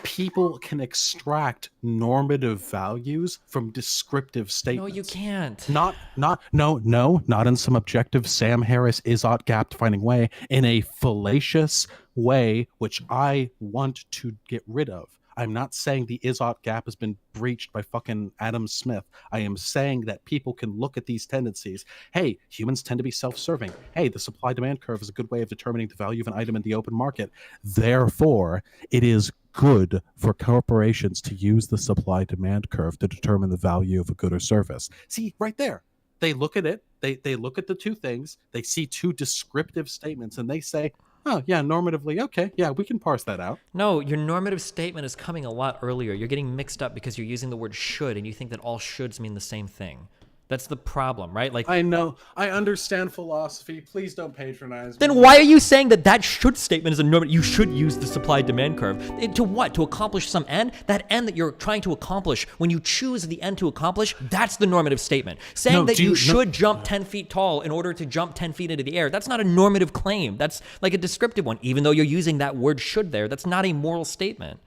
People can extract normative values from descriptive statements. No, you can't. Not in some objective Sam Harris is-ought gap-defining way, in a fallacious way, which I want to get rid of. I'm not saying the is-ought gap has been breached by fucking Adam Smith. I am saying that people can look at these tendencies. Hey, humans tend to be self-serving. Hey, the supply-demand curve is a good way of determining the value of an item in the open market. Therefore, it is good for corporations to use the supply-demand curve to determine the value of a good or service. See, right there. They look at it. They look at the two things. They see two descriptive statements, and they say, oh, yeah, normatively, okay, yeah, we can parse that out. No, your normative statement is coming a lot earlier. You're getting mixed up because you're using the word should, and you think that all shoulds mean the same thing. That's the problem, right? Like, I know. I understand philosophy. Please don't patronize me. Then why are you saying that that should statement is a normative? You should use the supply-demand curve. To what? To accomplish some end? That end that you're trying to accomplish, when you choose the end to accomplish, that's the normative statement. Saying that you should jump 10 feet tall in order to jump 10 feet into the air, that's not a normative claim. That's like a descriptive one. Even though you're using that word should there, that's not a moral statement.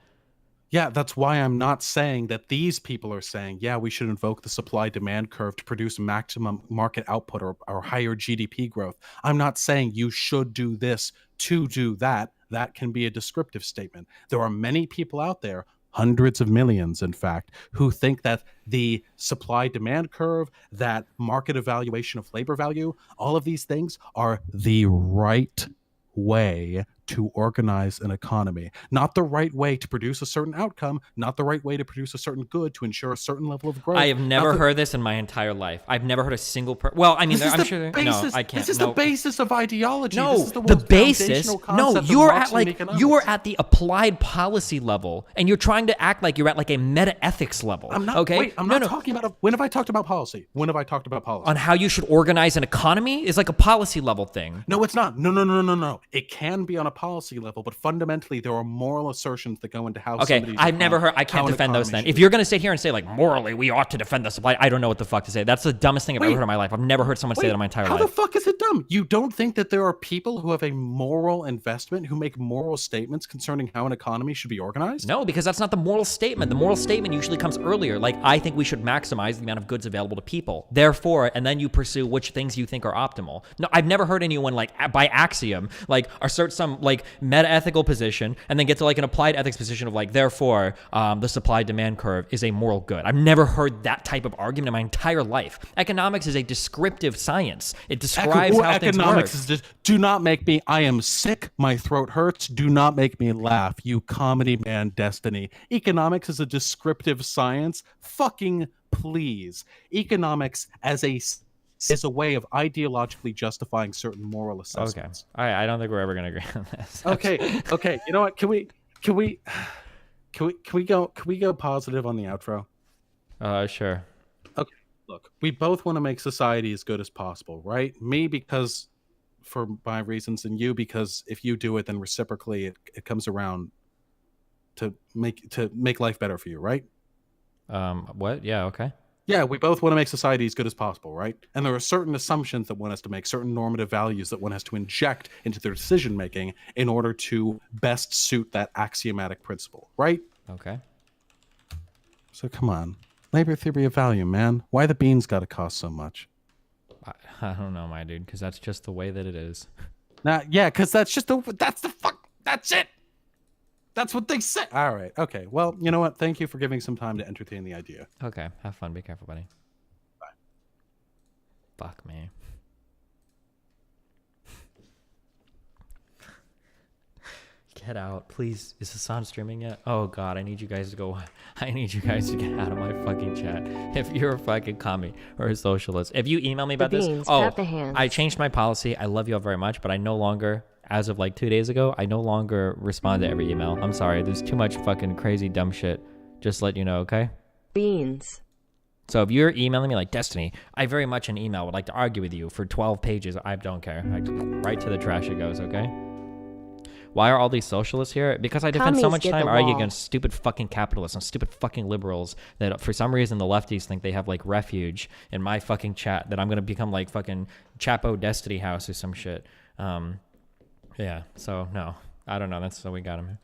Yeah, that's why I'm not saying that these people are saying, yeah, we should invoke the supply-demand curve to produce maximum market output or higher GDP growth. I'm not saying you should do this to do that. That can be a descriptive statement. There are many people out there, hundreds of millions, in fact, who think that the supply-demand curve, that market evaluation of labor value, all of these things are the right way to organize an economy, not the right way to produce a certain outcome, not the right way to produce a certain good to ensure a certain level of growth. I have never heard this in my entire life. I've never heard a single well, I mean, I'm sure no, I can't. This is the basis of ideology. No, this is the basis. No, you're at you are at the applied policy level, and you're trying to act like you're at like a meta ethics level. I'm not. Okay, wait, I'm not talking about. When have I talked about policy? When have I talked about policy? On how you should organize an economy is like a policy level thing. No, it's not. No. It can be on a policy level, but fundamentally there are moral assertions that go into how. Okay, I've never heard. I can't defend those. Then, if you're going to sit here and say like morally we ought to defend the supply, I don't know what the fuck to say. That's the dumbest thing I've ever heard in my life. I've never heard someone say that in my entire life. How the fuck is it dumb? You don't think that there are people who have a moral investment who make moral statements concerning how an economy should be organized? No, because that's not the moral statement. The moral statement usually comes earlier. Like, I think we should maximize the amount of goods available to people. Therefore, and then you pursue which things you think are optimal. No, I've never heard anyone like by axiom like assert some like meta ethical position and then get to like an applied ethics position of like, therefore, the supply demand curve is a moral good. I've never heard that type of argument in my entire life. Economics is a descriptive science. It describes how things work. Economics is just, do not make me, I am sick, my throat hurts, do not make me laugh, you comedy man destiny. Economics is a descriptive science. Fucking please. Economics as is a way of ideologically justifying certain moral assessments. Okay. All right. I don't think we're ever going to agree on this. Okay. You know what? Can we go positive on the outro? Sure. Okay. Look, we both want to make society as good as possible, right? Me because for my reasons, and you because if you do it, then reciprocally it comes around to make life better for you, right? What? Yeah. Okay. Yeah, we both want to make society as good as possible, right? And there are certain assumptions that one has to make, certain normative values that one has to inject into their decision making in order to best suit that axiomatic principle, right? Okay. So come on, labor theory of value, man. Why the beans got to cost so much? I don't know, my dude, because that's just the way that it is. Yeah, because that's it. That's what they say. All right. Okay. Well, you know what? Thank you for giving some time to entertain the idea. Okay. Have fun. Be careful, buddy. Bye. Fuck me. Get out, please. Is Hassan streaming yet? Oh God, I need you guys to go. I need you guys to get out of my fucking chat. If you're a fucking commie or a socialist, if you email me about this, I changed my policy. I love you all very much, but I no longer, as of like 2 days ago, I no longer respond to every email. I'm sorry. There's too much fucking crazy dumb shit. Just let you know, okay? Beans. So if you're emailing me like, Destiny, I very much in email would like to argue with you for 12 pages. I don't care. Right to the trash it goes, okay? Why are all these socialists here? Because I defend so Commies much get time the arguing wall. against stupid fucking capitalists and stupid fucking liberals that for some reason the lefties think they have like refuge in my fucking chat, that I'm gonna become like fucking Chapo Destiny House or some shit. Yeah, so no. I don't know, that's so we got him here.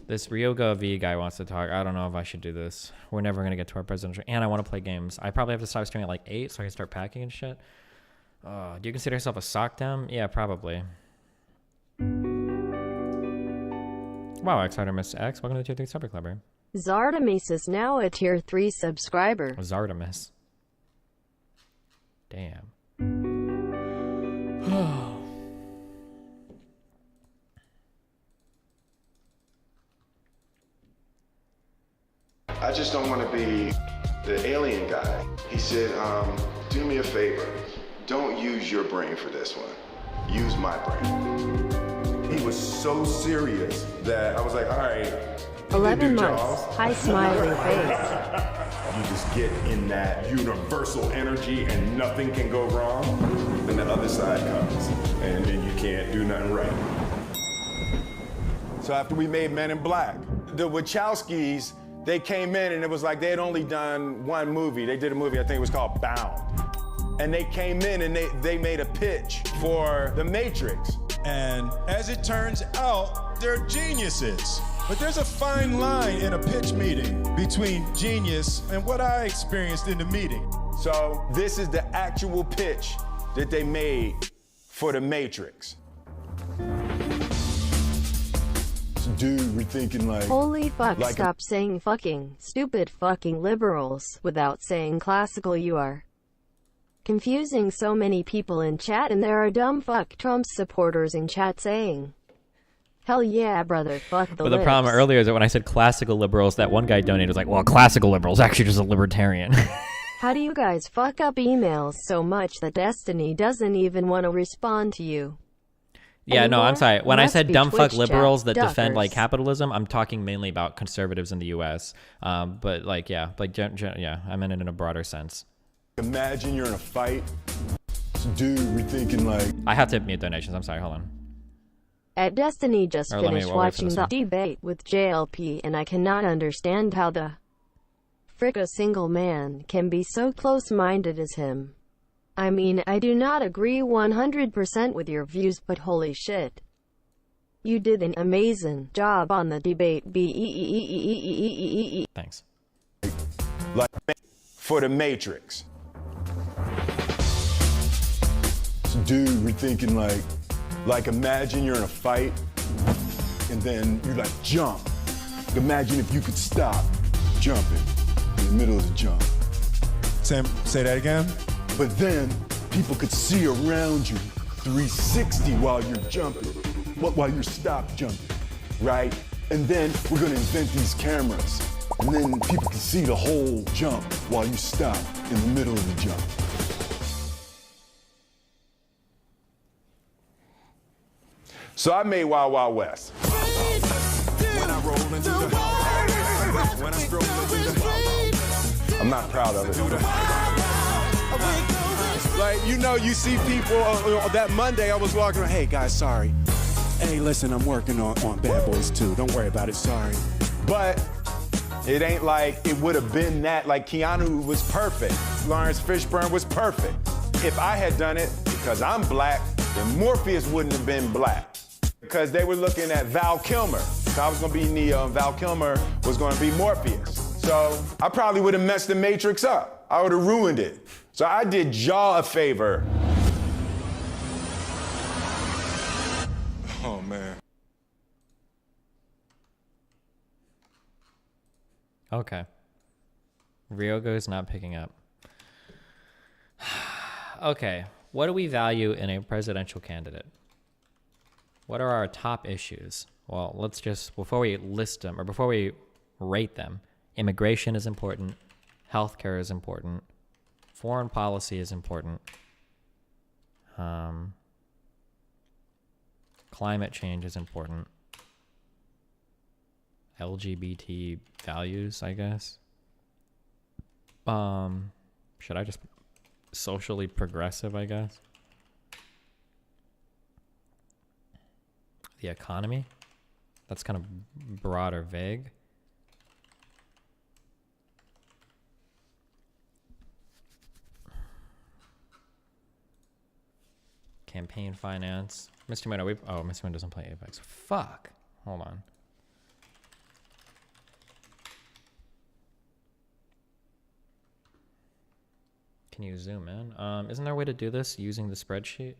This Ryoga V guy wants to talk. I don't know if I should do this. We're never gonna get to our presidential, and I want to play games. I probably have to stop streaming at like 8 so I can start packing and shit. Do you consider yourself a sock down? Yeah, probably. Wow, X X, welcome to the Tier 3 Supper Clubber. Zardemis is now a Tier 3 subscriber. Zardemis. Damn. I just don't want to be the alien guy. He said, do me a favor. Don't use your brain for this one. Use my brain. He was so serious that I was like, all right. 11 months. Hi, smiling face. You just get in that universal energy and nothing can go wrong. Then the other side comes and then you can't do nothing right. So after we made Men in Black, the Wachowskis, they came in and it was like they had only done one movie. They did a movie, I think it was called Bound. And they came in and they made a pitch for The Matrix. And as it turns out, they're geniuses. But there's a fine line in a pitch meeting between genius and what I experienced in the meeting. So this is the actual pitch that they made for The Matrix. Dude, we're thinking like... Holy fuck, stop saying fucking, stupid fucking liberals, without saying classical you are. Confusing so many people in chat, and there are dumb fuck Trump supporters in chat saying, hell yeah, brother, fuck the But the problem earlier is that when I said classical liberals, that one guy donated was like, well, classical liberals actually just a libertarian. How do you guys fuck up emails so much that Destiny doesn't even want to respond to you? Yeah, no, I'm sorry. When I said dumb fuck Twitch liberals chat, that defend like Duckers. capitalism, I'm talking mainly about conservatives in the U.S. But like, yeah, like, yeah, I meant it in a broader sense. Imagine you're in a fight. Dude, we're thinking like... I have to mute donations. I'm sorry. Hold on. At Destiny just Or let me- finished we'll wait for watching this the one. debate with JLP, and I cannot understand how the frick a single man can be so close-minded as him. I mean, I do not agree 100% with your views, but holy shit. You did an amazing job on the debate. Thanks. Like for The Matrix. Dude, we're thinking like imagine you're in a fight and then you like jump. Imagine if you could stop jumping in the middle of the jump. Say that again? But then people could see around you 360 while you're jumping, while you're stop jumping, right? And then we're gonna invent these cameras, and then people can see the whole jump while you stop in the middle of the jump. So I made Wild Wild West. When I roll into the when I stroll into the I'm not proud of it. Like, you know, you see people, that Monday I was walking around, hey guys, sorry. Hey, listen, I'm working on Bad Boys 2. Don't worry about it, sorry. But it ain't like it would have been that, like Keanu was perfect. Lawrence Fishburne was perfect. If I had done it, because I'm black, then Morpheus wouldn't have been black. Because they were looking at Val Kilmer. So I was gonna be Neo, and Val Kilmer was gonna be Morpheus. So I probably would have messed the Matrix up. I would have ruined it. So I did y'all a favor. Oh, man. Okay. Ryogo is not picking up. Okay. What do we value in a presidential candidate? What are our top issues? Well, let's just, before we list them, or before we rate them, immigration is important. Healthcare is important. Foreign policy is important. Climate change is important. LGBT values, I guess. Should I just socially progressive, I guess? The economy? That's kind of broad or vague. Campaign finance. Mr. Moon, Mr. Moon doesn't play Apex. Fuck. Hold on. Can you zoom in? Isn't there a way to do this using the spreadsheet?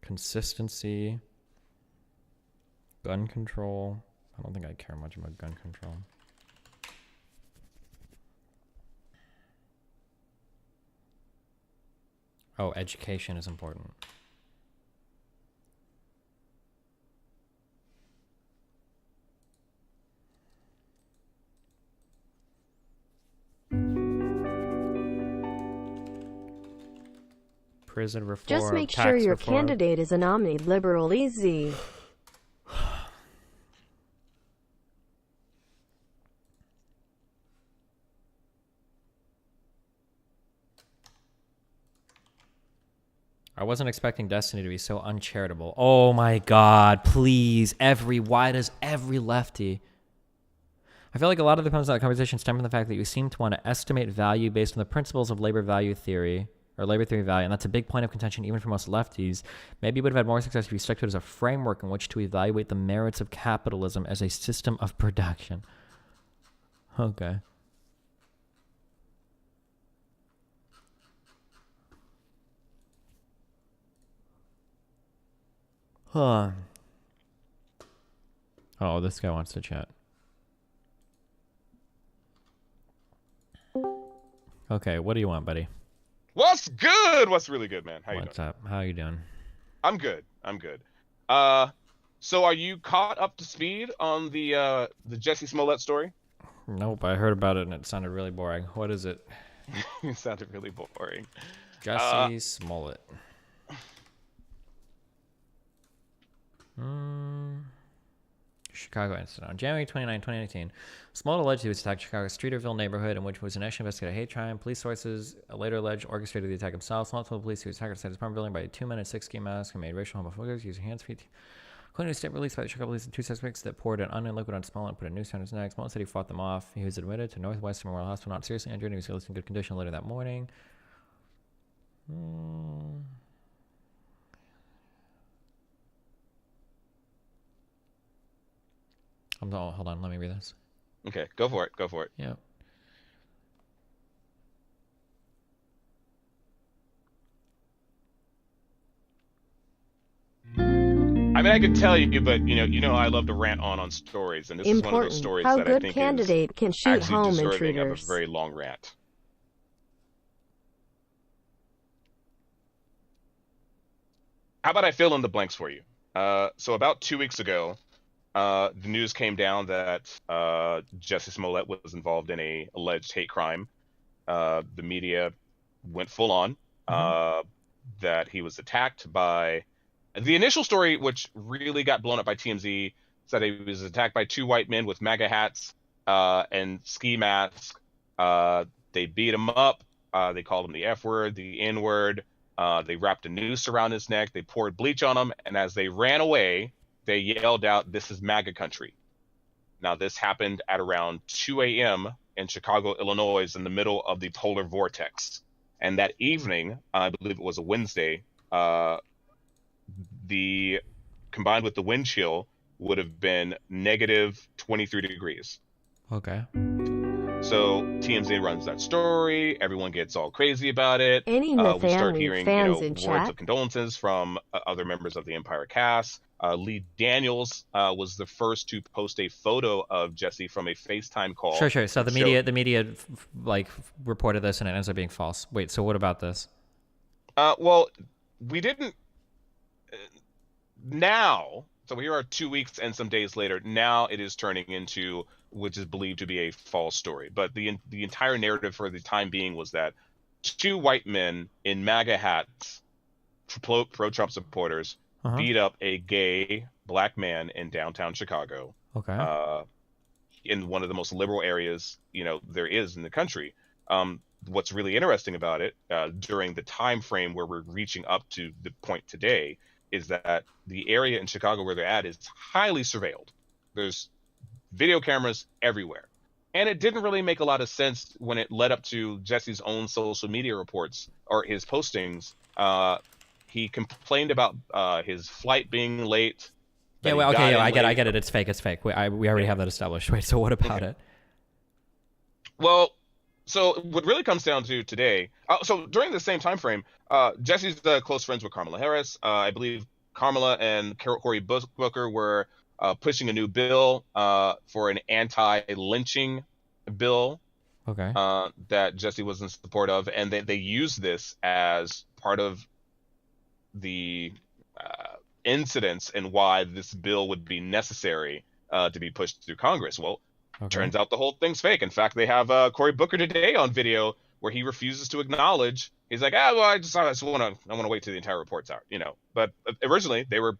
Consistency. Gun control. I don't think I care much about gun control. Oh, education is important. Prison reform. Just make sure your candidate is an omni-liberal. Easy. I wasn't expecting Destiny to be so uncharitable. Oh my god, please. Why does every lefty... I feel like a lot of the points of that conversation stem from the fact that you seem to want to estimate value based on the principles of labor value theory, or labor theory value, and that's a big point of contention even for most lefties. Maybe you would have had more success if you stuck to it as a framework in which to evaluate the merits of capitalism as a system of production. Okay. Huh. Oh, this guy wants to chat. Okay, what do you want, buddy? What's good? What's really good, man? How you doing? What's up? How you doing? I'm good. I'm good. So are you caught up to speed on the Jesse Smollett story? Nope, I heard about it and it sounded really boring. What is it? It sounded really boring. Jesse Smollett. Chicago incident. On January 29, 2019, Smollett alleged he was attacked Chicago's Streeterville neighborhood, in which was initially investigated a hate crime. Police sources later alleged orchestrated the attack himself. Smollett told police he was attacked outside his apartment building by 2 men in 6 ski masks who made racial homophobia using hands, feet. According to a statement released by the Chicago police, the 2 suspects that poured an onion liquid on Smollett and put a noose around his neck. Smollett said he fought them off. He was admitted to Northwestern Memorial Hospital, not seriously injured, and he was released in good condition later that morning. Hold on, let me read this. Okay, go for it. Go for it. Yeah. I mean, I could tell you, but you know, I love to rant on stories, and this is one of those stories How that good I think candidate is can shoot actually home deserving of a intruders. very long rant. How about I fill in the blanks for you? So about 2 weeks ago, the news came down that Jesse Smollett was involved in a alleged hate crime. The media went full on that he was attacked by... The initial story, which really got blown up by TMZ, said he was attacked by 2 white men with MAGA hats and ski masks. They beat him up. They called him the F word, the N word. They wrapped a noose around his neck. They poured bleach on him. And as they ran away, they yelled out, "This is MAGA country." Now, this happened at around 2 a.m. in Chicago, Illinois, in the middle of the polar vortex. And that evening, I believe it was a Wednesday, the combined with the wind chill would have been negative 23 degrees. Okay. So TMZ runs that story. Everyone gets all crazy about it. Any We start hearing fans in words chat? of condolences from other members of the Empire cast. Lee Daniels was the first to post a photo of Jesse from a FaceTime call. Sure. So the media reported this and it ends up being false. Wait, so what about this? Well, we didn't. Now, so here are 2 weeks and some days later. Now it is turning into, which is believed to be a false story. But the entire narrative for the time being was that 2 white men in MAGA hats, pro-Trump supporters, beat up a gay black man in downtown Chicago. Okay. in one of the most liberal areas, there is in the country. What's really interesting about it, during the time frame where we're reaching up to the point today, is that the area in Chicago where they're at is highly surveilled. There's video cameras everywhere. And it didn't really make a lot of sense when it led up to Jesse's own social media reports or his postings. He complained about his flight being late. Yeah, well, okay, I get it. It's fake. We already have that established. Wait, so what about it? Well, so what really comes down to today, so during the same time frame, Jesse's close friends with Kamala Harris. I believe Kamala and Cory Booker were pushing a new bill for an anti-lynching bill. Okay. That Jesse was in support of, and they used this as part of the incidents and why this bill would be necessary to be pushed through Congress. Well, turns out the whole thing's fake. In fact, they have Cory Booker today on video where he refuses to acknowledge. He's like, well, I want to wait till the entire report's out, But originally they were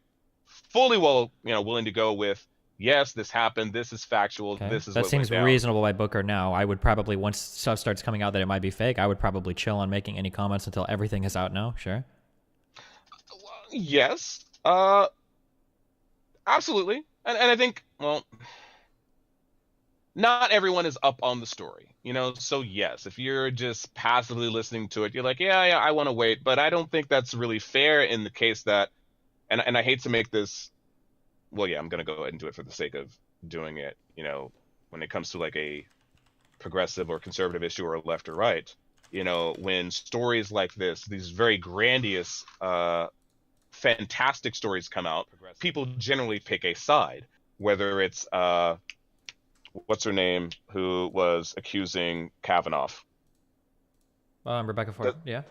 fully willing to go with, yes, this happened. This is factual. Okay. This is that what seems went down. reasonable by Booker now. I would probably, once stuff starts coming out that it might be fake, I would probably chill on making any comments until everything is out now. Sure. Yes. Absolutely. And I think, well, not everyone is up on the story, so yes, if you're just passively listening to it, you're like, yeah, I want to wait, but I don't think that's really fair in the case that, and I hate to make this, well, yeah, I'm going to go ahead and do it for the sake of doing it, when it comes to like a progressive or conservative issue or left or right, when stories like this, these very grandiose, fantastic stories come out, people generally pick a side, whether it's, what's her name, who was accusing Kavanaugh? Rebecca Ford, yeah.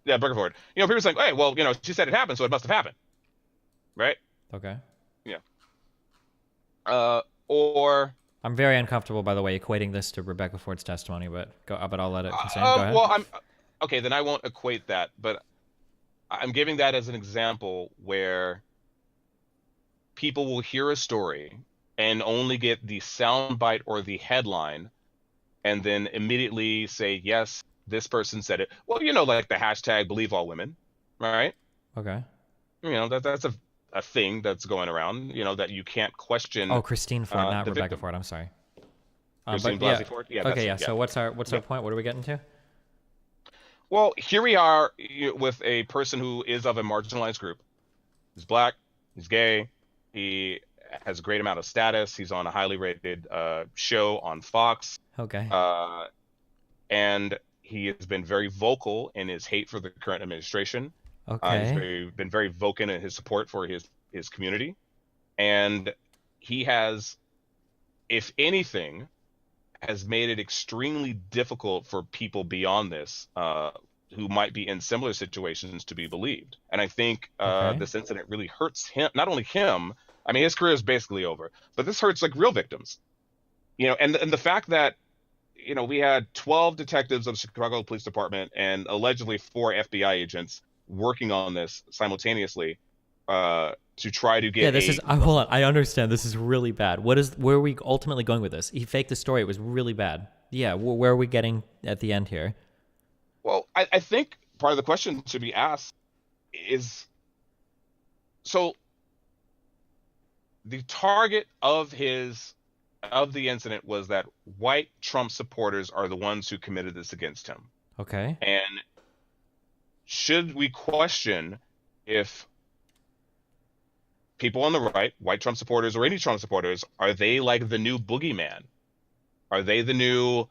Yeah, Rebecca Ford. People saying, hey, well, she said it happened, so it must have happened. Right? Okay. Yeah. Or... I'm very uncomfortable, by the way, equating this to Rebecca Ford's testimony, but I'll let it continue. Go ahead. Well, okay, then I won't equate that, but I'm giving that as an example where people will hear a story and only get the soundbite or the headline, and then immediately say, yes, this person said it. Well, like the hashtag believe all women, right? Okay. That's a thing that's going around, that you can't question. Oh, Christine Ford, not Rebecca victim. Ford. I'm sorry. Christine Blasey Ford? Yeah. Okay, yeah. So what's our point? What are we getting to? Well, here we are with a person who is of a marginalized group. He's black. He's gay. He has a great amount of status. He's on a highly rated show on Fox. Okay. And he has been very vocal in his hate for the current administration. Okay. He's been very vocal in his support for his community. And he has, if anything, has made it extremely difficult for people beyond this who might be in similar situations to be believed. And I think this incident really hurts him, not only him. I mean, his career is basically over, but this hurts like real victims, and the fact that, we had 12 detectives of the Chicago Police Department and allegedly 4 FBI agents working on this simultaneously to try to get. Yeah, this is. Hold on, I understand. This is really bad. Where are we ultimately going with this? He faked the story. It was really bad. Yeah, where are we getting at the end here? Well, I think part of the question to be asked is, so the target of the incident was that white Trump supporters are the ones who committed this against him. Okay. And should we question if people on the right, white Trump supporters or any Trump supporters, are they like the new boogeyman? Are they the new,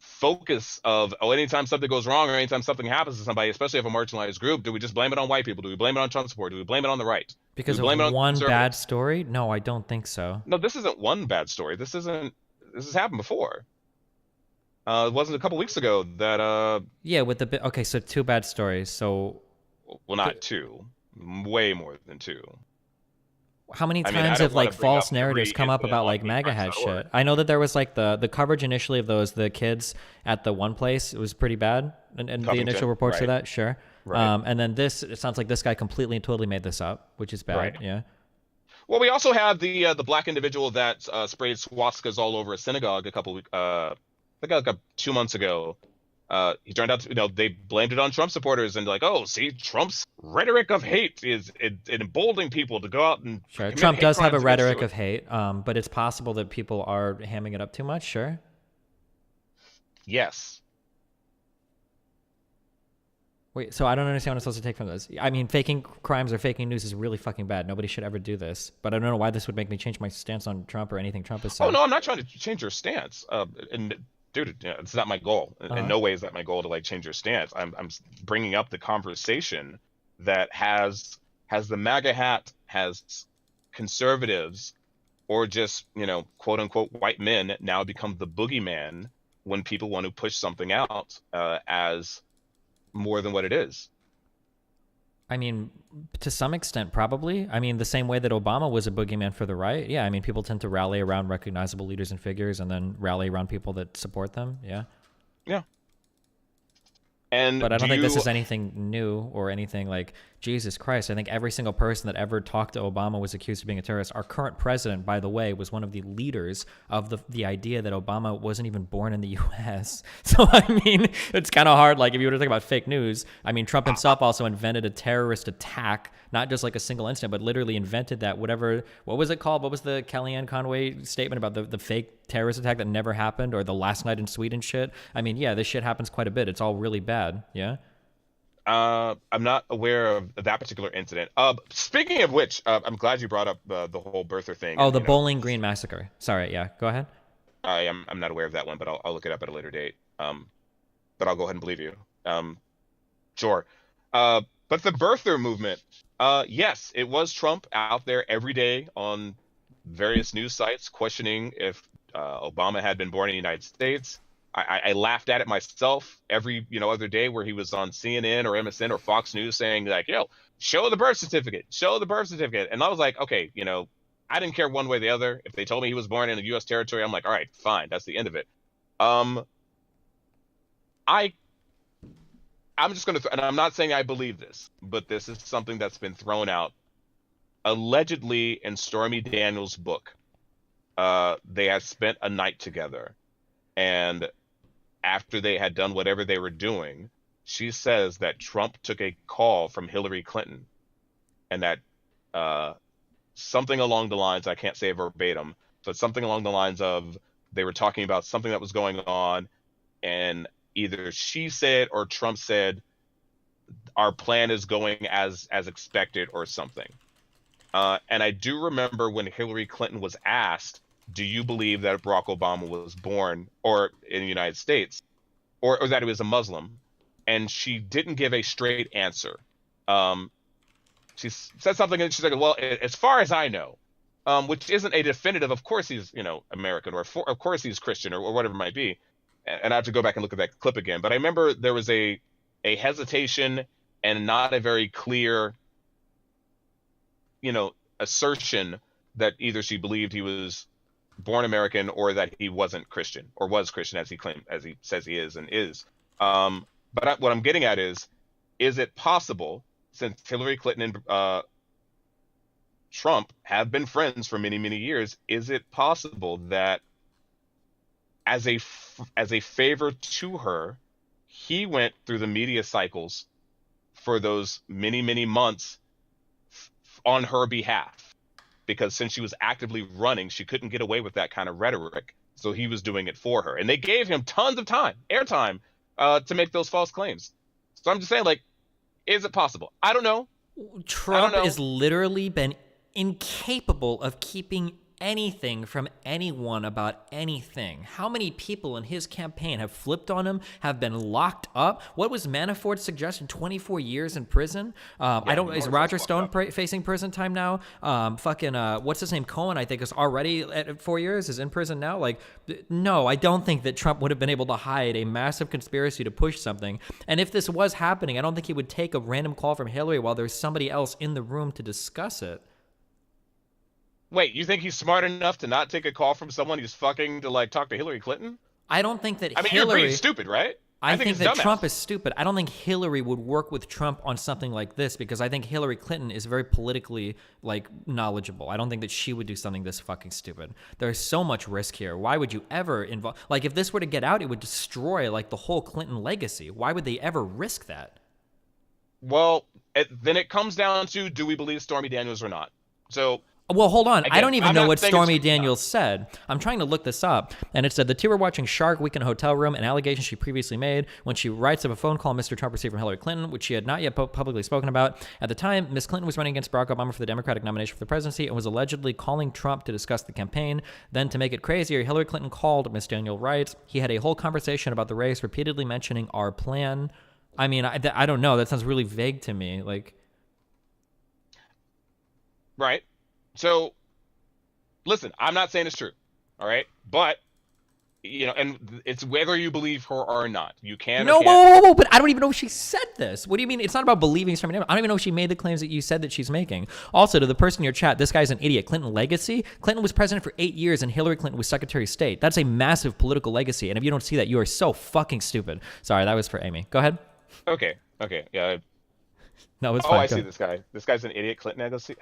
focus of, anytime something goes wrong or anytime something happens to somebody, especially if a marginalized group, do we just blame it on white people? Do we blame it on Trump support? Do we blame it on the right? Because of one bad story? No, I don't think so. No, this isn't one bad story. This has happened before. It wasn't a couple weeks ago that yeah, with the okay, so 2 bad stories. So well, not 2, way more than 2. How many times have like false narratives come up about like MAGA hat shit? I know that there was like the coverage initially of the kids at the one place. It was pretty bad, and the initial reports of that, sure. Right. And then it sounds like this guy completely and totally made this up, which is bad. Right. Yeah. Well, we also had the black individual that sprayed swastikas all over a synagogue a couple I think like 2 months ago. He turned out to, they blamed it on Trump supporters and like, oh, see, Trump's rhetoric of hate is emboldening people to go out and Sure, commit Trump hate does have a crimes against rhetoric Jews. of hate, but it's possible that people are hamming it up too much. Sure. Yes. Wait, so I don't understand what I'm supposed to take from this. I mean, faking crimes or faking news is really fucking bad. Nobody should ever do this. But I don't know why this would make me change my stance on Trump or anything Trump has said. Oh no, I'm not trying to change your stance. And dude, it's not my goal. In no way is that my goal to like change your stance. I'm bringing up the conversation that has the MAGA hat, has conservatives, or just quote unquote white men now become the boogeyman when people want to push something out as more than what it is. I mean, to some extent, probably. I mean, the same way that Obama was a boogeyman for the right. Yeah, I mean, people tend to rally around recognizable leaders and figures and then rally around people that support them. Yeah. Yeah. And but I don't think this is anything new or anything like, Jesus Christ. I think every single person that ever talked to Obama was accused of being a terrorist. Our current president, by the way, was one of the leaders of the idea that Obama wasn't even born in the U.S. So, I mean, it's kind of hard. Like, if you were to think about fake news, I mean, Trump himself also invented a terrorist attack, not just like a single incident, but literally invented that what was it called? What was the Kellyanne Conway statement about the fake terrorist attack that never happened, or the last night in Sweden shit? I mean, yeah, this shit happens quite a bit. It's all really bad. Yeah. I'm not aware of that particular incident. Speaking of which, I'm glad you brought up the whole birther thing. Oh, the Bowling Green massacre. Sorry, yeah, go ahead. I'm not aware of that one, but I'll look it up at a later date. But I'll go ahead and believe you. Sure. But the birther movement, yes, it was Trump out there every day on various news sites questioning if Obama had been born in the United States. I laughed at it myself every other day where he was on CNN or MSN or Fox News saying like, show the birth certificate, and I was like, okay, I didn't care one way or the other. If they told me he was born in a U.S. territory, I'm like, all right, fine, that's the end of it. I'm just gonna and I'm not saying I believe this, but this is something that's been thrown out allegedly in Stormy Daniels' book. They had spent a night together, and after they had done whatever they were doing, she says that Trump took a call from Hillary Clinton, and that something along the lines, I can't say verbatim, but something along the lines of they were talking about something that was going on, and either she said or Trump said, our plan is going as expected or something. And I do remember when Hillary Clinton was asked, do you believe that Barack Obama was born or in the United States or that he was a Muslim? And she didn't give a straight answer. She said something and she's like, well, as far as I know, which isn't a definitive, of course he's, American, or of course he's Christian or whatever it might be. And I have to go back and look at that clip again. But I remember there was a hesitation and not a very clear, assertion that either she believed he was born American or that he wasn't Christian or was Christian as he says he is and is. But what I'm getting at is it possible, since Hillary Clinton and Trump have been friends for many, many years, is it possible that as a favor to her, he went through the media cycles for those many, many months on her behalf? Because since she was actively running, she couldn't get away with that kind of rhetoric. So he was doing it for her. And they gave him tons of airtime, to make those false claims. So I'm just saying, like, is it possible? I don't know. Trump has literally been incapable of keeping anything from anyone about anything. How many people in his campaign have flipped on him, have been locked up? What was Manafort's suggestion? 24 years in prison? Is Roger Stone facing prison time now? What's his name? Cohen, I think, is already at 4 years, is in prison now. Like, no, I don't think that Trump would have been able to hide a massive conspiracy to push something. And if this was happening, I don't think he would take a random call from Hillary while there's somebody else in the room to discuss it. Wait, you think he's smart enough to not take a call from someone he's fucking to like talk to Hillary Clinton? I don't think that Hillary... you're pretty stupid, right? I think it's that dumbass. Trump is stupid. I don't think Hillary would work with Trump on something like this because I think Hillary Clinton is very politically knowledgeable. I don't think that she would do something this fucking stupid. There's so much risk here. Why would you ever involve? Like if this were to get out, it would destroy the whole Clinton legacy. Why would they ever risk that? Well, then it comes down to, do we believe Stormy Daniels or not? So. Well, hold on. Again, I don't even I'm know not what saying Stormy it's- Daniels said. I'm trying to look this up. And it said the two were watching Shark Week in a hotel room, an allegation she previously made when she writes of a phone call Mr. Trump received from Hillary Clinton, which she had not yet publicly spoken about. At the time, Ms. Clinton was running against Barack Obama for the Democratic nomination for the presidency and was allegedly calling Trump to discuss the campaign. Then, to make it crazier, Hillary Clinton called, Ms. Daniel writes, he had a whole conversation about the race, repeatedly mentioning our plan. I mean, I don't know. That sounds really vague to me. Right. So, listen, I'm not saying it's true, all right? But, and it's whether you believe her or not. You can or can't. Whoa, but I don't even know if she said this. What do you mean? It's not about believing Stormy Daniels. I don't even know if she made the claims that you said that she's making. Also, to the person in your chat, this guy's an idiot. Clinton legacy? Clinton was president for 8 years and Hillary Clinton was Secretary of State. That's a massive political legacy. And if you don't see that, you are so fucking stupid. Sorry, that was for Amy. Go ahead. Okay, yeah. No, it's Oh, fine. I Go see ahead. this guy. This guy's an idiot. Clinton legacy.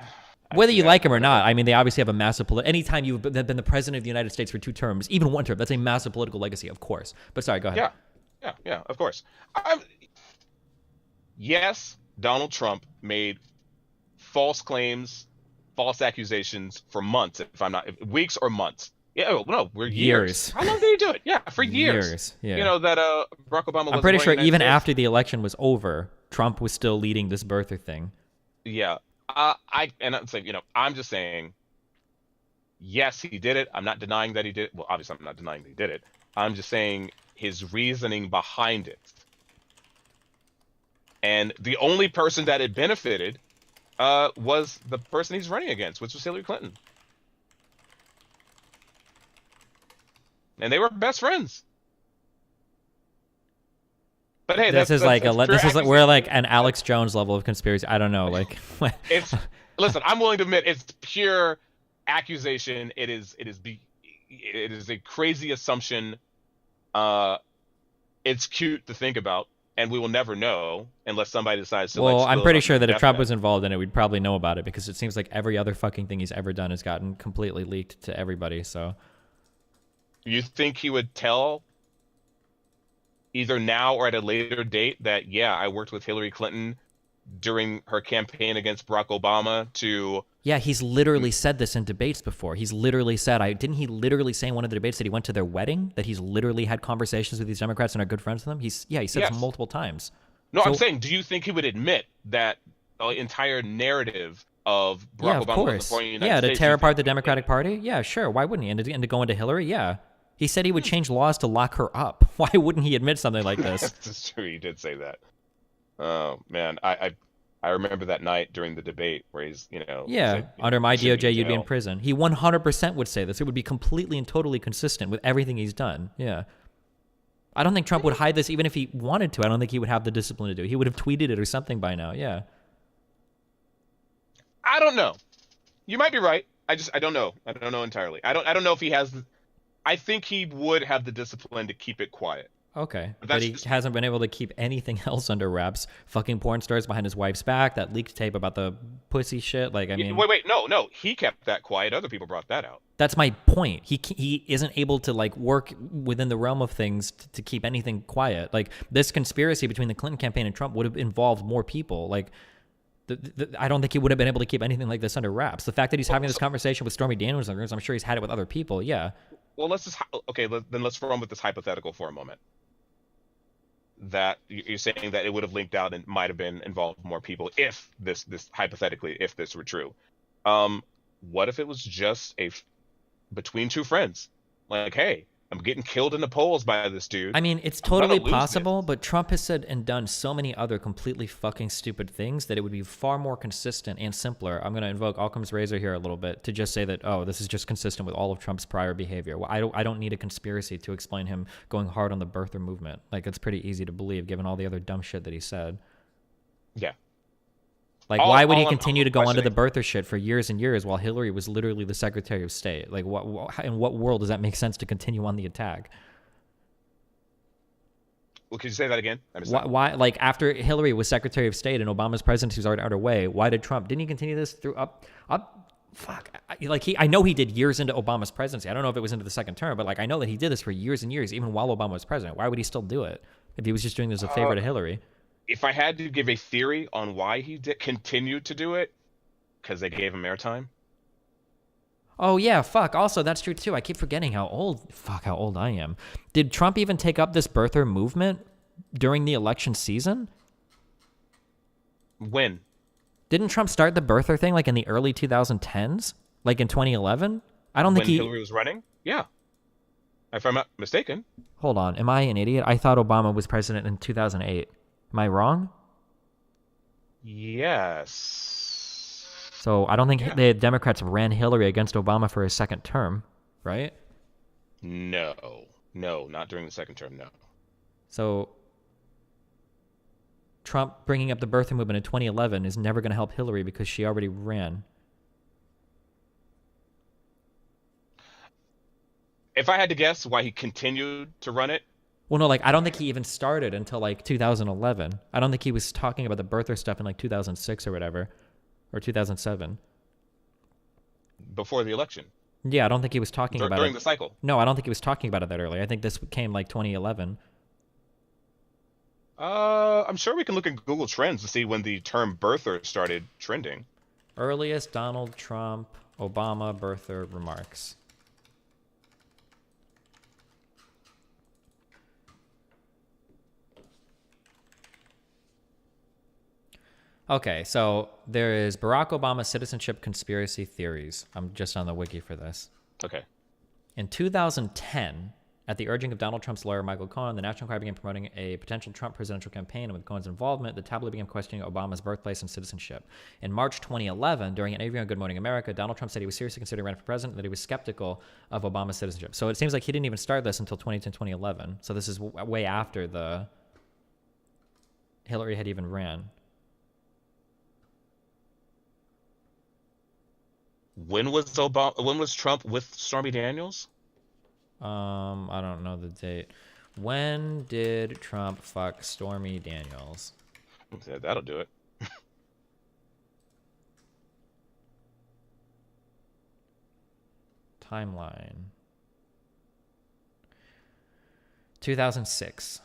Whether you like him or not, I mean, they obviously have a massive anytime you've been the president of the United States for 2 terms, even 1 term, that's a massive political legacy, of course. But sorry, go ahead. Yeah, of course. Yes, Donald Trump made false claims, false accusations for months, weeks or months. Yeah, no, we're years. How long did he do it? Yeah, for years. Yeah. That Barack Obama was I'm pretty sure even after the election was over, Trump was still leading this birther thing. Yeah. I'm saying, I'm just saying, yes, he did it. I'm not denying that he did it. Well, obviously, I'm not denying that he did it. I'm just saying his reasoning behind it. And the only person that it benefited was the person he's running against, which was Hillary Clinton. And they were best friends. But hey, we're like an Alex Jones level of conspiracy. I don't know, listen, I'm willing to admit it's pure accusation. It is a crazy assumption. It's cute to think about, and we will never know unless somebody decides to. Well, I'm pretty sure that if Trump was involved in it, we'd probably know about it because it seems like every other fucking thing he's ever done has gotten completely leaked to everybody. So, you think he would tell? Either now or at a later date that, I worked with Hillary Clinton during her campaign against Barack Obama to... Yeah, he's literally said this in debates before. He's literally said, didn't he literally say in one of the debates that he went to their wedding? That he's literally had conversations with these Democrats and are good friends with them? He said this multiple times. No, I'm saying, do you think he would admit that the entire narrative of Barack Obama was supporting the United States... to tear apart the Democratic Party? Yeah, sure. Why wouldn't he? And to go into Hillary? Yeah. He said he would change laws to lock her up. Why wouldn't he admit something like this? That's true. He did say that. Oh, man. I remember that night during the debate where he's, said, under my DOJ, you'd be in prison. He 100% would say this. It would be completely and totally consistent with everything he's done. Yeah. I don't think Trump would hide this even if he wanted to. I don't think he would have the discipline to do it. He would have tweeted it or something by now. Yeah. I don't know. You might be right. I don't know. I don't know entirely. I don't know if he has... I think he would have the discipline to keep it quiet. Okay. But he hasn't been able to keep anything else under wraps. Fucking porn stars behind his wife's back, that leaked tape about the pussy shit. Wait, no. He kept that quiet. Other people brought that out. That's my point. He isn't able to work within the realm of things to keep anything quiet. This conspiracy between the Clinton campaign and Trump would have involved more people. I don't think he would have been able to keep anything like this under wraps. The fact that he's having this conversation with Stormy Daniels, I'm sure he's had it with other people. Yeah. Well, let's run with this hypothetical for a moment. That you're saying that it would have linked out and might have been involved more people if this hypothetically, if this were true. What if it was just between 2 friends? Hey, I'm getting killed in the polls by this dude. I mean, it's totally possible, but Trump has said and done so many other completely fucking stupid things that it would be far more consistent and simpler. I'm going to invoke Occam's razor here a little bit to just say that, this is just consistent with all of Trump's prior behavior. Well, I don't need a conspiracy to explain him going hard on the birther movement. It's pretty easy to believe given all the other dumb shit that he said. Yeah. Why would he continue to go onto the birther shit for years and years while Hillary was literally the Secretary of State? In what world does that make sense to continue on the attack? Well, could you say that again? Why, like, after Hillary was Secretary of State and Obama's presidency was already underway, why did Trump, didn't he continue this through I know he did years into Obama's presidency. I don't know if it was into the second term, but like, I know that he did this for years and years, even while Obama was president. Why would he still do it if he was just doing this as a favor to Hillary? If I had to give a theory on why he continued to do it, because they gave him airtime. Oh yeah, fuck. Also, that's true too. I keep forgetting how old I am. Did Trump even take up this birther movement during the election season? When? Didn't Trump start the birther thing like in the early 2010s? Like in 2011? I don't think when Hillary was running? Yeah. If I'm not mistaken. Hold on. Am I an idiot? I thought Obama was president in 2008. Am I wrong? Yes. So I don't think the Democrats ran Hillary against Obama for his second term, right? No, not during the second term, no. So Trump bringing up the birther movement in 2011 is never going to help Hillary because she already ran. If I had to guess why he continued to run it. Well, no, like, I don't think he even started until like 2011. I don't think he was talking about the birther stuff in like 2006 or whatever. Or 2007. Before the election? Yeah, I don't think he was talking about it. During the cycle? No, I don't think he was talking about it that early. I think this came like 2011. I'm sure we can look at Google Trends to see when the term birther started trending. Earliest Donald Trump, Obama birther remarks. Okay, so there is Barack Obama citizenship conspiracy theories. I'm just on the wiki for this. Okay. In 2010, at the urging of Donald Trump's lawyer Michael Cohen, the National Enquirer began promoting a potential Trump presidential campaign, and with Cohen's involvement, the tabloid began questioning Obama's birthplace and citizenship. In March 2011, during an interview on Good Morning America, Donald Trump said he was seriously considering running for president and that he was skeptical of Obama's citizenship. So it seems like he didn't even start this until 2010, 2011. So this is way after the Hillary had even ran. When was Trump with Stormy Daniels? I don't know the date. When did Trump fuck Stormy Daniels? Yeah, that'll do it. Timeline. 2006.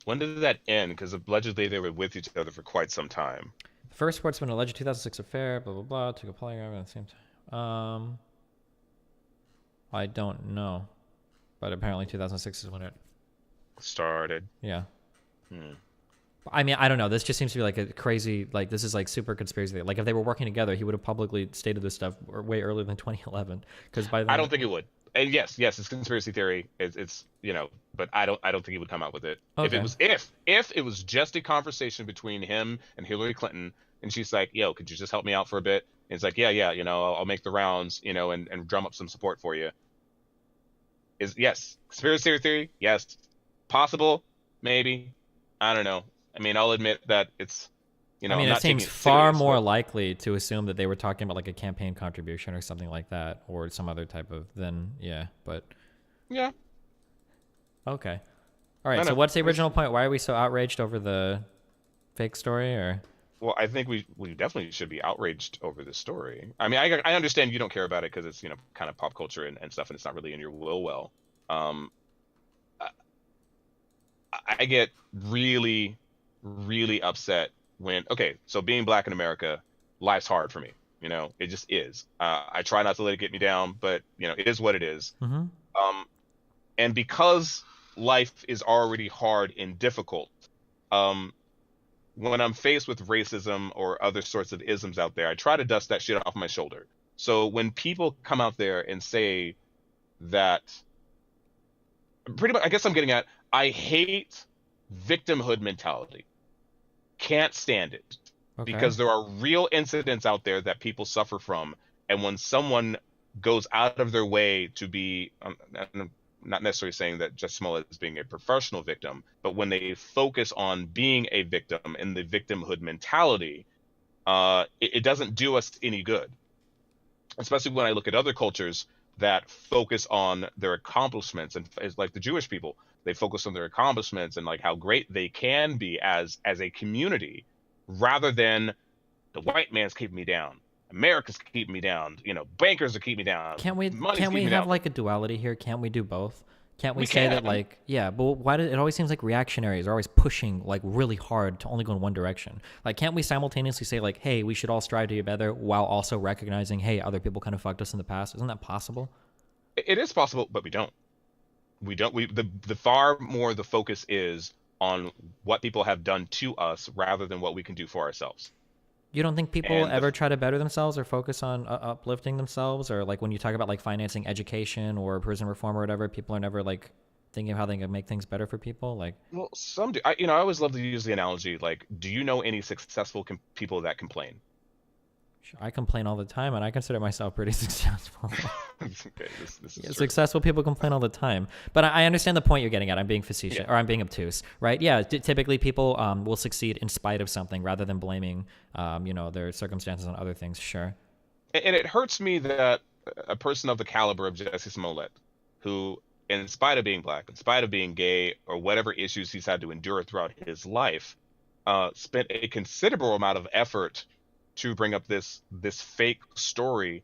When did that end? Because allegedly they were with each other for quite some time. The first reports of an alleged 2006 affair, blah, blah, blah, took a polygraph at the same time. I don't know. But apparently 2006 is when it started. Yeah. I mean, I don't know. This just seems to be like a crazy, like, this is like super conspiracy theory. Like, if they were working together, he would have publicly stated this stuff way earlier than 2011. Because by then, I don't think it would. And yes, it's conspiracy theory. It's but I don't think he would come out with it. Okay. If it was just a conversation between him and Hillary Clinton, and she's like, "Yo, could you just help me out for a bit?" And it's like, "Yeah, I'll make the rounds, and drum up some support for you." Yes, conspiracy theory? Yes, possible, maybe. I don't know. I mean, I'll admit that it's. I mean, it seems far more likely to assume that they were talking about like a campaign contribution or something like that, or some other type of but yeah. Okay. All right. So what's the original point? Why are we so outraged over the fake story? Or well, I think we definitely should be outraged over this story. I mean, I understand you don't care about it because it's kind of pop culture and stuff, and it's not really in your will. I get really, really upset when so being black in America, life's hard for me. It just is. I try not to let it get me down, but it is what it is. Mm-hmm. And because life is already hard and difficult, when I'm faced with racism or other sorts of isms out there, I try to dust that shit off my shoulder. So when people come out there and say that, pretty much, I guess I'm getting at, I hate victimhood mentality. Can't stand it. Okay. Because there are real incidents out there that people suffer from, and when someone goes out of their way to be, I'm not necessarily saying that Justice Smollett is being a professional victim, but when they focus on being a victim and the victimhood mentality, it doesn't do us any good. Especially when I look at other cultures that focus on their accomplishments, and it's like the Jewish people, they focus on their accomplishments and like how great they can be as a community, rather than the white man's keeping me down, America's keeping me down, you know, bankers are keeping me down. Can't we have down. like a duality here? Can't we do both? Can't we, We say that can. like, yeah, but why do it always seems like reactionaries are always pushing like really hard to only go in one direction? Like, can't we simultaneously say like, hey, we should all strive to be better while also recognizing, hey, other people kind of fucked us in the past? Isn't that possible? It is possible, but we don't. The far more the focus is on what people have done to us rather than what we can do for ourselves. You don't think people And ever try to better themselves or focus on uplifting themselves? Or like when you talk about like financing education or prison reform or whatever, people are never like thinking of how they can make things better for people? Like, Well, some do. I always love to use the analogy, like, do you know any successful people that complain? I complain all the time, and I consider myself pretty successful. Okay, this is true. Successful people complain all the time, but I understand the point you're getting at. I'm being facetious, Yeah. or I'm being obtuse, right? Yeah, typically people will succeed in spite of something rather than blaming, their circumstances on other things. Sure. And it hurts me that a person of the caliber of Jesse Smollett, who, in spite of being black, in spite of being gay, or whatever issues he's had to endure throughout his life, spent a considerable amount of effort to bring up this fake story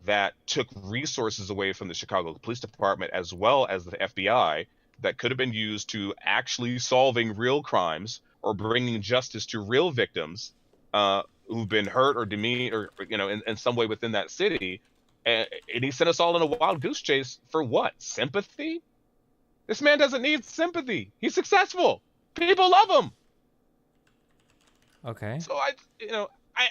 that took resources away from the Chicago Police Department as well as the FBI that could have been used to actually solving real crimes or bringing justice to real victims who've been hurt or demeaned or in some way within that city. And he sent us all in a wild goose chase for what? Sympathy? This man doesn't need sympathy. He's successful. People love him. Okay. So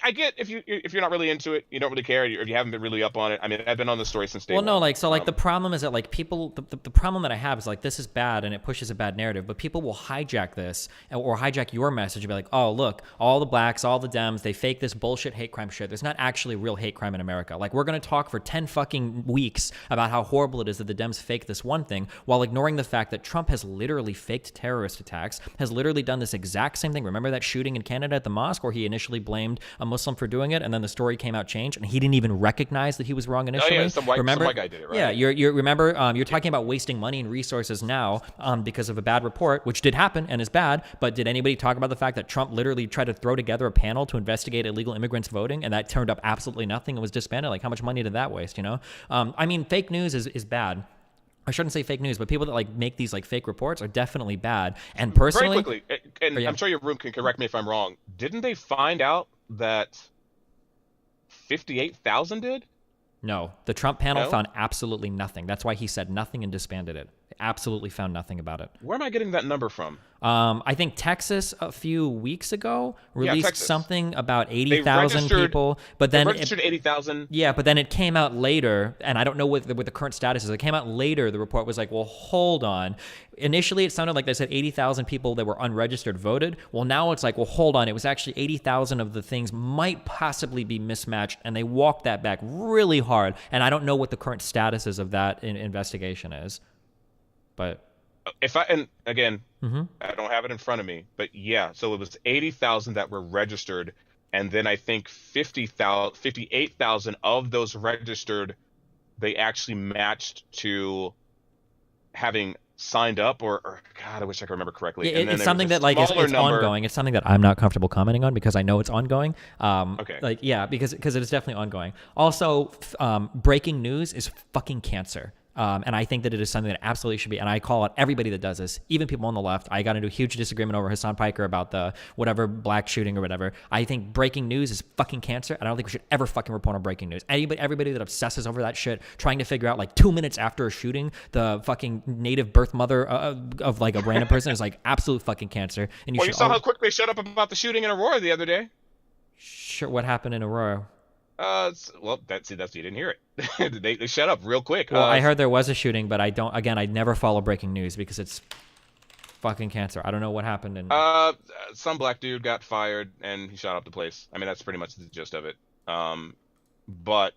I get if you're not really into it, you don't really care, or if you haven't been really up on it. I mean, I've been on the story since day one. Well, no, the problem is that like people, the problem that I have is like this is bad and it pushes a bad narrative, but people will hijack this or hijack your message and be like, oh look, all the blacks, all the Dems, they fake this bullshit hate crime shit. There's not actually real hate crime in America. Like we're gonna talk for 10 fucking weeks about how horrible it is that the Dems fake this one thing while ignoring the fact that Trump has literally faked terrorist attacks, has literally done this exact same thing. Remember that shooting in Canada at the mosque where he initially blamed a Muslim for doing it, and then the story came out changed, and he didn't even recognize that he was wrong initially. Oh yeah, some white remember? guy did it, right? Yeah, you remember? You're talking about wasting money and resources now because of a bad report, which did happen and is bad. But did anybody talk about the fact that Trump literally tried to throw together a panel to investigate illegal immigrants voting, and that turned up absolutely nothing and was disbanded? Like, how much money did that waste? I mean, fake news is bad. I shouldn't say fake news, but people that like make these like fake reports are definitely bad. And personally, very quickly, and I'm sure your room can correct me if I'm wrong. Didn't they find out that 58,000 did? No, the Trump panel No? found absolutely nothing. That's why he said nothing and disbanded it. They absolutely found nothing about it. Where am I getting that number from? I think Texas a few weeks ago released Texas. something about 80,000 registered- people, but then they registered 80,000. Yeah, but then it came out later, and I don't know what the current status is. It came out later. The report was like, well, hold on. Initially, it sounded like they said 80,000 people that were unregistered voted. Well, now it's like, well, hold on. It was actually 80,000 of the things might possibly be mismatched, and they walked that back really hard. And I don't know what the current status is of that investigation is, but And again, Mhm. I don't have it in front of me, but yeah, so it was 80,000 that were registered, and then I think 58,000 of those registered, they actually matched to having signed up, or God, I wish I could remember correctly. Yeah, And then it's there something was a that like it's smaller number. ongoing. It's something that I'm not comfortable commenting on because I know it's ongoing. Okay. Like yeah, because it is definitely ongoing. Also, breaking news is fucking cancer. And I think that it is something that absolutely should be, and I call out everybody that does this, even people on the left. I got into a huge disagreement over Hassan Piker about the whatever black shooting or whatever. I think breaking news is fucking cancer, and I don't think we should ever fucking report on breaking news. Everybody that obsesses over that shit, trying to figure out like 2 minutes after a shooting, the fucking native birth mother of like a random person is like absolute fucking cancer. And Well, you saw how quick they shut up about the shooting in Aurora the other day. Sure, what happened in Aurora? Well, that's you didn't hear it. they shut up real quick. Well, I heard there was a shooting, but I never follow breaking news because it's fucking cancer. I don't know what happened. Some black dude got fired and he shot up the place. I mean, that's pretty much the gist of it. But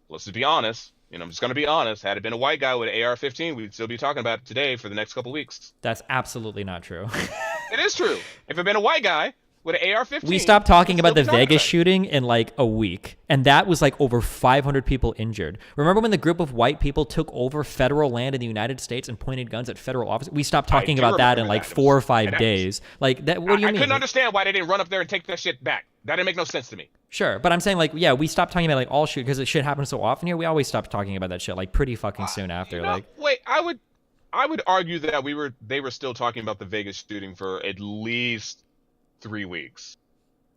let's just be honest. I'm just gonna be honest. Had it been a white guy with an AR-15, we'd still be talking about it today for the next couple weeks. That's absolutely not true. It is true. If it had been a white guy with an AR-15. We stopped talking about the Still be talking Vegas about it. shooting in like a week, and that was like over 500 people injured. Remember when the group of white people took over federal land in the United States and pointed guns at federal officers? We stopped talking do about that in remember like that. 4 or 5 And that days. Like that. What do you I mean? couldn't understand why they didn't run up there and take that shit back. That didn't make no sense to me. Sure, but I'm saying like, yeah, we stopped talking about like all shoot because it shit happens so often here. We always stopped talking about that shit like pretty fucking soon after. You know, like, wait, I would argue that they were still talking about the Vegas shooting for at least 3 weeks.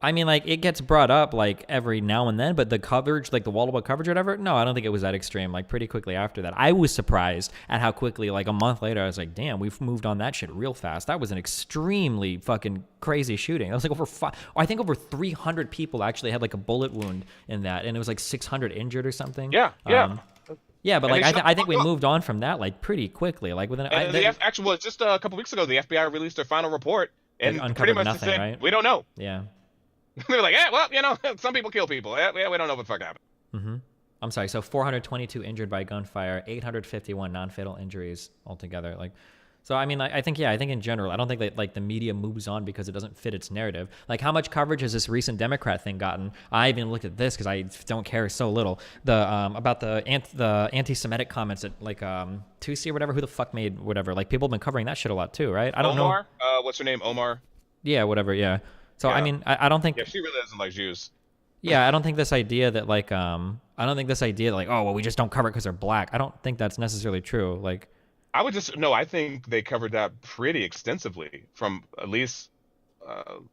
I mean, like it gets brought up like every now and then, but the coverage, like the wall-to-wall coverage or whatever, no, I don't think it was that extreme. Like pretty quickly after that, I was surprised at how quickly, like a month later, I was like, damn, we've moved on that shit real fast. That was an extremely fucking crazy shooting. It was like I think over 300 people actually had like a bullet wound in that, and it was like 600 injured or something. Yeah, yeah. Yeah, but And like they I think we shut the fuck moved on from that like pretty quickly. Like within Actually, just a couple weeks ago, the FBI released their final report and uncovered pretty much nothing, said, right? we don't know. Yeah. They were like, yeah, well, you know, some people kill people. Yeah, we don't know what the fuck happened. Mm-hmm. I'm sorry. So 422 injured by gunfire, 851 non-fatal injuries altogether. Like, so I mean, I think in general, I don't think that like the media moves on because it doesn't fit its narrative. Like, how much coverage has this recent Democrat thing gotten? I even looked at this because I don't care so little. About the anti-Semitic comments at like Tusi or whatever. Who the fuck made whatever? Like, people have been covering that shit a lot too, right? I don't know. Omar, what's her name? Omar. Yeah, whatever. Yeah. So Yeah. I mean, I don't think. Yeah, she really doesn't like Jews. Yeah, I don't think this idea that like oh well, we just don't cover it because they're black. I don't think that's necessarily true. Like, I think they covered that pretty extensively. From at least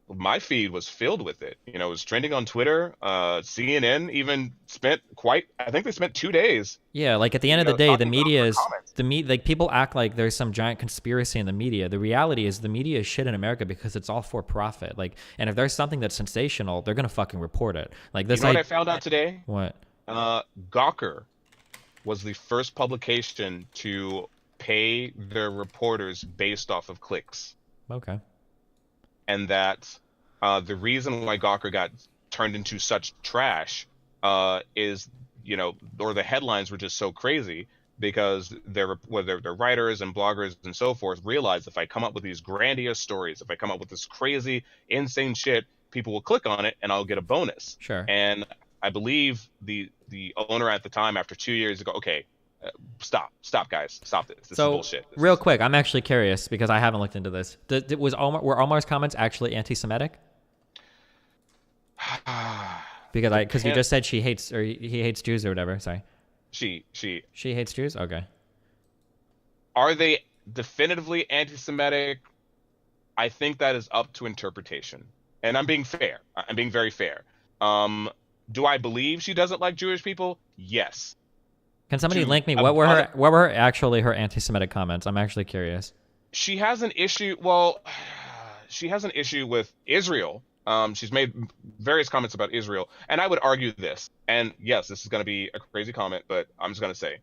my feed was filled with it. You know, it was trending on Twitter. CNN even spent I think they spent 2 days. yeah, like at the end of the day, the media is like people act like there's some giant conspiracy in the media. The reality is the media is shit in America because it's all for profit. Like, and if there's something that's sensational, they're gonna fucking report it. Like this. You know what I found out today? What? Gawker was the first publication to pay their reporters based off of clicks. Okay. And that the reason why Gawker got turned into such trash is, you know, or the headlines were just so crazy because their writers and bloggers and so forth realized if I come up with these grandiose stories, if I come up with this crazy, insane shit, people will click on it and I'll get a bonus. Sure. And I believe the owner at the time, after 2 years ago, okay, stop guys, stop this. This is bullshit. Real quick, I'm actually curious because I haven't looked into this. Were Omar's comments actually anti-Semitic? Because you just said he hates Jews or whatever. Sorry. She hates Jews. Okay. Are they definitively anti-Semitic? I think that is up to interpretation, and I'm being fair. I'm being very fair. Do I believe she doesn't like Jewish people? Yes. Can somebody link me? What were her anti-Semitic comments? I'm actually curious. She has an issue. Well, she has an issue with Israel. She's made various comments about Israel, and I would argue this. And yes, this is going to be a crazy comment, but I'm just going to say,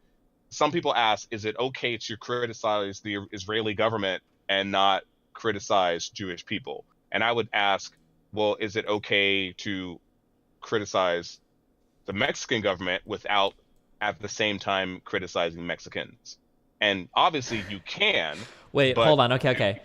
some people ask, is it okay to criticize the Israeli government and not criticize Jewish people? And I would ask, well, is it okay to criticize the Mexican government without at the same time criticizing Mexicans? And obviously you can. Wait, hold on. Okay.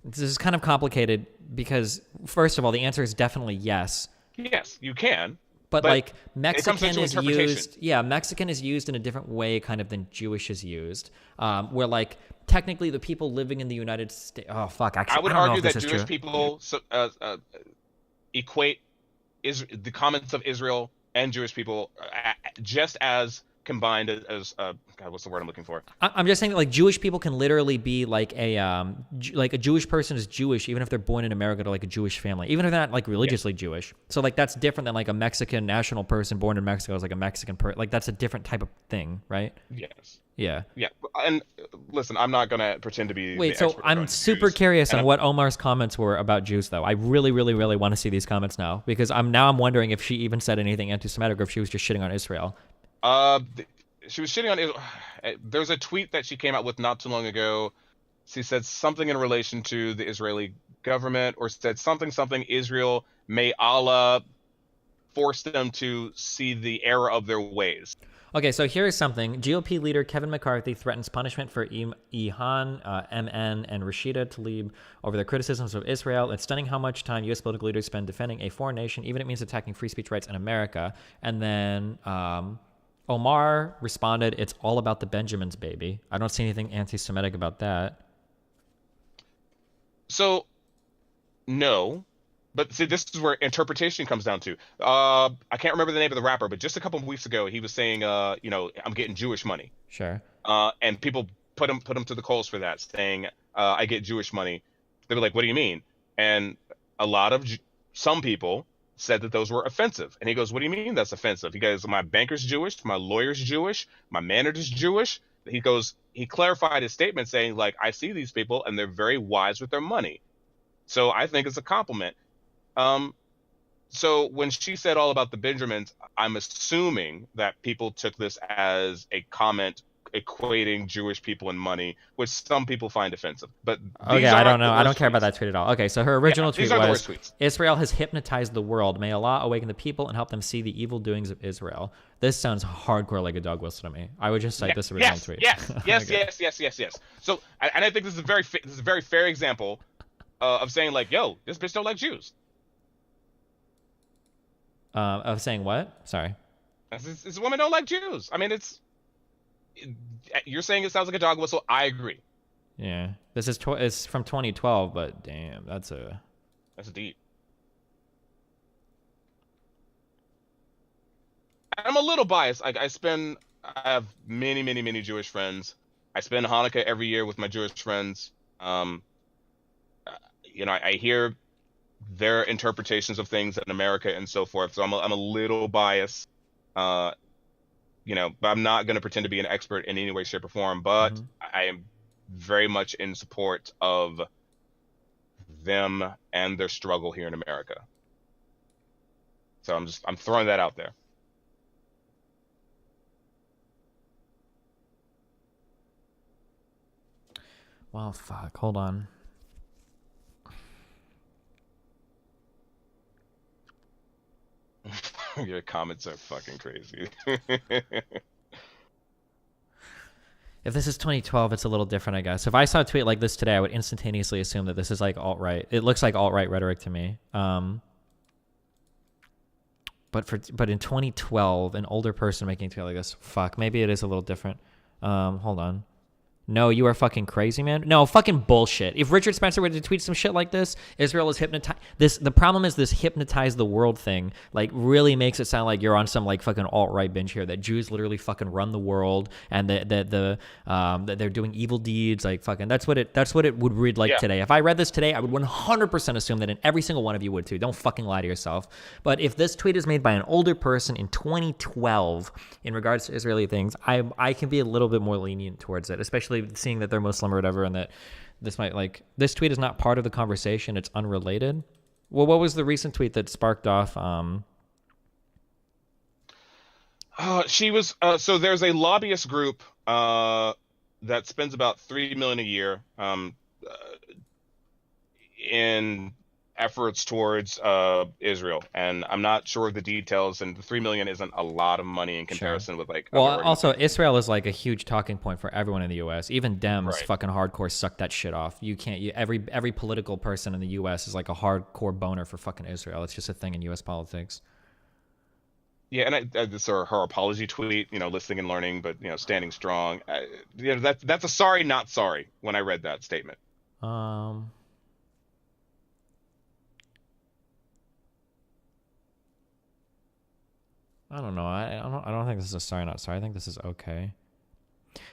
This is kind of complicated because, first of all, the answer is definitely yes. Yes, you can. But like Mexican is interpretation. used, Mexican is used in a different way kind of than Jewish is used. Where like technically the people living in the United States, oh fuck, actually, I would don't know argue if that this is Jewish true. people equate the comments of Israel and Jewish people just as combined as God, what's the word I'm looking for? I'm just saying that like Jewish people can literally be like a Jewish person is Jewish even if they're born in America to like a Jewish family, even if they're not like religiously Jewish. So like that's different than like a Mexican national person born in Mexico is like a Mexican person. Like that's a different type of thing, right? Yes. Yeah. Yeah. And listen, I'm not gonna pretend to be. Wait, so I'm super curious on what Omar's comments were about Jews, though. I really, really, really want to see these comments now because I'm wondering if she even said anything anti-Semitic or if she was just shitting on Israel. She was shitting on Israel. There's a tweet that she came out with not too long ago. She said something in relation to the Israeli government, or said something Israel, may Allah force them to see the error of their ways. Okay, so here's something. GOP leader Kevin McCarthy threatens punishment for Ihan, MN, and Rashida Tlaib over their criticisms of Israel. It's stunning how much time U.S. political leaders spend defending a foreign nation, even if it means attacking free speech rights in America. And then Omar responded, it's all about the Benjamins, baby. I don't see anything anti-Semitic about that. So, no. But see, this is where interpretation comes down to. I can't remember the name of the rapper, but just a couple of weeks ago, he was saying, I'm getting Jewish money. Sure. And people put him to the coals for that, saying, I get Jewish money. They were like, what do you mean? And some people said that those were offensive. And he goes, what do you mean that's offensive? He goes, my banker's Jewish, my lawyer's Jewish, my manager's Jewish. He clarified his statement saying, like, I see these people and they're very wise with their money. So I think it's a compliment. So when she said all about the Benjamins, I'm assuming that people took this as a comment equating Jewish people and money, which some people find offensive. But okay, I don't know. I don't care about that tweet at all. Okay, so her original tweet was, Israel has hypnotized the world. May Allah awaken the people and help them see the evil doings of Israel. This sounds hardcore like a dog whistle to me. I would just cite this original tweet. Yes. Okay. So, and I think this is a very fair example of saying, like, yo, this bitch don't like Jews. Of saying what? Sorry. This woman don't like Jews. I mean, you're saying it sounds like a dog whistle. I agree. Yeah. This is it's from 2012, but damn, that's deep. I'm a little biased. I have many Jewish friends. I spend Hanukkah every year with my Jewish friends. I hear their interpretations of things in America and so forth. So I'm a little biased, but I'm not going to pretend to be an expert in any way, shape, or form. But I am very much in support of them and their struggle here in America. So I'm throwing that out there. Well, fuck. Hold on. Your comments are fucking crazy. If this is 2012, it's a little different, I guess. If I saw a tweet like this today, I would instantaneously assume that this is like alt-right. It looks like alt-right rhetoric to me. But in 2012, an older person making a tweet like this, fuck, maybe it is a little different. Hold on. No, you are fucking crazy, man. No, fucking bullshit. If Richard Spencer were to tweet some shit like this, Israel is hypnotized. The problem is this hypnotize the world thing, like, really makes it sound like you're on some, like, fucking alt-right binge here, that Jews literally fucking run the world and that they're doing evil deeds, like, fucking, that's what it would read like today. If I read this today, I would 100% assume that, and every single one of you would too. Don't fucking lie to yourself. But if this tweet is made by an older person in 2012 in regards to Israeli things, I can be a little bit more lenient towards it, especially seeing that they're Muslim or whatever, and that this might, like, this tweet is not part of the conversation, it's unrelated. Well, what was the recent tweet that sparked off she was so there's a lobbyist group that spends about $3 million a year in efforts towards Israel, and I'm not sure of the details, and the $3 million isn't a lot of money in comparison with, like, well, also Israel is like a huge talking point for everyone in the US. Even Dems fucking hardcore suck that shit off. Every political person in the US is like a hardcore boner for fucking Israel. It's just a thing in US politics. Yeah, and this her apology tweet, listening and learning, but standing strong. That's a sorry, not sorry when I read that statement. I don't know. I don't think this is a sorry, not sorry. I think this is okay.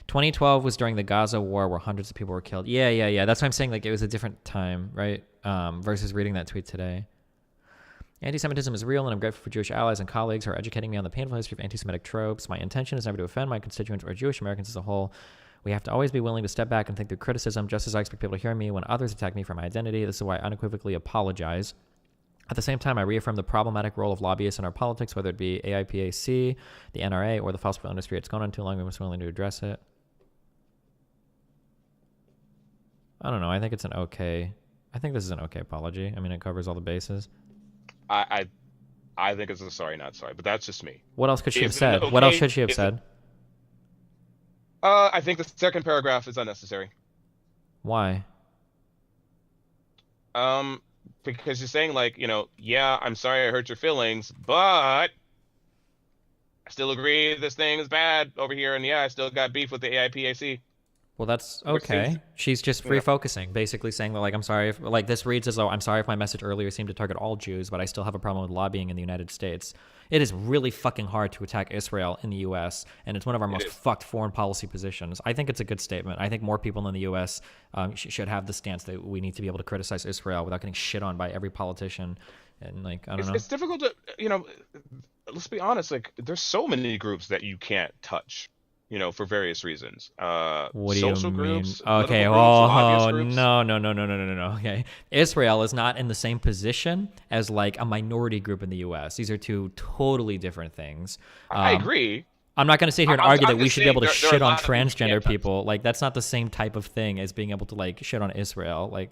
2012 was during the Gaza war where hundreds of people were killed. Yeah. That's why I'm saying, like, it was a different time, right? Versus reading that tweet today. Anti-Semitism is real, and I'm grateful for Jewish allies and colleagues who are educating me on the painful history of anti-Semitic tropes. My intention is never to offend my constituents or Jewish Americans as a whole. We have to always be willing to step back and think through criticism, just as I expect people to hear me when others attack me for my identity. This is why I unequivocally apologize. At the same time, I reaffirm the problematic role of lobbyists in our politics, whether it be AIPAC, the NRA, or the fossil fuel industry. It's gone on too long. We must be willing to address it. I don't know. I think this is an okay apology. I mean, it covers all the bases. I I think it's a sorry, not sorry. But that's just me. What else could she have Is it said? okay? What else should she have said? I think the second paragraph is unnecessary. Why? Because you're saying like, yeah, I'm sorry I hurt your feelings, but I still agree this thing is bad over here, and yeah, I still got beef with the AIPAC. Well, that's okay. She's just refocusing, basically saying that, like, I'm sorry if, like, this reads as though I'm sorry if my message earlier seemed to target all Jews, but I still have a problem with lobbying in the United States. It is really fucking hard to attack Israel in the U.S., and it's one of our most fucked foreign policy positions. I think it's a good statement. I think more people in the U.S. Should have the stance that we need to be able to criticize Israel without getting shit on by every politician. And, like, I don't know. It's difficult to, let's be honest, like, there's so many groups that you can't touch. For various reasons. What do social you mean? groups, Okay, groups, lobbyist groups. No. Okay, Israel is not in the same position as like a minority group in the U.S. These are two totally different things. I agree. I'm not going to sit here and argue that we should be able to there shit are a on lot of people transgender people. Like, that's not the same type of thing as being able to like shit on Israel. Like,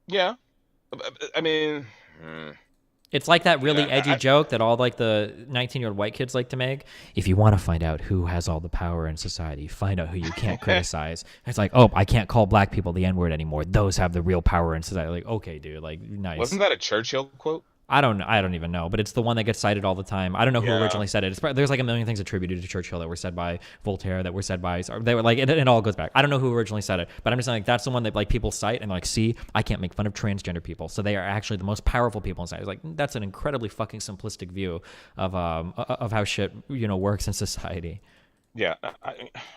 yeah, I mean. It's like that really edgy joke that all like the 19-year-old white kids like to make. If you want to find out who has all the power in society, find out who you can't criticize. It's like, oh, I can't call black people the N-word anymore. Those have the real power in society. Like, okay, dude, like, nice. Wasn't that a Churchill quote? I don't even know, but it's the one that gets cited all the time. I don't know who originally said it. There's like a million things attributed to Churchill that were said by Voltaire, that were said by, they were like, it all goes back. I don't know who originally said it, but I'm just saying, like, that's the one that like people cite and like, see, I can't make fun of transgender people, so they are actually the most powerful people in society. It's like, that's an incredibly fucking simplistic view of how shit works in society. Yeah,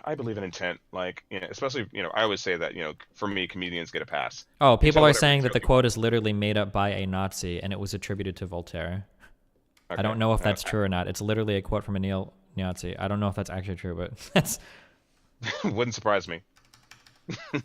I believe in intent. Like, especially, I always say that, for me, comedians get a pass. Oh, people are saying that the quote is literally made up by a Nazi and it was attributed to Voltaire. Okay. I don't know if that's true or not. It's literally a quote from a neo-Nazi. I don't know if that's actually true, but that's... Wouldn't surprise me.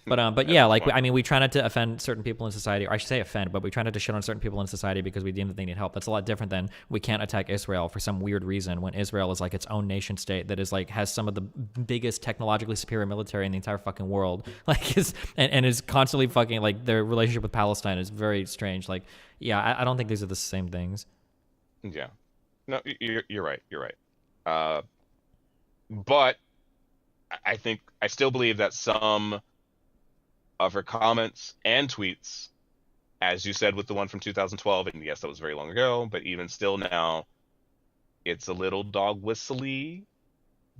But yeah, like, I mean, we try not to offend certain people in society, or I should say offend, but we try not to shit on certain people in society because we deem that they need help. That's a lot different than we can't attack Israel for some weird reason when Israel is like its own nation state that is like, has some of the biggest technologically superior military in the entire fucking world. Like, and is constantly fucking, like, their relationship with Palestine is very strange. Like, yeah, I don't think these are the same things. Yeah. No, you're right. You're right. But I still believe that some of her comments and tweets, as you said with the one from 2012, and yes, that was very long ago, but even still now, it's a little dog whistly.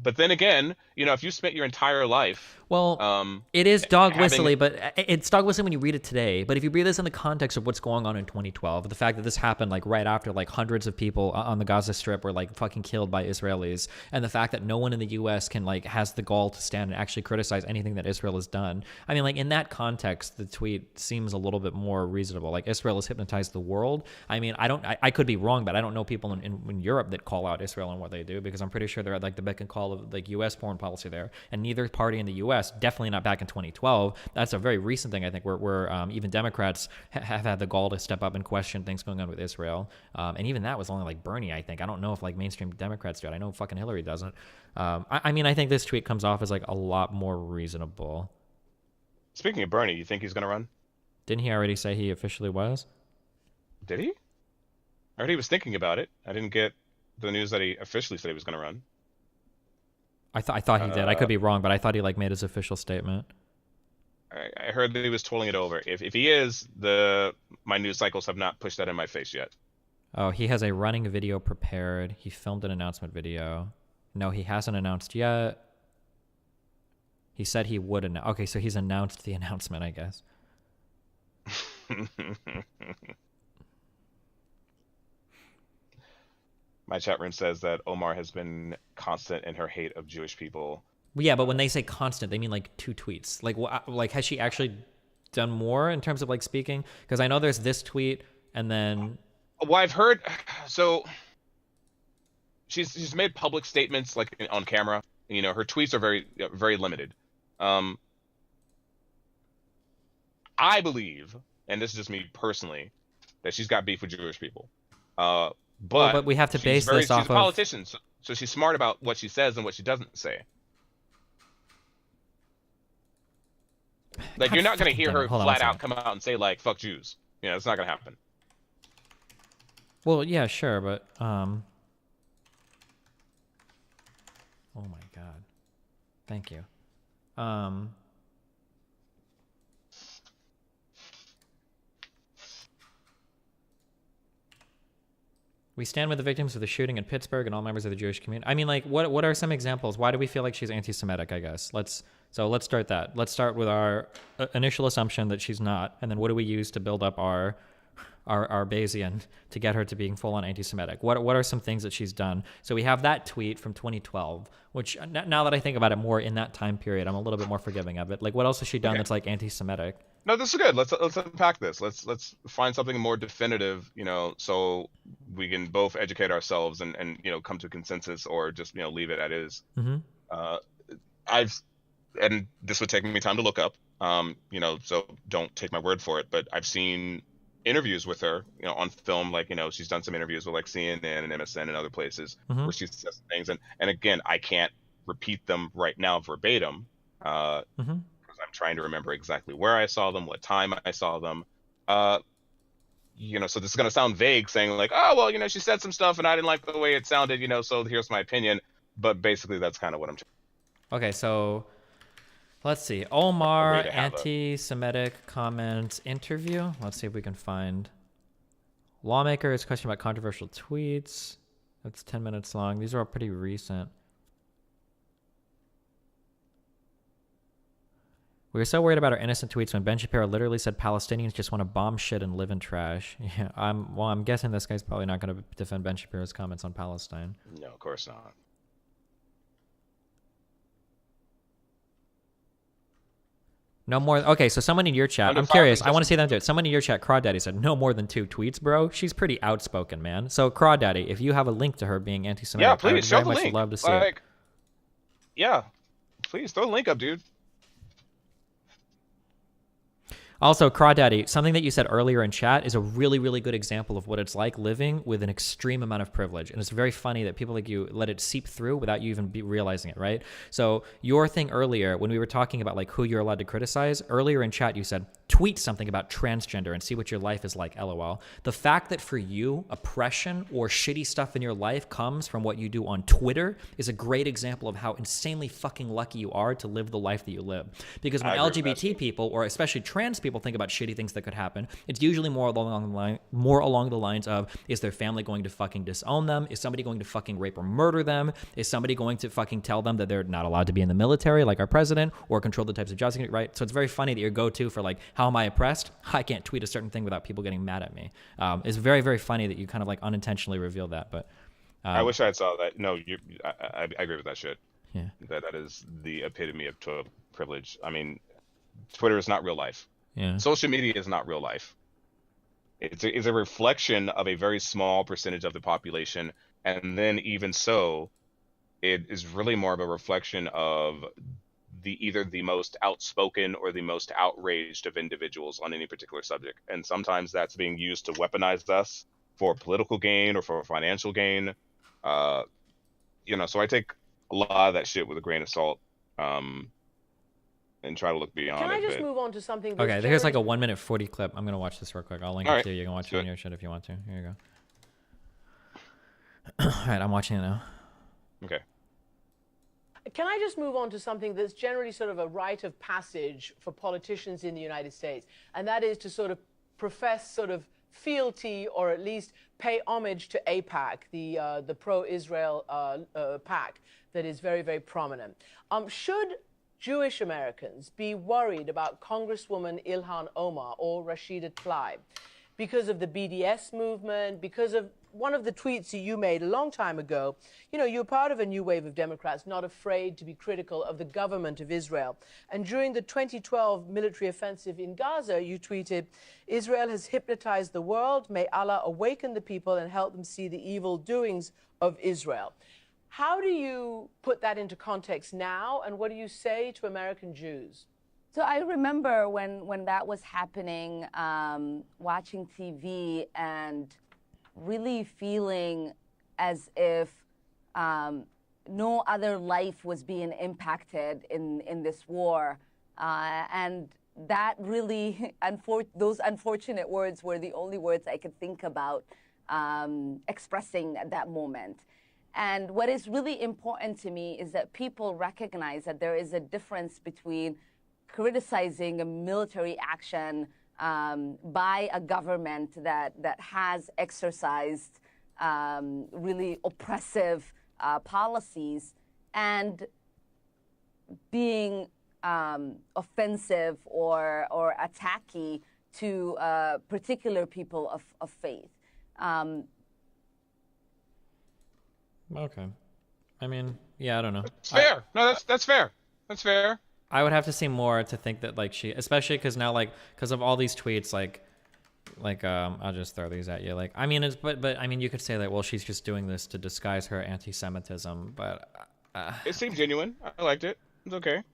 But then again, if you spent your entire life... Well, it is dog whistly, but it's dog whistly when you read it today. But if you read this in the context of what's going on in 2012, the fact that this happened like right after like hundreds of people on the Gaza Strip were like fucking killed by Israelis, and the fact that no one in the U.S. can like has the gall to stand and actually criticize anything that Israel has done. I mean, like, in that context, the tweet seems a little bit more reasonable. Like, Israel has hypnotized the world. I mean, I could be wrong, but I don't know people in Europe that call out Israel and what they do, because I'm pretty sure they're at like the beck and call of like U.S. foreign policy there, and neither party in the U.S., definitely not back in 2012. That's a very recent thing, I think, where even Democrats have had the gall to step up and question things going on with Israel, and even that was only like Bernie, I think. I don't know if like mainstream Democrats do it. I know fucking Hillary doesn't. I mean, I think this tweet comes off as like a lot more reasonable. Speaking of Bernie, you think he's gonna run? Didn't he already say he officially was? Did he? I heard he was thinking about it. I didn't get the news that he officially said he was gonna run. I thought he did. I could be wrong, but I thought he like made his official statement. I heard that he was twirling it over. If he is, my news cycles have not pushed that in my face yet. Oh, he has a running video prepared. He filmed an announcement video. No, he hasn't announced yet. He said he would announce. Okay, so he's announced the announcement, I guess. My chat room says that Omar has been constant in her hate of Jewish people. Yeah, but when they say constant, they mean like 2 tweets. Like has she actually done more in terms of like speaking? Because I know there's this tweet, and then... Well, I've heard... So, she's made public statements like on camera. Her tweets are very, very limited. I believe, and this is just me personally, that she's got beef with Jewish people. But we have to base this off of... She's a politician, so she's smart about what she says and what she doesn't say. Like, God you're not going to fucking hear damn it. her Hold on flat one out second. come out and say, like, fuck Jews. You know, it's not going to happen. Well, yeah, sure, but oh my god. Thank you. We stand with the victims of the shooting in Pittsburgh and all members of the Jewish community. I mean, like, what are some examples? Why do we feel like she's anti-Semitic, I guess? Let's start that. Let's start with our initial assumption that she's not, and then what do we use to build up our Bayesian to get her to being full-on anti-Semitic? What are some things that she's done? So we have that tweet from 2012, which now that I think about it more in that time period, I'm a little bit more forgiving of it. Like, what else has she done that's like anti-Semitic? No, this is good. Let's unpack this. Let's find something more definitive, you know, so we can both educate ourselves and you know, come to a consensus, or just, you know, leave it as is. And this would take me time to look up, you know, so don't take my word for it, but I've seen interviews with her, you know, on film. Like, you know, she's done some interviews with like CNN and MSN and other places where she says things, and again, I can't repeat them right now verbatim, because I'm trying to remember exactly where I saw them, what time I saw them. You know, so this is going to sound vague, saying like, oh, well, you know, she said some stuff and I didn't like the way it sounded, you know, so here's my opinion. But basically, that's kind of what I'm trying. Okay, so let's see. Omar, anti-Semitic comments interview. Let's see if we can find. Lawmakers, question about controversial tweets. That's 10 minutes long. These are all pretty recent. We were so worried about our innocent tweets when Ben Shapiro literally said Palestinians just want to bomb shit and live in trash. Yeah, I'm guessing this guy's probably not going to defend Ben Shapiro's comments on Palestine. No, of course not. No more. Okay, so someone in your chat, I'm curious. I want to see them do it. Someone in your chat, Crawdaddy, said no more than 2 tweets, bro. She's pretty outspoken, man. So Crawdaddy, if you have a link to her being anti-Semitic, Yeah, please I would show very the much link. love to see Like, it. yeah, please throw the link up, dude. Also, Crawdaddy, something that you said earlier in chat is a really, really good example of what it's like living with an extreme amount of privilege. And it's very funny that people like you let it seep through without you even realizing it, right? So your thing earlier, when we were talking about like who you're allowed to criticize, earlier in chat you said, tweet something about transgender and see what your life is like, LOL. The fact that for you, oppression or shitty stuff in your life comes from what you do on Twitter is a great example of how insanely fucking lucky you are to live the life that you live. Because when LGBT people, or especially trans people, think about shitty things that could happen, it's usually more along the lines of, is their family going to fucking disown them? Is somebody going to fucking rape or murder them? Is somebody going to fucking tell them that they're not allowed to be in the military, like our president, or control the types of jobs, right? So it's very funny that your go-to for like, how am I oppressed? I can't tweet a certain thing without people getting mad at me. It's very, very funny that you kind of like unintentionally reveal that, but I wish I had saw that. No, I agree with that shit. Yeah. That is the epitome of privilege. I mean, Twitter is not real life. Yeah. Social media is not real life. It's a reflection of a very small percentage of the population, and then even so, it is really more of a reflection of either the most outspoken or the most outraged of individuals on any particular subject. And sometimes that's being used to weaponize us for political gain or for financial gain. You know, so I take a lot of that shit with a grain of salt. And try to look beyond Can I just it. move on to something? okay, there's like a 1:40 clip. I'm gonna watch this real quick. I'll link All it right. to you. You can watch it on your shit if you want to. Here you go. All right, I'm watching it now. Okay. Can I just move on to something that's generally sort of a rite of passage for politicians in the United States, and that is to sort of profess sort of fealty or at least pay homage to AIPAC, the pro-Israel PAC that is very, very prominent. Should Jewish Americans be worried about Congresswoman Ilhan Omar or Rashida Tlaib because of the BDS movement, because of one of the tweets that you made a long time ago? You know, you're part of a new wave of Democrats not afraid to be critical of the government of Israel. And during the 2012 military offensive in Gaza, you tweeted, Israel has hypnotized the world. May Allah awaken the people and help them see the evil doings of Israel. How do you put that into context now, and what do you say to American Jews? So I remember when that was happening, watching TV and really feeling as if no other life was being impacted in this war. And that really, those unfortunate words were the only words I could think about expressing at that moment. And what is really important to me is that people recognize that there is a difference between criticizing a military action by a government that has exercised really oppressive policies and being offensive or attacky to particular people of faith. Okay. I mean, yeah, I don't know. It's fair. No, that's fair. That's fair. I would have to see more to think that like she, especially because now like because of all these tweets, like I'll just throw these at you. Like I mean, but I mean, you could say that well, she's just doing this to disguise her anti-Semitism, but it seemed genuine. I liked it. It's okay.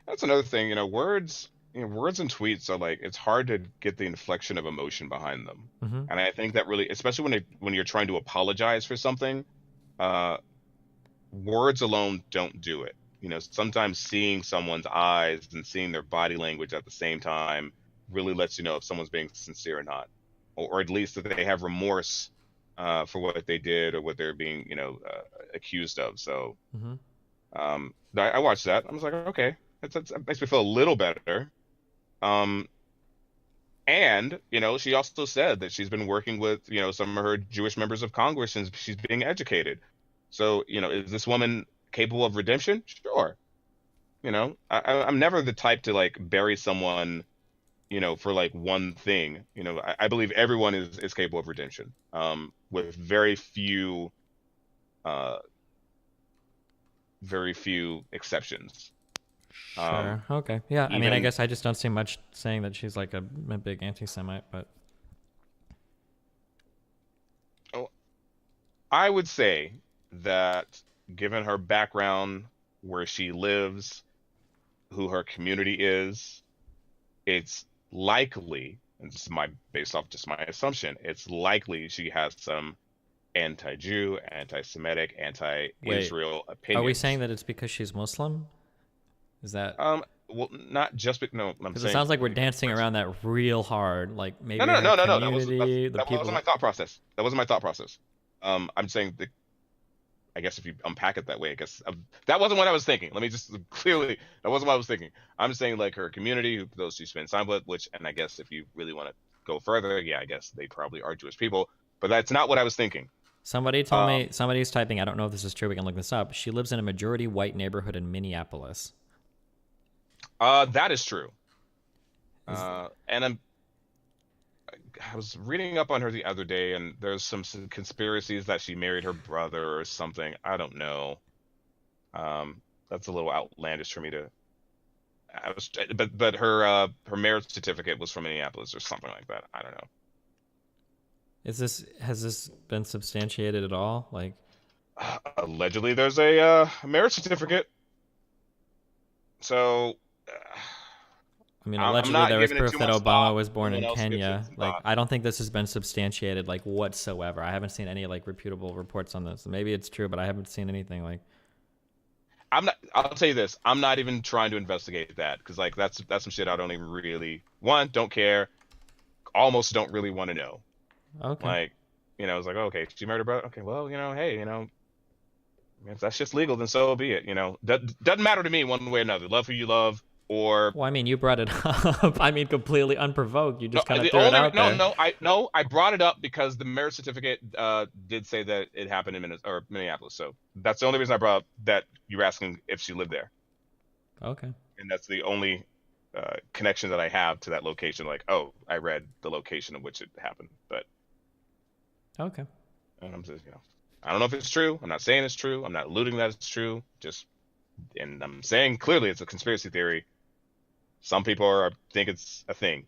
That's another thing, words and tweets are like, it's hard to get the inflection of emotion behind them. Mhm. And I think that really, especially when you're trying to apologize for something, words alone don't do it. Sometimes seeing someone's eyes and seeing their body language at the same time really lets you know if someone's being sincere or not, or at least that they have remorse for what they did or what they're being, accused of. So, Mhm. I watched that. I was like, okay. That makes me feel a little better. And, she also said that she's been working with, some of her Jewish members of Congress and she's being educated. So, is this woman capable of redemption? Sure. I'm never the type to like bury someone, for like one thing. I believe everyone is capable of redemption, with very few exceptions. Sure. Okay. Yeah. I mean, I guess I just don't see much saying that she's like a big anti-Semite, but I would say that given her background, where she lives, who her community is, it's likely, and this is based off just my assumption, it's likely she has some anti-Jew, anti-Semitic, anti-Israel opinions. are we saying that it's because she's Muslim? Is that well, not just no. Because it sounds like we're dancing around that real hard. Like maybe no. That people. wasn't my thought process. That wasn't my thought process. I'm saying that. I guess if you unpack it that way, I guess that wasn't what I was thinking. Let me just clearly, that wasn't what I was thinking. I'm saying like her community, those she spends time with, and I guess if you really want to go further, yeah, I guess they probably are Jewish people, but that's not what I was thinking. Somebody told me, somebody's typing, I don't know if this is true, we can look this up. She lives in a majority white neighborhood in Minneapolis. That is true. And I was reading up on her the other day, and there's some conspiracies that she married her brother or something. I don't know. That's a little outlandish for me to. But her marriage certificate was from Minneapolis or something like that. I don't know. Has this been substantiated at all? Like, allegedly, there's a marriage certificate. So. I mean, allegedly there was proof that Obama was born in Kenya. Like, I don't think this has been substantiated, like, whatsoever. I haven't seen any, like, reputable reports on this. Maybe it's true, but I haven't seen anything, like... I'll tell you this. I'm not even trying to investigate that, because, like, that's some shit I don't even really... One, don't care. Almost don't really want to know. Okay. Like, it's like, okay, she married her brother. Okay, well, hey, if that's just legal, then so be it, Doesn't matter to me one way or another. Love who you love. Or well, I mean, you brought it up. I mean, completely unprovoked. You just kind of threw it out there. I brought it up because the marriage certificate did say that it happened in Minneapolis. So that's the only reason I brought up that you were asking if she lived there. Okay. And that's the only connection that I have to that location. Like, oh, I read the location in which it happened, but okay. And I'm just, I don't know if it's true. I'm not saying it's true. I'm not alluding that it's true. And I'm saying clearly it's a conspiracy theory. Some people think it's a thing.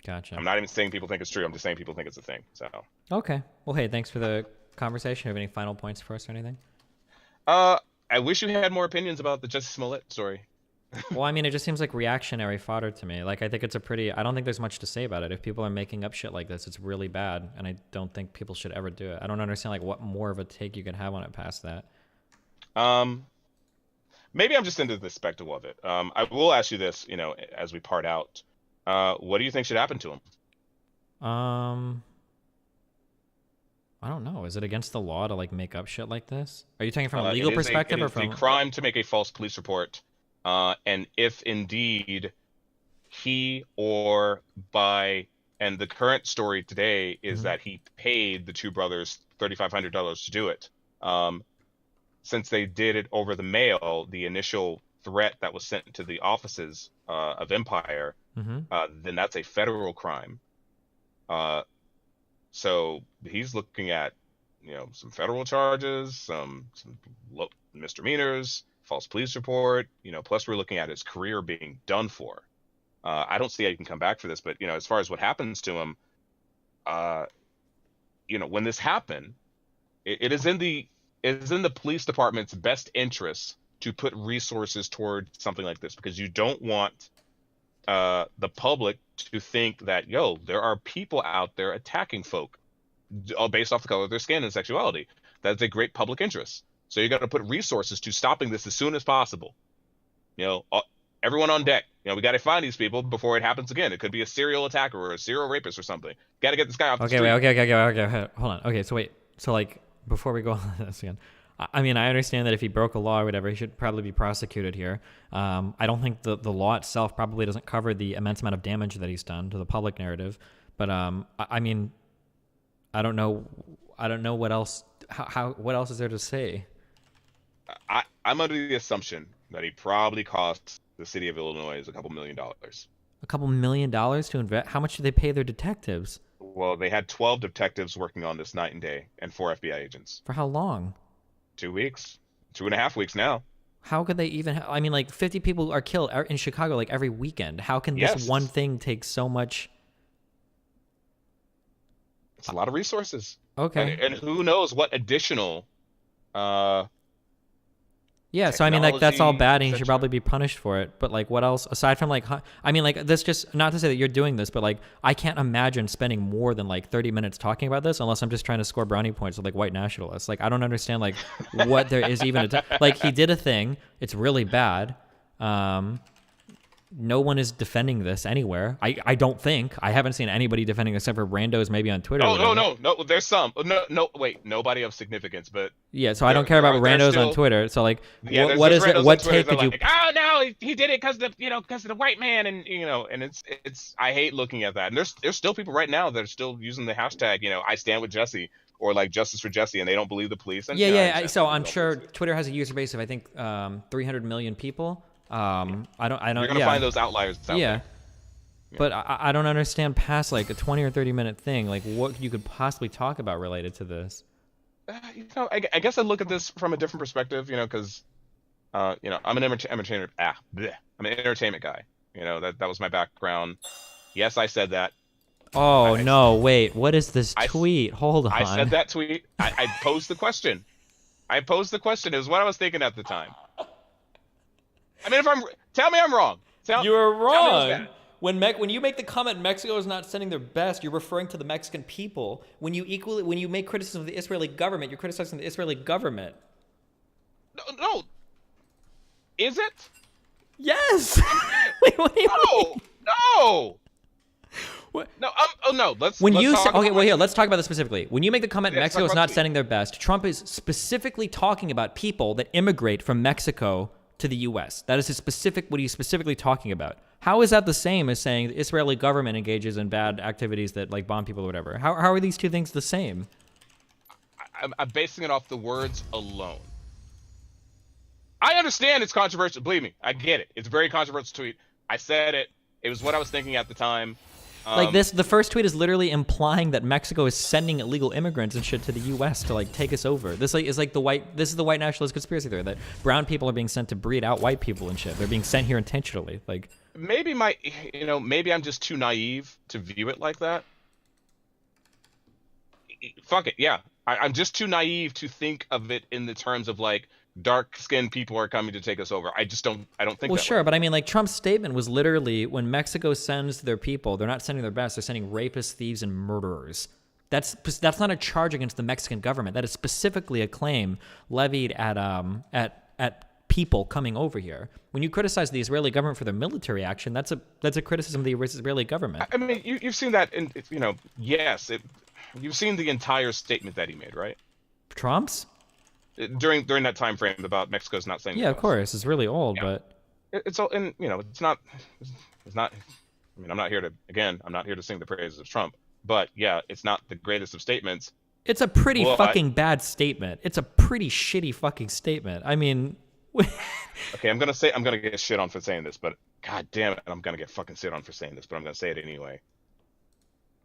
Gotcha. I'm not even saying people think it's true. I'm just saying people think it's a thing. So. Okay. Well, hey, thanks for the conversation. Have any final points for us or anything? I wish you had more opinions about the Jussie Smollett story. Well, I mean, it just seems like reactionary fodder to me. Like, I think it's a pretty... I don't think there's much to say about it. If people are making up shit like this, it's really bad, and I don't think people should ever do it. I don't understand, like, what more of a take you can have on it past that. Maybe I'm just into the spectacle of it. I will ask you this, you know, as we part out. What do you think should happen to him? I don't know. Is it against the law to, like, make up shit like this? Are you talking from a legal perspective or from... It is a crime to make a false police report. And if indeed he or by... And the current story today is that he paid the two brothers $3,500 to do it. Since they did it over the mail, the initial threat that was sent to the offices of Empire, then that's a federal crime. So he's looking at, you know, some federal charges, some misdemeanors, false police report, you know, plus we're looking at his career being done for. I don't see how you can come back for this, but, you know, as far as what happens to him, you know, when this happened, it is in the police department's best interest to put resources toward something like this, because you don't want the public to think that, yo, there are people out there attacking folk based off the color of their skin and sexuality. That's a great public interest. So you got to put resources to stopping this as soon as possible. You know, everyone on deck. You know, we got to find these people before it happens again. It could be a serial attacker or a serial rapist or something. Got to get this guy off the street. Okay. Hold on. Okay, so wait. So, like, before we go on this again, I mean, I understand that if he broke a law or whatever, he should probably be prosecuted here. I don't think the law itself probably doesn't cover the immense amount of damage that he's done to the public narrative. But I mean, I don't know what else. What else is there to say? I'm under the assumption that he probably cost the city of Illinois a couple $1 million. A couple $1 million to invest? How much do they pay their detectives? Well, they had 12 detectives working on this night and day, and 4 FBI agents. For how long? 2 weeks, 2.5 weeks now. How could they even? I mean, like 50 people are killed in Chicago like every weekend. How can this one thing take so much? It's a lot of resources. Okay. And who knows what additional. Yeah, so I mean, like, that's all bad, and you should probably be punished for it. But, like, what else aside from, like, I mean, like, this just, not to say that you're doing this, but, like, I can't imagine spending more than, like, 30 minutes talking about this unless I'm just trying to score brownie points with, like, white nationalists. Like, I don't understand, like, what there is even like, he did a thing. It's really bad. No one is defending this anywhere. I don't think. I haven't seen anybody defending except for randos maybe on Twitter. No. There's some. Wait. Nobody of significance, but yeah. So I don't care about randos on Twitter. So like, yeah, what is it? What take did you? Like, oh no, he did it because of the white man, and and it's. I hate looking at that. And there's still people right now that are still using the hashtag. I stand with Jesse, or like justice for Jesse, and they don't believe the police. And, so I'm sure Twitter has a user base of I think 300 million people. I don't. You're gonna find those outliers out there. Yeah. But I don't understand past like a 20 or 30 minute thing, like what you could possibly talk about related to this. I guess I look at this from a different perspective, because, I'm an entertainment. I'm an entertainment guy. That was my background. Yes, I said that. Oh no! Wait, what is this tweet? Hold on. I said that tweet. I posed the question. It was what I was thinking at the time. I mean, tell me I'm wrong. You were wrong. When you make the comment Mexico is not sending their best, you're referring to the Mexican people. When you make criticism of the Israeli government, you're criticizing the Israeli government. No. Is it? Yes. Wait, what do you mean? No. What? No. No. Let's talk about this specifically. When you make the comment Mexico is not sending their best, Trump is specifically talking about people that immigrate from Mexico to the U.S. That is what he's specifically talking about. How is that the same as saying the Israeli government engages in bad activities that like bomb people or whatever? How are these two things the same? I'm basing it off the words alone. I understand it's controversial. Believe me, I get it. It's a very controversial tweet. I said it. It was what I was thinking at the time. The first tweet is literally implying that Mexico is sending illegal immigrants and shit to the U.S. to like take us over. This is the white nationalist conspiracy theory that brown people are being sent to breed out white people and shit. They're being sent here intentionally. Like maybe maybe I'm just too naive to view it like that. Fuck it, yeah. I'm just too naive to think of it in the terms of like dark-skinned people are coming to take us over. I don't think Well, that sure, way. but I mean, like, Trump's statement was literally, when Mexico sends their people, they're not sending their best, they're sending rapists, thieves, and murderers. That's not a charge against the Mexican government. That is specifically a claim levied at people coming over here. When you criticize the Israeli government for their military action, that's a criticism of the Israeli government. I mean, you've seen that in, yes, you've seen the entire statement that he made, right? Trump's? During that time frame about Mexico's not saying. Yeah, of course, it's really old, but it's all, and it's not. I mean, I'm not here to sing the praises of Trump, but yeah, it's not the greatest of statements. It's a pretty fucking bad statement. It's a pretty shitty fucking statement. I mean, okay, I'm gonna get shit on for saying this, but god damn it, I'm gonna get fucking shit on for saying this, but I'm gonna say it anyway.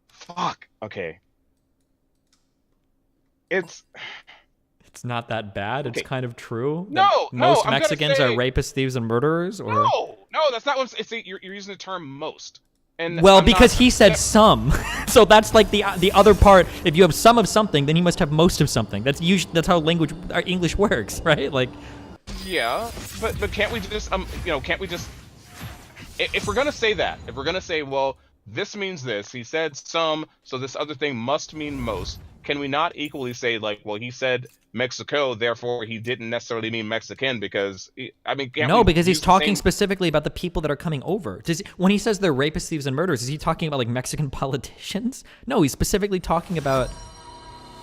Fuck. Okay. It's not that bad. It's kind of true. No, most I'm Mexicans gonna say, are rapists, thieves, and murderers. Or no, that's not what you're using the term most. And well, because he said some, so that's like the other part. If you have some of something, then you must have most of something. That's how English works, right? Like, yeah, but can't we just can't we just, if we're gonna say that, if we're gonna say, well, this means this, he said some, so this other thing must mean most. Can we not equally say, like, well, he said Mexico, therefore he didn't necessarily mean Mexican, because no, because he's talking specifically about the people that are coming over. When he says they're rapists, thieves, and murderers, is he talking about like Mexican politicians? No, he's specifically talking about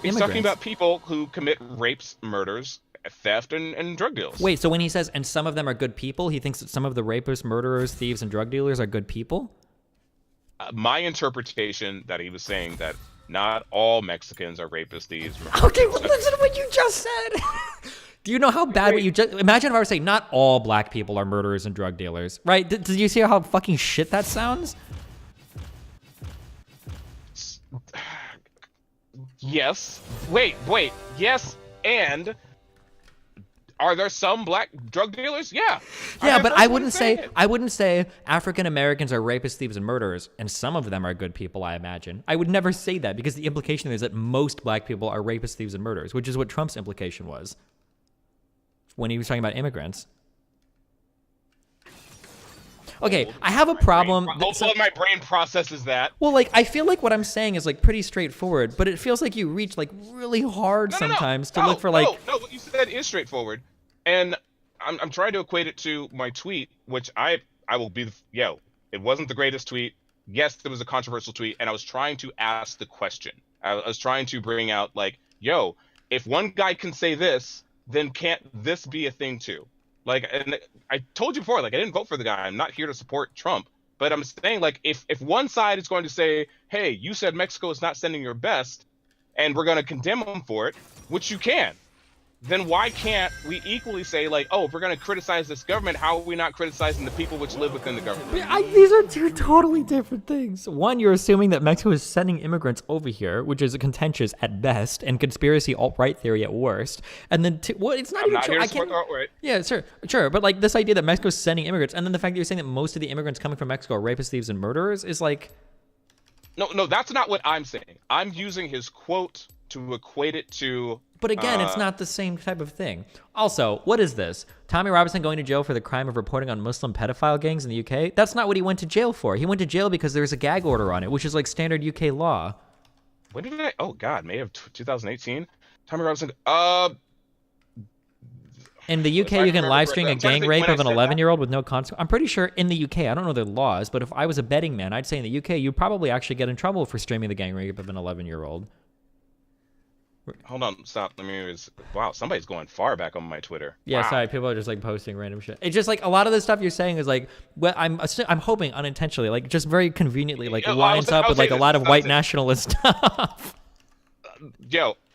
He's talking about people who commit rapes, murders, theft, and drug deals. Wait, so when he says, and some of them are good people, he thinks that some of the rapists, murderers, thieves, and drug dealers are good people? My interpretation that he was saying that not all Mexicans are rapists, thieves. Okay, well, listen to what you just said. Do you know how bad what you just... Imagine if I were saying not all black people are murderers and drug dealers, right? Did you see how fucking shit that sounds? Yes. Wait. Yes, and... Are there some black drug dealers? Yeah. Yeah, but I wouldn't say African Americans are rapists, thieves, and murderers, and some of them are good people, I imagine. I would never say that, because the implication is that most black people are rapists, thieves, and murderers, which is what Trump's implication was when he was talking about immigrants. Okay, I have a problem. My brain processes that. Well, like, I feel like what I'm saying is like pretty straightforward, but it feels like you reach like really hard sometimes to look for like. No, what you said is straightforward, and I'm trying to equate it to my tweet, which I will be. It wasn't the greatest tweet. Yes, it was a controversial tweet, and I was trying to ask the question. I was trying to bring out like, if one guy can say this, then can't this be a thing too? Like, and I told you before, like, I didn't vote for the guy. I'm not here to support Trump. But I'm saying, like, if one side is going to say, hey, you said Mexico is not sending your best, and we're going to condemn them for it, which you can, then why can't we equally say, like, oh, if we're going to criticize this government, how are we not criticizing the people which live within the government? These are two totally different things. One, you're assuming that Mexico is sending immigrants over here, which is contentious at best and conspiracy alt-right theory at worst. And then, it's not even true. Yeah, sure. But like this idea that Mexico's sending immigrants, and then the fact that you're saying that most of the immigrants coming from Mexico are rapists, thieves, and murderers is like... No, that's not what I'm saying. I'm using his quote to equate it to... But again, it's not the same type of thing. Also, what is this? Tommy Robinson going to jail for the crime of reporting on Muslim pedophile gangs in the UK? That's not what he went to jail for. He went to jail because there's a gag order on it, which is like standard UK law. When did I... Oh, God, May of 2018? Tommy Robinson... In the UK, you can live stream a gang rape of an 11-year-old with no consequence. I'm pretty sure in the UK, I don't know their laws, but if I was a betting man, I'd say in the UK, you'd probably actually get in trouble for streaming the gang rape of an 11-year-old. Hold on, stop. Wow, somebody's going far back on my Twitter. Yeah, wow. Sorry, people are just like posting random shit. It's just like a lot of the stuff you're saying is like, well, I'm hoping unintentionally, like just very conventionally, like lines up with like a lot of white nationalist stuff.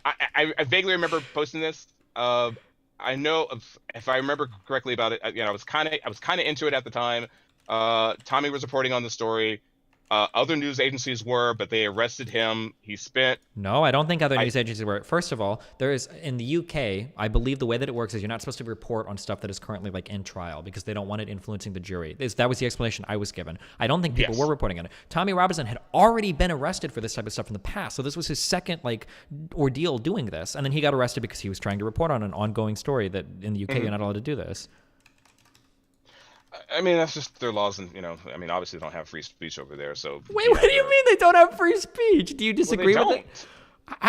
I vaguely remember posting this. I know if I remember correctly about it. I was kind of into it at the time. Tommy was reporting on the story. Other news agencies were, but they arrested him. He spent... No, I don't think other news agencies were. First of all, there is, in the UK, I believe the way that it works is you're not supposed to report on stuff that is currently like in trial because they don't want it influencing the jury. That was the explanation I was given. I don't think people were reporting on it. Tommy Robinson had already been arrested for this type of stuff in the past, so this was his second like ordeal doing this, and then he got arrested because he was trying to report on an ongoing story that in the UK you're not allowed to do this. I mean, that's just their laws, and I mean, obviously they don't have free speech over there. So wait, what do you mean they don't have free speech? Do you disagree with it?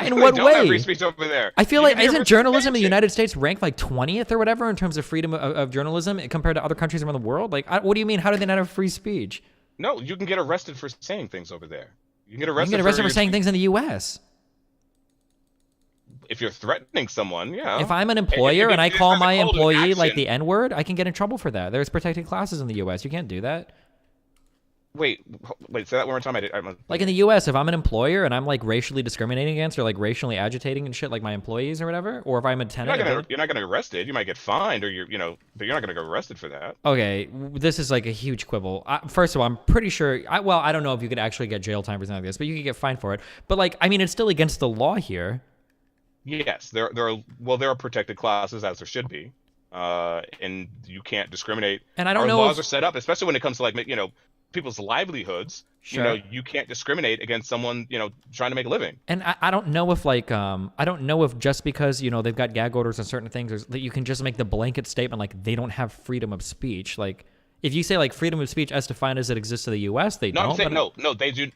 In They what don't way? have free speech over there. I feel You like can isn't never journalism in the speech. United States ranked like 20th or whatever in terms of freedom of journalism compared to other countries around the world? Like, what do you mean? How do they not have free speech? No, you can get arrested for saying things over there. You can get You arrested, can get arrested for your saying tweet. things in the U.S. If you're threatening someone, yeah. If I'm an employer and I call my call to employee like action. the N-word, I can get in trouble for that. There's protected classes in the U.S. You can't do that. Wait, say that one more time. Like in the U.S., if I'm an employer and I'm like racially discriminating against or like racially agitating and shit like my employees or whatever, or if I'm a tenant, you're not gonna get arrested. You might get fined, or but you're not gonna go arrested for that. Okay, this is like a huge quibble. First of all, I'm pretty sure. I don't know if you could actually get jail time for something like this, but you could get fined for it. But like, I mean, it's still against the law here. Yes, there are protected classes, as there should be, and you can't discriminate. And I don't know. Laws are set up, especially when it comes to like people's livelihoods. Sure. You can't discriminate against someone trying to make a living. And I don't know if like I don't know if just because they've got gag orders on certain things that you can just make the blanket statement like they don't have freedom of speech. Like if you say like freedom of speech as defined as it exists in the U.S., they don't. I'm saying, no, they do.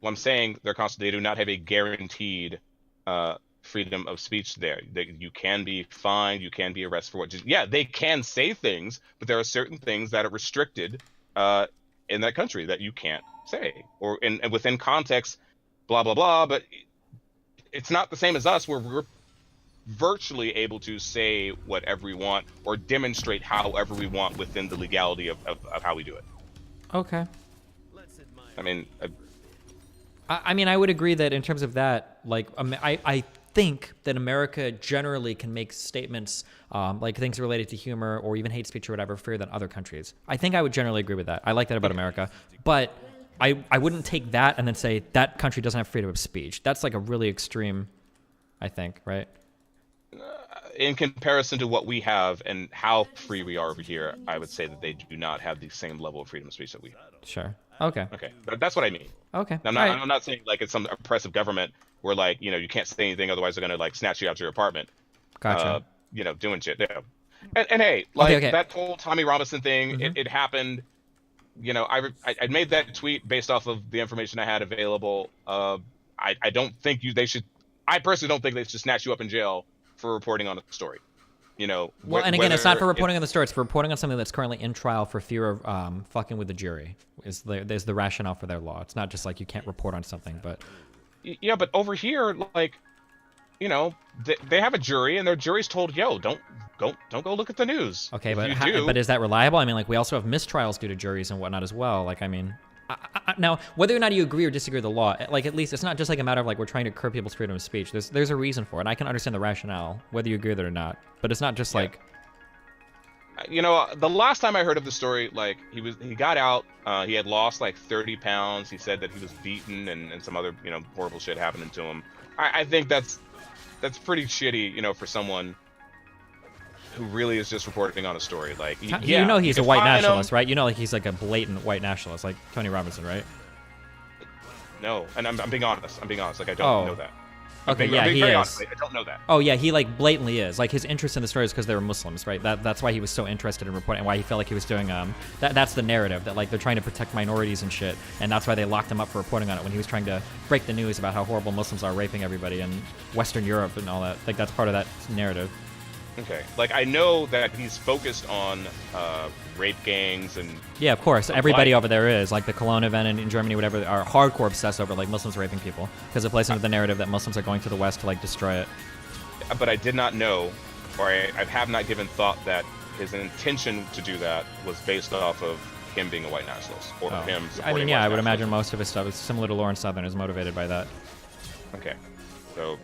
I'm saying they do not have a guaranteed freedom of speech there. You can be fined, you can be arrested for what. Yeah, they can say things, but there are certain things that are restricted in that country that you can't say, or and within context, blah blah blah. But it's not the same as us, where we're virtually able to say whatever we want or demonstrate however we want within the legality of how we do it. Okay. I mean, I would agree that in terms of that, like I think that America generally can make statements like things related to humor or even hate speech or whatever freer than other countries. I think I would generally agree with that. I like that about America, but I wouldn't take that and then say that country doesn't have freedom of speech. That's like a really extreme, I think, right? In comparison to what we have and how free we are over here, I would say that they do not have the same level of freedom of speech that we have. Sure. Okay. Okay. That's what I mean. Okay. I'm not saying like it's some oppressive government where like, you can't say anything, otherwise they're going to like snatch you out to your apartment. Gotcha. Doing shit. Yeah. And hey, like okay. that whole Tommy Robinson thing, it happened. I made that tweet based off of the information I had available. I don't think I personally don't think they should snatch you up in jail for reporting on a story. Well, and again, it's not for reporting on the story. It's for reporting on something that's currently in trial for fear of fucking with the jury. There's the rationale for their law. It's not just like you can't report on something, but yeah. But over here, like, they have a jury, and their jury's told, "Yo, don't go look at the news." Okay, but but is that reliable? I mean, like, we also have mistrials due to juries and whatnot as well. Like, I mean. Now, whether or not you agree or disagree with the law, like at least it's not just like a matter of like we're trying to curb people's freedom of speech. There's a reason for it. And I can understand the rationale, whether you agree with it or not. But it's not just like. The last time I heard of the story, like he got out, he had lost like 30 pounds. He said that he was beaten and some other horrible shit happening to him. I think that's pretty shitty, for someone who really is just reporting on a story. Like, he's a white nationalist, right? Like he's like a blatant white nationalist, like Tony Robinson, right? No, and I'm being honest. Like I don't know that. Okay, yeah, he is. Honest, I don't know that. Oh yeah, he like blatantly is. Like his interest in the story is because they were Muslims, right? That's why he was so interested in reporting, and why he felt like he was doing that's the narrative, that like they're trying to protect minorities and shit, and that's why they locked him up for reporting on it when he was trying to break the news about how horrible Muslims are raping everybody in Western Europe and all that. Like that's part of that narrative. Okay, like I know that he's focused on rape gangs and yeah, of course, everybody over there is like the Cologne event in Germany, whatever, are hardcore obsessed over like Muslims raping people because it plays into the narrative that Muslims are going to the West to like destroy it. But I did not know, or I have not given thought that his intention to do that was based off of him being a white nationalist or him supporting. I mean, yeah, I would imagine most of his stuff is similar to Lawrence Southern, is motivated by that. Okay, so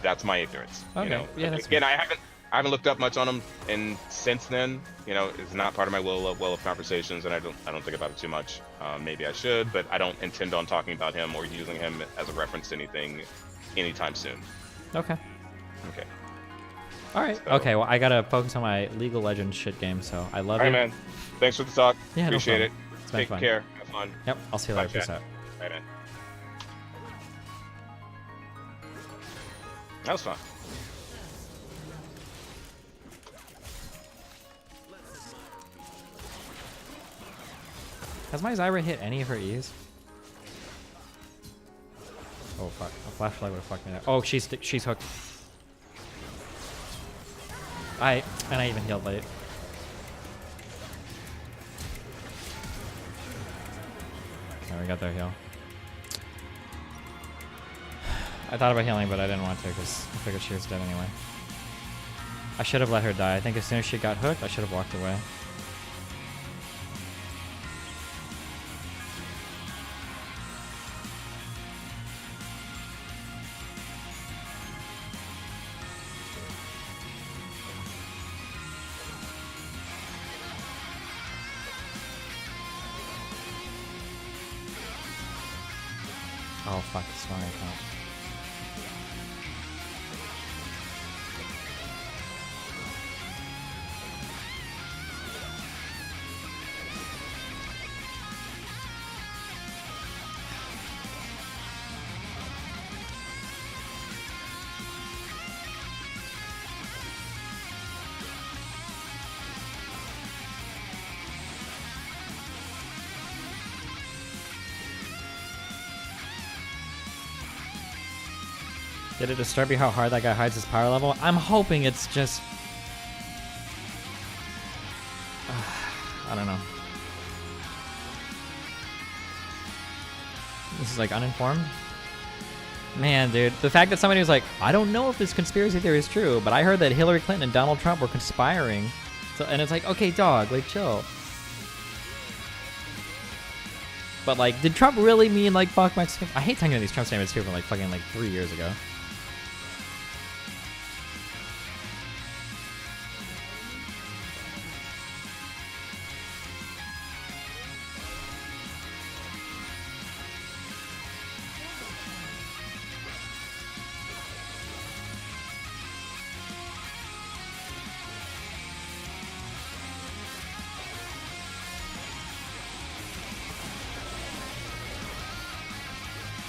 that's my ignorance. Okay, yeah, that's again, I I haven't looked up much on him, and since then, you know, it's not part of my well of conversations, and I don't think about it too much. Maybe I should, but I don't intend on talking about him or using him as a reference to anything anytime soon. Okay. Okay. All right. So, Okay. Well, I gotta focus on my League of Legends shit game. So I love all you. right, man. Thanks for the talk. Yeah, Appreciate no it. problem. It's been Take fun. care. Have fun. Yep. I'll see you Bye, later. Peace chat. out. Bye, man. That was fun. Has my Zyra hit any of her E's? Oh fuck! A flashlight would have fucked me there. Oh, she's hooked. And I even healed late. There, we got their heal. I thought about healing, but I didn't want to because I figured she was dead anyway. I should have let her die. I think as soon as she got hooked, I should have walked away. Oh fuck, it's my account. Did it disturb you how hard that guy hides his power level? I'm hoping it's just... I don't know. This is like uninformed? Man, dude. The fact that somebody was like, I don't know if this conspiracy theory is true, but I heard that Hillary Clinton and Donald Trump were conspiring. So, and it's like, okay, dog, like, chill. But like, did Trump really mean like, fuck Mexico? I hate talking about these Trump statements too from like fucking like 3 years ago.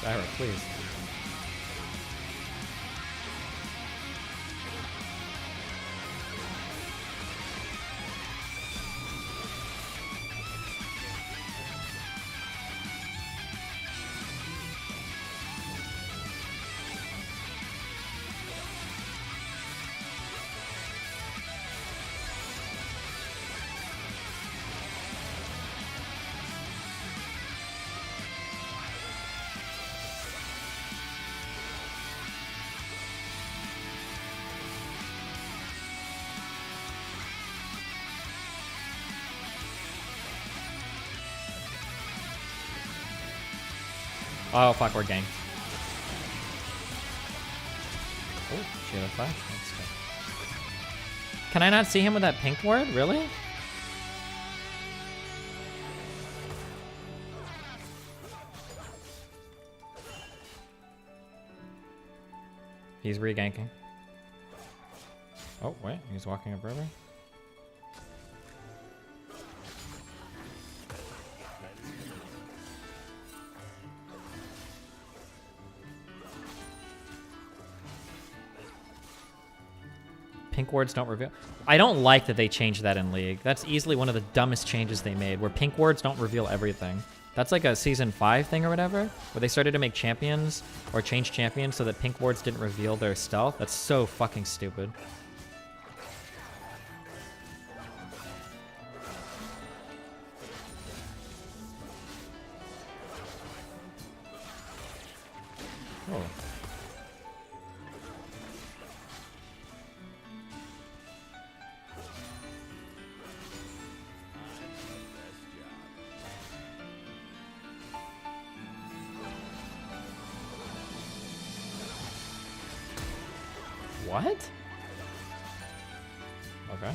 Zyra, please. Oh fuck, we're ganked. Oh, she had a flash. That's good. Can I not see him with that pink ward? Really? He's re-ganking. Oh, wait, he's walking up river. Pink wards don't reveal. I don't like that they changed that in League. That's easily one of the dumbest changes they made, where pink wards don't reveal everything. That's like a Season 5 thing or whatever, where they started to make champions, or change champions so that pink wards didn't reveal their stealth. That's so fucking stupid. Oh. What? Okay.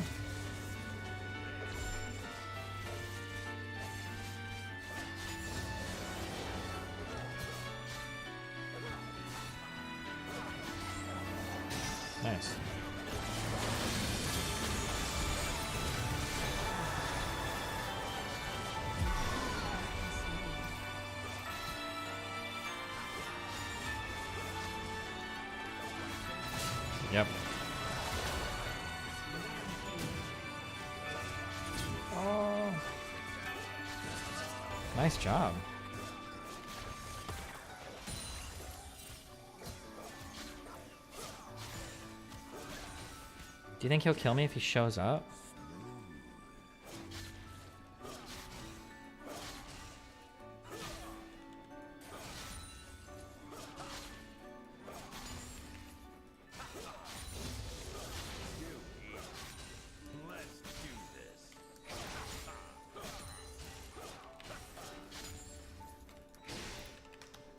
Nice. Yep. Oh. Nice job. Do you think he'll kill me if he shows up?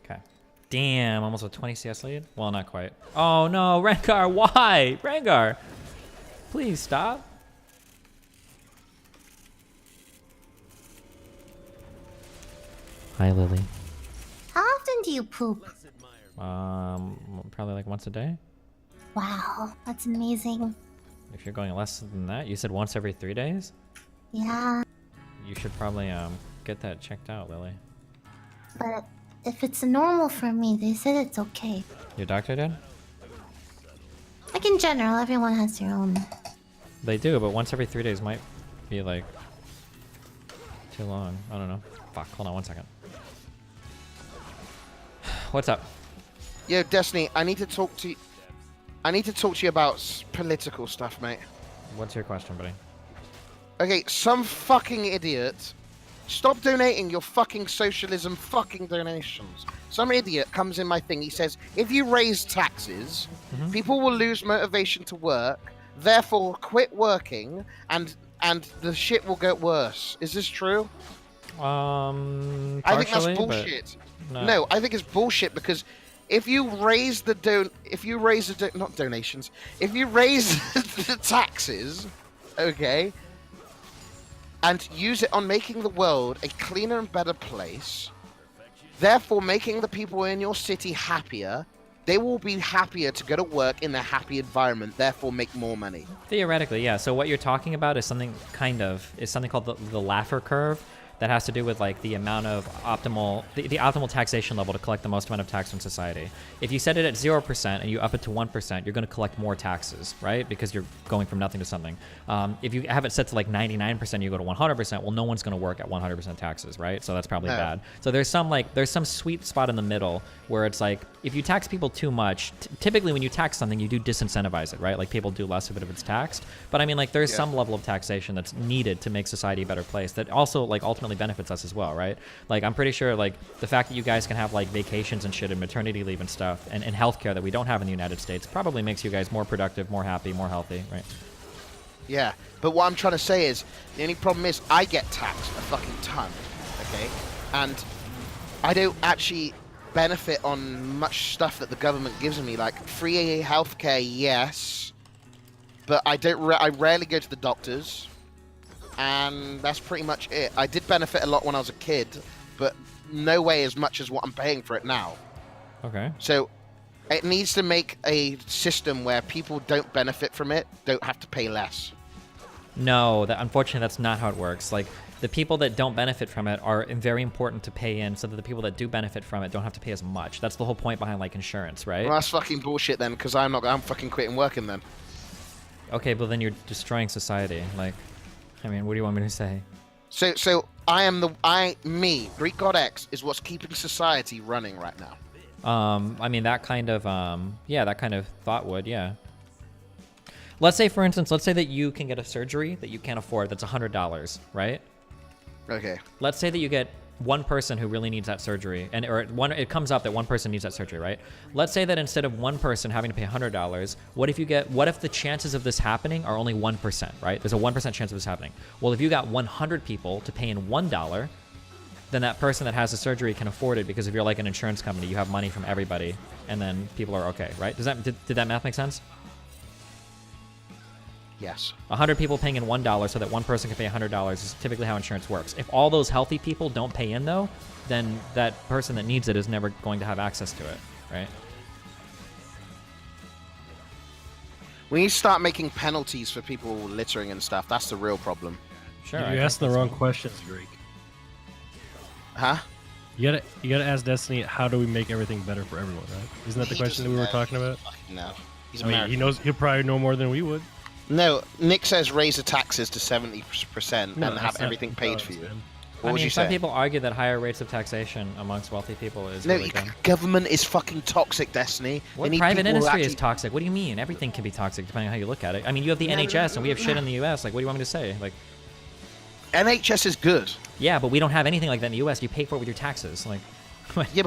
Okay. Damn, almost a 20 CS lead? Well, not quite. Oh no, Rengar, why? Rengar! Please stop. Hi, Lily. How often do you poop? Probably like once a day. Wow, that's amazing. If you're going less than that, you said once every 3 days? Yeah, You should probably get that checked out, Lily. but if it's normal for me, they said it's okay. Your doctor did? Like in general, everyone has their own. They do, but once every 3 days might be like too long. I don't know. Fuck, hold on 1 second. What's up? Yo, Destiny, I need to talk to you. I need to talk to you about political stuff, mate. What's your question, buddy? Okay, some fucking idiot. Stop donating your fucking socialism fucking donations. Some idiot comes in my thing. He says, if you raise taxes, people will lose motivation to work, therefore quit working, and the shit will get worse. Is this true? Partially, I think that's bullshit. But No, I think it's bullshit because if you raise the if you raise the taxes, okay, and use it on making the world a cleaner and better place, therefore making the people in your city happier, they will be happier to go to work in a happy environment, therefore make more money. Theoretically, yeah. So what you're talking about is something something called the Laffer curve. That has to do with like the amount of optimal, the optimal taxation level to collect the most amount of tax from society. If you set it at 0% and you up it to 1%, you're going to collect more taxes, right? Because you're going from nothing to something. If you have it set to like 99%, you go to 100%. Well, no one's going to work at 100% taxes, right? So that's probably bad. So there's some sweet spot in the middle where it's like if you tax people too much, typically when you tax something, you do disincentivize it, right? Like people do less of it if it's taxed. But I mean, like there's some level of taxation that's needed to make society a better place that also like ultimately benefits us as well, right? Like I'm pretty sure like the fact that you guys can have like vacations and shit and maternity leave and stuff and healthcare that we don't have in the United States probably makes you guys more productive, more happy, more healthy, right? Yeah, but what I'm trying to say is the only problem is I get taxed a fucking ton, okay? And I don't actually benefit on much stuff that the government gives me, like free healthcare, yes, but I rarely go to the doctors. And that's pretty much it. I did benefit a lot when I was a kid, but no way as much as what I'm paying for it now. Okay. So it needs to make a system where people don't benefit from it, don't have to pay less. No, unfortunately that's not how it works. Like the people that don't benefit from it are very important to pay in so that the people that do benefit from it don't have to pay as much. That's the whole point behind like insurance, right? Well, that's fucking bullshit then, because I'm fucking quitting working then. Okay, but then you're destroying society. Like, I mean, what do you want me to say? So me, Greek God X, is what's keeping society running right now. I mean, that kind of, that kind of thought would, yeah. Let's say, for instance, that you can get a surgery that you can't afford that's $100, right? Okay. Let's say that you get one person who really needs that surgery, it comes up that one person needs that surgery, right? Let's say that instead of one person having to pay $100, what if the chances of this happening are only 1%, right? There's a 1% chance of this happening. Well, if you got 100 people to pay in $1, then that person that has the surgery can afford it because if you're like an insurance company, you have money from everybody, and then people are okay, right? Did that math make sense? Yes. 100 people paying in $1 so that one person can pay $100 is typically how insurance works. If all those healthy people don't pay in, though, then that person that needs it is never going to have access to it, right? We need to start making penalties for people littering and stuff. That's the real problem. Sure. You asked the wrong questions, Greek. Huh? You gotta ask Destiny, how do we make everything better for everyone, right? Isn't that the question that we were talking about? No. He's I mean, American. he'll probably know more than we would. No, Nick says raise the taxes to 70% No, and have that's not- everything paid for you. What I would mean, you some say? people argue that higher rates of taxation amongst wealthy people is No, really good. government is fucking toxic, Destiny. What They need private people who industry actually- is toxic? What do you mean? Everything can be toxic depending on how you look at it. I mean, you have the NHS and we have shit in the US. Like, what do you want me to say? Like, NHS is good. yeah, but we don't have anything like that in the US. You pay for it with your taxes. Like, Yeah,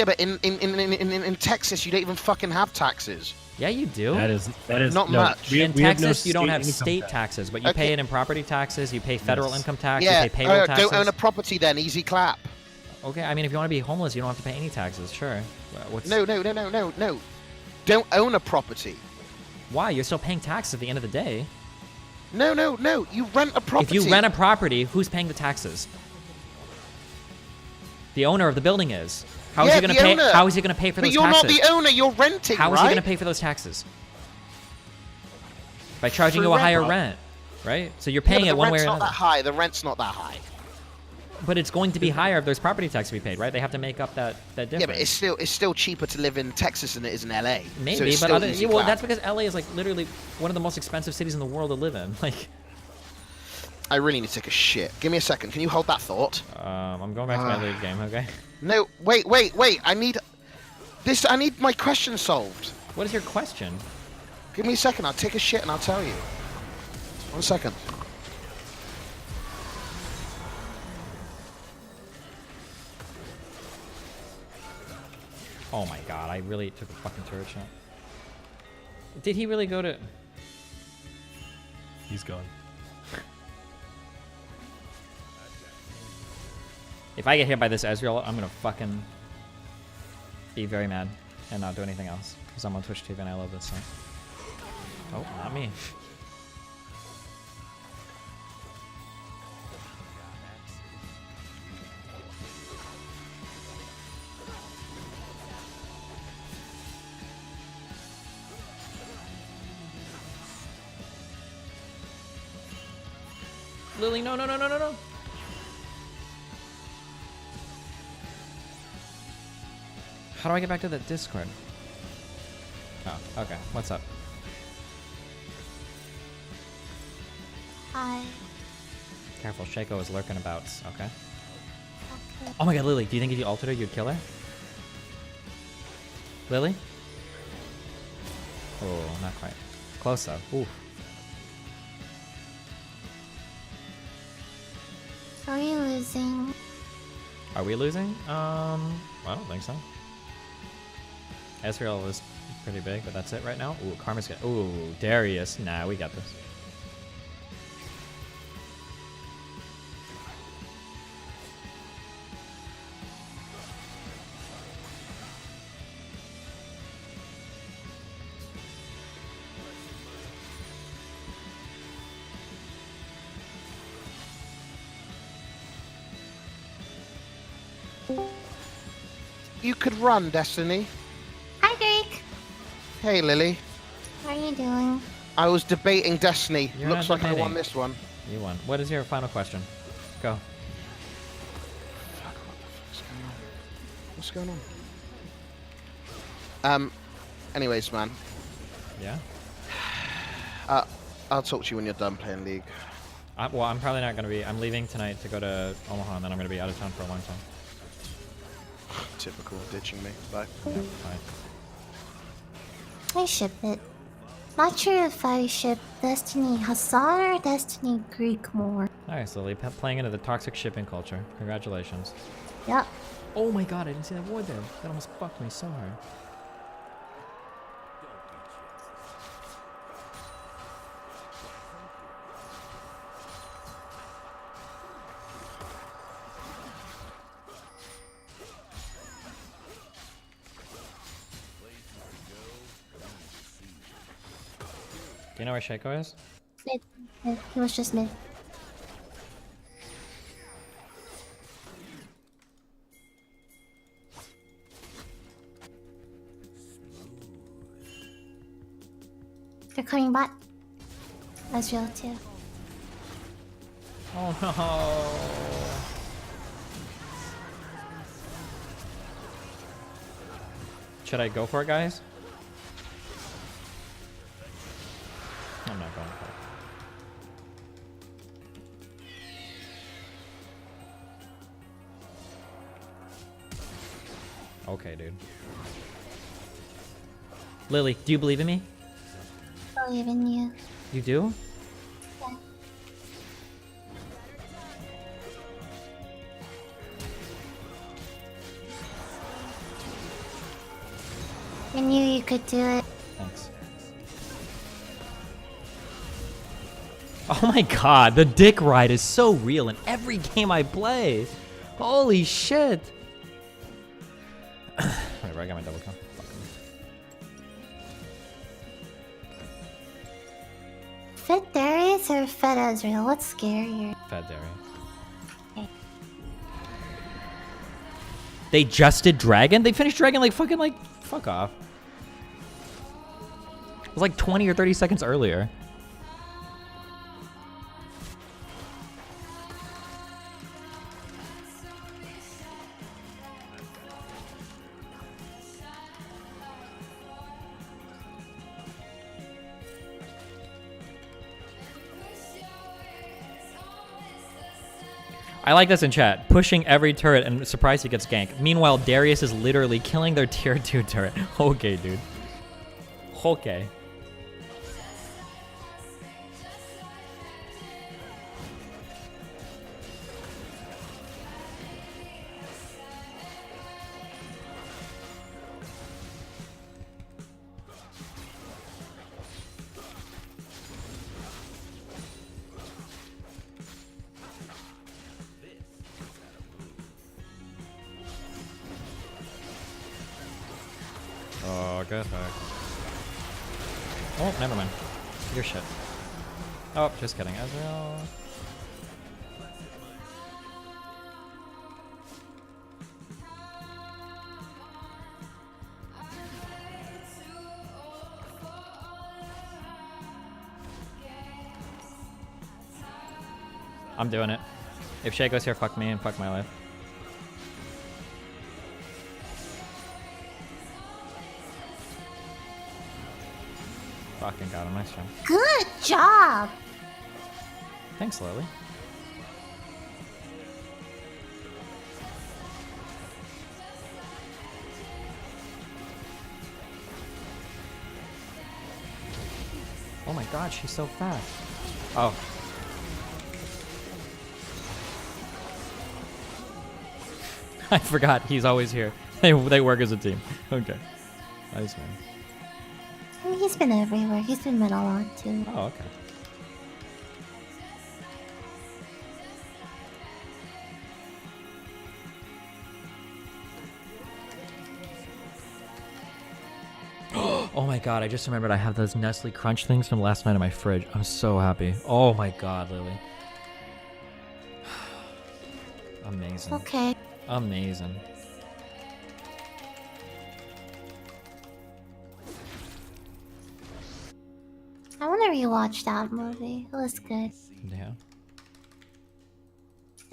but in Texas you don't even fucking have taxes. yeah, you do. That is not no, much. we- In we have no Texas, you don't state have income state tax. taxes, but you pay it in property taxes. You pay federal Yes. income tax. Yeah, You pay payroll taxes. don't own a property then. Easy clap. Okay, I mean, if you want to be homeless, you don't have to pay any taxes. Sure. What's... No. Don't own a property. Why? You're still paying taxes at the end of the day. No. You rent a property. If you rent a property, who's paying the taxes? The owner of the building is. How is he going to pay? owner. How is he going to pay for But those you're taxes? not the owner. You're renting. How is he right? going to pay for those taxes? By charging For you a higher rent. rent, right? So you're paying Yeah, it but one the way rent's or not another. that high. The rent's not that high. But it's going to be higher if there's property tax to be paid, right? They have to make up that difference. Yeah, but it's still cheaper to live in Texas than it is in LA. Maybe, so it's but still other, easy well, clap. that's because LA is like literally one of the most expensive cities in the world to live in. Like, I really need to take a shit. Give me a second. Can you hold that thought? I'm going back to my league game. Okay. No, wait. I need my question solved. What is your question? Give me a second. I'll take a shit and I'll tell you. 1 second. Oh my god, I really took a fucking turret shot. Did he really go to... He's gone. If I get hit by this Ezreal, I'm gonna fucking be very mad and not do anything else. Because I'm on Twitch TV and I love this thing. Oh, not me. Lily, no. How do I get back to that Discord? Oh, okay. What's up? Hi. Careful, Shaco is lurking about. Okay. Oh my god, Lily, do you think if you altered her, you'd kill her? Lily? Oh, not quite. Close though. Ooh. Are you losing? Are we losing? I don't think so. Ezreal is pretty big, but that's it right now. Ooh, Karma's good. Ooh, Darius. Nah, we got this. You could run, Destiny. Hi, Drake. Hey, Lily. How are you doing? I was debating Destiny. You're Looks not like I won debating. this one. You won. What is your final question? Go. What's going on? Anyways, man. Yeah? I'll talk to you when you're done playing League. Well, I'm probably not going to be... I'm leaving tonight to go to Omaha, and then I'm going to be out of town for a long time. Typical, ditching me. Bye. Yeah, bye. I ship it. Not sure if I ship Destiny Hassan or Destiny Greek more. Nice, Lily. Playing into the toxic shipping culture. Congratulations. Yep. Oh my god, I didn't see that ward there. That almost fucked me so hard. Do you know where Shaco is? Mid. Mid. He was just mid. They're coming back. That's real too. Oh no. Should I go for it, guys? I'm not going for it. Okay, dude. Lily, do you believe in me? I believe in you. You do? Yeah. I knew you could do it. Thanks. Oh my god, the dick ride is so real in every game I play. Holy shit. Whatever, I got my double kill. Fed Darius or Fed Ezreal? What's scarier? Fed Darius. They just did Dragon? They finished Dragon like fucking like, fuck off. It was like 20 or 30 seconds earlier. I like this in chat. Pushing every turret and surprised he gets ganked. Meanwhile, Darius is literally killing their tier 2 turret. Okay, dude. Okay. Oh, good heck. Oh, never mind. Your shit. Oh, just kidding. Ezreal. I'm doing it. If Shay goes here, fuck me and fuck my life. Fucking got him. Nice job. Good job! Thanks, Lily. Oh my god, she's so fast. Oh. I forgot, he's always here. They work as a team. Okay. Nice, man. I mean, he's been everywhere. He's been mid a lot too. Oh, okay. Oh my god, I just remembered I have those Nestle Crunch things from last night in my fridge. I'm so happy. Oh my god, Lily. Amazing. Okay. Amazing. I want to rewatch that movie. It was good. Yeah.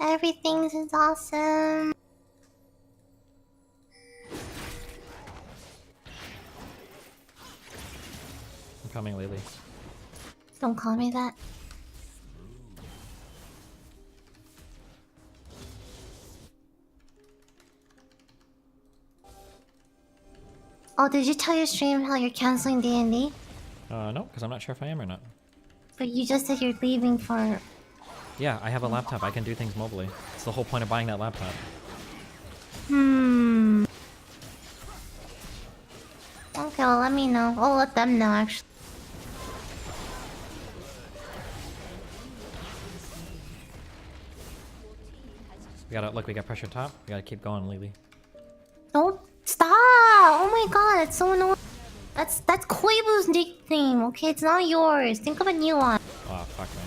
Everything is awesome. I'm coming, Lily. Don't call me that. Oh, did you tell your stream how you're canceling D&D? No, because I'm not sure if I am or not. But you just said you're leaving for... Yeah, I have a laptop. I can do things mobilely. It's the whole point of buying that laptop. Hmm. Okay, well, let me know. I'll let them know, actually. We gotta look. We got pressure top. We gotta keep going, Lily. Don't stop! Oh my god, it's so annoying. That's Koibu's nickname, okay? It's not yours. Think of a new one. Oh, fuck me.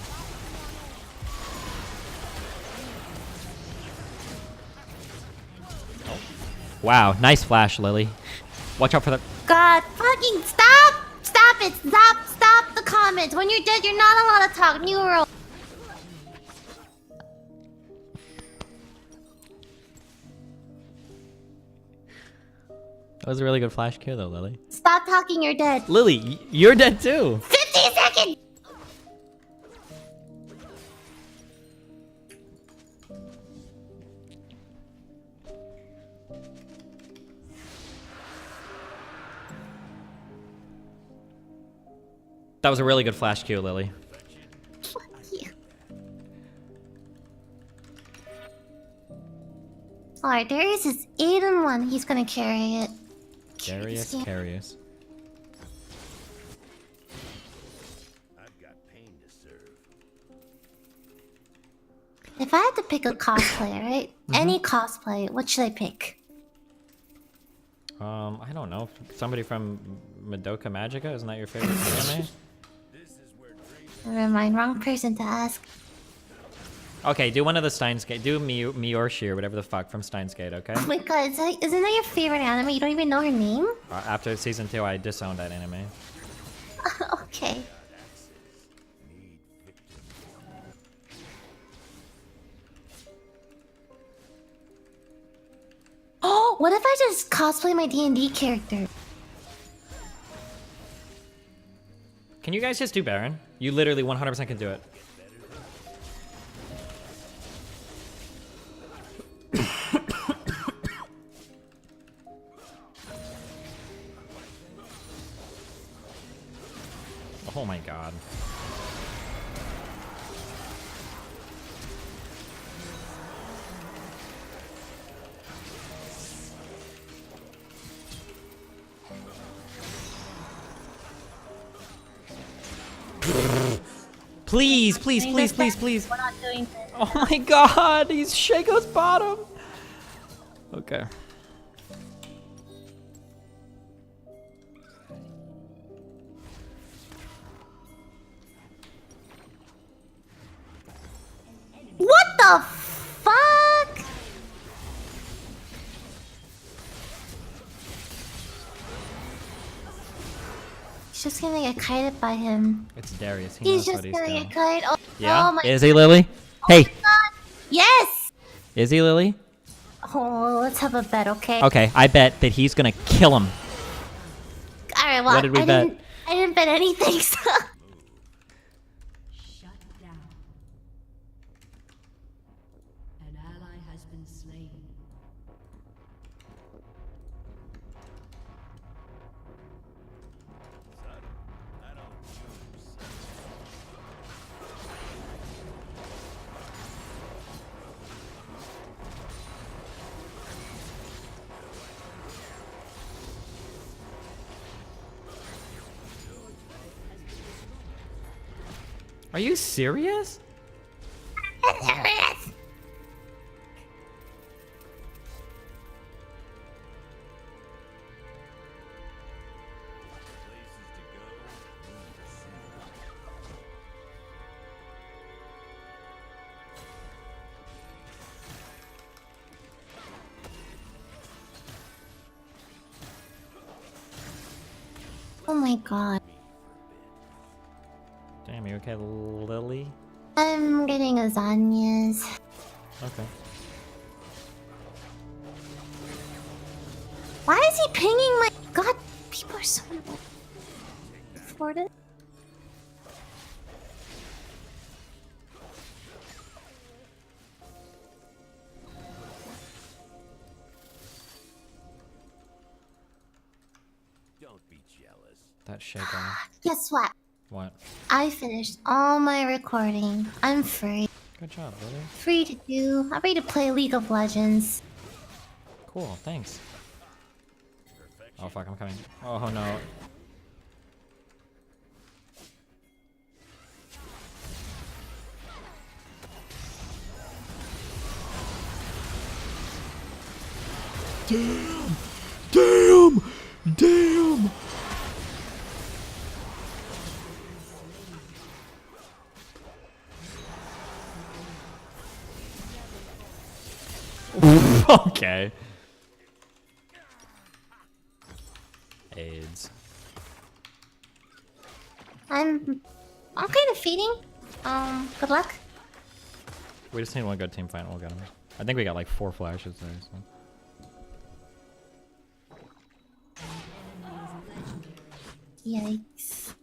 Wow, nice flash, Lily. Watch out for the... God, fucking stop! Stop it! Stop the comments. When you're dead, you're not allowed to talk. New rule. That was a really good flash Q though, Lily. Stop talking, you're dead. Lily, you're dead too. 50 seconds! That was a really good flash Q, Lily. Alright, Darius is 8-1. He's gonna carry it. Darius, Carius. If I had to pick a cosplay, right? Any cosplay, what should I pick? I don't know. Somebody from Madoka Magica? Isn't that your favorite anime? Never mind, wrong person to ask. Okay, do one of the Steins Gate. Do me or Sheer, whatever the fuck, from Steins Gate, okay? Oh my god, isn't that your favorite anime? You don't even know her name? After season 2, I disowned that anime. Okay. Oh, what if I just cosplay my D&D character? Can you guys just do Baron? You literally 100% can do it. Oh my god. Please, please, please, please, please. We're not doing this. Oh my god, he's Shaco's bottom. Okay. What the fuck? He's just gonna get kited by him. It's Darius. He He's knows just what gonna he's get doing. kited. Oh, Yeah? oh my Is he, Lily? Hey! God. Yes! Is he, Lily? Oh, let's have a bet, okay? Okay, I bet that he's gonna kill him. Alright, well, What did we bet? I didn't bet anything, so... An ally has been slain. Are you serious? Oh my god. Damn, you okay, Lily? I'm getting lasagnas. Okay. Why is he pinging my... God, people are so... Afford it? Don't be jealous. That Shaco. Guess what? What? I finished all my recording. I'm free. Good job, Lily. Free to do. I'm ready to play League of Legends. Cool, thanks. Oh fuck, I'm coming. Oh no. Damn! Damn! Damn! Okay. AIDS. I'm kind of feeding. Good luck. We just need one good team fight and we'll get him. I think we got like 4 flashes there. So. Yikes.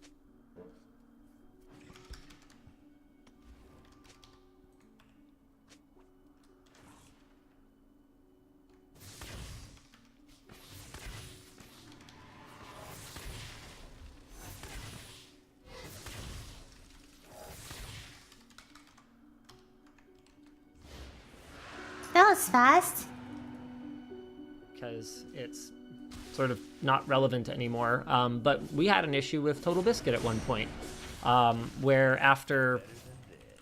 That was fast. Because it's sort of not relevant anymore. But we had an issue with Total Biscuit at one point, where after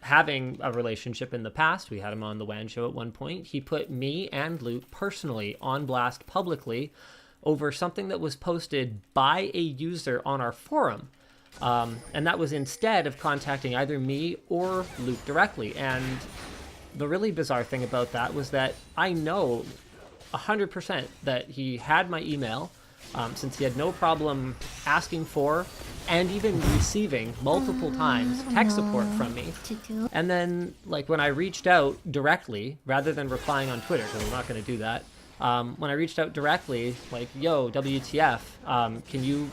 having a relationship in the past, we had him on the WAN show at one point, he put me and Luke personally on blast publicly over something that was posted by a user on our forum. And that was instead of contacting either me or Luke directly. And the really bizarre thing about that was that I know 100% that he had my email, since he had no problem asking for and even receiving multiple times tech support from me. And then, like, when I reached out directly, rather than replying on Twitter, because I'm not going to do that, when I reached out directly, like, yo, WTF, can you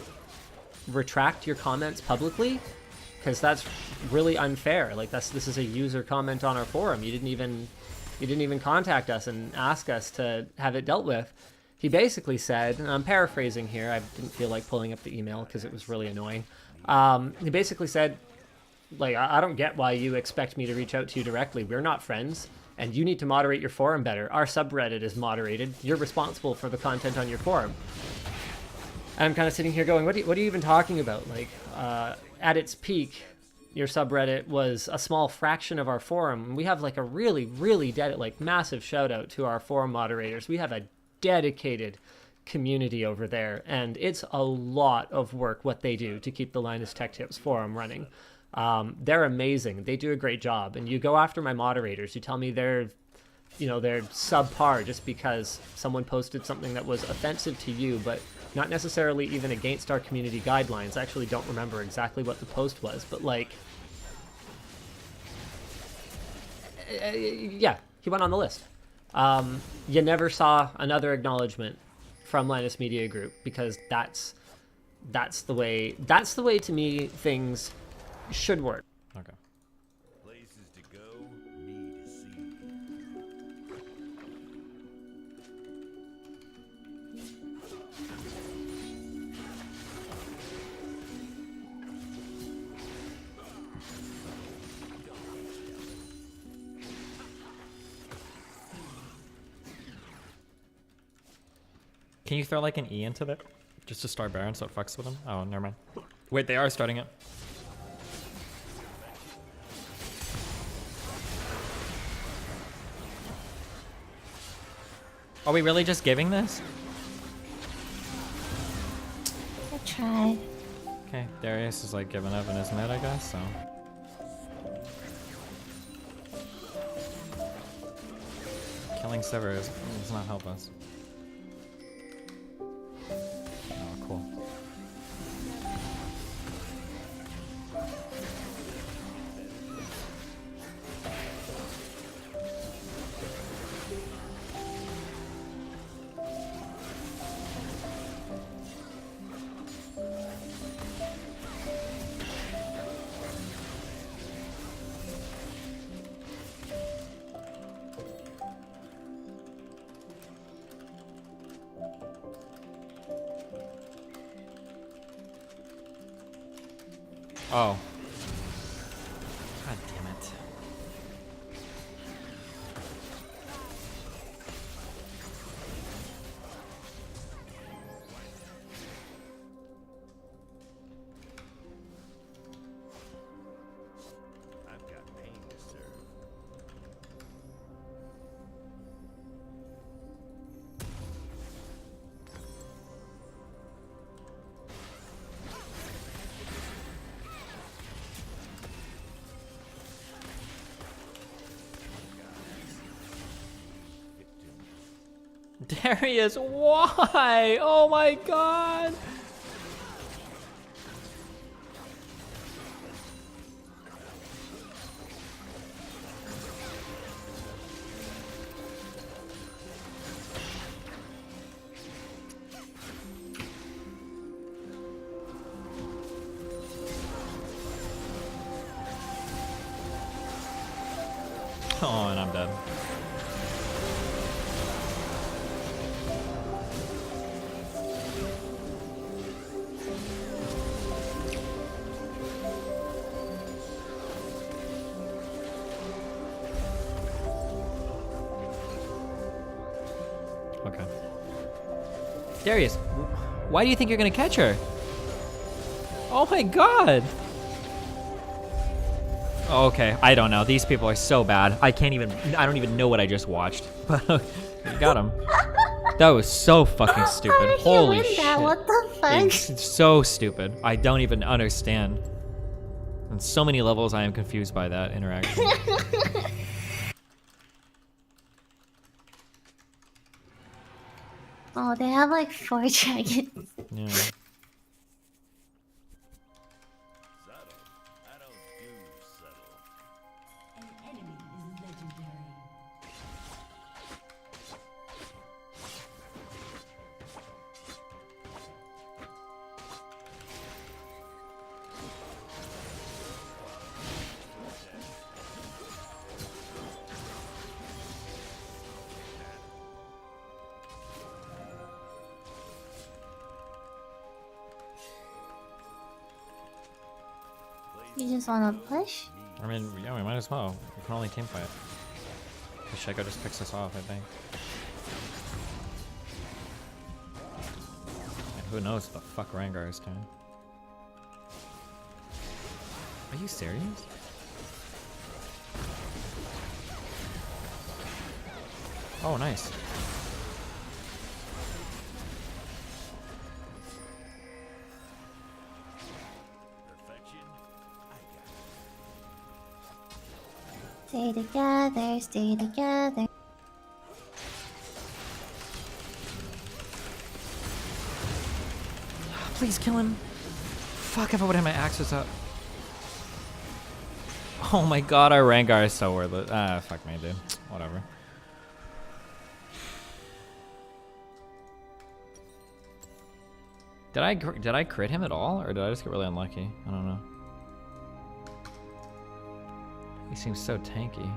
retract your comments publicly? Because that's really unfair. Like, this is a user comment on our forum. You didn't even contact us and ask us to have it dealt with. He basically said, and I'm paraphrasing here, I didn't feel like pulling up the email because it was really annoying. He basically said, like, I don't get why you expect me to reach out to you directly. We're not friends, and you need to moderate your forum better. Our subreddit is moderated. You're responsible for the content on your forum. And I'm kind of sitting here going, what are you even talking about? Like, at its peak, your subreddit was a small fraction of our forum. We have like a really, really massive shout out to our forum moderators. We have a dedicated community over there, and it's a lot of work what they do to keep the Linus Tech Tips forum running. They're amazing. They do a great job. And you go after my moderators, you tell me they're subpar just because someone posted something that was offensive to you, but not necessarily even against our community guidelines. I actually don't remember exactly what the post was, but like, yeah, he went on the list. You never saw another acknowledgement from Linus Media Group, because that's the way to me things should work. Okay. Places to go, me to see. Can you throw like an E into that? Just to start Baron so it fucks with them? Oh, never mind. Wait, they are starting it. Are we really just giving this? I tried. Okay, Darius is like giving up in his mid, I guess, so. Killing Sever does not help us. Oh, cool. Oh. God damn it. I've got pain to serve. Darius, why? Oh my god. Oh, and I'm dead. Okay. Darius, why do you think you're gonna catch her? Oh my god! Okay, I don't know. These people are so bad. I don't even know what I just watched. But you got him. That was so fucking stupid. Holy shit. What the fuck? It's so stupid. I don't even understand. On so many levels, I am confused by that interaction. Oh, they have like 4 dragons. Yeah. You just wanna push? I mean, yeah, we might as well. We can only team fight. Shaco just picks us off, I think. And who knows what the fuck Rengar is doing. Are you serious? Oh, nice. Stay together, stay together. Please kill him. Fuck, if I would have my axes up. Oh my god, our Rengar is so worthless. Ah, fuck me, dude. Whatever. Did I crit him at all, or did I just get really unlucky? I don't know. He seems so tanky.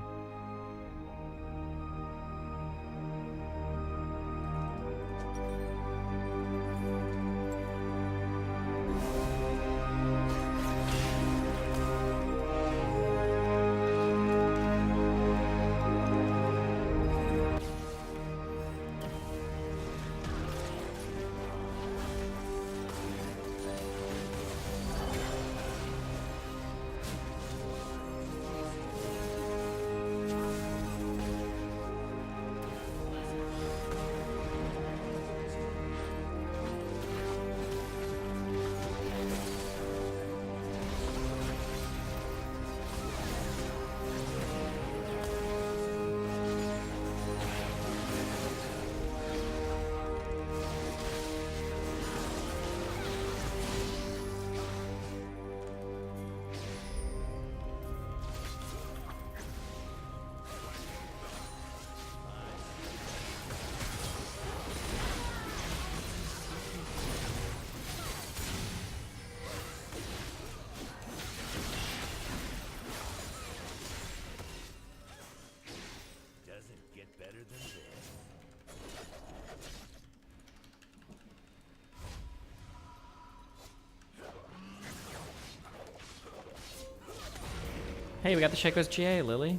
Hey, we got the Shaco's GA, Lily.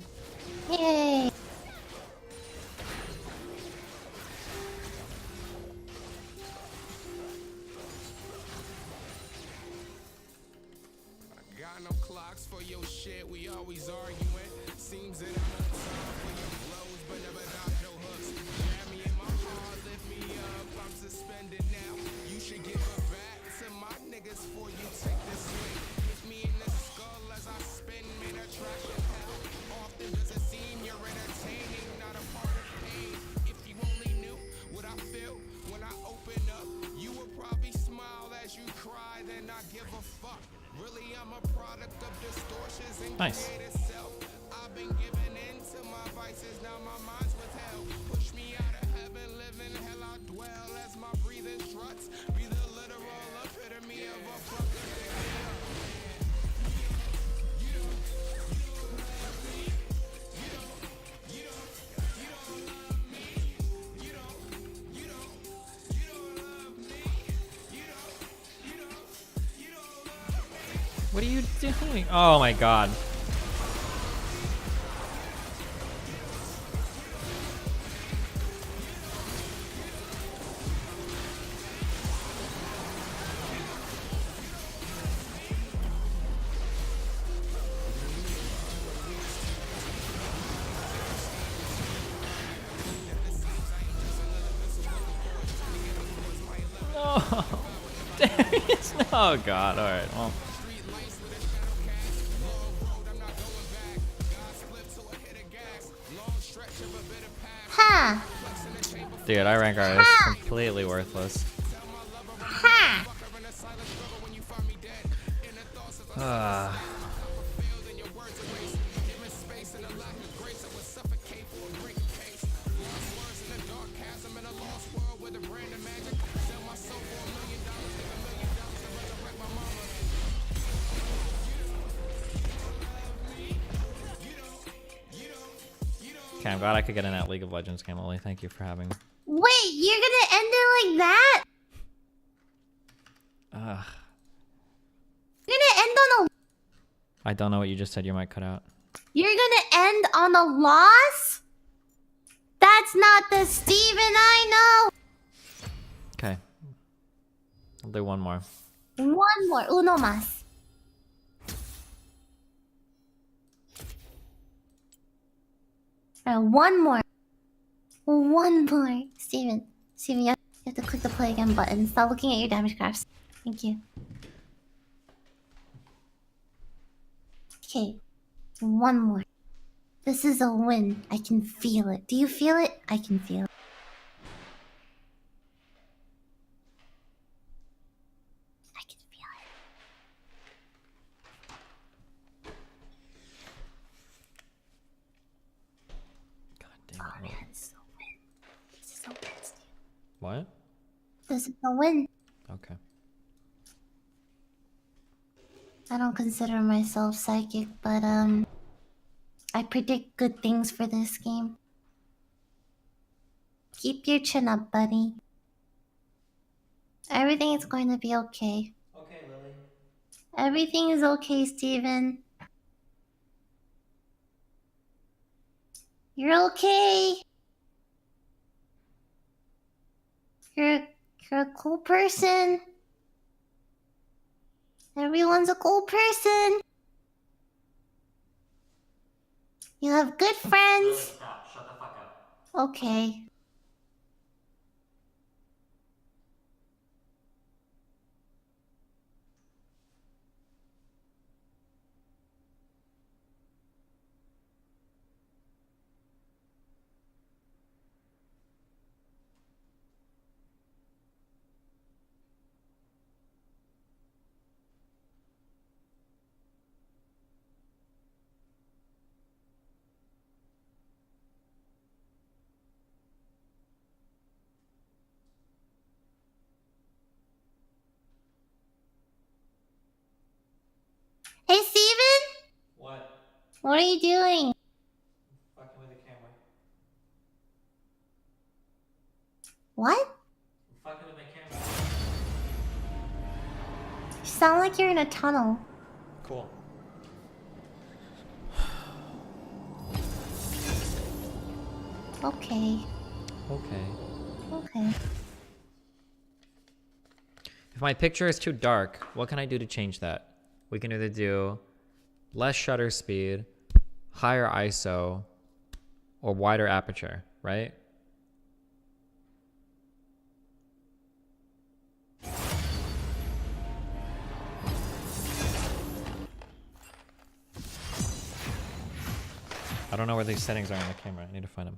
Yay! Got no clocks for your shit, we always arguing. Seems that I'm on top for your blows, but never dodge no hooks. Grab me in my heart, lift me up, I'm suspended now. You should give it back to my niggas before you take this swing. Hit me in the skull as I spin, made a trash in hell. Often does it seem you're entertaining, not a part of pain. If you only knew what I Nice. What are you doing? Oh my god. No. Darius, no. Oh god. All right. Well. Ha! Dude, I rank R is completely worthless. Ha! Okay, I'm glad I could get in that League of Legends game, Lolly. Thank you for having me. Wait, you're gonna end it like that? Ugh. You're gonna end on a... I don't know what you just said. You might cut out. You're gonna end on a loss? That's not the Steven I Okay. I'll do one more. know. One more. Uno más. One more. One more. Steven, you have to click the play again button. Stop looking at your damage graphs. Thank you. Okay. One more. This is a win. I can feel it. Do you feel it? I can feel it. I can feel it. Damn it, oh man, this is a win. This is a win, Steve. What? This is a win. Okay. I don't consider myself psychic, but I predict good things for this game. Keep your chin up, buddy. Everything is going to be okay. Okay, Lily. Everything is okay, Steven. You're okay. You're a cool person. Everyone's a cool person. You have good friends. Lily, stop. Shut the fuck up. Okay. Hey, Steven? What? What are you doing? Fucking with the camera. What? I'm fucking with my camera. You sound like you're in a tunnel. Cool. Okay. Okay. Okay. If my picture is too dark, what can I do to change that? We can either do less shutter speed, higher ISO, or wider aperture, right? I don't know where these settings are on the camera. I need to find them.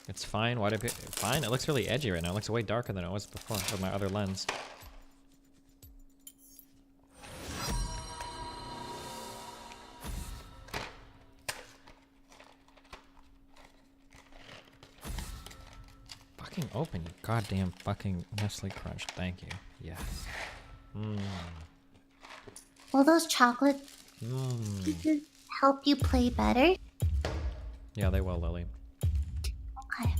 It's fine. Why did it fine? It looks really edgy right now. It looks way darker than it was before with my other lens. Fucking open, you goddamn fucking Nestle Crunch. Thank you. Yes. Mmm. Will those chocolate Mmm. pieces help you play better? Yeah, they will, Lily. Okay.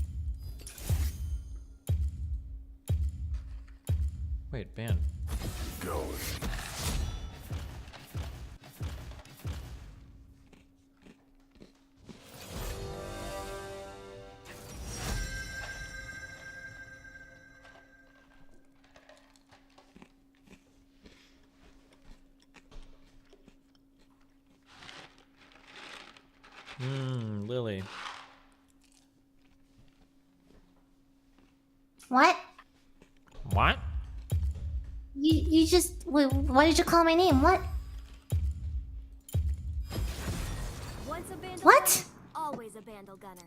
Wait, ban. Go. Lily. What? What? You just why did you call my name? What? Once a vandal What? gunner, always a vandal gunner.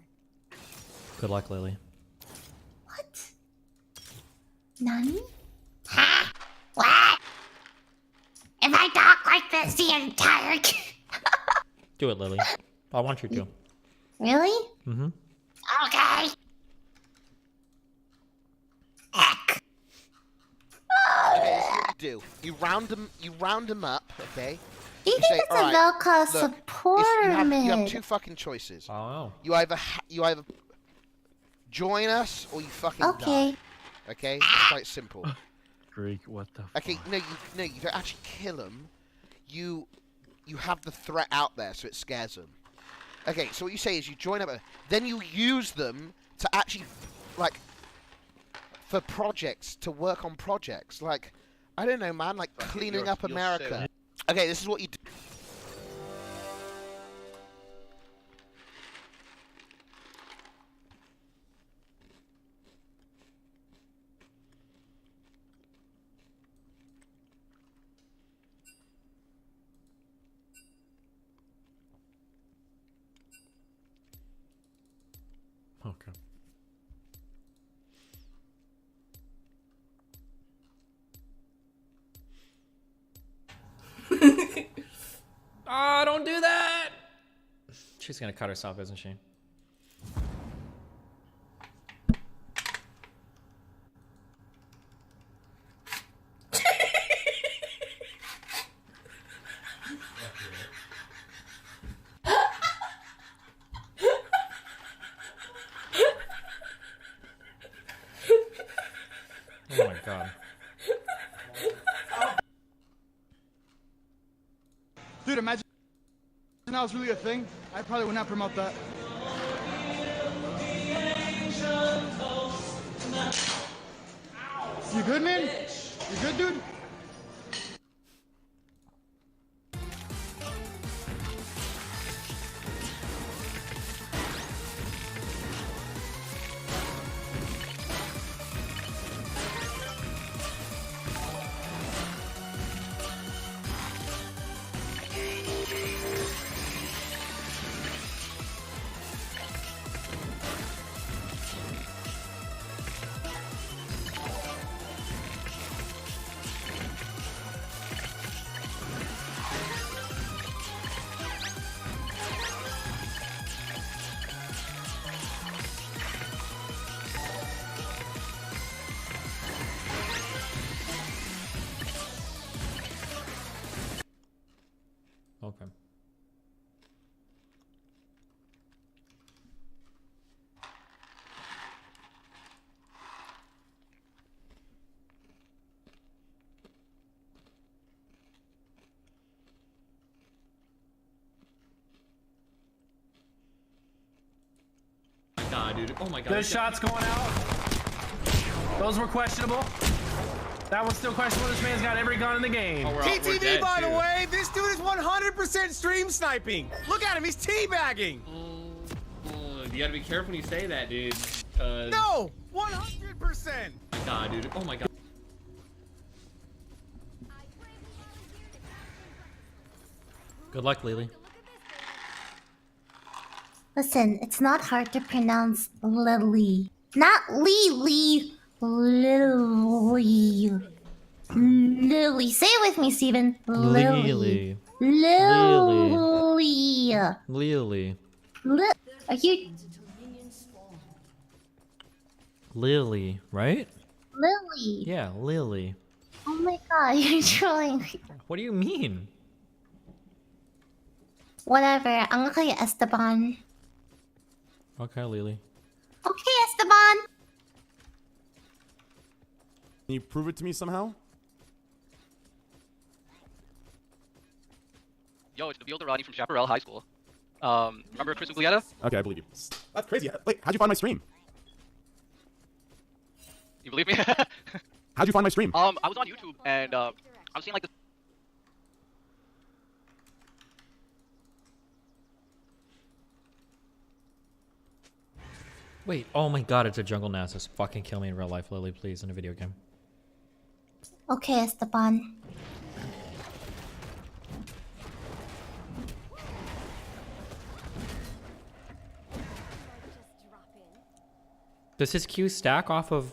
Good luck, Lily. What? Nani? Huh? What? If I talk like this the entire Do it, Lily. I want you to. Really? Mm-hmm. Okay. Okay, this is what you do. You round them up, okay? Do you You think say, it's a "Alright, Velcro look, support you or have mid? two fucking choices. Oh. You either join us or you fucking Okay. die. Okay, it's quite simple. Greek, what the? Okay, no, you don't actually kill them. You have the threat out there, so it scares them. Okay, so what you say is you join up, then you use them to actually, like, for projects, to work on projects. Like, I don't know, man, like cleaning up America. Okay, this is what you do. Okay. Oh, don't do that! She's gonna cut herself, isn't she? Oh my god. Dude, imagine that was really a thing. I probably would not promote that. You good, man? You good, dude? Okay. God, dude. Oh my god. Those shots going out, those were questionable. That was still questionable. This man's got every gun in the game. TTV, by the way, this dude is 100% stream sniping. Look at him, he's teabagging. You gotta be careful when you say that, dude. No, 100%. God, dude. Oh my god. Good luck, Lily. Listen, it's not hard to pronounce Lily. Not Lee. Lily. Lily. Say it with me, Steven. Lily. Lily. Lily. Are you Lily, right? Lily? Yeah, Lily. Oh my god, you're trolling me. What do you mean? Whatever. I'm gonna call you Esteban. Okay, Lily. Okay, Esteban. Can you prove it to me somehow? Yo, it's Nabil Durrani from Chaparral High School. Remember Chris Uglietta? Okay, I believe you. That's crazy. Wait, how'd you find my stream? You believe me? How'd you find my stream? I was on YouTube and I was seeing like this. Wait, oh my god, it's a jungle Nasus. Fucking kill me in real life, Lily, please, in a video game. Okay, Esteban. Does his Q stack off of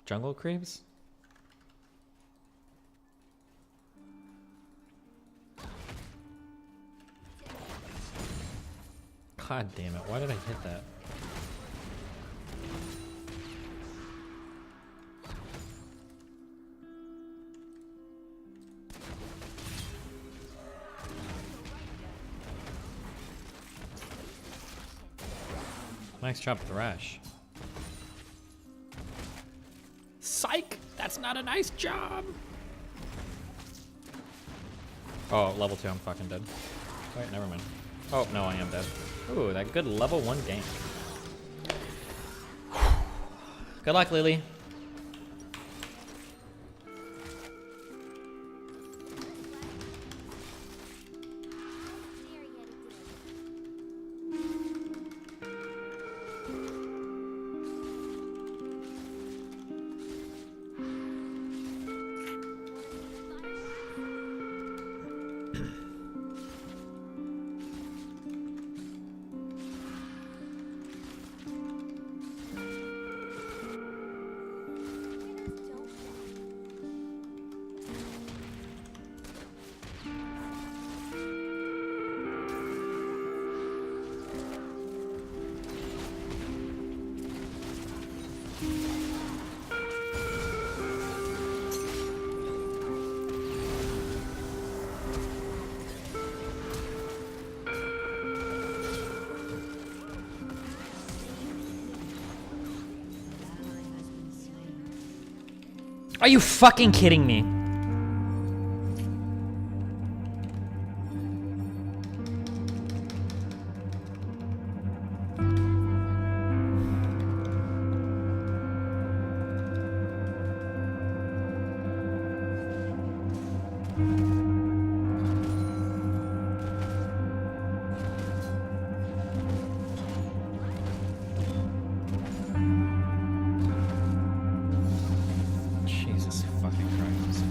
jungle creeps? God damn it, why did I hit that? Nice job, Thresh. Psych! That's not a nice job! Oh, level 2, I'm fucking dead. Wait, never mind. Oh, no, I am dead. Ooh, that good level 1 gank. Good luck, Lily. Are you fucking kidding me? Jesus fucking Christ.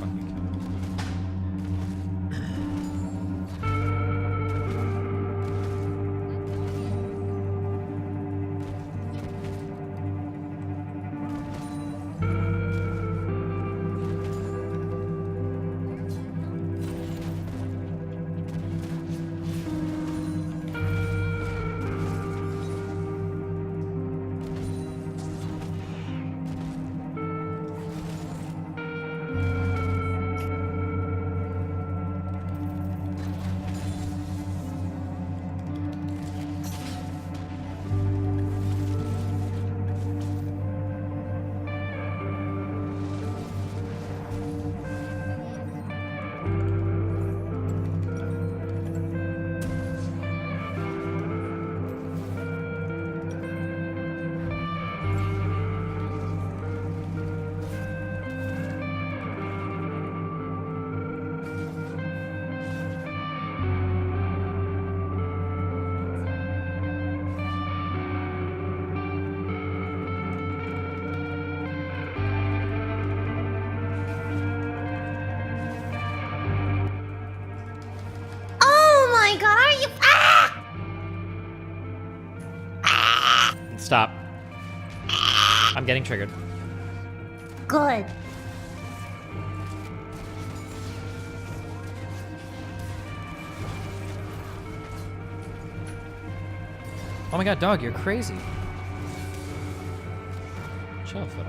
Stop. I'm getting triggered. Good. Oh my god, dog, you're crazy. Chill, Fiddle.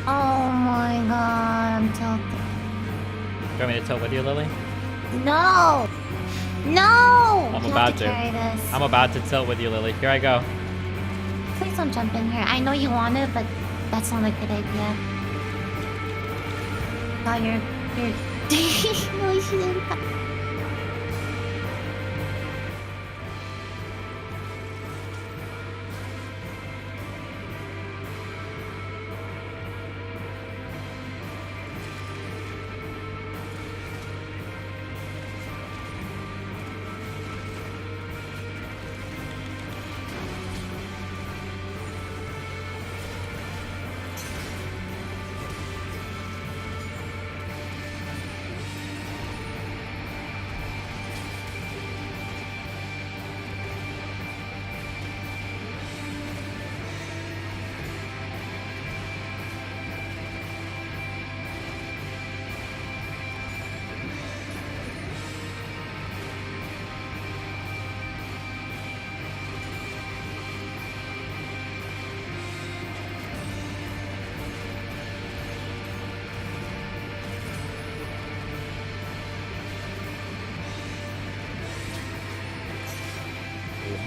Oh my god, I'm tilted. You want me to tilt with you, Lily? No! No! I'm You about have to carry this. I'm about to tilt with you, Lily. Here I go. Please don't jump in here. I know you want it, but that's not a good idea. Oh, you're... no, you shouldn't.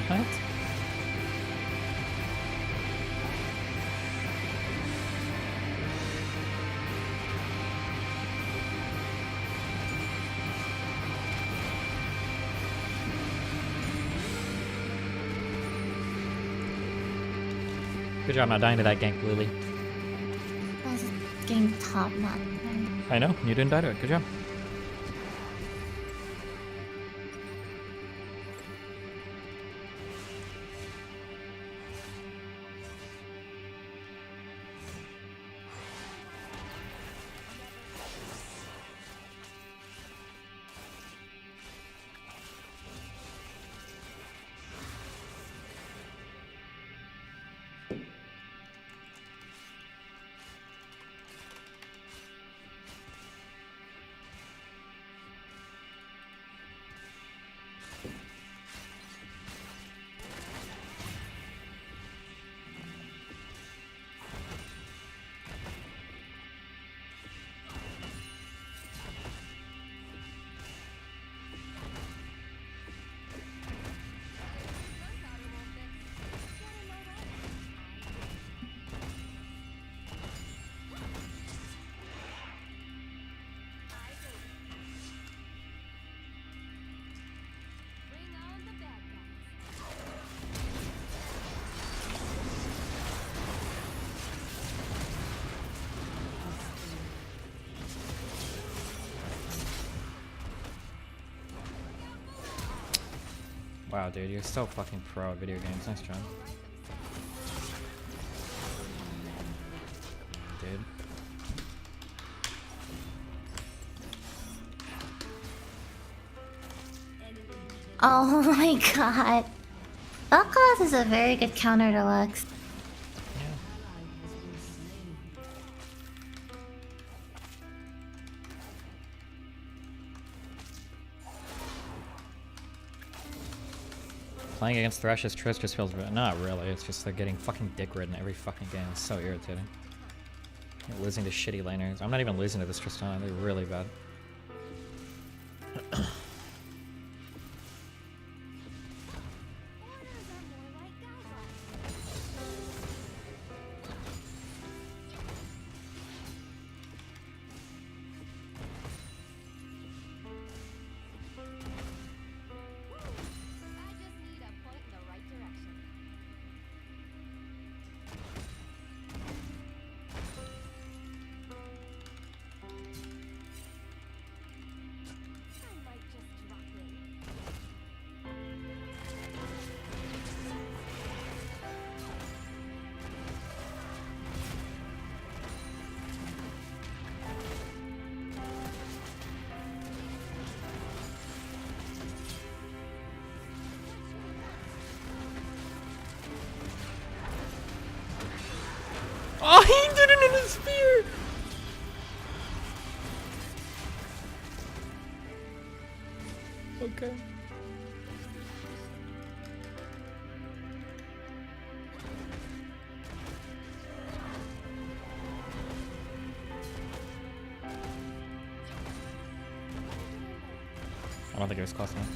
What? Good job not dying to that gank, Lily. I was getting top knot. I know, you didn't die to it. Good job. Wow, dude, you're so fucking pro at video games. Nice job. Dude. Oh my god. DuckerZ is a very good counter to Lux. Playing against Thresh's Triss just feels not really. It's just they're getting fucking dick ridden every fucking game. It's so irritating. You're losing to shitty laners. I'm not even losing to this Tristana. They're really bad. Oh, he did it in his spear! Okay. I don't think it was close enough.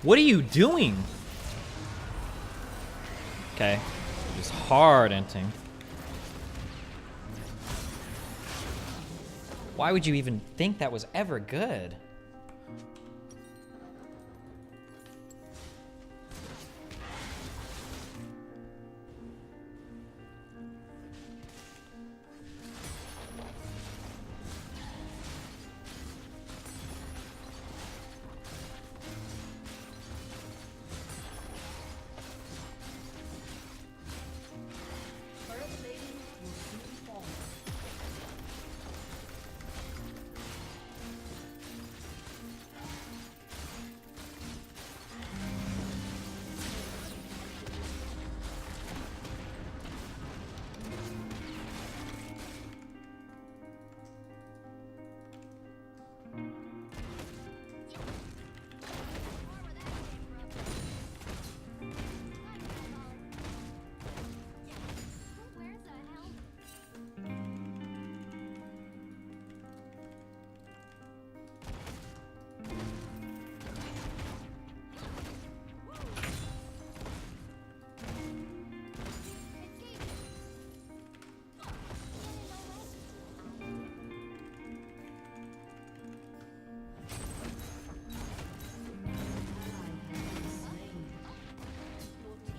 What are you doing? Okay. Just hard inting. Why would you even think that was ever good?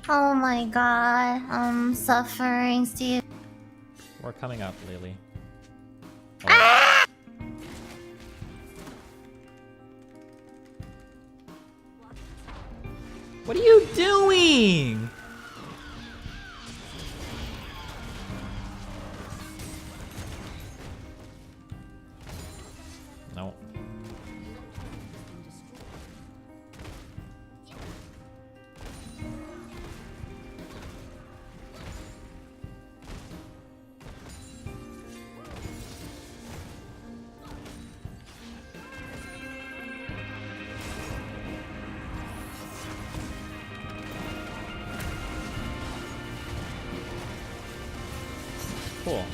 Oh my god, I'm suffering, Steve. We're coming up, Lily. Ah! What are you doing? No. Cool.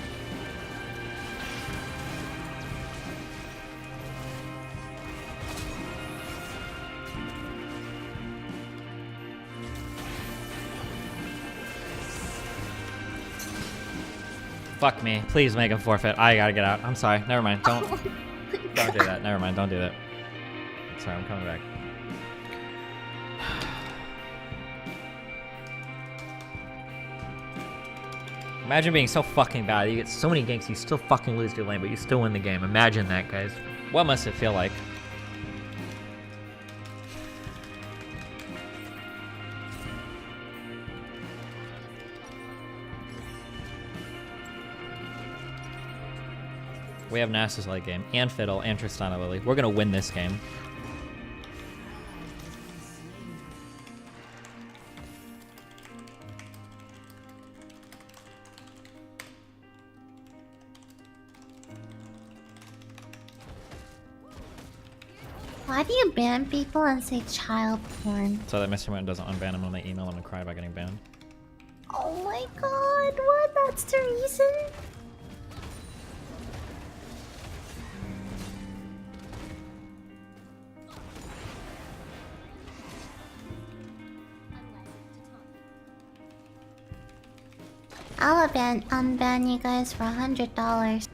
Fuck me. Please make him forfeit. I gotta get out. I'm sorry. Never mind. Don't do that. Never mind. Don't do that. Sorry, I'm coming back. Imagine being so fucking bad. You get so many ganks, you still fucking lose your lane, but you still win the game. Imagine that, guys. What must it feel like? We have Nasus late game, and Fiddle, and Tristana Lily. We're gonna win this game. Why do you ban people and say child porn? So that Mr. Mountain doesn't unban him when they email him and cry about getting banned. Oh my god, what? That's the reason? I'll unban you guys for $100.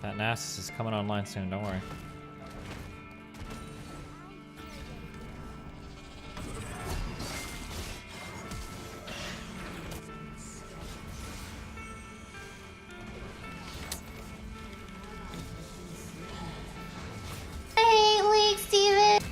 That Nasus is coming online soon, don't worry. I hate League, Steven.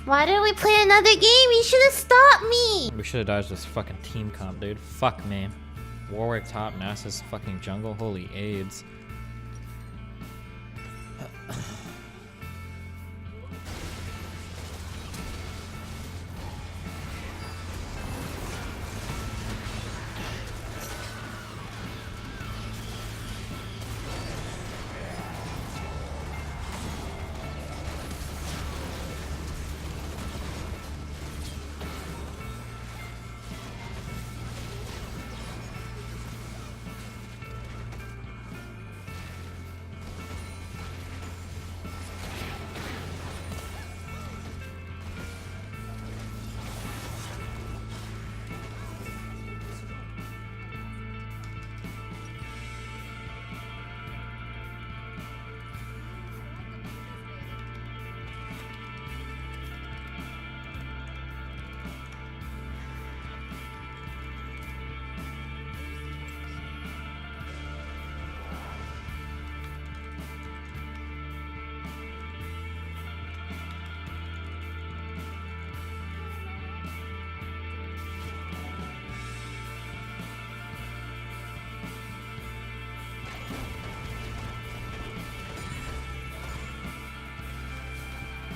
Why did we play another game? You should have stopped me. We should have dodged this fucking team comp, dude. Fuck me. Warwick top, NASA's fucking jungle. Holy AIDS.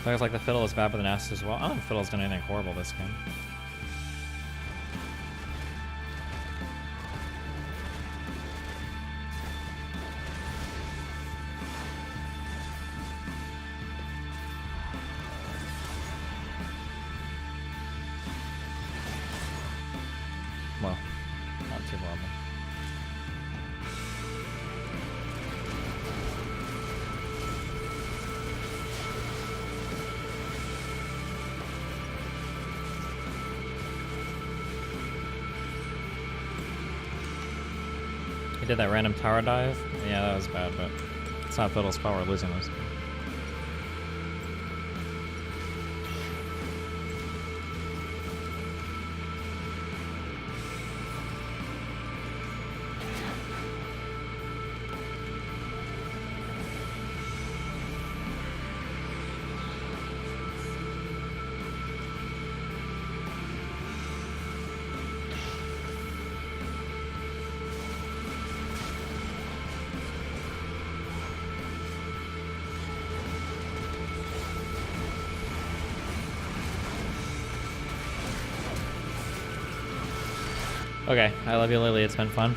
Looks like the fiddle is bad with the NAS as well. I don't think fiddle's done anything horrible this game. Well, not too horrible. Did that random tower dive? Yeah, that was bad, but it's not Fiddle's fault we're losing this. Okay, I love you, Lily. It's been fun.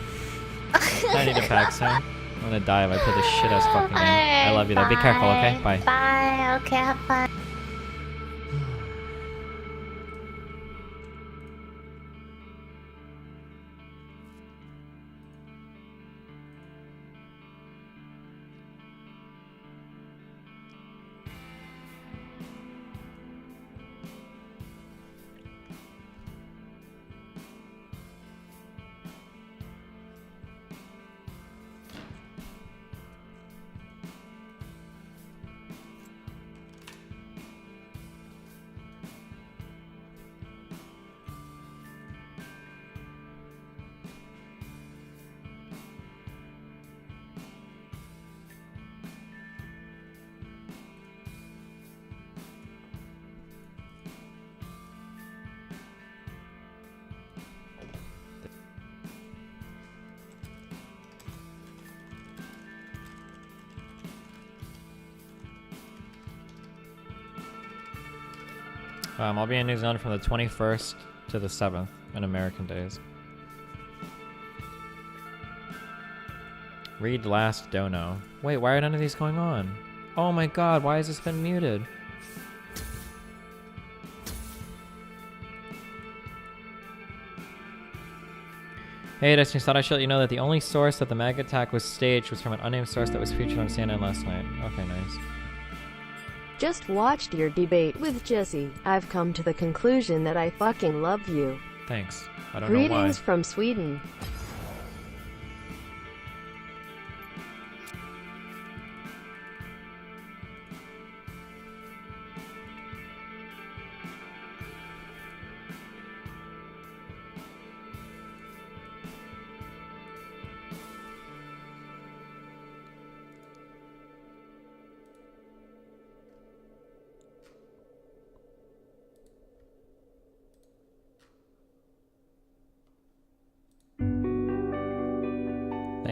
I need to pack soon. I'm gonna die if I play this shit ass fucking game. I love you though. Be careful, okay? Bye. Bye. Okay, have fun. I'll be in New Zealand from the 21st to the 7th in American days. Read last dono. Wait, why are none of these going on? Oh my god, why has this been muted? Hey Destiny, thought I should let you know that the only source that the mag attack was staged was from an unnamed source that was featured on CNN last night. Okay, nice. Just watched your debate with Jesse. I've come to the conclusion that I fucking love you. Thanks. I don't know why. Greetings from Sweden.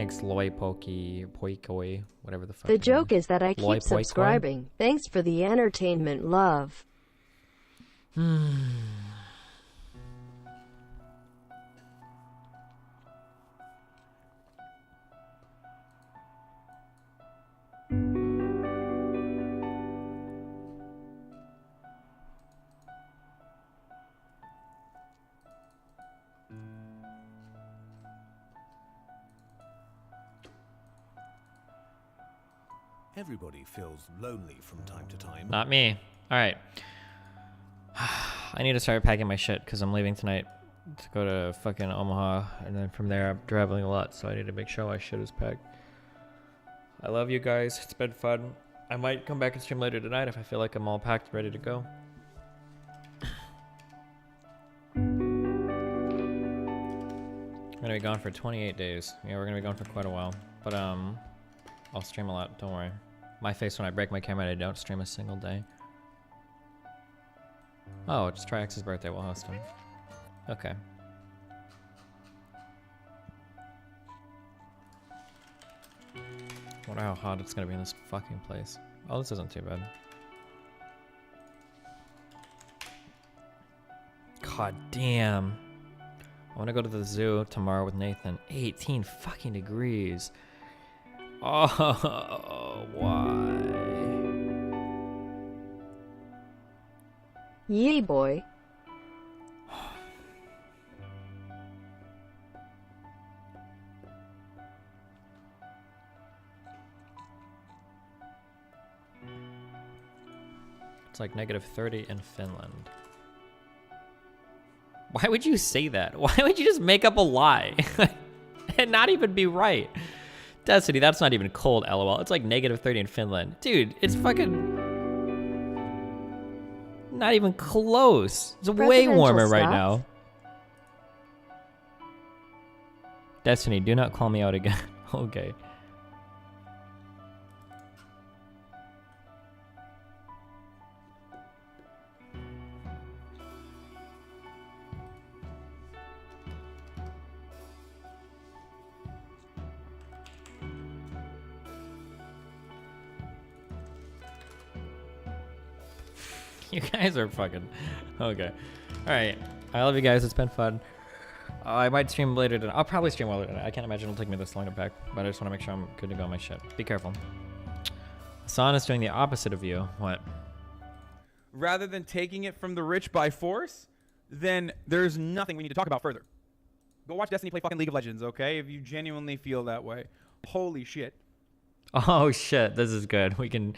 Thanks, Loy Pokey, Poikoi, whatever the fuck. The joke is that I Loy keep Poikoi? subscribing. Thanks for the entertainment, love. Everybody feels lonely from time to time. Not me. All right. I need to start packing my shit because I'm leaving tonight to go to fucking Omaha, and then from there I'm traveling a lot, so I need to make sure my shit is packed. I love you guys. It's been fun. I might come back and stream later tonight if I feel like I'm all packed and ready to go. We're gonna be gone for 28 days. Yeah, we're gonna be gone for quite a while. But I'll stream a lot, don't worry. My face when I break my camera, I don't stream a single day. Oh, it's Triax's birthday, we'll host him. Okay. Wonder how hot it's gonna be in this fucking place. Oh, this isn't too bad. God damn. I wanna go to the zoo tomorrow with Nathan. 18 fucking degrees. Oh, why? Yee boy. It's like -30 in Finland. Why would you say that? Why would you just make up a lie and not even be right? Destiny, that's not even cold, lol. It's like -30 in Finland. Dude, it's fucking not even close. It's way warmer right now. Destiny, do not call me out again. Okay. You guys are fucking okay. All right, I love you guys. It's been fun. I might stream later tonight. I'll probably stream later tonight. I can't imagine it'll take me this long to pack, but I just want to make sure I'm good to go on my shit. Be careful. Hassan is doing the opposite of you. What? Rather than taking it from the rich by force, then there's nothing we need to talk about further. Go watch Destiny play fucking League of Legends, okay? If you genuinely feel that way. Holy shit. Oh shit, this is good. We can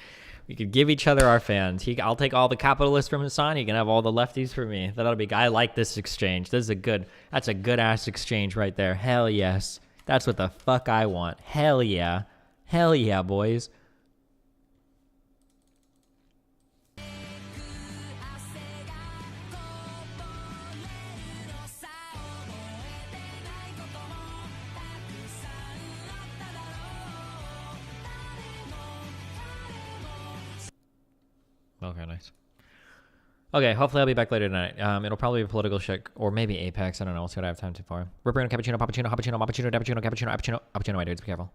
give each other our fans. I'll take all the capitalists from Hassan. He can have all the lefties for me. That'll be. I like this exchange. That's a good ass exchange right there. Hell yes. That's what the fuck I want. Hell yeah. Hell yeah, boys. Okay, nice. Okay, hopefully I'll be back later tonight. It'll probably be political shit, or maybe Apex. I don't know. We'll see what I have time for. Ripper and cappuccino, my dudes. Be careful.